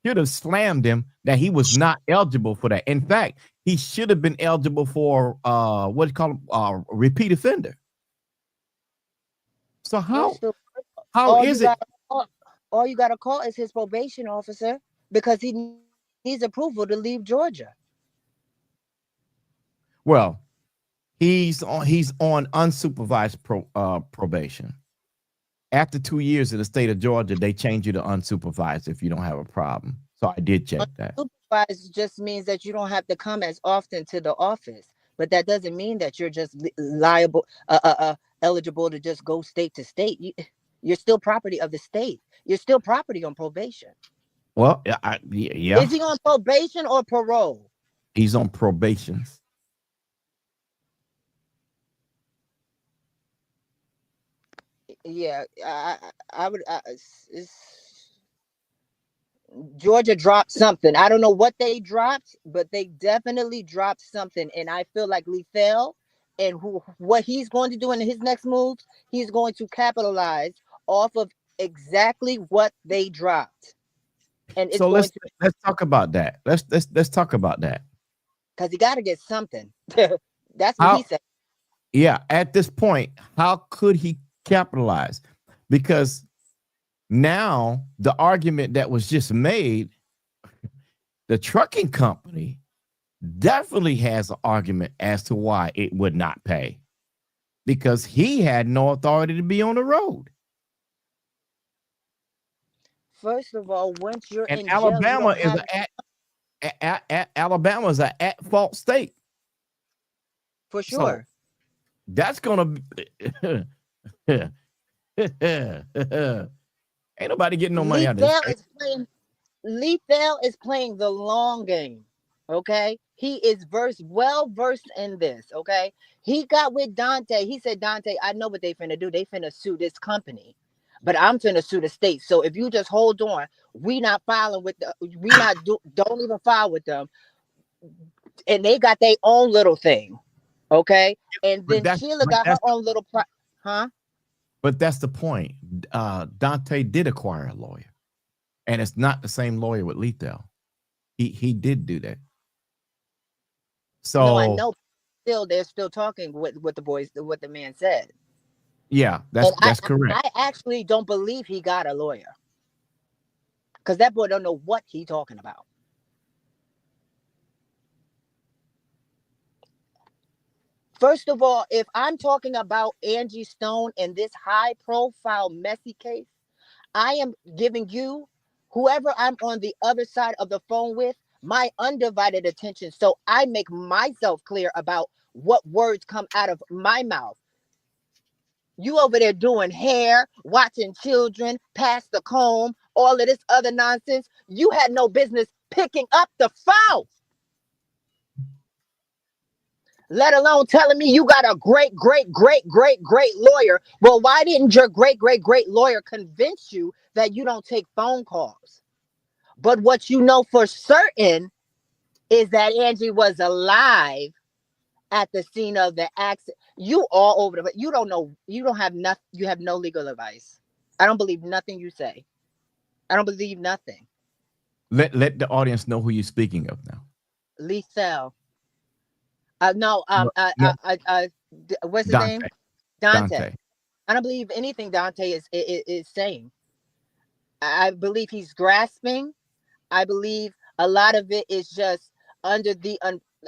S2: should have slammed him that he was not eligible for that. In fact, he should have been eligible for what do you call repeat offender. So
S15: You're still
S2: how
S15: all you
S2: is it?
S15: got all you got to call is his probation officer because he needs approval to leave Georgia.
S2: Well, he's on unsupervised probation. After 2 years in the state of Georgia, they change you to unsupervised if you don't have a problem. So I did check that.
S15: Unsupervised just means that you don't have to come as often to the office, but that doesn't mean that you're just liable, eligible to just go state to state. You're still property of the state. You're still property on probation.
S2: Well, yeah,
S15: Is he on probation or parole?
S2: he's on probation.
S15: Yeah, I would. Georgia dropped something. I don't know what they dropped, but they definitely dropped something. And I feel like Lethal and what he's going to do in his next moves, he's going to capitalize off of exactly what they dropped. And it's
S2: So
S15: going
S2: let's
S15: to,
S2: let's talk about that. Let's talk about that.
S15: because he got to get something. That's what he
S2: How?
S15: said.
S2: Yeah, at this point, how could he capitalize? Because now the argument that was just made, the trucking company definitely has an argument as to why it would not pay because he had no authority to be on the road.
S15: First of all, once you're
S2: And
S15: in jail, you don't have
S2: Alabama is an at fault state.
S15: for
S2: So
S15: sure.
S2: that's gonna be ain't nobody getting no money out of this
S15: Lethal
S2: state.
S15: is playing. Lethal is playing the long game. Okay. He is well versed in this. Okay. He got with Dante. He said, Dante, I know what they finna do. They finna sue this company. But I'm finna sue the state. So if you just hold on, we not filing with don't even file with them. And they got their own little thing. Okay. And
S2: But
S15: then
S2: that's
S15: Sheila
S2: but
S15: got her
S2: that's
S15: own little huh?
S2: but that's the point. Dante did acquire a lawyer, and it's not the same lawyer with Lethal. He did do that.
S15: No, I
S2: So
S15: know. Still, they're still talking with what what the man said.
S2: yeah,
S15: And
S2: that's correct.
S15: I actually don't believe he got a lawyer because that boy don't know what he talking about. First of all, if I'm talking about Angie Stone in this high profile messy case, I am giving you, whoever I'm on the other side of the phone with, my undivided attention. So I make myself clear about what words come out of my mouth. You over there doing hair, watching children, pass the comb, all of this other nonsense. You had no business picking up the phone, let alone telling me you got a great, great, great, great, great lawyer. Well, why didn't your great, great, great lawyer convince you that you don't take phone calls? But what you know for certain is that Angie was alive at the scene of the accident. You all over but you don't know, you don't have nothing, you have no legal advice. I don't believe nothing you say. I don't believe nothing.
S2: Let the audience know who you're speaking of now.
S15: Lethal. No,
S2: No, no,
S15: what's his name?
S2: Dante.
S15: Dante.
S2: Dante.
S15: I don't believe anything Dante is saying. I believe he's grasping. I believe a lot of it is just under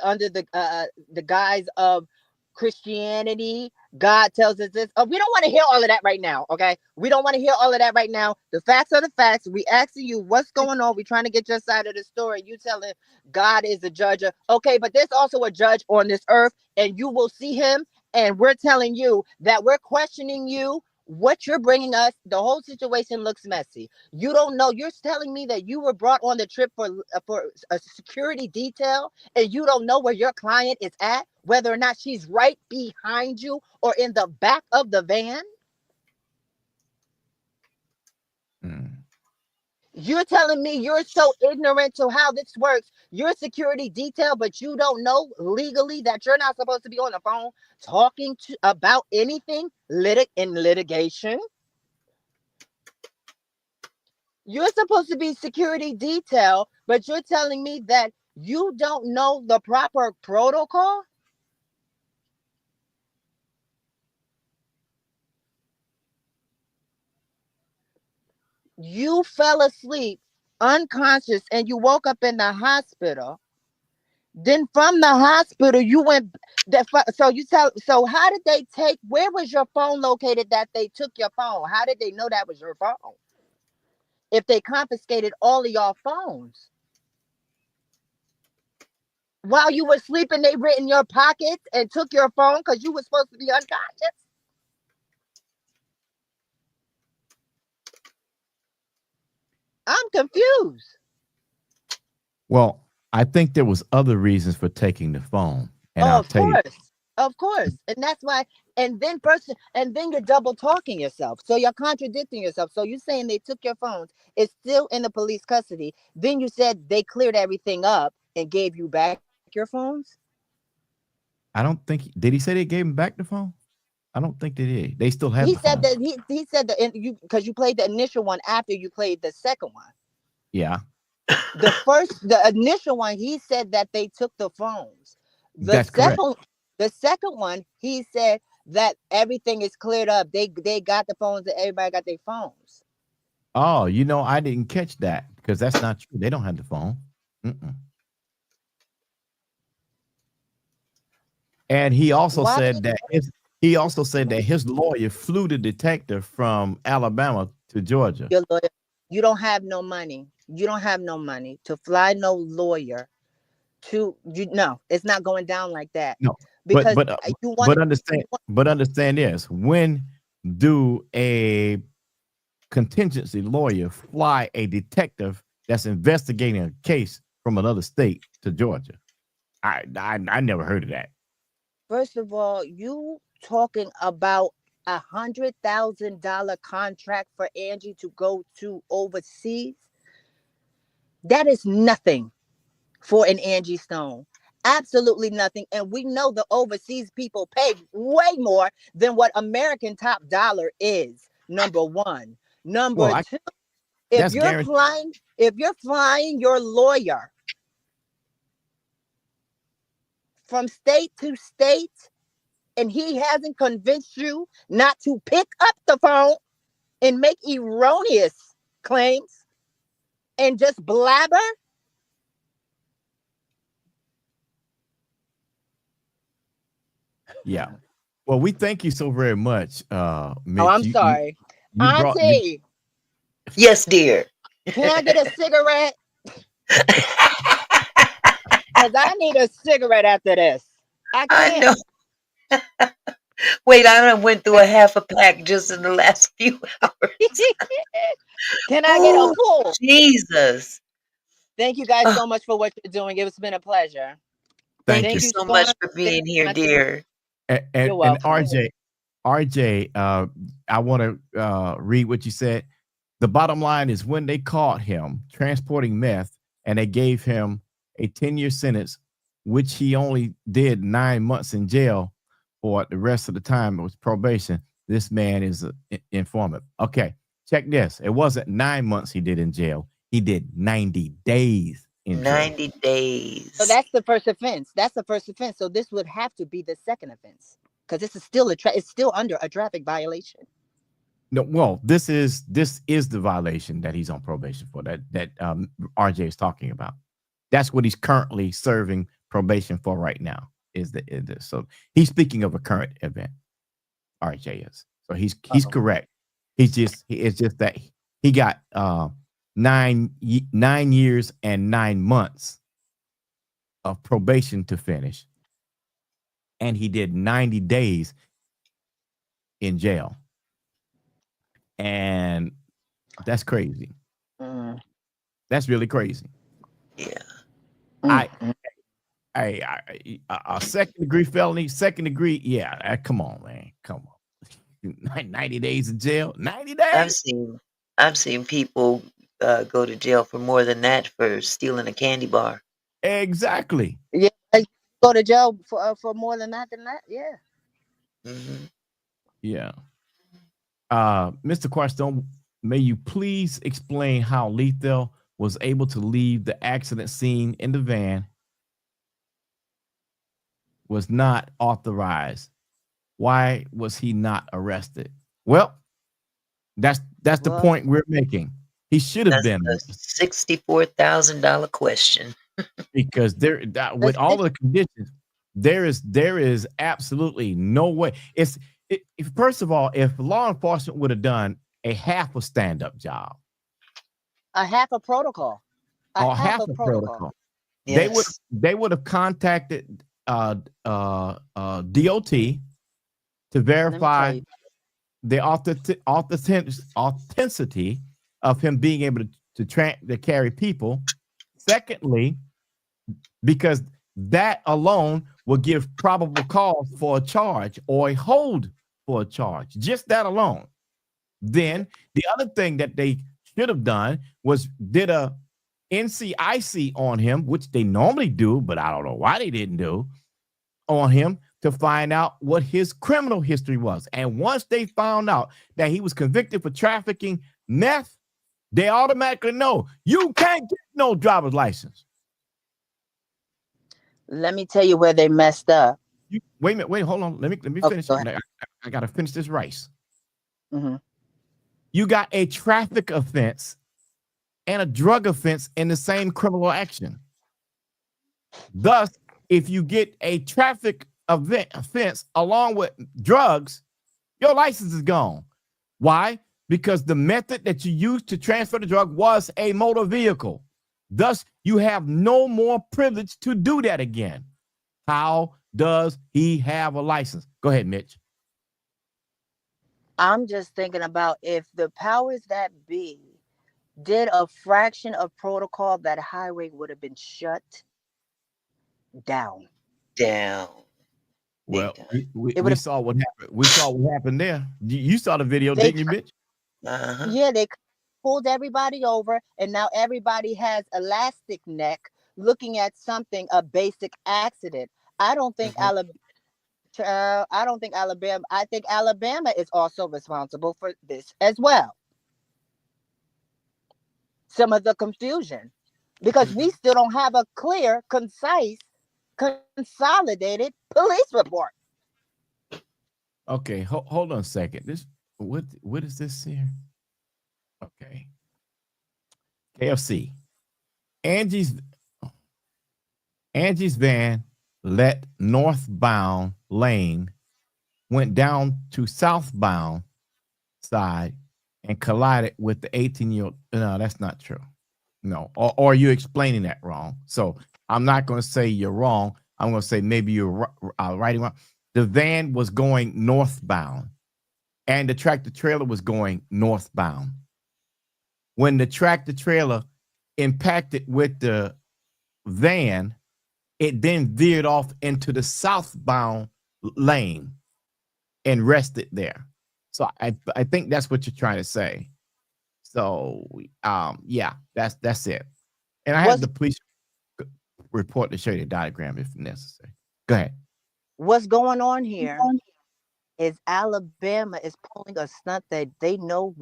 S15: under the guise of Christianity. God tells us this. We don't want to hear all of that right now. Okay, we don't want to hear all of that right now. The facts are the facts. We asking you what's going on. We trying to get your side of the story. You telling God is the judge. Okay, but there's also a judge on this earth, and you will see him and we're telling you that we're questioning you. What you're bringing us, the whole situation looks messy. You don't know. You're telling me that you were brought on the trip for a security detail, and you don't know where your client is at, whether or not she's right behind you or in the back of the van.
S2: Mm.
S15: You're telling me you're so ignorant to how this works. You're a security detail, but you don't know legally that you're not supposed to be on the phone talking to about anything in litigation. You're supposed to be security detail, but you're telling me that you don't know the proper protocol? You fell asleep unconscious and you woke up in the hospital. Then from the hospital, you went. So you tell. So how did they take? Where was your phone located that they took your phone? How did they know that was your phone? If they confiscated all of your phones while you were sleeping, they writ in your pockets and took your phone because you were supposed to be unconscious. I'm confused.
S2: Well, I think there was other reasons for taking the phone, and
S15: Oh,
S2: I'll
S15: of
S2: tell you.
S15: course, and that's why. And then you're double talking yourself, so you're contradicting yourself. So you're saying they took your phones, it's still in the police custody. Then you said they cleared everything up and gave you back your phones.
S2: I don't think did he say they gave him back the phone? I don't think they did. They still
S15: He
S2: have the
S15: said
S2: phone.
S15: that he said that you because you played the initial one after you played the second one.
S2: Yeah,
S15: The initial one, he said that they took the phones. The
S2: that's correct.
S15: second, the second one, he said that everything is cleared up. They got the phones. And everybody got their phones.
S2: Oh, I didn't catch that because that's not true. They don't have the phone. Mm-mm. And
S15: Why
S2: he also said that his lawyer flew the detective from Alabama to Georgia.
S15: your lawyer? You don't have no money. You don't have no money to fly no lawyer to you. No, it's not going down like that
S2: No, but
S15: because
S2: but uh,
S15: you want
S2: but
S15: you
S2: understand
S15: want
S2: but understand this: when do a contingency lawyer fly a detective that's investigating a case from another state to Georgia? I never heard of that.
S15: First of all, you talking about $100,000 contract for Angie to go to overseas? That is nothing for an Angie Stone. Absolutely nothing. And we know the overseas people pay way more than what American top dollar is. Number one.
S2: Well,
S15: Number
S2: I
S15: two,
S2: that's guaranteed.
S15: if you're flying your lawyer from state to state and he hasn't convinced you not to pick up the phone and make erroneous claims and just blabber.
S2: Yeah. Well, we thank you so very much,
S15: Oh,
S2: Mitch.
S15: I'm
S2: You
S15: sorry.
S2: you brought you.
S15: Auntie,
S1: Yes, dear.
S15: can I get a cigarette? Because I need a cigarette after this. I
S1: I
S15: can't.
S1: know. Wait, I done went through a half a pack just in the last few hours.
S15: Can I get a
S1: Oh,
S15: pull?
S1: Jesus.
S15: Thank you guys
S1: Oh,
S15: so much for what you're doing. It's been a pleasure.
S2: Thank
S1: thank you
S2: you.
S15: Thank you
S1: so
S15: so
S1: much
S15: much
S1: for
S15: for staying
S1: being here,
S15: on my team.
S1: dear.
S2: And
S15: You're
S2: and
S15: welcome.
S2: RJ, I want to read what you said. The bottom line is when they caught him transporting meth and they gave him a 10-year sentence, which he only did 9 months in jail for. The rest of the time it was probation. This man is an informant. Okay, check this. It wasn't 9 months he did in jail. He did 90 days in jail.
S1: 90
S15: So
S1: days.
S15: that's the first offense. That's the first offense. So this would have to be the second offense because this is still it's still under a traffic violation.
S2: No, well, this is the violation that he's on probation for. That RJ is talking about. That's what he's currently serving probation for right now. So he's speaking of a current event. RJ is. So he's
S15: Uh-oh.
S2: correct. It's just that he got 9 years and 9 months of probation to finish, and he did 90 days in jail. And that's crazy.
S15: Mm,
S2: That's really crazy.
S1: Yeah.
S2: I,
S15: mm.
S2: a second degree felony, second degree. Yeah, come on, man. Come on. 90 days in jail. 90
S1: I've
S2: days?
S1: seen I've seen people go to jail for more than that for stealing a candy bar.
S2: Exactly.
S15: Yeah, I go to jail for more than that. Yeah.
S1: Hmm.
S2: Yeah. Mr. Quarstone, may you please explain how Lethal was able to leave the accident scene in the van was not authorized. Why was he not arrested? Well, that's the
S15: Well,
S2: point we're making. He should have
S1: That's
S2: been
S1: a
S2: arrested
S1: $64,000 question.
S2: because with all the conditions, there is absolutely no way. If first of all, if law enforcement would have done a half a stand up job
S15: a half a protocol. A
S2: or
S15: half
S2: half
S15: a
S2: a
S15: protocol.
S2: protocol,
S1: Yes.
S2: they would have contacted DOT to
S15: Let me tell
S2: verify
S15: you.
S2: the authenticity of him being able to carry people. Secondly, because that alone will give probable cause for a charge or a hold for a charge. Just that alone. Then the other thing that they should have done was did a NCIC on him, which they normally do, but I don't know why they didn't do on him to find out what his criminal history was. And once they found out that he was convicted for trafficking meth, they automatically know you can't get no driver's license.
S15: Let me tell you where they messed up.
S2: Wait a minute, wait, hold on. Let me
S15: Okay,
S2: finish
S15: go
S2: it.
S15: ahead.
S2: I gotta finish this race.
S15: Hmm.
S2: You got a traffic offense and a drug offense in the same criminal action. Thus, if you get a traffic offense along with drugs, your license is gone. Why? Because the method that you used to transfer the drug was a motor vehicle. Thus, you have no more privilege to do that again. How does he have a license? Go ahead, Mitch.
S15: I'm just thinking about if the powers that be did a fraction of protocol, that highway would have been shut down.
S1: Down. Big
S2: Well,
S1: time.
S15: It would
S2: we
S15: have.
S2: saw what happened. We saw what happened there. You saw the video,
S15: They
S2: didn't you, Mitch?
S1: Uh-huh.
S15: Yeah, they pulled everybody over, and now everybody has elastic neck looking at something, a basic accident. I don't think
S1: Hmm.
S15: I don't think Alabama. I think Alabama is also responsible for this as well. Some of the confusion, because we
S1: Hmm.
S15: still don't have a clear, concise, consolidated police report.
S2: Okay, hold on a second. This what is this here? Okay, KFC. Angie's Angie's van let northbound lane went down to southbound side and collided with the 18-year-old. No, that's not true. No, or you're explaining that wrong. So I'm not going to say you're wrong. I'm going to say maybe you're writing wrong. The van was going northbound, and the tractor trailer was going northbound. When the tractor trailer impacted with the van, it then veered off into the southbound lane and rested there. So I think that's what you're trying to say. So yeah, that's it. And I have
S15: What's
S2: the police report to show you the diagram if necessary. Go ahead.
S15: what's going on here is Alabama is pulling a stunt that they know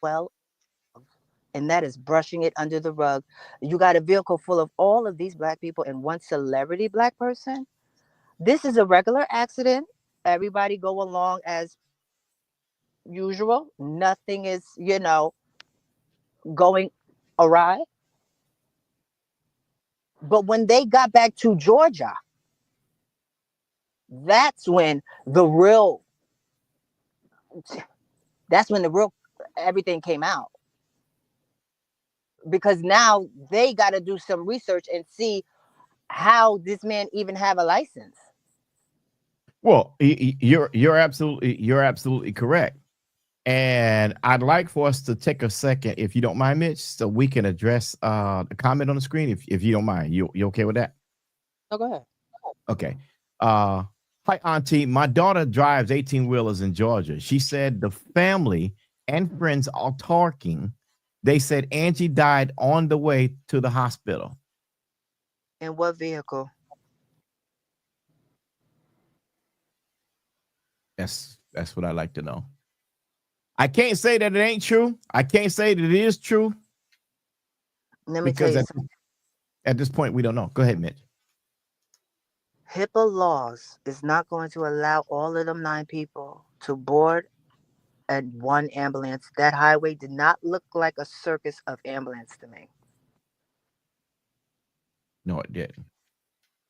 S15: well, and that is brushing it under the rug. You got a vehicle full of all of these black people and one celebrity black person. This is a regular accident. Everybody go along as usual. Nothing is, going awry. But when they got back to Georgia, that's when the real, that's when the real everything came out, because now they got to do some research and see how this man even have a license.
S2: Well, you're absolutely correct. And I'd like for us to take a second, if you don't mind, Mitch, so we can address the comment on the screen. If you don't mind, you okay with that?
S15: Oh, go ahead.
S2: Okay. Uh, Hi, Auntie. My daughter drives 18 wheelers in Georgia. She said the family and friends are talking. They said Angie died on the way to the hospital.
S15: In what vehicle?
S2: That's what I like to know. I can't say that it ain't true. I can't say that it is true
S15: Let me tell
S2: because
S15: you
S2: at,
S15: something.
S2: at this point we don't know. Go ahead, Mitch.
S15: HIPAA laws is not going to allow all of them 9 people to board at one ambulance. That highway did not look like a circus of ambulance to me.
S2: No, it didn't.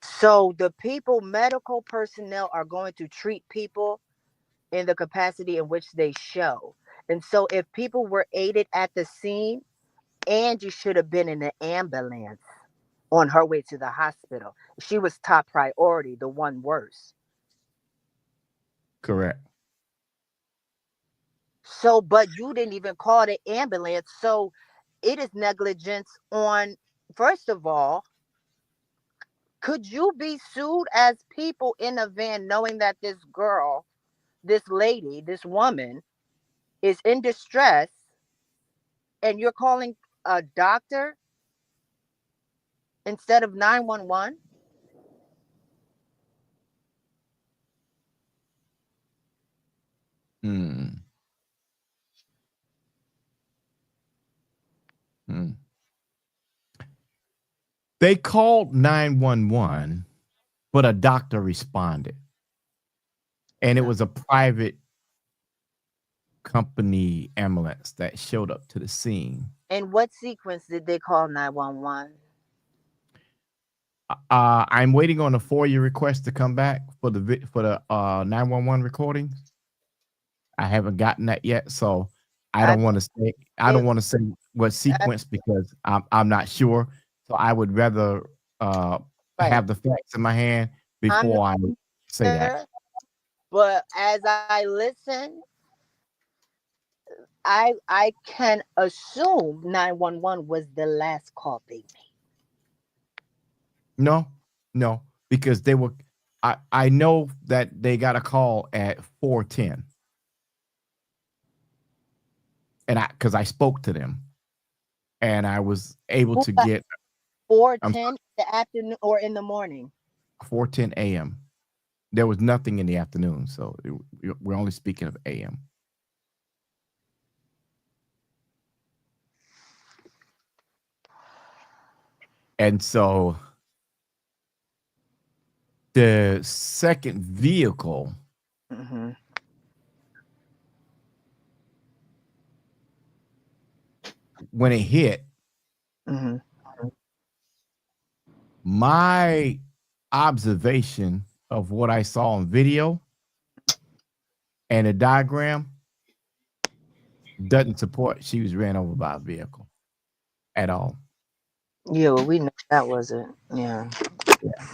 S15: So the people, medical personnel, are going to treat people in the capacity in which they show. And so if people were aided at the scene, Angie should have been in an ambulance on her way to the hospital. She was top priority, the one worse.
S2: Correct.
S15: So, but you didn't even call the ambulance. So it is negligence on, first of all, could you be sued as people in a van knowing that this girl, this lady, this woman is in distress and you're calling a doctor instead of 911?
S2: Hmm. Hmm. They called 911, but a doctor responded, and it was a private company ambulance that showed up to the scene.
S15: In what sequence did they call 911?
S2: I'm waiting on a FOIA request to come back for the 911 recordings. I haven't gotten that yet, so I
S15: I
S2: don't want to say I don't
S15: mean,
S2: want to say what sequence because I'm not sure. So I would rather
S15: right.
S2: have the facts in my hand
S15: I'm not
S2: before I say that.
S15: there, but as I listen, I can assume 911 was the last call they made.
S2: No, no, because they were. I know that they got a call at 4:10, and I spoke to them, and I was able
S15: Who
S2: to
S15: got
S2: get. I'm
S15: 4:10 in the afternoon or in the morning?
S2: 4:10 a.m. There was nothing in the afternoon, so we're only speaking of a.m. And so the second vehicle,
S15: Mm-hmm.
S2: when it hit,
S15: Mm-hmm.
S2: my observation of what I saw on video and a diagram doesn't support she was ran over by a vehicle at all.
S15: Yeah, well, we know that wasn't. Yeah,
S2: Yeah.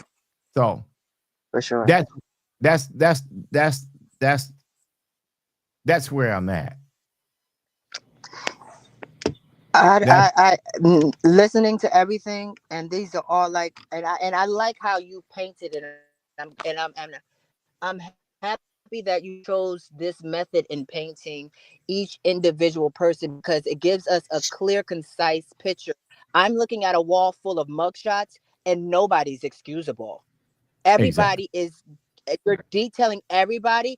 S2: So
S15: for sure.
S2: that that's that's that's that's that's where I'm at. That
S15: Listening to everything, and these are all like, and I like how you painted it, I'm happy that you chose this method in painting each individual person because it gives us a clear, concise picture. I'm looking at a wall full of mugshots, and nobody's excusable.
S2: exactly.
S15: Everybody is. You're detailing everybody.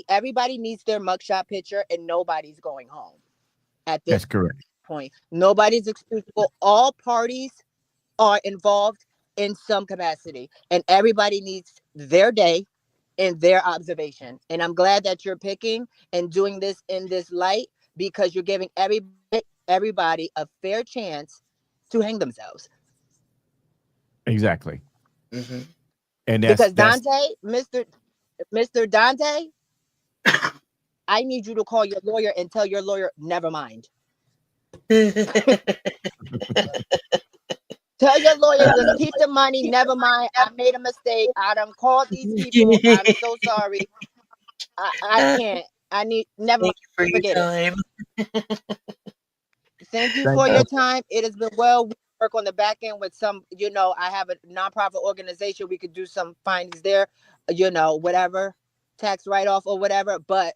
S15: Everybody needs their mugshot picture, and nobody's going home at this
S2: That's correct.
S15: point. Nobody's excusable. All parties are involved in some capacity, and everybody needs their day in their observation. And I'm glad that you're picking and doing this in this light because you're giving everybody a fair chance to hang themselves.
S2: Exactly.
S1: Mm-hmm.
S2: And
S15: Because
S2: that's
S15: Dante, Mr. Dante, I need you to call your lawyer and tell your lawyer, never mind. Tell your lawyer, just keep the money. Never mind. I made a mistake. I done called these people. I'm so sorry. I can't. I need never
S1: Thank
S15: mind.
S1: you for your
S15: Forget it.
S1: time.
S15: Thank you
S2: Thank
S15: for
S2: you.
S15: your time. It has been well. We work on the back end with some, I have a nonprofit organization. We could do some findings there, whatever, tax write-off or whatever. But,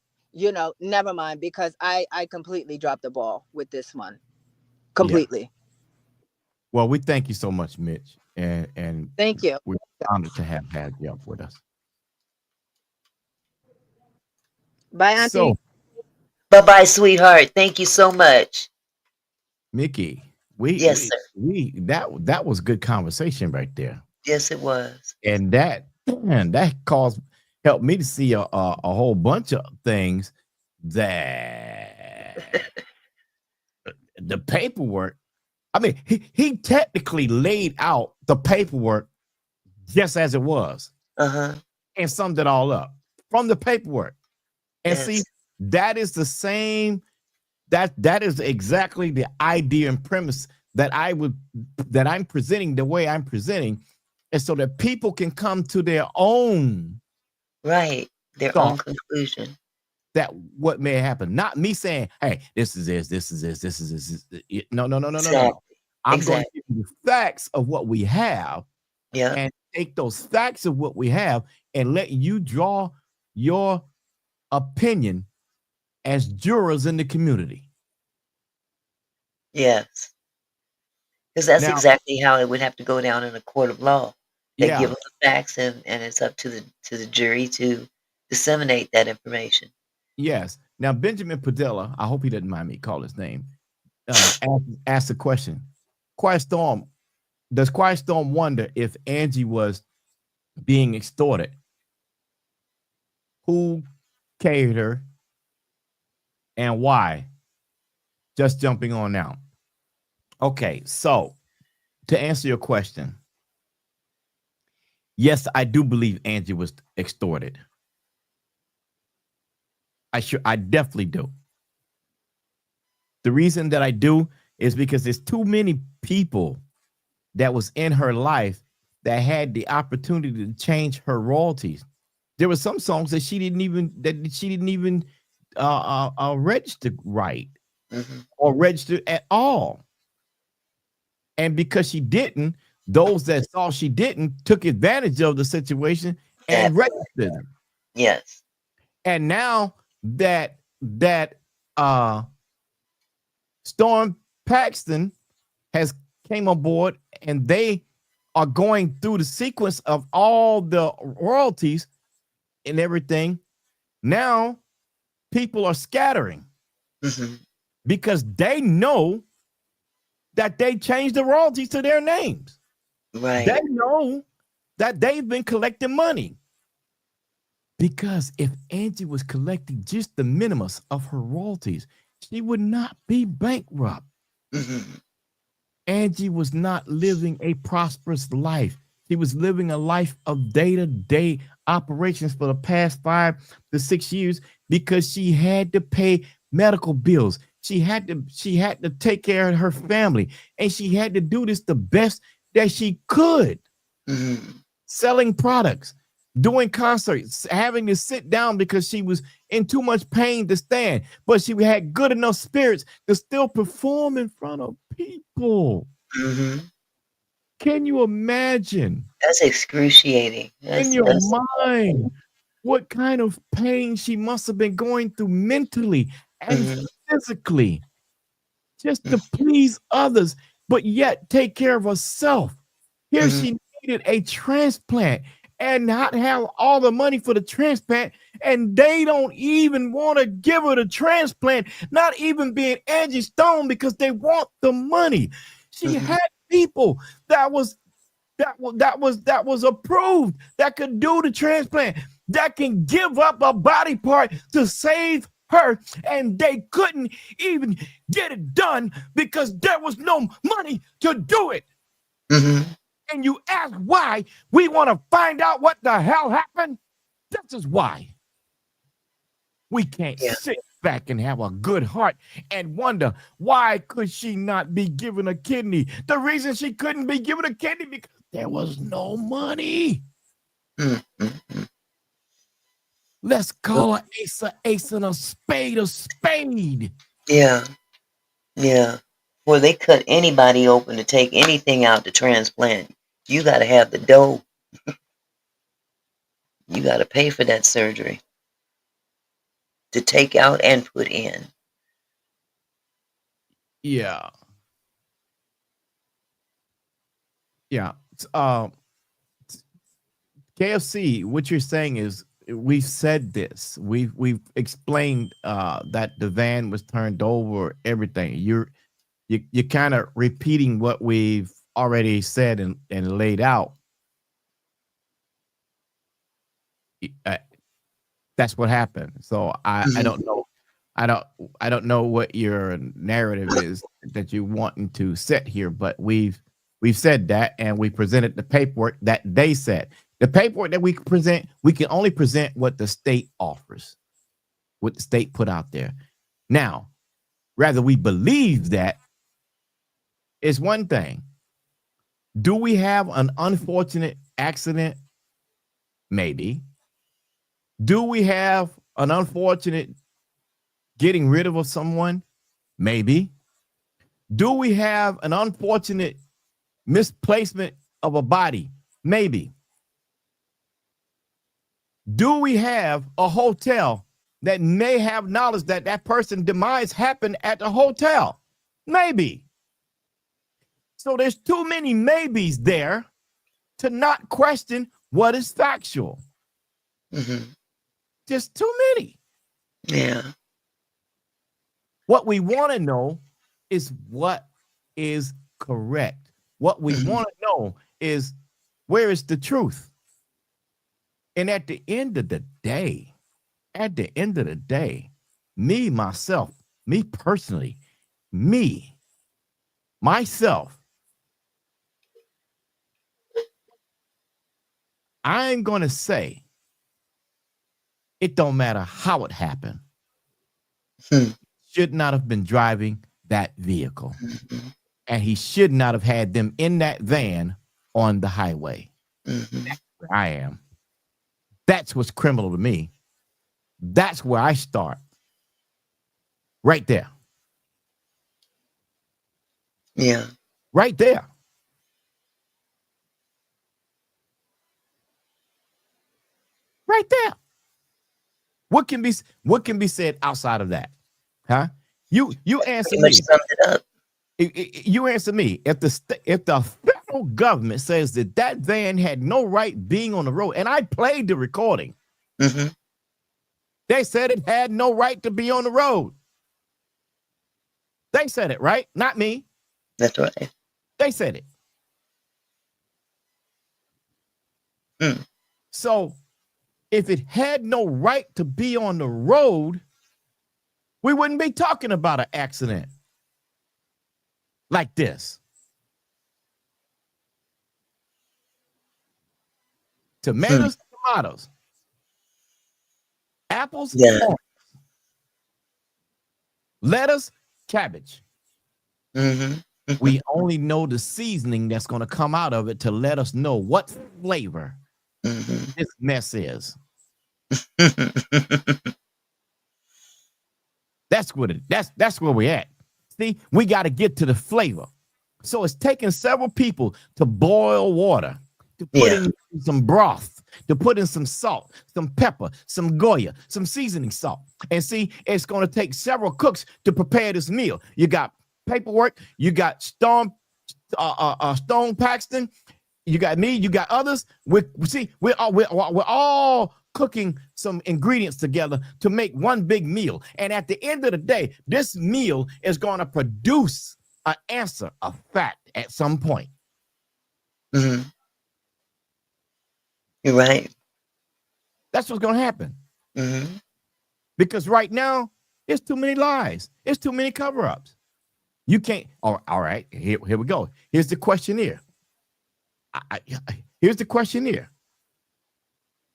S15: never mind, because I completely dropped the ball with this one.
S2: Yeah.
S15: Completely.
S2: Well, we thank you so much, Mitch, and
S15: Thank you.
S2: we're honored to have had you up with us.
S15: Bye, Auntie.
S2: So,
S1: Bye-bye, sweetheart. Thank you so much.
S2: Mickey, we
S1: Yes,
S2: we
S1: sir.
S2: we that was good conversation right there,
S1: Yes, it was.
S2: and that caused helped me to see a whole bunch of things that the paperwork. I mean, he technically laid out the paperwork just as it was
S1: Uh-huh.
S2: and summed it all up from the paperwork. And see,
S1: Yes.
S2: that is the same. That is exactly the idea and premise that I'm presenting the way I'm presenting, and so that people can come to their own
S1: Right. Their own
S2: thought
S1: conclusion.
S2: that what may happen. Not me saying, "Hey, this is this, this is this, this is this." No, no, no, no, no, no,
S1: Exactly.
S2: no. I'm going to
S1: Exactly.
S2: give you the facts of what we have,
S1: Yeah.
S2: and take those facts of what we have, and let you draw your opinion as jurors in the community.
S1: Yes. Because that's
S2: Now,
S1: exactly how it would have to go down in a court of law. They give
S2: yeah,
S1: them the facts, and it's up to the jury to disseminate that information.
S2: yes. Now, Benjamin Padilla, I hope he doesn't mind me call his name, asked a question. Quiet Storm, does Quiet Storm wonder if Angie was being extorted? Who carried her and why? Just jumping on now. Okay, so to answer your question, yes, I do believe Angie was extorted. I definitely do. The reason that I do is because there's too many people that was in her life that had the opportunity to change her royalties. There were some songs that she didn't even register right
S1: Hmm.
S2: or register at all. And because she didn't, those that saw she didn't took advantage of the situation
S1: That
S2: and registered them.
S1: yes.
S2: And now that uh Storm Paxton has came aboard and they are going through the sequence of all the royalties and everything. Now people are scattering
S1: Hmm.
S2: because they know that they changed the royalties to their names. They
S1: Right.
S2: know that they've been collecting money. Because if Angie was collecting just the minimus of her royalties, she would not be bankrupt.
S1: Hmm.
S2: Angie was not living a prosperous life. She was living a life of day-to-day operations for the past 5 to 6 years because she had to pay medical bills. She had to take care of her family, and she had to do this the best that she could.
S1: Hmm.
S2: Selling products, doing concerts, having to sit down because she was in too much pain to stand, but she had good enough spirits to still perform in front of people.
S1: Hmm.
S2: Can you imagine
S1: That's excruciating.
S2: in
S1: That's
S2: your
S1: that's
S2: mind what kind of pain she must have been going through mentally and
S1: hmm
S2: physically just to please others, but yet take care of herself? Here
S1: hmm
S2: she needed a transplant and not have all the money for the transplant, and they don't even want to give her the transplant, not even being Angie Stone, because they want the money. She
S1: hmm
S2: had people that was approved that could do the transplant, that can give up a body part to save her, and they couldn't even get it done because there was no money to do it.
S1: hmm
S2: And you ask why, we want to find out what the hell happened. This is why we can't
S1: Yeah.
S2: sit back and have a good heart and wonder why could she not be given a kidney? The reason she couldn't be given a kidney because there was no money. Let's call an ace and a spade a spade.
S1: Yeah. Yeah. Well, they cut anybody open to take anything out to transplant. You got to have the dough. You got to pay for that surgery to take out and put in.
S2: Yeah. Yeah. KFC, what you're saying is we've said this. We've explained that the van was turned over, everything. You're kind of repeating what we've already said and laid out. That's what happened. So I don't know. I don't know what your narrative is that you wanting to set here, but we've said that and we presented the paperwork that they said. The paperwork that we present, we can only present what the state offers, what the state put out there. Now, rather we believe that is one thing. Do we have an unfortunate accident? Maybe. Do we have an unfortunate getting rid of someone? Maybe. Do we have an unfortunate misplacement of a body? Maybe. Do we have a hotel that may have knowledge that that person's demise happened at the hotel? Maybe. So there's too many maybes there to not question what is factual. Just too many.
S1: Yeah.
S2: What we want to know is what is correct. What we want to know is where is the truth. And at the end of the day, me, myself, me personally, myself, I'm going to say it don't matter how it happened. Should not have been driving that vehicle. And he should not have had them in that van on the highway. That's where I am. That's what's criminal to me. That's where I start. Right there.
S1: Yeah.
S2: Right there. Right there. What can be said outside of that? Huh? You answer me.
S1: Summed it up.
S2: You answer me. If the federal government says that that van had no right being on the road, and I played the recording, they said it had no right to be on the road. They said it, right? Not me.
S1: That's right.
S2: They said it. So if it had no right to be on the road, we wouldn't be talking about an accident like this. Tomatoes, tomatoes. Apples, oranges. Lettuce, cabbage. We only know the seasoning that's going to come out of it to let us know what flavor this mess is. That's where we're at. See, we got to get to the flavor. So it's taking several people to boil water, to put in some broth, to put in some salt, some pepper, some Goya, some seasoning salt. And see, it's going to take several cooks to prepare this meal. You got paperwork, you got Stone Paxton, you got me, you got others. We're all cooking some ingredients together to make one big meal. And at the end of the day, this meal is going to produce an answer, a fact at some point.
S1: You're right.
S2: That's what's going to happen. Because right now, it's too many lies. It's too many cover-ups. You can't. All right, here we go. Here's the questionnaire. Here's the questionnaire.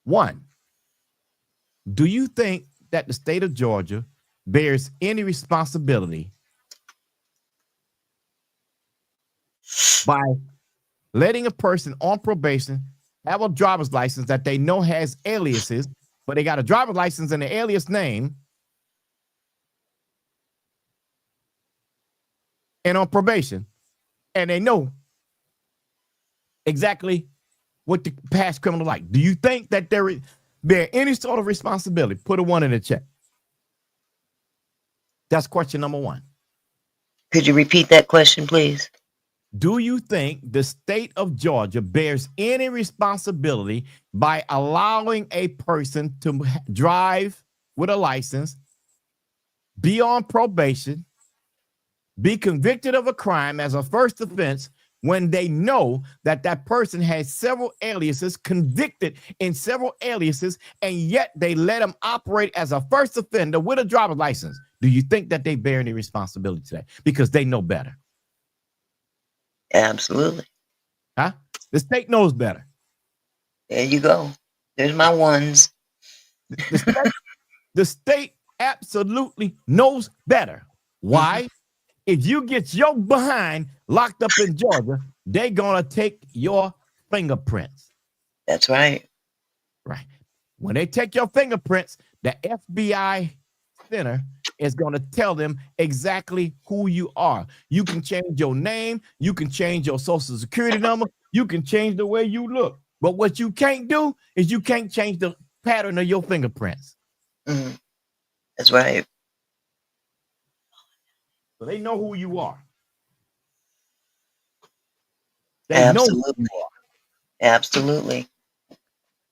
S2: 1, do you think that the state of Georgia bears any responsibility by letting a person on probation have a driver's license that they know has aliases, but they got a driver's license and an alias name, and on probation, and they know exactly what the past criminal like. Do you think that there is bear any sort of responsibility? Put a 1 in the chat. That's question number 1.
S1: Could you repeat that question, please?
S2: Do you think the state of Georgia bears any responsibility by allowing a person to drive with a license, be on probation, be convicted of a crime as a first offense when they know that that person has several aliases, convicted in several aliases, and yet they let them operate as a first offender with a driver's license? Do you think that they bear any responsibility to that? Because they know better.
S1: Absolutely.
S2: Huh? The state knows better.
S1: There you go. There's my ones.
S2: The state absolutely knows better. Why? If you get your behind locked up in Georgia, they're going to take your fingerprints.
S1: That's right.
S2: Right. When they take your fingerprints, the FBI center is going to tell them exactly who you are. You can change your name. You can change your social security number. You can change the way you look. But what you can't do is you can't change the pattern of your fingerprints.
S1: Mm-hmm. That's right.
S2: So they know who you are. They
S1: Absolutely.
S2: know who you are.
S1: Absolutely.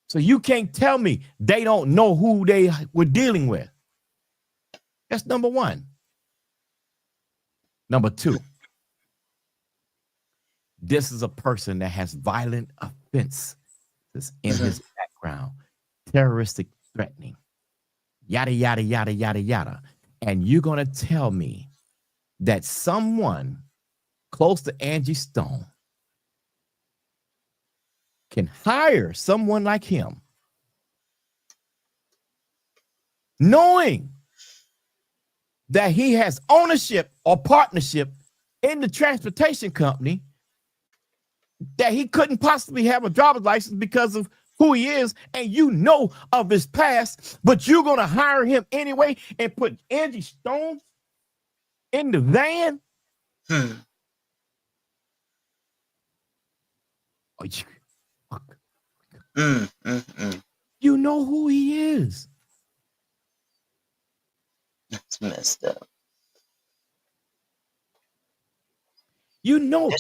S2: So you can't tell me they don't know who they were dealing with. That's number 1. Number 2, this is a person that has violent offenses in his background, terroristic threatening, yada, yada, yada, yada, yada. And you're going to tell me that someone close to Angie Stone can hire someone like him, knowing that he has ownership or partnership in the transportation company, that he couldn't possibly have a driver's license because of who he is, and you know of his past, but you're going to hire him anyway and put Angie Stone in the van? You know who he is.
S1: That's messed up.
S2: You know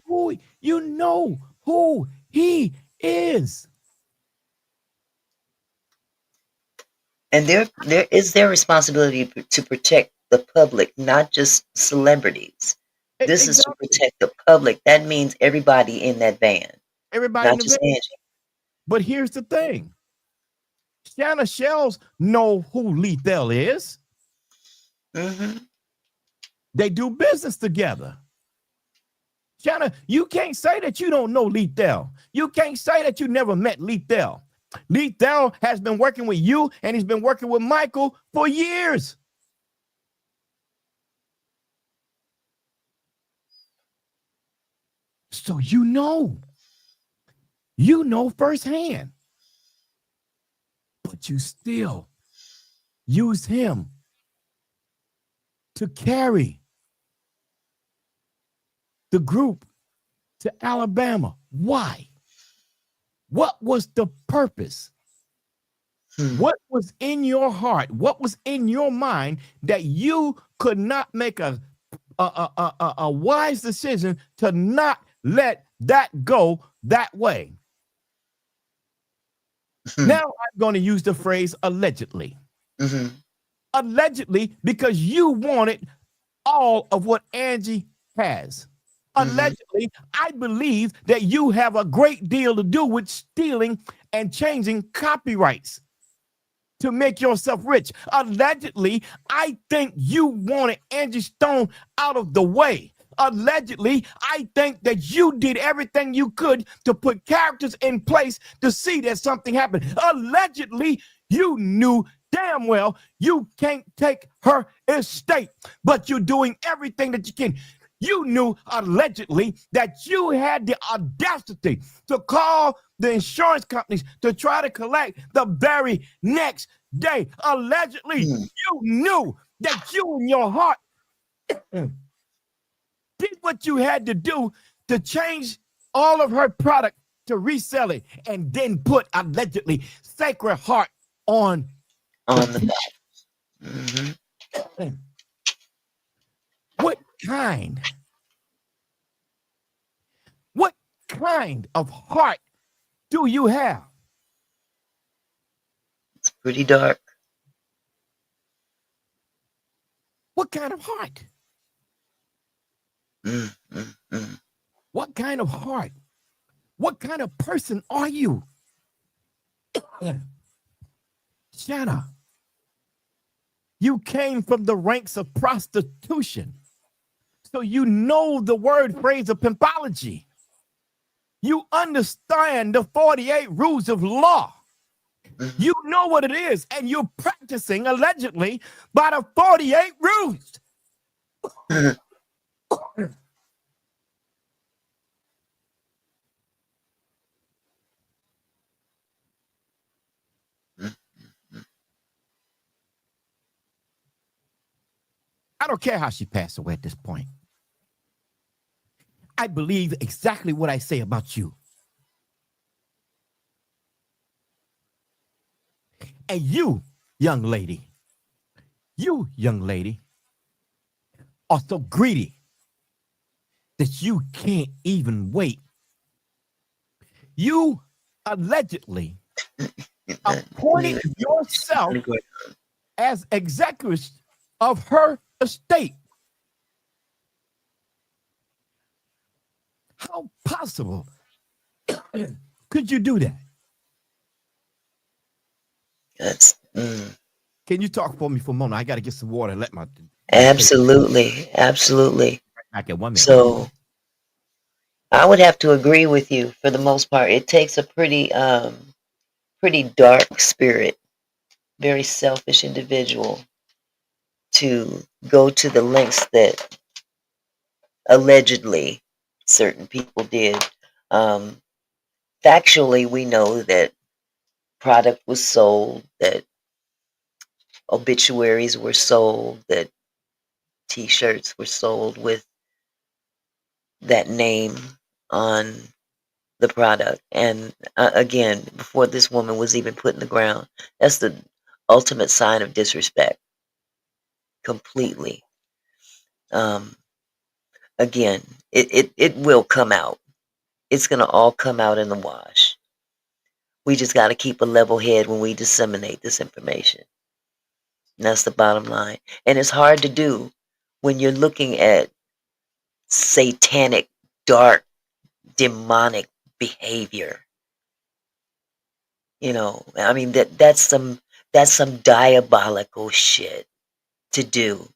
S2: who he is.
S1: And there is their responsibility to protect the public, not just celebrities. This is to protect the public. That means everybody in that van.
S2: Everybody
S1: not
S2: in the
S1: just
S2: van.
S1: Angie.
S2: But here's the thing. Shana Shells know who Lethal is.
S1: Mm-hmm.
S2: They do business together. Shana, you can't say that you don't know Lethal. You can't say that you never met Lethal. Lethal has been working with you, and he's been working with Michael for years. So you know firsthand, but you still use him to carry the group to Alabama. Why? What was the purpose? What was in your heart? What was in your mind that you could not make a wise decision to not let that go that way? Now I'm going to use the phrase allegedly. Allegedly, because you wanted all of what Angie has. Allegedly, I believe that you have a great deal to do with stealing and changing copyrights to make yourself rich. Allegedly, I think you wanted Angie Stone out of the way. Allegedly, I think that you did everything you could to put characters in place to see that something happened. Allegedly, you knew damn well you can't take her estate, but you're doing everything that you can. You knew allegedly that you had the audacity to call the insurance companies to try to collect the very next day. Allegedly, you knew that you in your heart did what you had to do to change all of her product to resell it and then put allegedly Sacred Heart on
S1: the back. Mm-hmm.
S2: what kind what kind of heart do you have?
S1: It's pretty dark.
S2: What kind of heart?
S1: Mm.
S2: What kind of heart? What kind of person are you? Shana, you came from the ranks of prostitution. So you know the word phrase of pimpology. You understand the 48 rules of law.
S1: Mm-hmm.
S2: You know what it is, and you're practicing allegedly by the 48 rules. I don't care how she passed away at this point. I believe exactly what I say about you. And you, young lady, are so greedy that you can't even wait. You allegedly appointed yourself as executor of her estate. How possible could you do that? Can you talk for me for a moment? I got to get some water. Let my
S1: absolutely.
S2: Back at 1 minute.
S1: So I would have to agree with you for the most part. It takes a pretty dark spirit, very selfish individual to go to the lengths that allegedly certain people did. Factually, we know that product was sold, that obituaries were sold, that T-shirts were sold with that name on the product. And again, before this woman was even put in the ground, that's the ultimate sign of disrespect. Completely. Again, it will come out. It's going to all come out in the wash. We just got to keep a level head when we disseminate this information. And that's the bottom line. And it's hard to do when you're looking at satanic, dark, demonic behavior. You know, I mean that's some diabolical shit to do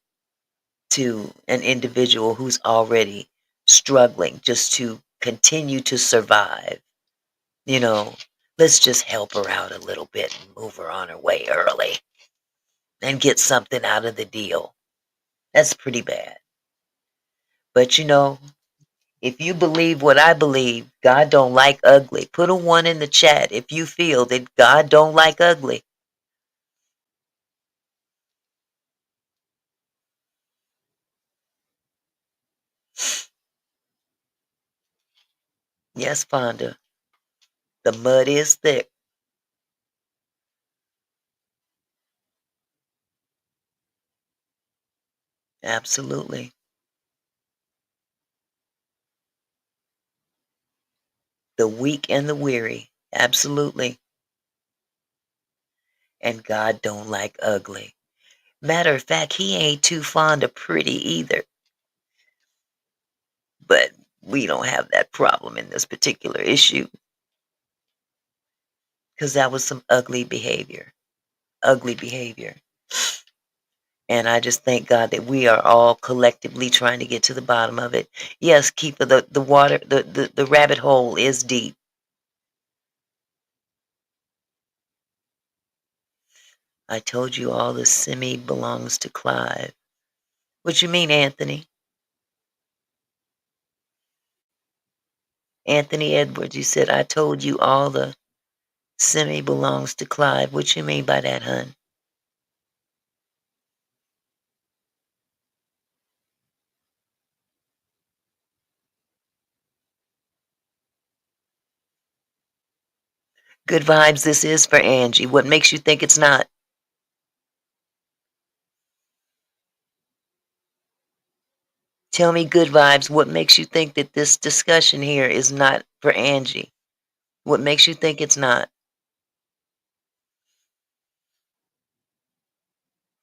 S1: to an individual who's already struggling just to continue to survive. You know, let's just help her out a little bit and move her on her way early and get something out of the deal. That's pretty bad. But you know, if you believe what I believe, God don't like ugly. Put a 1 in the chat if you feel that God don't like ugly. Yes, Fonda. The mud is thick. Absolutely. The weak and the weary. Absolutely. And God don't like ugly. Matter of fact, he ain't too fond of pretty either. But we don't have that problem in this particular issue. Because that was some ugly behavior. Ugly behavior. And I just thank God that we are all collectively trying to get to the bottom of it. Yes, Keeper, the water, the rabbit hole is deep. I told you all the semi belongs to Clive. What you mean, Anthony? Anthony Edwards, you said I told you all the semi belongs to Clive. What you mean by that, hun? Good vibes, this is for Angie. What makes you think it's not? Tell me, good vibes, what makes you think that this discussion here is not for Angie? What makes you think it's not?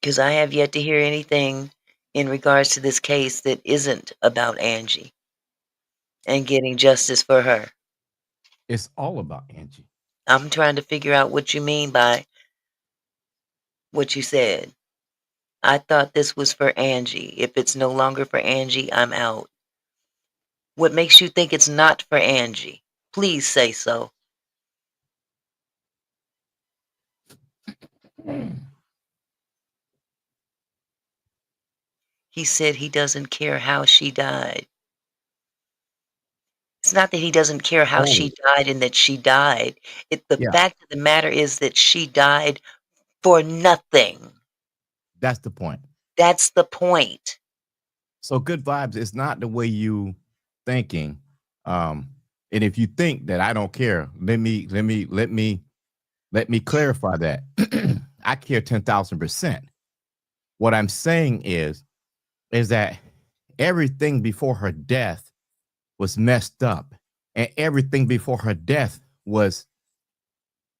S1: Because I have yet to hear anything in regards to this case that isn't about Angie and getting justice for her.
S2: It's all about Angie.
S1: I'm trying to figure out what you mean by what you said. I thought this was for Angie. If it's no longer for Angie, I'm out. What makes you think it's not for Angie? Please say so. He said he doesn't care how she died. It's not that he doesn't care how
S2: Oh,
S1: she died and that she died. The
S2: yeah,
S1: fact of the matter is that she died for nothing.
S2: that's the point.
S1: That's the point.
S2: So good vibes is not the way you thinking. Um, and if you think that I don't care, let me clarify that. I care 10,000%. What I'm saying is that everything before her death was messed up, and everything before her death was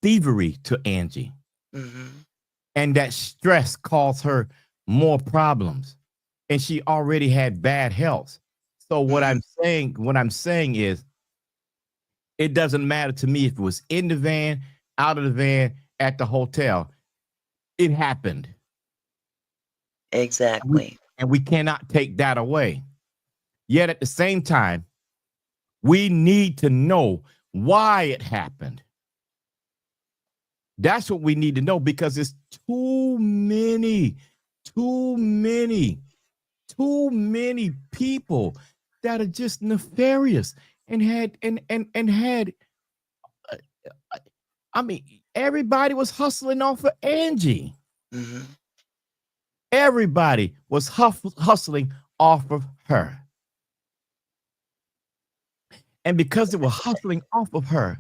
S2: thievery to Angie,
S1: Hmm.
S2: and that stress caused her more problems, and she already had bad health. So
S1: Hmm.
S2: what I'm saying is, it doesn't matter to me if it was in the van, out of the van, at the hotel. It happened. And we,
S1: Exactly.
S2: and we cannot take that away. Yet at the same time, we need to know why it happened. That's what we need to know, because it's too many, too many people that are just nefarious and had. uh, I mean, everybody was hustling off of Angie.
S1: Hmm.
S2: Everybody was hustling off of her. And because they were hustling off of her,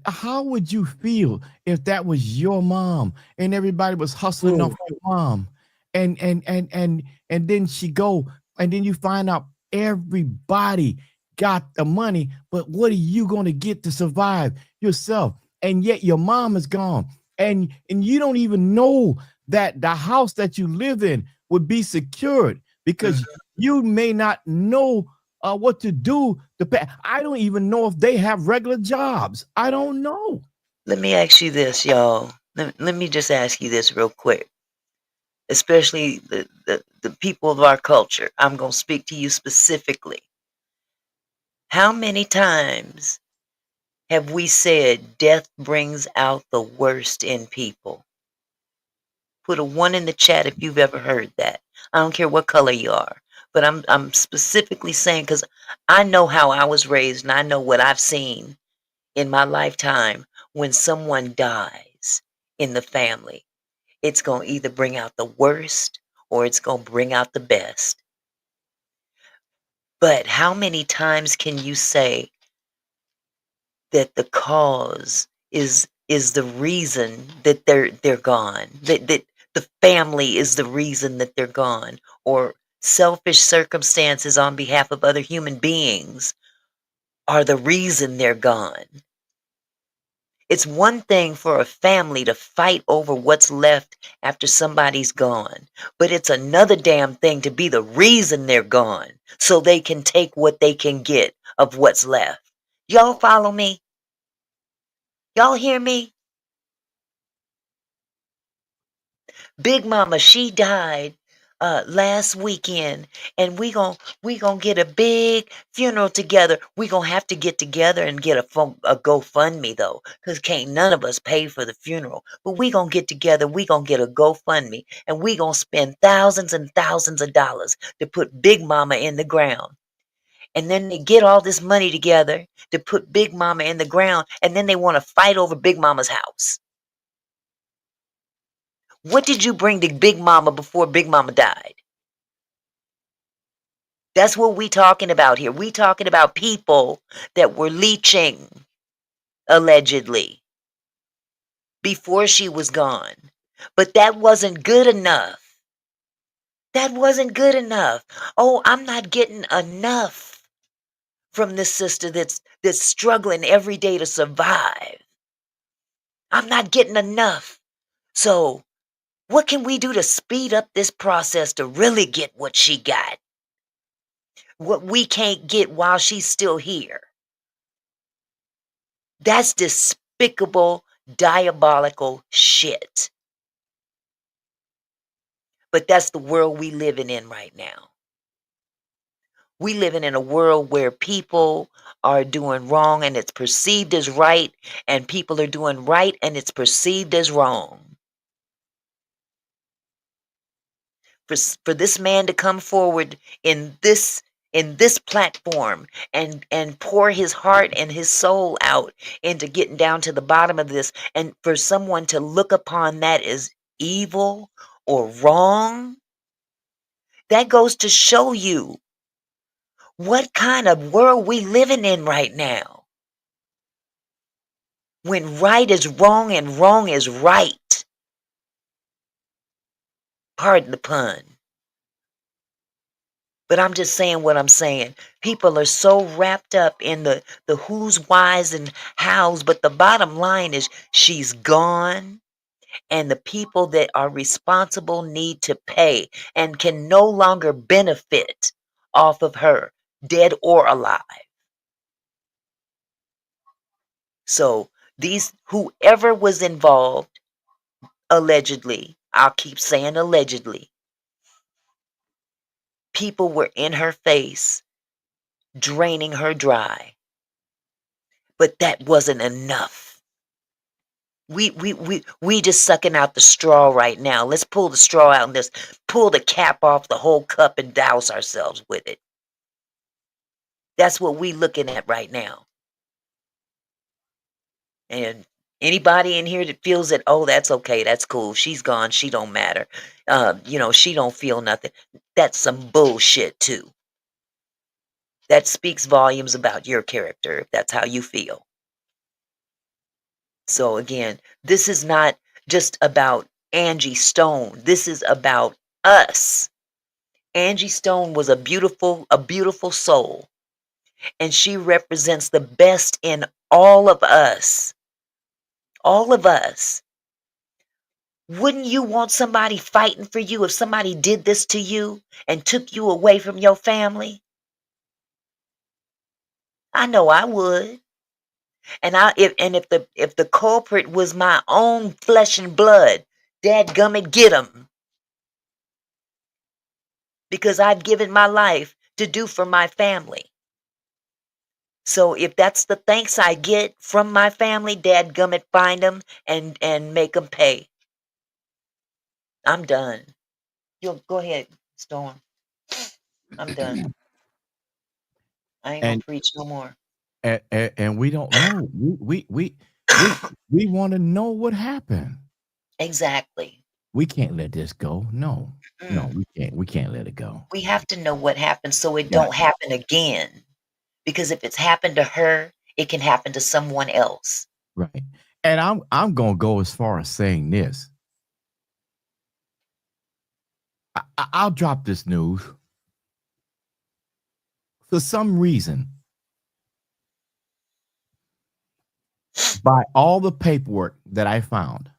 S2: how would you feel if that was your mom and everybody was hustling off
S1: Ooh.
S2: your mom, and then she go, and then you find out everybody got the money, but what are you going to get to survive yourself? And yet your mom is gone, and you don't even know that the house that you live in would be secured, because
S1: Hmm.
S2: you may not know what to do to pay. I don't even know if they have regular jobs. I don't know.
S1: Let me ask you this, y'all. Let me just ask you this real quick, especially the people of our culture. I'm going to speak to you specifically. How many times have we said death brings out the worst in people? Put a one in the chat if you've ever heard that. I don't care what color you are, but I'm specifically saying because I know how I was raised and I know what I've seen in my lifetime. When someone dies in the family, it's going to either bring out the worst or it's going to bring out the best. But how many times can you say that the cause is the reason that they're gone, that the family is the reason that they're gone, or selfish circumstances on behalf of other human beings are the reason they're gone? It's one thing for a family to fight over what's left after somebody's gone, but it's another damn thing to be the reason they're gone so they can take what they can get of what's left. Y'all follow me? Y'all hear me? Big Mama, she died last weekend, and we gonna get a big funeral together. We gonna have to get together and get a GoFundMe though, because can't none of us pay for the funeral. But we gonna get together. We gonna get a GoFundMe, and we gonna spend thousands and thousands of dollars to put Big Mama in the ground. And then they get all this money together to put Big Mama in the ground, and then they want to fight over Big Mama's house. What did you bring to Big Mama before Big Mama died? That's what we talking about here. We talking about people that were leeching, allegedly, before she was gone. But that wasn't good enough. That wasn't good enough. Oh, I'm not getting enough from this sister that's struggling every day to survive. I'm not getting enough. So, what can we do to speed up this process to really get what she got? What we can't get while she's still here. That's despicable, diabolical shit. But that's the world we living in right now. We living in a world where people are doing wrong and it's perceived as right, and people are doing right and it's perceived as wrong. For this man to come forward in this platform and pour his heart and his soul out into getting down to the bottom of this, and for someone to look upon that as evil or wrong, that goes to show you what kind of world we living in right now, when right is wrong and wrong is right. Pardon the pun. But I'm just saying what I'm saying. People are so wrapped up in the who's, whys, and hows, but the bottom line is she's gone, and the people that are responsible need to pay and can no longer benefit off of her, dead or alive. So whoever was involved, allegedly, I'll keep saying allegedly, people were in her face, draining her dry. But that wasn't enough. We just sucking out the straw right now. Let's pull the straw out and just pull the cap off the whole cup and douse ourselves with it. That's what we looking at right now. And anybody in here that feels that, oh, that's okay, that's cool, she's gone, she don't matter, she don't feel nothing, that's some bullshit too. That speaks volumes about your character if that's how you feel. So again, this is not just about Angie Stone. This is about us. Angie Stone was a beautiful soul, and she represents the best in all of us. All of us. Wouldn't you want somebody fighting for you if somebody did this to you and took you away from your family? I know I would. And if the culprit was my own flesh and blood, dadgummit, get him. Because I've given my life to do for my family. So if that's the thanks I get from my family, dadgummit, find them and make them pay. I'm done. You'll go ahead, Storm. I'm done. I ain't gonna preach no more.
S2: And we don't know. We want to know what happened.
S1: Exactly.
S2: We can't let this go. No, we can't. We can't let it go.
S1: We have to know what happened so it
S2: Yeah.
S1: don't happen again. Because if it's happened to her, it can happen to someone else.
S2: Right. And I'm gonna go as far as saying this. I'll drop this news. For some reason, by all the paperwork that I found,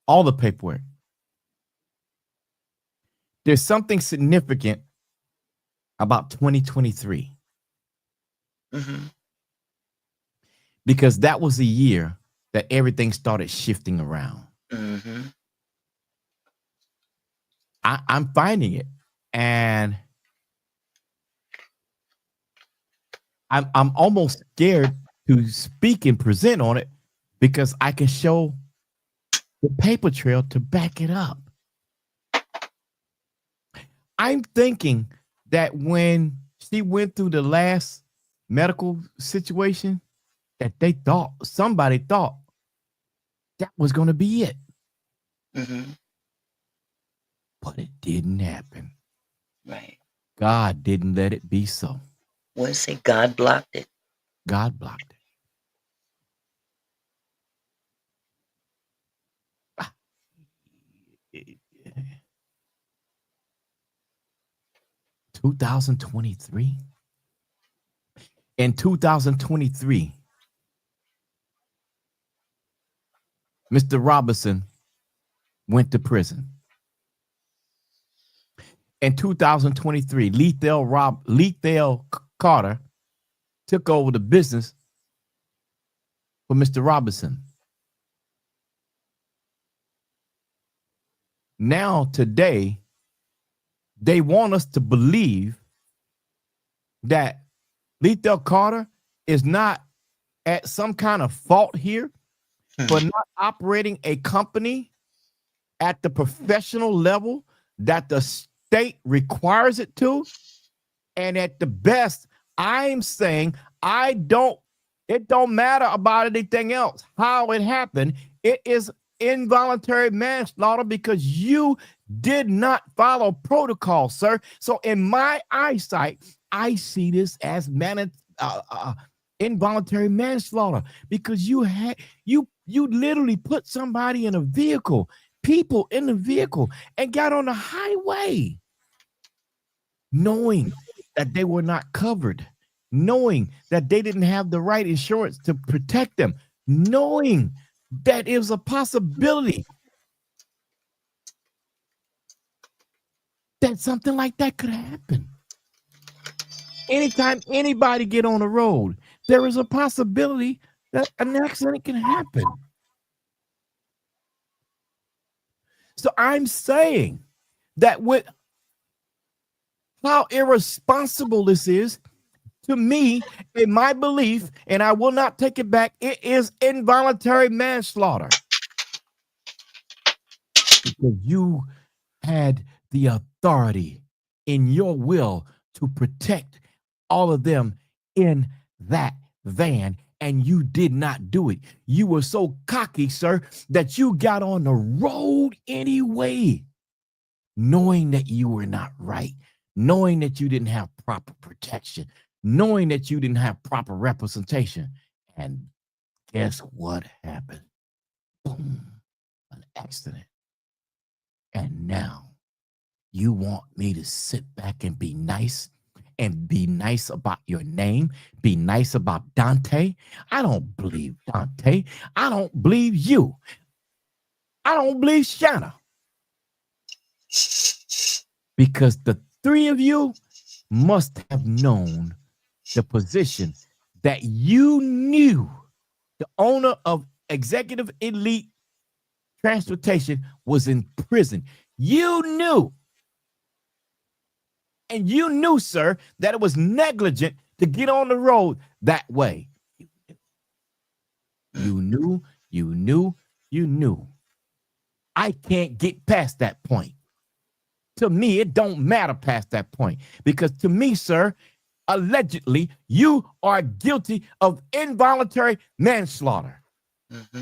S2: all the paperwork, there's something significant about 2023.
S1: Mm-hmm.
S2: Because that was the year that everything started shifting around.
S1: Mm-hmm.
S2: I'm finding it, and I'm almost scared to speak and present on it because I can show the paper trail to back it up. I'm thinking that when she went through the last medical situation, that somebody thought that was going to be it.
S1: Mm-hmm.
S2: But it didn't happen.
S1: Right.
S2: God didn't let it be so.
S1: What did it say? God blocked it.
S2: God blocked it. 2023. In 2023, Mr. Robinson went to prison. In 2023, Lethal Carter took over the business for Mr. Robinson. Now, today, they want us to believe that Lethal Carter is not at some kind of fault here for not operating a company at the professional level that the state requires it to. And at the best, I'm saying it don't matter about anything else, how it happened. It is involuntary manslaughter because you did not follow protocol, sir. So in my eyesight, I see this as involuntary manslaughter because you literally put somebody in a vehicle, people in the vehicle, and got on the highway knowing that they were not covered, knowing that they didn't have the right insurance to protect them, knowing that it was a possibility that something like that could happen. Anytime anybody get on the road, there is a possibility that an accident can happen. So I'm saying that with how irresponsible this is, to me, in my belief, and I will not take it back, it is involuntary manslaughter. Because you had the authority in your will to protect all of them in that van, and you did not do it. You were so cocky, sir, that you got on the road anyway, knowing that you were not right, knowing that you didn't have proper protection, knowing that you didn't have proper representation. And guess what happened? Boom, an accident. And now you want me to sit back and be nice about your name, be nice about Dante? I don't believe Dante. I don't believe you. I don't believe Shana. Because the three of you must have known the position that you knew the owner of Executive Elite Transportation was in prison. You knew. And you knew, sir, that it was negligent to get on the road that way. You knew. I can't get past that point. To me, it don't matter past that point. Because to me, sir, allegedly, you are guilty of involuntary manslaughter.
S1: Mm-hmm.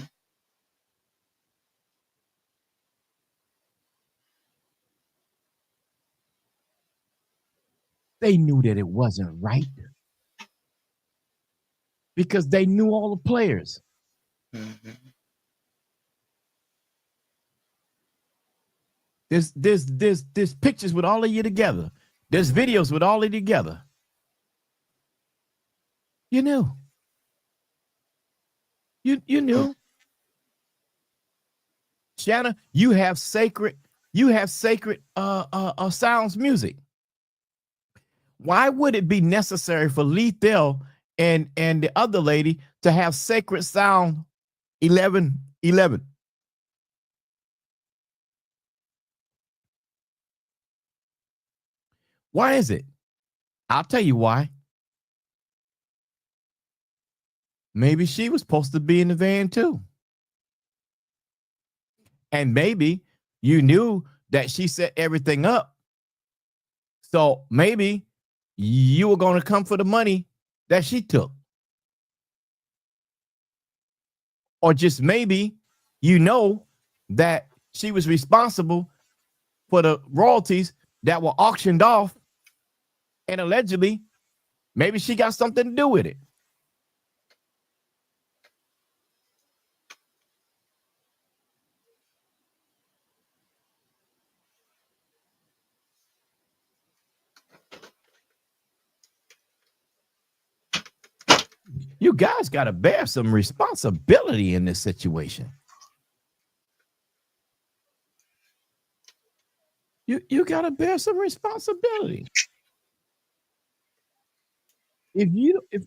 S2: They knew that it wasn't right because they knew all the players.
S1: Mm-hmm.
S2: There's pictures with all of you together. There's videos with all of you together. You knew. You knew. Shanna, you have sacred sounds music. Why would it be necessary for Lethal and the other lady to have sacred sound 1111? Why is it? I'll tell you why. Maybe she was supposed to be in the van too. And maybe you knew that she set everything up. So maybe you were going to come for the money that she took. Or just maybe you know that she was responsible for the royalties that were auctioned off, and allegedly maybe she got something to do with it. You guys got to bear some responsibility in this situation. You got to bear some responsibility. If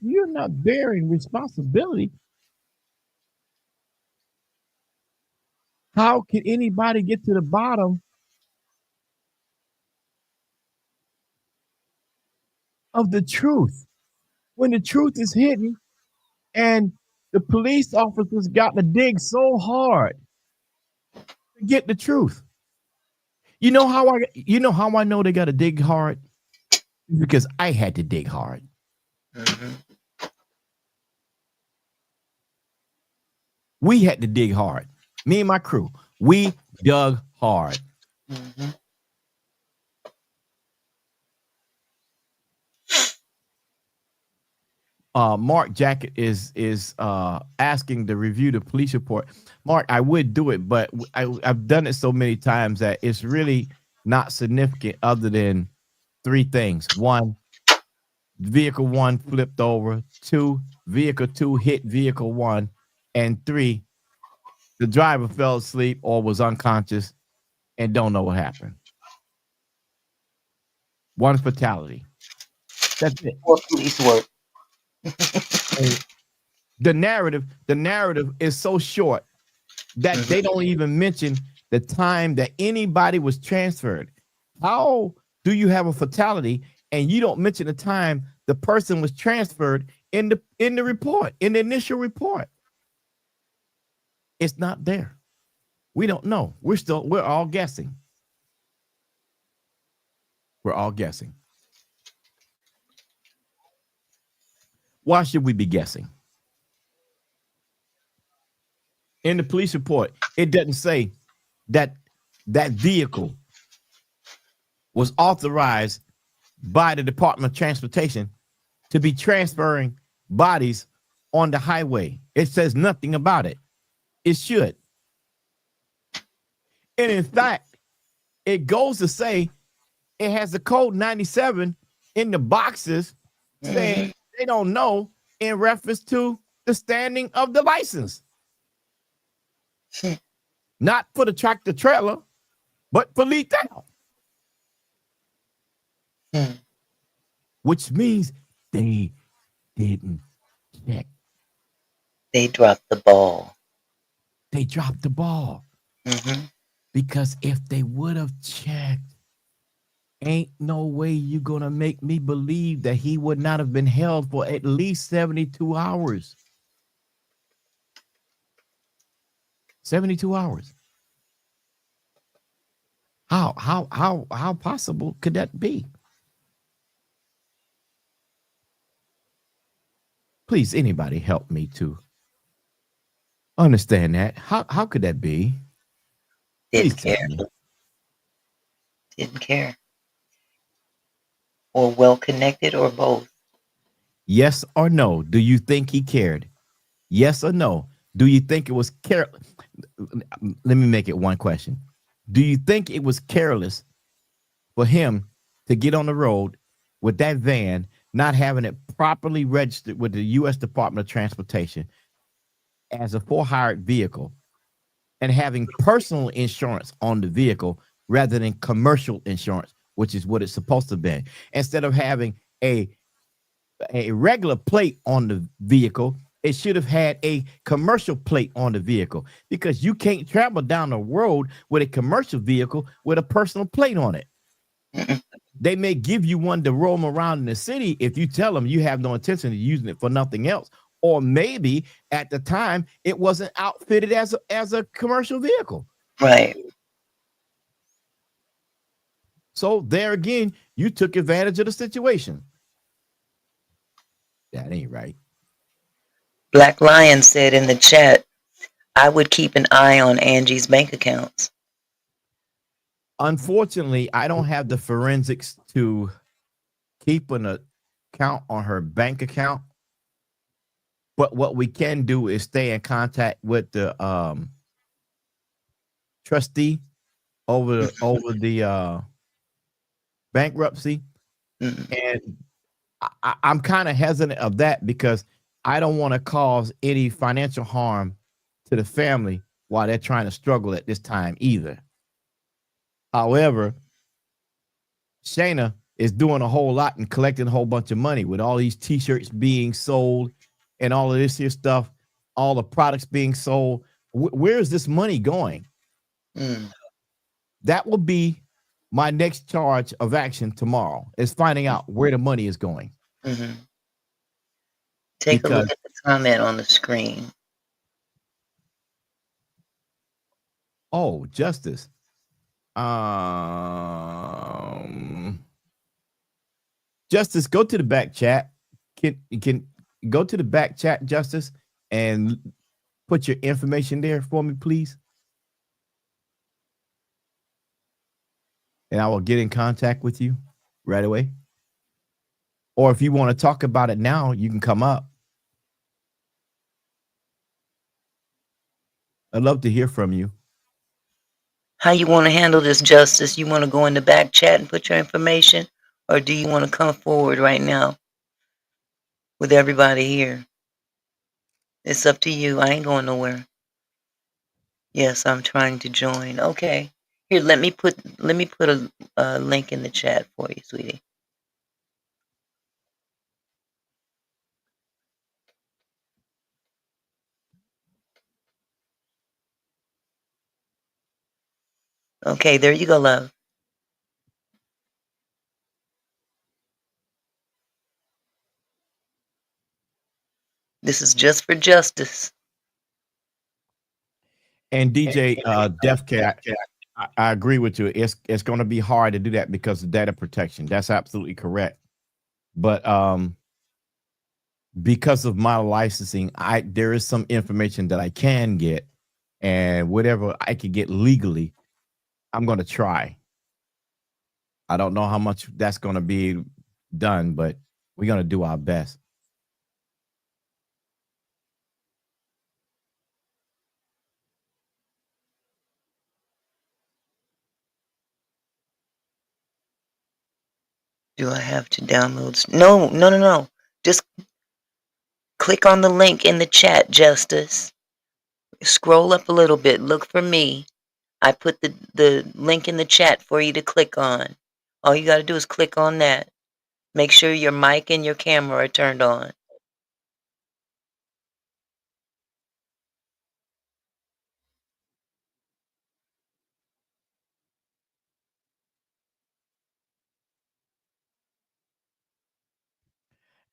S2: you're not bearing responsibility, how can anybody get to the bottom of the truth when the truth is hidden and the police officers got to dig so hard to get the truth? You know how I know they got to dig hard? Because I had to dig hard.
S1: Mm-hmm.
S2: We had to dig hard. Me and my crew, we dug hard.
S1: Mm-hmm.
S2: Mark Jacket is asking to review the police report. Mark, I would do it, but I've done it so many times that it's really not significant other than three things. One, vehicle one flipped over. Two, vehicle two hit vehicle one. And three, the driver fell asleep or was unconscious and don't know what happened. One fatality. That's it.
S1: Or police work.
S2: The narrative is so short that they don't even mention the time that anybody was transferred. How do you have a fatality and you don't mention the time the person was transferred in the report, in the initial report? It's not there. We don't know. We're all guessing. We're all guessing. Why should we be guessing? In the police report, it doesn't say that that vehicle was authorized by the Department of Transportation to be transferring bodies on the highway. It says nothing about it. It should. And in fact, it goes to say it has the code 97 in the boxes saying they don't know in reference to the standing of the license. Not for the tractor trailer, but for lethal. Which means they didn't check.
S1: They dropped the ball.
S2: They dropped the ball. Because if they would have checked, ain't no way you gonna make me believe that he would not have been held for at least 72 hours. 72 hours. How possible could that be? Please, anybody help me to understand that. How could that be?
S1: Didn't care. Didn't care. Or well connected or both.
S2: Yes or no? Do you think he cared? Yes or no? Do you think it was careless? Let me make it one question. Do you think it was careless for him to get on the road with that van, not having it properly registered with the U.S. Department of Transportation as a for-hired vehicle and having personal insurance on the vehicle rather than commercial insurance, which is what it's supposed to be? Instead of having a regular plate on the vehicle, it should have had a commercial plate on the vehicle, because you can't travel down the road with a commercial vehicle with a personal plate on it. They may give you one to roam around in the city if you tell them you have no intention of using it for nothing else. Or maybe at the time it wasn't outfitted as a commercial vehicle.
S1: Right.
S2: So there again, you took advantage of the situation. That ain't right.
S1: Black Lion said in the chat, I would keep an eye on Angie's bank accounts.
S2: Unfortunately, I don't have the forensics to keep an account on her bank account. But what we can do is stay in contact with the trustee over the bankruptcy.
S1: Mm,
S2: And I'm kind of hesitant of that because I don't want to cause any financial harm to the family while they're trying to struggle at this time either. However, Shana is doing a whole lot and collecting a whole bunch of money with all these t-shirts being sold and all of this here stuff, all the products being sold. Where is this money going?
S1: mm,
S2: That will be my next charge of action tomorrow, is finding out where the money is going.
S1: mm-hmm. Take a look
S2: Because,
S1: at the comment on the screen.
S2: oh, Justice. Um, Justice, go to the back chat. Can go to the back chat, Justice, and put your information there for me, please. And I will get in contact with you right away. Or if you want to talk about it now, you can come up. I'd love to hear from you.
S1: How you want to handle this, Justice? You want to go in the back chat and put your information, or do you want to come forward right now with everybody here? It's up to you. I ain't going nowhere. Yes, I'm trying to join. Okay. Here, let me put a link in the chat for you, sweetie. Okay, there you go, love. This is just for justice.
S2: And DJ Def Cat, I agree with you. It's going to be hard to do that because of data protection. That's absolutely correct. But because of my licensing, there is some information that I can get, and whatever I can get legally, I'm going to try. I don't know how much that's going to be done, but we're going to do our best.
S1: Do I have to download? No, no, no, no. Just click on the link in the chat, Justice. Scroll up a little bit. Look for me. I put the link in the chat for you to click on. All you got to do is click on that. Make sure your mic and your camera are turned on.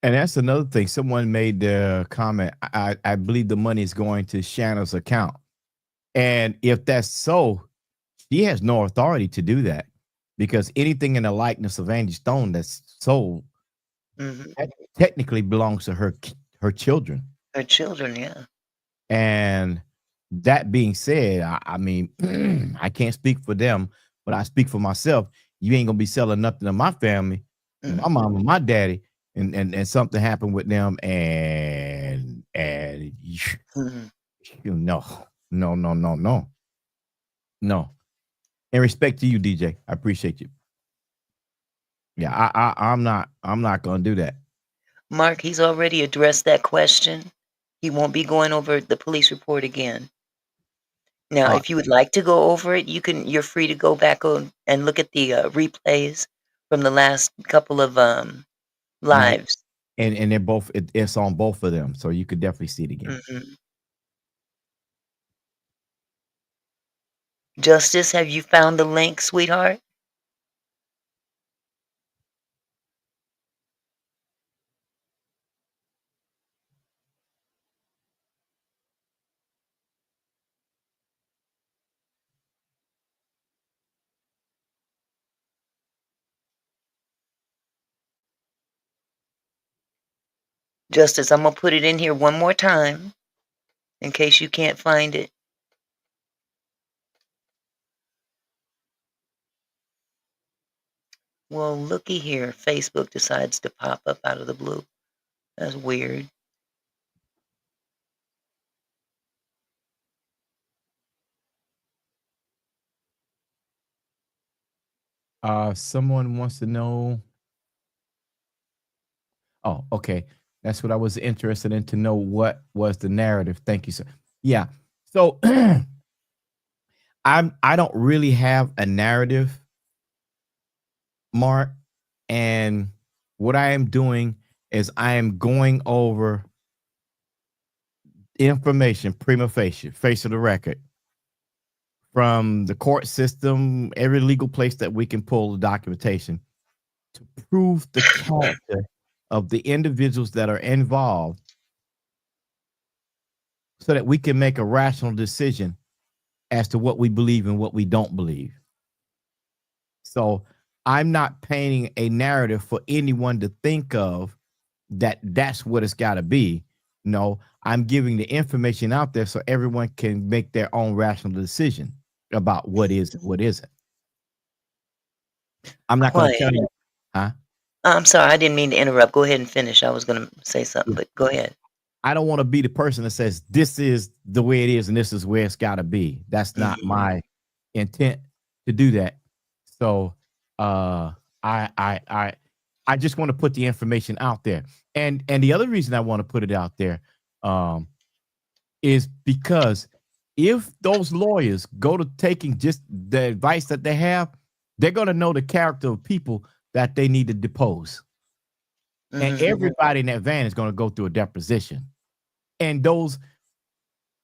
S2: And that's another thing. Someone made the comment. I believe the money is going to Shana's account. And if that's so, she has no authority to do that because anything in the likeness of Angie Stone that's sold
S1: Mm-hmm.
S2: technically belongs to her children.
S1: Her children, yeah.
S2: And that being said, I mean, I can't speak for them, but I speak for myself. You ain't gonna be selling nothing to my family, my mom and my daddy, and something happened with them, and you know, no. In respect to you, DJ, I appreciate you. Yeah, I'm not gonna do that.
S1: Mark, he's already addressed that question. He won't be going over the police report again. Now,
S2: Uh,
S1: if you would like to go over it, you're free to go back on and look at the replays from the last couple of
S2: night,
S1: lives.
S2: and they're both it's on both of them, so you could definitely see it again.
S1: Mm-hmm. Justice, have you found the link, sweetheart? Justice, I'm going to put it in here one more time in case you can't find it. Well, looky here. Facebook decides to pop up out of the blue. That's weird.
S2: Someone wants to know. Oh, okay. That's what I was interested in, to know what was the narrative. Thank you, sir. Yeah. So I don't really have a narrative, Mark. And what I am doing is I am going over information prima facie, face of the record, from the court system, every legal place that we can pull the documentation to prove the character of the individuals that are involved, so that we can make a rational decision as to what we believe and what we don't believe. So I'm not painting a narrative for anyone to think of that that's what it's got to be. No, I'm giving the information out there so everyone can make their own rational decision about what is and what isn't. I'm not going to tell
S1: Quiet.
S2: you, huh?
S1: I'm sorry, I didn't mean to interrupt. Go ahead and finish. I was going to say something, but go ahead.
S2: I don't want to be the person that says this is the way it is and this is where it's got to be. That's not my intent to do that. So I just want to put the information out there. And the other reason I want to put it out there is because if those lawyers go to taking just the advice that they have, they're going to know the character of people that they need to depose. And everybody in that van is going to go through a deposition. And those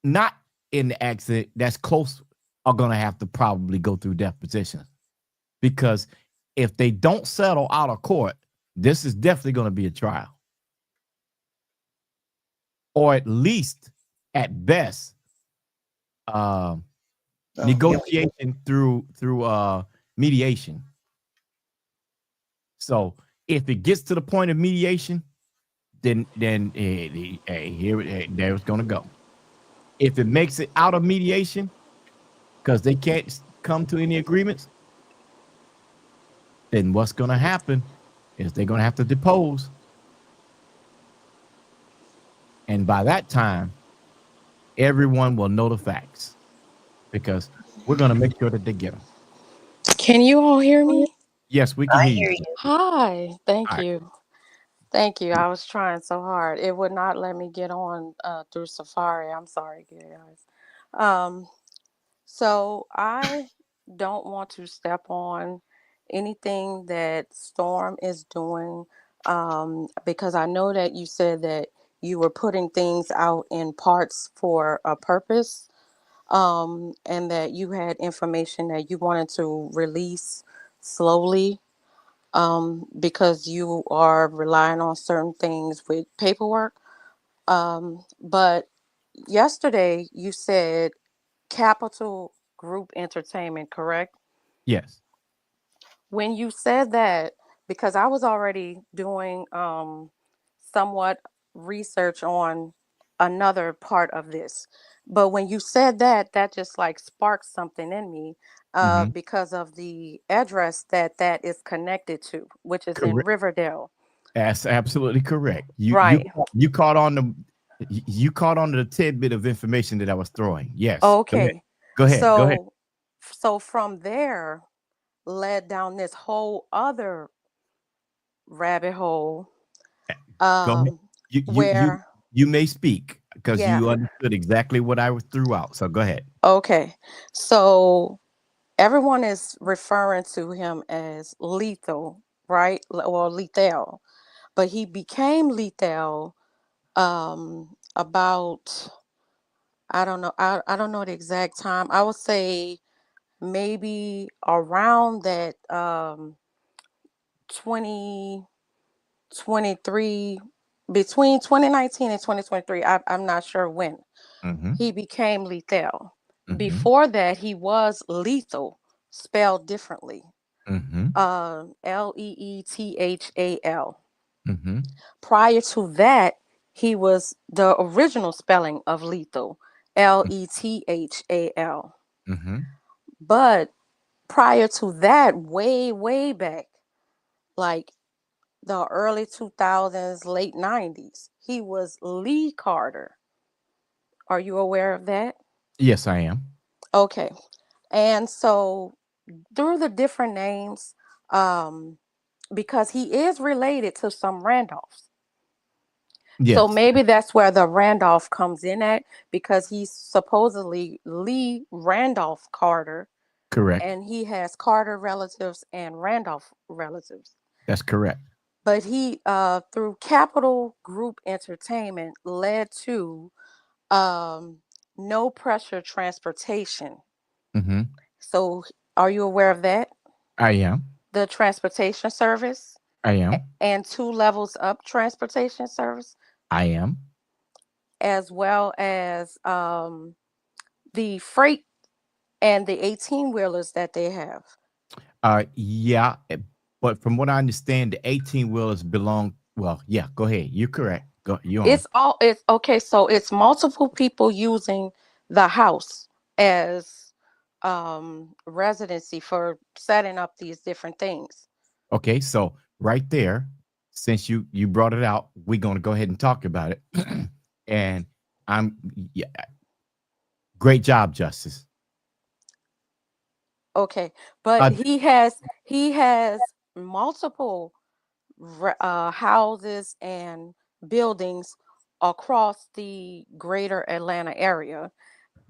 S2: not in the accident that's close are going to have to probably go through depositions. Because if they don't settle out of court, this is definitely going to be a trial. Or at least, at best, negotiation through mediation. So if it gets to the point of mediation, then there it's going to go. If it makes it out of mediation because they can't come to any agreements, then what's going to happen is they're going to have to depose. And by that time, everyone will know the facts, because we're going to make sure that they get them.
S16: Can you all hear me?
S2: Yes, we can
S1: I
S2: hear
S1: hear
S2: you.
S1: you.
S16: Hi. Thank
S2: All right.
S16: you. Thank you. I was trying so hard. It would not let me get on through Safari. I'm sorry, guys. Um, so I don't want to step on anything that Storm is doing, because I know that you said that you were putting things out in parts for a purpose, and that you had information that you wanted to release slowly, because you are relying on certain things with paperwork. But yesterday you said Capital Group Entertainment, correct?
S2: Yes.
S16: When you said that, because I was already doing somewhat research on another part of this, but when you said that, that just like sparked something in me,
S2: Mm-hmm.
S16: because of the address that that is connected to, which is in
S2: Correct.
S16: Riverdale.
S2: That's absolutely correct.
S16: Right.
S2: You caught on the tidbit of information that I was throwing. Yes. Go ahead.
S16: Okay.
S2: Go ahead. Go ahead.
S16: So from there led down this whole other rabbit hole,
S2: Go ahead.
S16: um
S2: You you you
S16: where
S2: you may speak because
S16: yeah.
S2: you understood exactly what I threw out. So go ahead.
S16: Okay. So everyone is referring to him as lethal, right? Or lethal. But he became lethal about, I don't know, I don't know the exact time. I would say maybe around that 2023, between 2019 and 2023. I'm not sure when
S2: Mm-hmm.
S16: he became lethal.
S2: Mm-hmm.
S16: Before that, he was lethal, spelled differently.
S2: Mm-hmm.
S16: Leethal.
S2: Mm-hmm.
S16: Prior to that, He was the original spelling of lethal, Lethal.
S2: Mm-hmm.
S16: But prior to that, way, way back, like the early 2000s, late 90s, he was Lee Carter. Are you aware of that?
S2: Yes, I am.
S16: Okay. And so through the different names, um, because he is related to some Randolphs. So
S2: Yes,
S16: maybe that's where the Randolph comes in at, because he's supposedly Lee Randolph Carter,
S2: correct.
S16: and he has Carter relatives and Randolph relatives.
S2: That's correct.
S16: But he, through Capital Group Entertainment, led to um, No Pressure Transportation.
S2: Mm-hmm.
S16: So, are you aware of that?
S2: I am.
S16: The transportation service
S2: I am.
S16: and Two Levels Up transportation service,
S2: I am.
S16: as well as the freight and the 18 wheelers that they have.
S2: Yeah, but from what I understand, the 18 wheelers belong. Well, yeah. Go ahead. You're correct. Go. You on?
S16: It's okay, so it's multiple people using the house as residency for setting up these different things.
S2: Okay. So right there, since you brought it out, we're gonna go ahead and talk about it. And I'm yeah, great job, Justice.
S16: Okay, but
S2: Uh,
S16: he has multiple houses and buildings across the greater Atlanta area,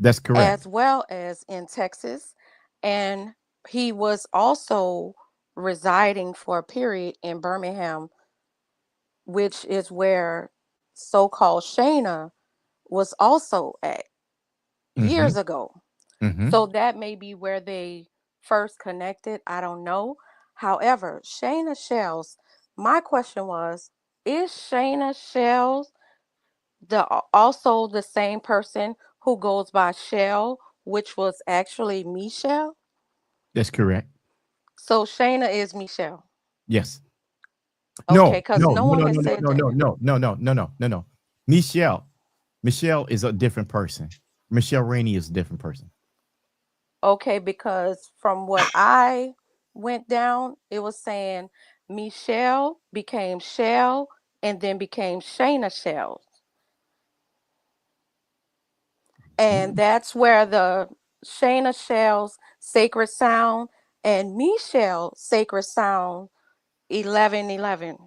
S2: that's correct.
S16: as well as in Texas. And he was also residing for a period in Birmingham, which is where so called Shana was also at
S2: Mm-hmm.
S16: years ago.
S2: Mm-hmm.
S16: So that may be where they first connected. I don't know. However, Shana Shells, my question was, is Shana Shells also the same person who goes by Shell, which was actually Michelle?
S2: That's correct.
S16: So Shayna is Michelle.
S2: Yes.
S16: Okay,
S2: No.
S16: because
S2: No.
S16: no
S2: No.
S16: one
S2: No.
S16: has
S2: No.
S16: said
S2: No.
S16: that.
S2: No. No. No. No. No. No. No. No. Michelle. Michelle is a different person. Michelle Rainey is a different person.
S16: Okay, because from what I went down, it was saying Michelle became Shell and then became Shayna Shell. And that's where the Shayna Shell's Sacred Sound and Michelle Sacred Sound 1111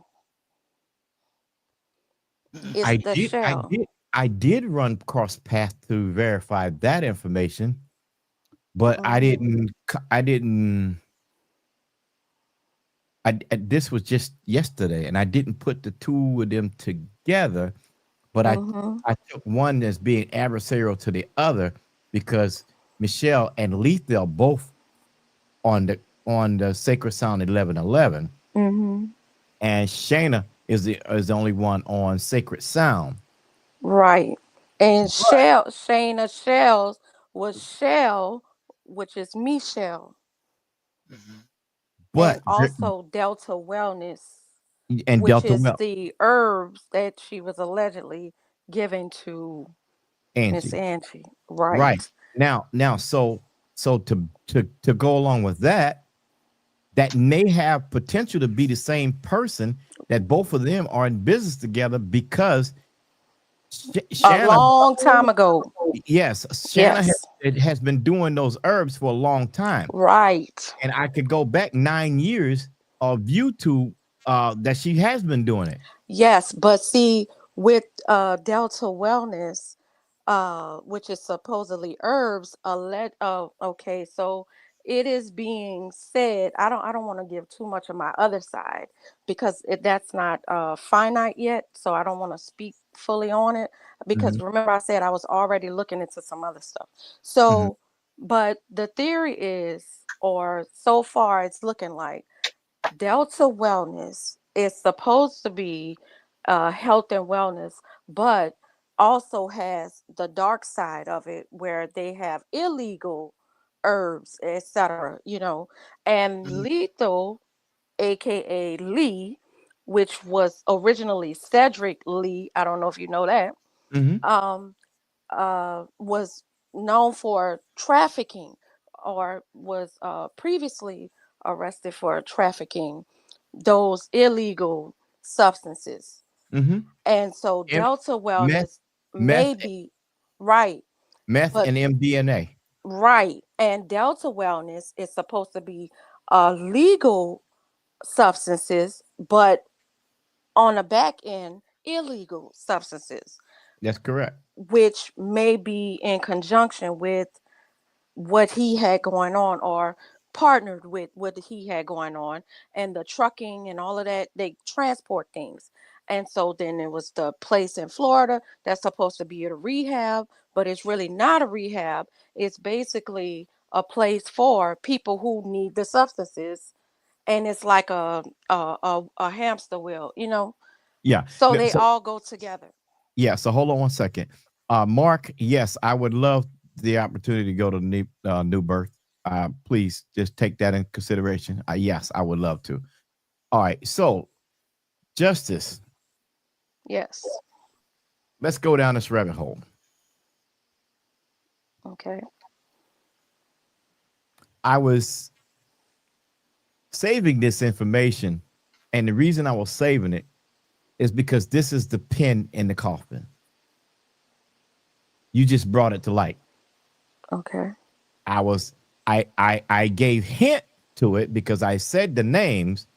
S16: is
S2: I
S16: the
S2: did. I
S16: shell.
S2: did. I did run cross path to verify that information, but I
S16: Mm-hmm.
S2: didn't. I didn't. This was just yesterday, and I didn't put the two of them together. But
S16: Mm-hmm.
S2: I took one as being adversarial to the other because Michelle and Letha are both on the Sacred Sound 1111,
S16: Mm-hmm.
S2: and Shayna is the only one on Sacred Sound.
S16: Right. And
S2: But
S16: Shayna Shells was Shell, which is Michelle.
S1: Mhm.
S16: And
S2: but
S16: also Delta Wellness,
S2: and
S16: which
S2: Delta
S16: is
S2: Well
S16: the herbs that she was allegedly giving to Miss
S2: Angie.
S16: Angie.
S2: Right.
S16: Right.
S2: Now, so to go along with that, that may have potential to be the same person that both of them are in business together because
S16: A
S2: Shanna,
S16: long time ago.
S2: yes, Shanna
S16: Yes.
S2: has been doing those herbs for a long time,
S16: Right.
S2: and I could go back 9 years of YouTube that she has been doing it.
S16: Yes, but see, with Delta Wellness, which is supposedly herbs, okay, so it is being said. I don't want to give too much of my other side because that's not finite yet. So I don't want to speak fully on it because
S2: Mhm,
S16: remember I said I was already looking into some other stuff.
S2: mhm,
S16: So, but the theory is, or so far it's looking like Delta Wellness is supposed to be health and wellness, but also has the dark side of it where they have illegal herbs, etc. And
S1: Mhm.
S16: lethal, aka Lee, which was originally Cedric Lee. I don't know if you know that.
S2: Mm-hmm.
S16: Um, was known for trafficking, or was previously arrested for trafficking those illegal substances.
S2: Mm-hmm.
S16: And so
S2: M-
S16: Delta
S2: meth,
S16: Wellness
S2: meth,
S16: may be right,
S2: meth,
S16: but
S2: and MDNA.
S16: right. And Delta Wellness is supposed to be legal substances, but on the back end, illegal substances,
S2: That's correct.
S16: which may be in conjunction with what he had going on, or partnered with what he had going on, and the trucking and all of that. They transport things. And so then there was the place in Florida that's supposed to be a rehab, but it's really not a rehab. It's basically a place for people who need the substances, and it's like a hamster wheel,
S2: Yeah.
S16: so
S2: No,
S16: they
S2: so
S16: all go together.
S2: yeah. So hold on one second. Mark, yes, I would love the opportunity to go to New Birth. Please just take that in consideration. Yes, I would love to. All right. So, Justice,
S16: Yes.
S2: let's go down this rabbit hole.
S16: Okay.
S2: I was saving this information, and the reason I was saving it is because this is the pin in the coffin. You just brought it to light.
S16: Okay.
S2: I was I gave hint to it because I said the names,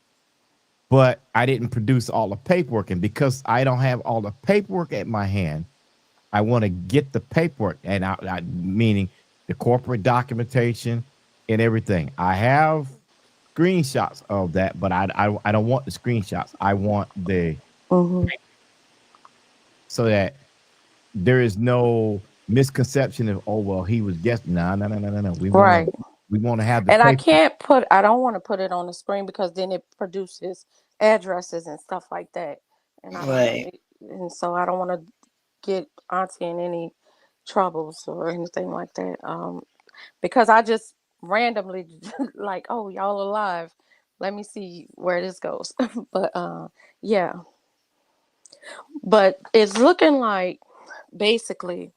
S2: but I didn't produce all the paperwork. And because I don't have all the paperwork at my hand, I want to get the paperwork, and meaning the corporate documentation and everything. I have screenshots of that, but I don't want the screenshots. I want the
S16: Mm-hmm.
S2: so that there is no misconception of, oh well, he was guessing. No, no, no, no, no, no.
S16: Right.
S2: We want to have the
S16: And
S2: paper.
S16: I don't want to put it on the screen because then it produces addresses and stuff like that. And I don't,
S1: Right.
S16: and so I don't want to get Auntie in any troubles or anything like that. Because I just randomly like, oh, y'all alive. Let me see where this goes. But yeah. But it's looking like basically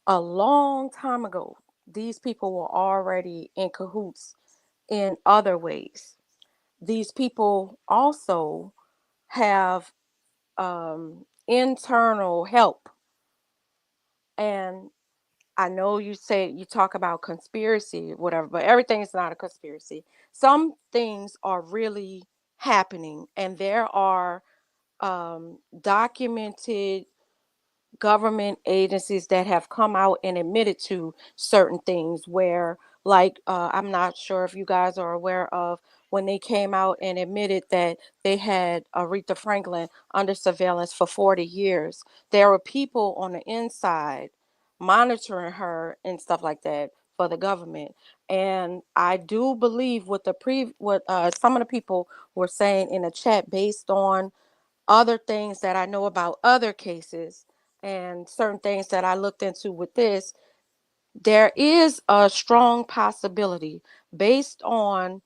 S16: a long time ago, these people were already in cahoots in other ways. These people also have internal help. And I know you say you talk about conspiracy, whatever, but everything is not a conspiracy. Some things are really happening, and there are documented government agencies that have come out and admitted to certain things where, like, I'm not sure if you guys are aware of when they came out and admitted that they had Aretha Franklin under surveillance for 40 years. There were people on the inside monitoring her and stuff like that for the government. And I do believe what some of the people were saying in the chat, based on other things that I know about other cases and certain things that I looked into with this, there is a strong possibility, based on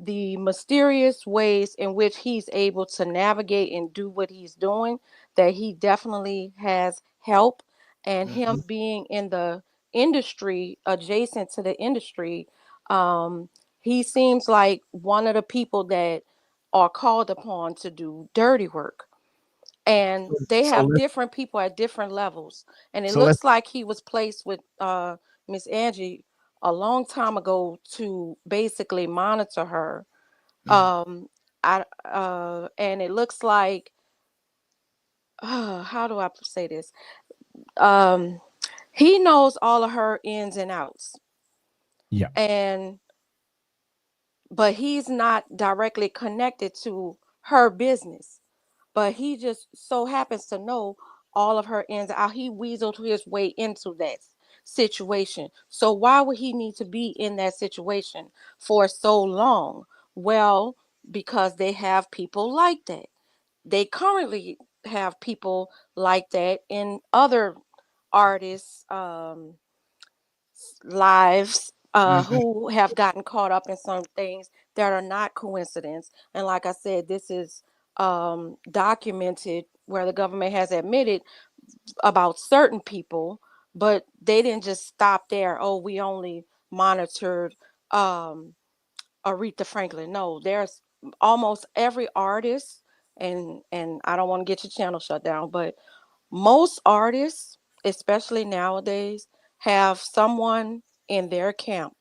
S16: the mysterious ways in which he's able to navigate and do what he's doing, that he definitely has help. And him
S1: Hmm.
S16: being in the industry, adjacent to the industry, um, he seems like one of the people that are called upon to do dirty work. And they
S2: So
S16: have
S2: let's
S16: different people at different levels. And it
S2: so let's
S16: looks like he was placed with Miss Angie a long time ago to basically monitor her. um and it looks like, how do I say this, um he knows all of her ins and outs,
S2: yeah.
S16: and but he's not directly connected to her business, but he just so happens to know all of her ins and out. He weaseled his way into that situation. So why would he need to be in that situation for so long? Well, because they have people like that. They currently have people like that in other artists' lives,
S1: Hmm.
S16: who have gotten caught up in some things that are not coincidence. And like I said, this is documented where the government has admitted about certain people, but they didn't just stop there. Oh, we only monitored um, Aretha Franklin. No, there's almost every artist, and I don't want to get your channel shut down, but most artists, especially nowadays, have someone in their camp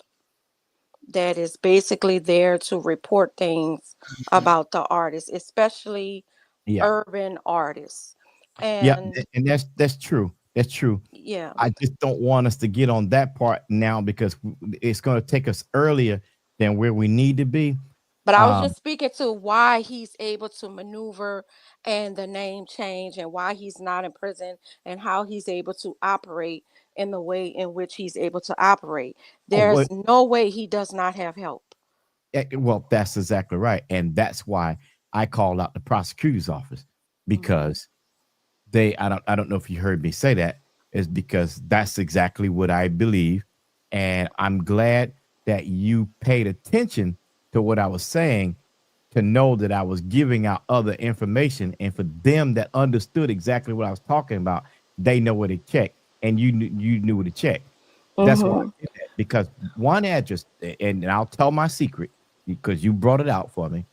S16: that is basically there to report things
S1: Mhm.
S16: about the artist, especially
S2: Yeah.
S16: urban artists.
S2: Yeah,
S16: And
S2: and that's true. That's true.
S16: yeah,
S2: I just don't want us to get on that part now because it's going to take us earlier than where we need to be.
S16: but I was
S2: Um,
S16: just speaking to why he's able to maneuver and the name change and why he's not in prison and how he's able to operate in the way in which he's able to operate.
S2: oh, well,
S16: There's no way he does not have help.
S2: well, that's exactly right, and that's why I called out the prosecutor's office
S16: Hmm.
S2: because I don't know if you heard me say that is because that's exactly what I believe, and I'm glad that you paid attention to what I was saying to know that I was giving out other information, and for them that understood exactly what I was talking about, they know where to check, and you knew where to check. That's why I
S16: Hmm.
S2: did that because one address, and I'll tell my secret because you brought it out for me.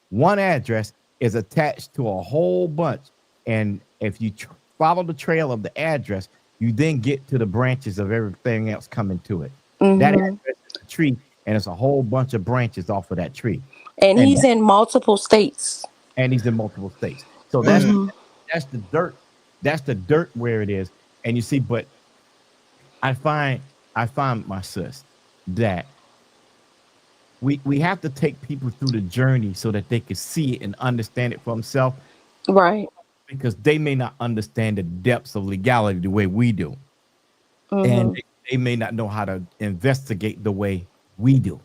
S2: One address is attached to a whole bunch, and if you follow the trail of the address, you then get to the branches of everything else coming to it. That
S16: Hmm.
S2: address is a tree, and it's a whole bunch of branches off of that tree,
S16: And
S2: and
S16: he's in multiple states.
S2: he's in multiple states. So
S1: Mm.
S16: Hmm.
S2: that's the dirt. That's the dirt where it is. And you see, but I find I find my sis that we have to take people through the journey so that they can see it and understand it for themselves
S16: Right.
S2: because they may not understand the depths of legality the way we do. And
S16: Hmm.
S2: they may not know how to investigate the way we do.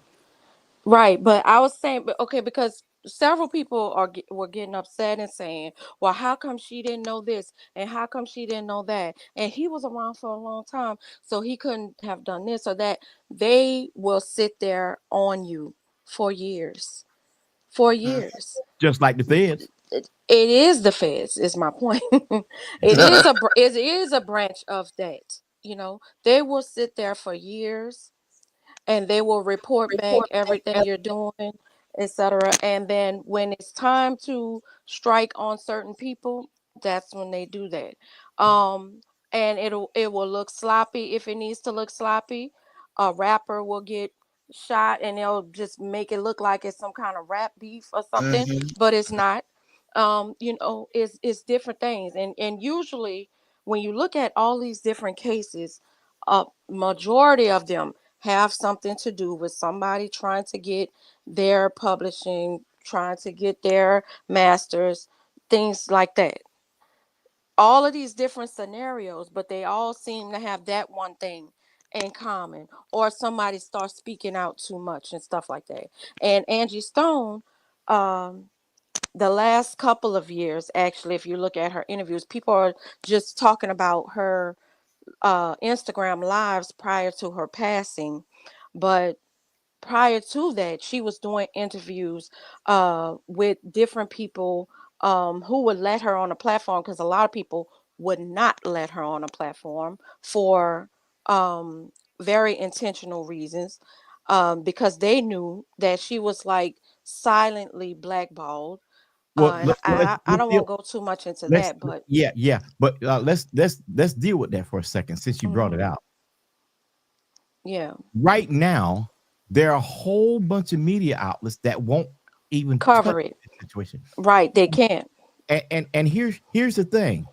S16: Right, but I was saying, but okay, because several people were getting upset and saying, "Well, how come she didn't know this, and how come she didn't know that?" And he was around for a long time, so he couldn't have done this or that. They will sit there on you for years, for
S1: Mm.
S16: years.
S2: Just like the feds.
S16: It is the feds, is my point. It is a branch of that. They will sit there for years and they will report back everything you're doing, etc. And then when it's time to strike on certain people, that's when they do that. Um, and it will look sloppy if it needs to look sloppy. A rapper will get shot and they'll just make it look like it's some kind of rap beef or something,
S1: Mhm.
S16: but it's not. It's different things, and usually when you look at all these different cases, a majority of them have something to do with somebody trying to get their publishing, trying to get their masters, things like that. All of these different scenarios, but they all seem to have that one thing in common, or somebody starts speaking out too much and stuff like that. And Angie Stone, um, the last couple of years, actually, if you look at her interviews, people are just talking about her Instagram lives prior to her passing. But prior to that, she was doing interviews with different people who would let her on a platform because a lot of people would not let her on a platform for um, very intentional reasons because they knew that she was like silently blackballed.
S2: Well,
S16: And I
S2: let's
S16: don't want
S2: deal.
S16: to go too much into
S2: Let's
S16: that, but
S2: yeah. But let's deal with that for a second since you brought it
S16: mhm,
S2: out.
S16: yeah,
S2: Right now, there are a whole bunch of media outlets that won't even touch
S16: cover it.
S2: this situation.
S16: Right, they can't.
S2: And here's the thing: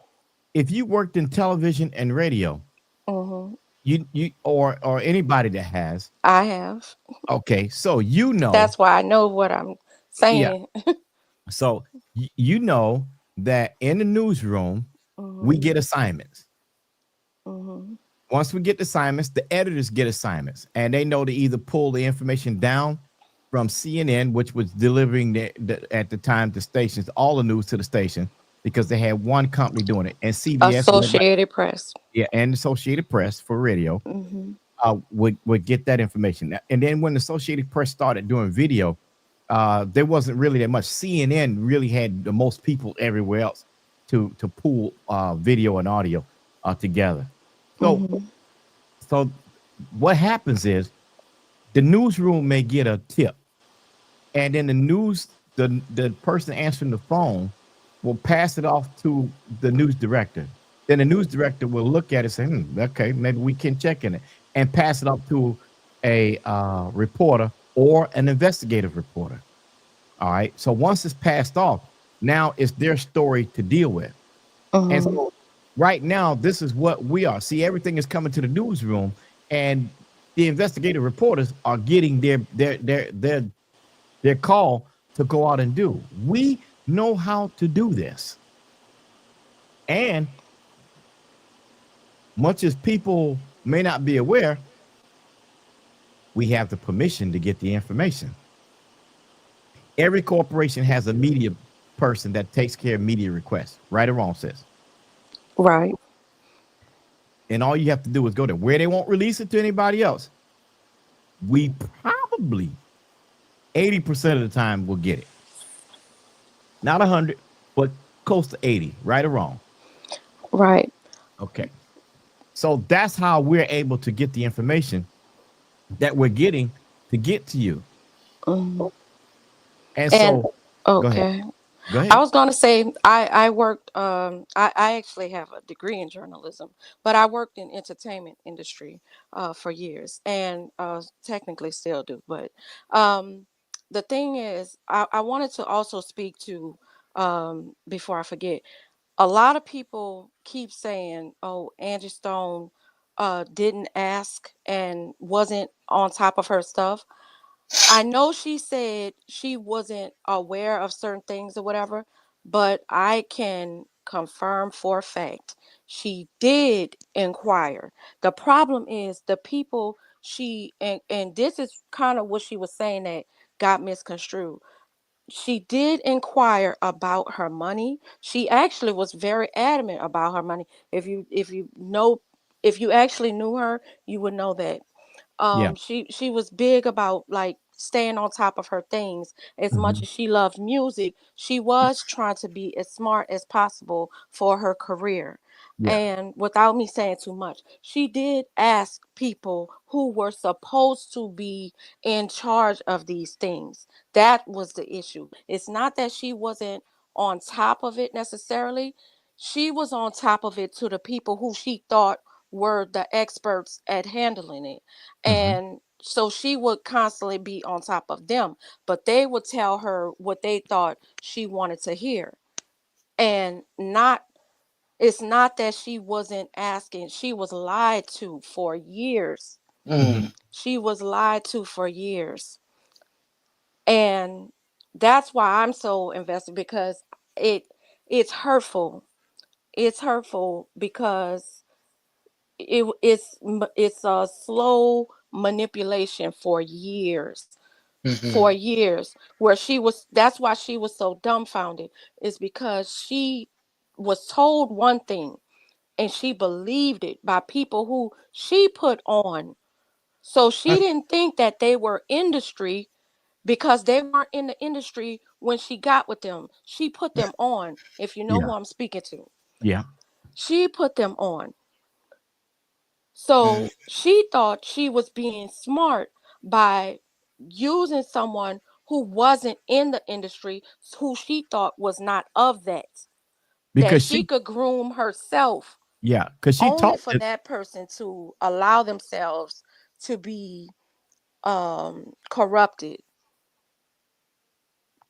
S2: if you worked in television and radio,
S16: Hmm.
S2: you or anybody that has,
S16: I have.
S2: okay, so you know,
S16: That's why I know what I'm
S2: yeah,
S16: saying.
S2: so you know that in the newsroom we
S16: Hmm.
S2: get assignments.
S16: Hmm.
S2: Once we get the assignments, the editors get assignments, and they know to either pull the information down from CNN, which was delivering at the time the stations, all the news to the station, because they had one company doing it, and CBS,
S16: Associated Press.
S2: yeah, and Associated Press for radio
S16: Hmm.
S2: would get that information, and then when the Associated Press started doing video, there wasn't really that much. CNN really had the most people everywhere else to pull video and audio together. So
S16: Mm-hmm.
S2: so what happens is the newsroom may get a tip, and then the person answering the phone will pass it off to the news director. Then the news director will look at it and say, okay, maybe we can check in it, and pass it off to a reporter or an investigative reporter. All right. So once it's passed off, now it's their story to deal with. And
S16: Mm-hmm.
S2: so right now, this is what we are. See, everything is coming to the newsroom, and the investigative reporters are getting their call to go out and do. We know how to do this. And much as people may not be aware, we have the permission to get the information. Every corporation has a media person that takes care of media requests, right or wrong, sis.
S16: Right.
S2: And all you have to do is go there. Where they won't release it to anybody else, we probably 80% of the time will get it. Not 100, but close to 80, right or wrong.
S16: Right.
S2: Okay. So that's how we're able to get the information that we're getting to get to you.
S16: Mm-hmm.
S2: And
S16: And
S2: so go ahead.
S16: okay.
S2: Go
S16: I
S2: ahead.
S16: was going to say I worked I actually have a degree in journalism, but I worked in entertainment industry for years, and technically still do. But um, the thing is, I wanted to also speak to before I forget. A lot of people keep saying, "Oh, Angie Stone didn't ask and wasn't on top of her stuff." I know she said she wasn't aware of certain things or whatever, but I can confirm for a fact she did inquire. The problem is the people and this is kind of what she was saying that got misconstrued. She did inquire about her money. She actually was very adamant about her money. If you actually knew her, you would know that
S2: Yeah.
S16: she was big about like staying on top of her things. As much
S2: Mhm.
S16: as she loved music, she was trying to be as smart as possible for her career.
S2: Yeah.
S16: And without me saying too much, she did ask people who were supposed to be in charge of these things. That was the issue. It's not that she wasn't on top of it necessarily. She was on top of it to the people who she thought were the experts at handling it.
S2: Mhm.
S16: And so she would constantly be on top of them, but they would tell her what they thought she wanted to hear. And not it's not that she wasn't asking, she was lied to for years.
S2: Mhm.
S1: Mm.
S16: She was lied to for years. And that's why I'm so invested, because it it's hurtful. It's hurtful because it's a slow manipulation for years,
S1: Mhm.
S16: where she was that's why she was so dumbfounded, is because she was told one thing and she believed it by people who she put on. So she didn't think that they were industry, because they weren't in the industry when she got with them. She put them on, if you know who
S2: Yeah.
S16: I'm speaking to.
S2: Yeah.
S16: She put them on.
S1: Mm.
S16: So she thought she was being smart by using someone who wasn't in the industry, who she thought was not of that
S2: Because
S16: she
S2: she
S16: could groom herself
S2: yeah, because she
S16: only
S2: talked
S16: for
S2: it.
S16: that person to allow themselves to be corrupted.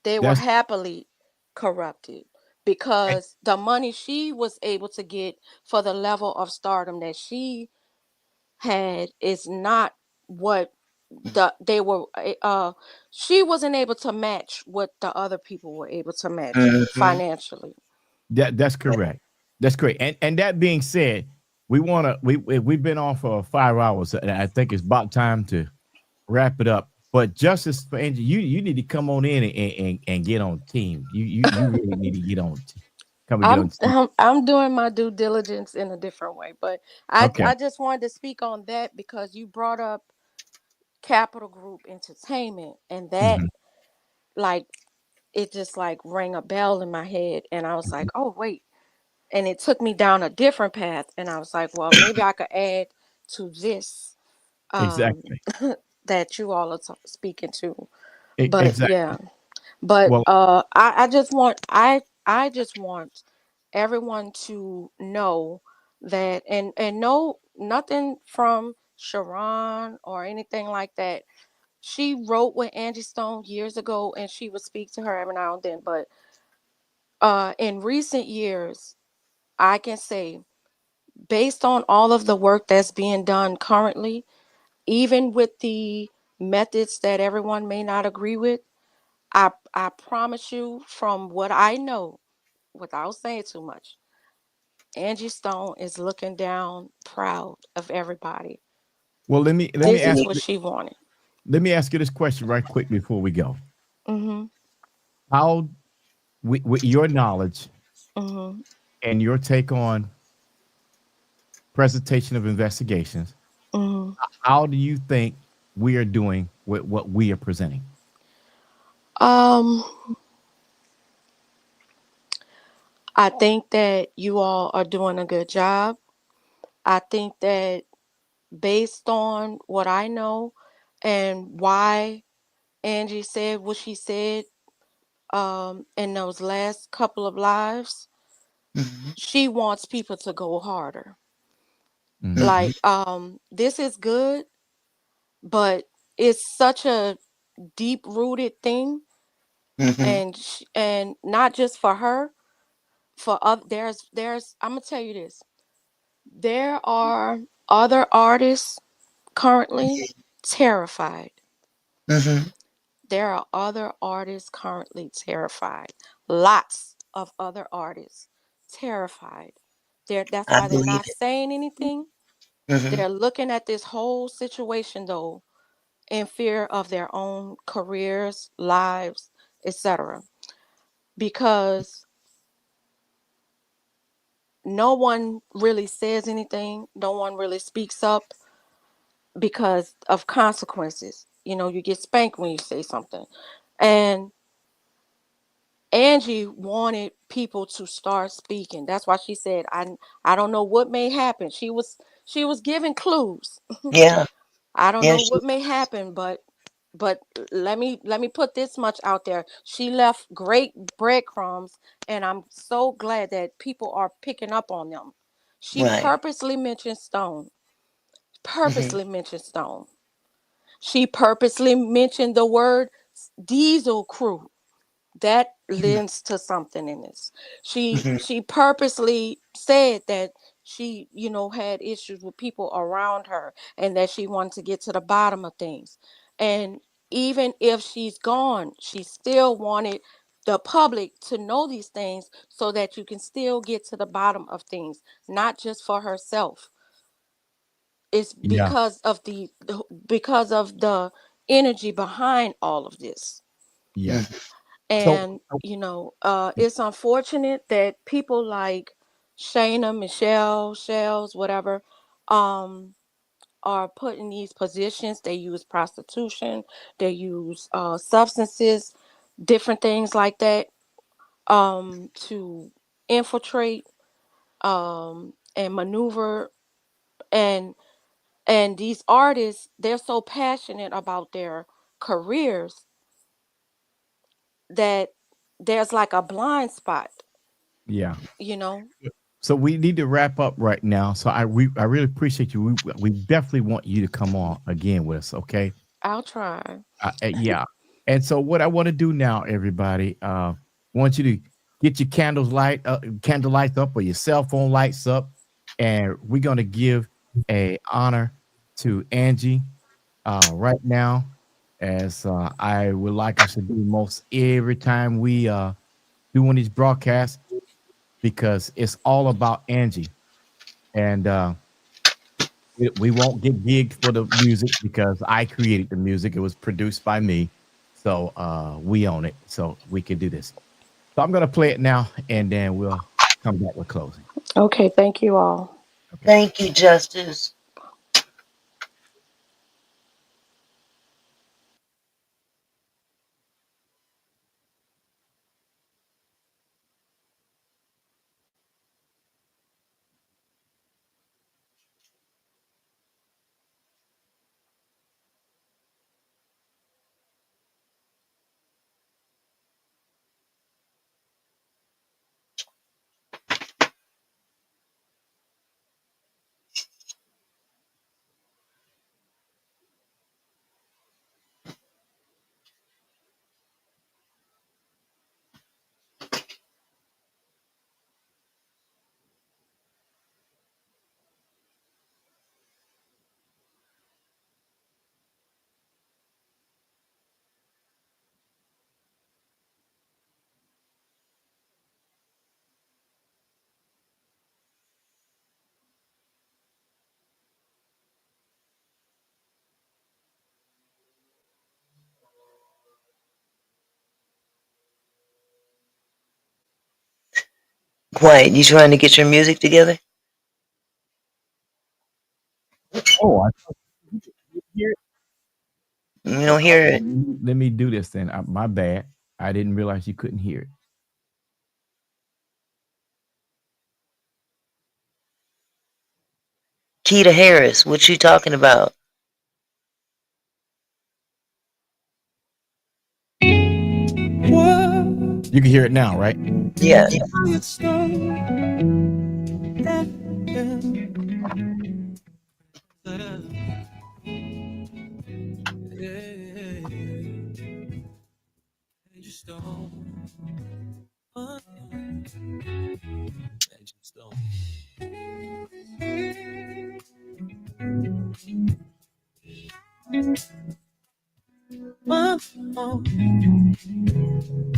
S16: They were
S2: That's
S16: happily corrupted because the money she was able to get for the level of stardom that she had is not what they were she wasn't able to match what the other people were able to match
S1: Mhm.
S16: financially.
S2: that's correct. That's great. And that being said, we've been on for 5 hours, and I think it's about time to wrap it up. But Justice for Angie, you need to come on in and get on team. You really need to get on. Come and get on team.
S16: I'm doing my due diligence in a different way, but
S2: Okay.
S16: I just wanted to speak on that because you brought up Capital Group Entertainment, and that
S2: Mhm.
S16: like it just like rang a bell in my head, and I was like, oh wait, and it took me down a different path, and I was like, well, maybe I could add to this um
S2: Exactly.
S16: that you all are speaking to. But
S2: Exactly.
S16: yeah, but
S2: Well,
S16: I just want I just want everyone to know that, and no, nothing from Sharon or anything like that. She wrote with Angie Stone years ago, and she would speak to her every now and then. But in recent years, I can say, based on all of the work that's being done currently, even with the methods that everyone may not agree with, I promise you, from what I know, without saying too much, Angie Stone is looking down proud of everybody.
S2: well, let me
S16: This is
S2: ask
S16: what
S2: you
S16: she wanted.
S2: let me ask you this question right quick before we go.
S16: Mhm.
S2: How, with your knowledge
S16: Mhm.
S2: and your take on presentation of investigations,
S16: Mhm.
S2: how do you think we are doing with what we are presenting?
S16: Um, I think that you all are doing a good job. I think that based on what I know and why Angie said what she said in those last couple of lives,
S1: Mm-hmm.
S16: she wants people to go harder.
S2: Mhm.
S1: Mm-hmm.
S16: Like this is good, but it's such a deep rooted thing,
S1: Mm-hmm.
S16: and and not just for her, for other, there's I'm gonna tell you this. There are other artists currently terrified.
S1: Mm-hmm.
S16: There are other artists currently terrified. Lots of other artists terrified. That's
S1: I
S16: why they're
S1: believe
S16: not
S1: it.
S16: saying anything.
S1: Mm-hmm.
S16: They're looking at this whole situation though in fear of their own careers, lives, etc. Because no one really says anything, no one really speaks up because of consequences. You know, you get spanked when you say something. And Angie wanted people to start speaking. That's why she said, I don't know what may happen. She was giving clues.
S1: Yeah.
S16: I don't
S1: Yeah.
S16: know what may happen, but let me put this much out there. She left great breadcrumbs, and I'm so glad that people are picking up on them. She
S1: Right.
S16: purposely mentioned Stone.
S1: Mm-hmm.
S16: Purposely mentioned Stone. She purposely mentioned the word diesel crew. That lends to something in this. She
S1: Mm-hmm.
S16: she purposely said that she, had issues with people around her, and that she wanted to get to the bottom of things. And even if she's gone, she still wanted the public to know these things so that you can still get to the bottom of things, not just for herself. It's
S2: Yeah.
S16: because of the energy behind all of this.
S2: Yes.
S1: Mm-hmm.
S2: So,
S16: And it's unfortunate that people like Shana, Michelle, Shells, whatever, um, are put in these positions. They use prostitution, they use substances, different things like that, to infiltrate and maneuver. And these artists, they're so passionate about their careers that there's like a blind spot,
S2: yeah.
S16: you know.
S2: So we need to wrap up right now. So I really appreciate you. We definitely want you to come on again with us. Okay.
S16: I'll try.
S2: Yeah. And so what I want to do now, everybody, want you to get your candle lights up, or your cell phone lights up, and we're gonna give a honor to Angie right now, as I would like us to do most every time we do one of these broadcasts, because it's all about Angie. And we won't get gigged for the music because I created the music. It was produced by me. So we own it. So we can do this. So I'm going to play it now, and then we'll come back with closing.
S16: Okay, thank you all.
S2: Okay.
S1: Thank you, Justice. Quiet. You trying to get your music together?
S2: Oh, I thought you could hear it.
S1: We don't hear
S2: Okay,
S1: it.
S2: let me do this then. My bad. I didn't realize you couldn't hear it.
S1: Keita Harris, what you talking about?
S2: You can hear it now, right?
S1: Yeah.
S3: Angie Stone. Angie Stone. Oh,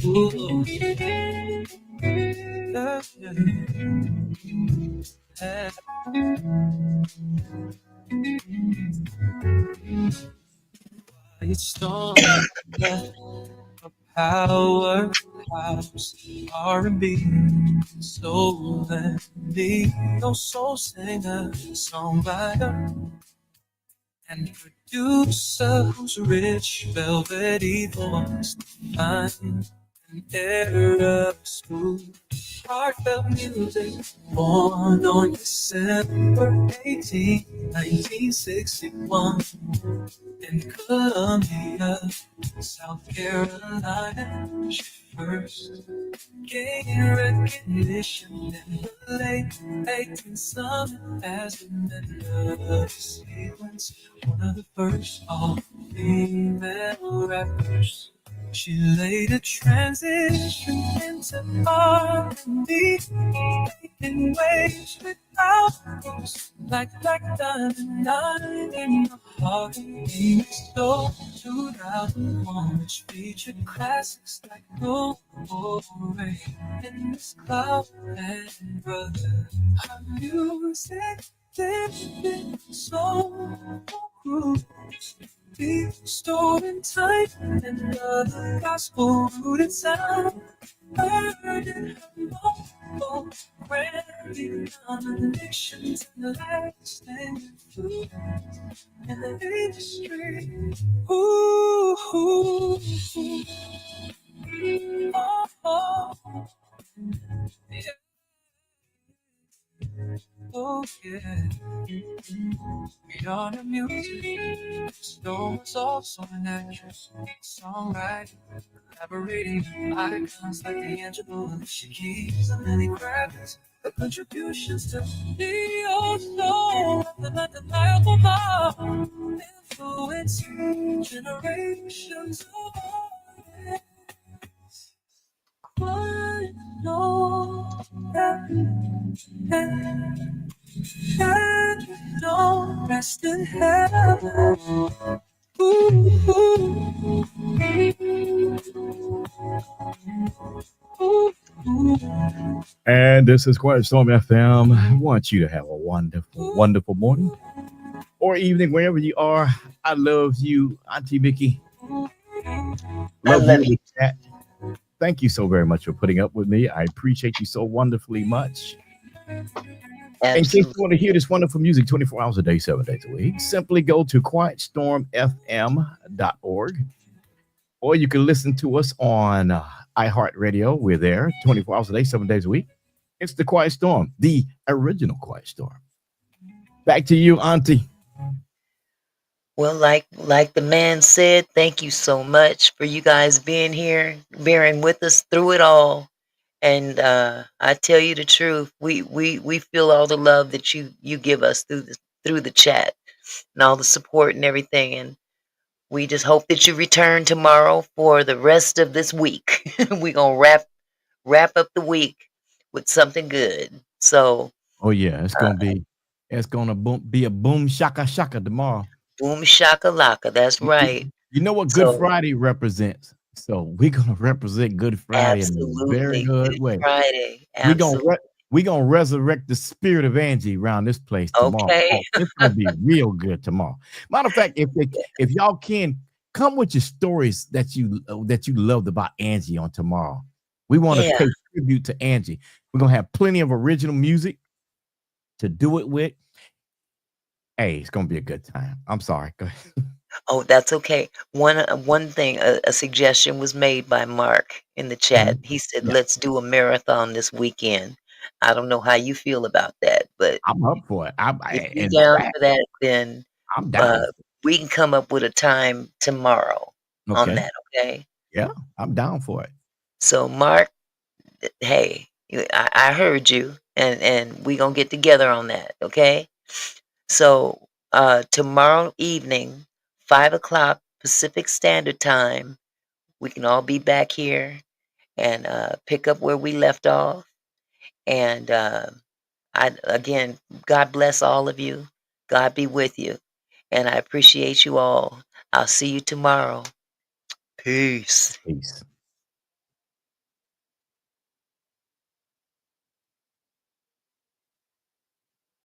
S3: ooh, yeah, yeah. Quiet storm, a powerhouse, R&B, soul and me, no soul singer, songwriter, and producer who's rich, velvety voice, fine, an era of smooth, heartfelt music, born on December 18, 1961. In Columbia, South Carolina, she first gained recognition in the late 1800s as a member of the sequence, one of the first all-female rappers. She later transitioned into R&B, making waves without rules, like Black Diamond, Nine in the Heart. Amy Stone 2001, which featured classics like No Ray in this cloud and brother. Her music lifted soul grooves, deep stored in time, and another gospel rooted sound. Heard in her mouthful, Grammy nominations and lasting influence in the industry. Ooh, ooh, ooh. Oh, oh, yeah. Oh, yeah. Beyond the music, Stone was also an actress, songwriter, collaborating with icons like D'Angelo and Alicia Keys and Lenny Kravitz. Her contributions to the old Stone left an undeniable mark, influencing generations of artists. What know that and don't rest in heaven. Ooh, ooh, ooh, ooh.
S2: And this is Quiet Storm FM. I want you to have a wonderful, wonderful morning or evening, wherever you are. I love you, Auntie Mickey.
S1: I
S2: Love you
S1: love
S2: in
S1: you.
S2: the chat. Thank you so very much for putting up with me. I appreciate you so wonderfully much. In case you
S1: Absolutely.
S2: want to hear this wonderful music 24 hours a day, 7 days a week, simply go to quietstormfm.org, or you can listen to us on iHeartRadio. We're there 24 hours a day, 7 days a week. It's the Quiet Storm, the original Quiet Storm. Back to you, Auntie.
S1: Well, like the man said, thank you so much for you guys being here, bearing with us through it all. And I tell you the truth, we feel all the love that you give us through the chat and all the support and everything. And we just hope that you return tomorrow for the rest of this week. We're gonna wrap up the week with something good. So
S2: Oh yeah, it's gonna be a boom shaka shaka tomorrow.
S1: boom shakalaka, that's right.
S2: You know what Good
S1: So
S2: Friday represents. So we're gonna represent Good Friday in a very
S1: absolutely,
S2: good
S1: Good
S2: way.
S1: Friday.
S2: We gonna
S1: Absolutely.
S2: we gonna resurrect the spirit of Angie around this place tomorrow.
S1: Okay.
S2: Oh, it's gonna be real good tomorrow. Matter of fact, if y'all can come with your stories that you loved about Angie on tomorrow, We want to
S1: Yeah.
S2: pay tribute to Angie. We're gonna have plenty of original music to do it with. Hey, it's gonna be a good time. I'm sorry. Go ahead.
S1: Oh, that's okay. One thing, a suggestion was made by Mark in the chat. He said,
S2: Yeah,
S1: "Let's do a marathon this weekend." I don't know how you feel about that, but
S2: I'm up for it.
S1: if you're
S2: In
S1: down
S2: fact,
S1: for that, then
S2: I'm
S1: uh,
S2: down.
S1: we can come up with a time tomorrow on
S2: Okay.
S1: that. Okay.
S2: Yeah, I'm down for it.
S1: So, Mark, hey, I heard you, and we gonna get together on that. Okay. So, tomorrow evening, 5 o'clock Pacific Standard Time, we can all be back here and pick up where we left off. And again, God bless all of you. God be with you. And I appreciate you all. I'll see you tomorrow. Peace.
S2: Peace.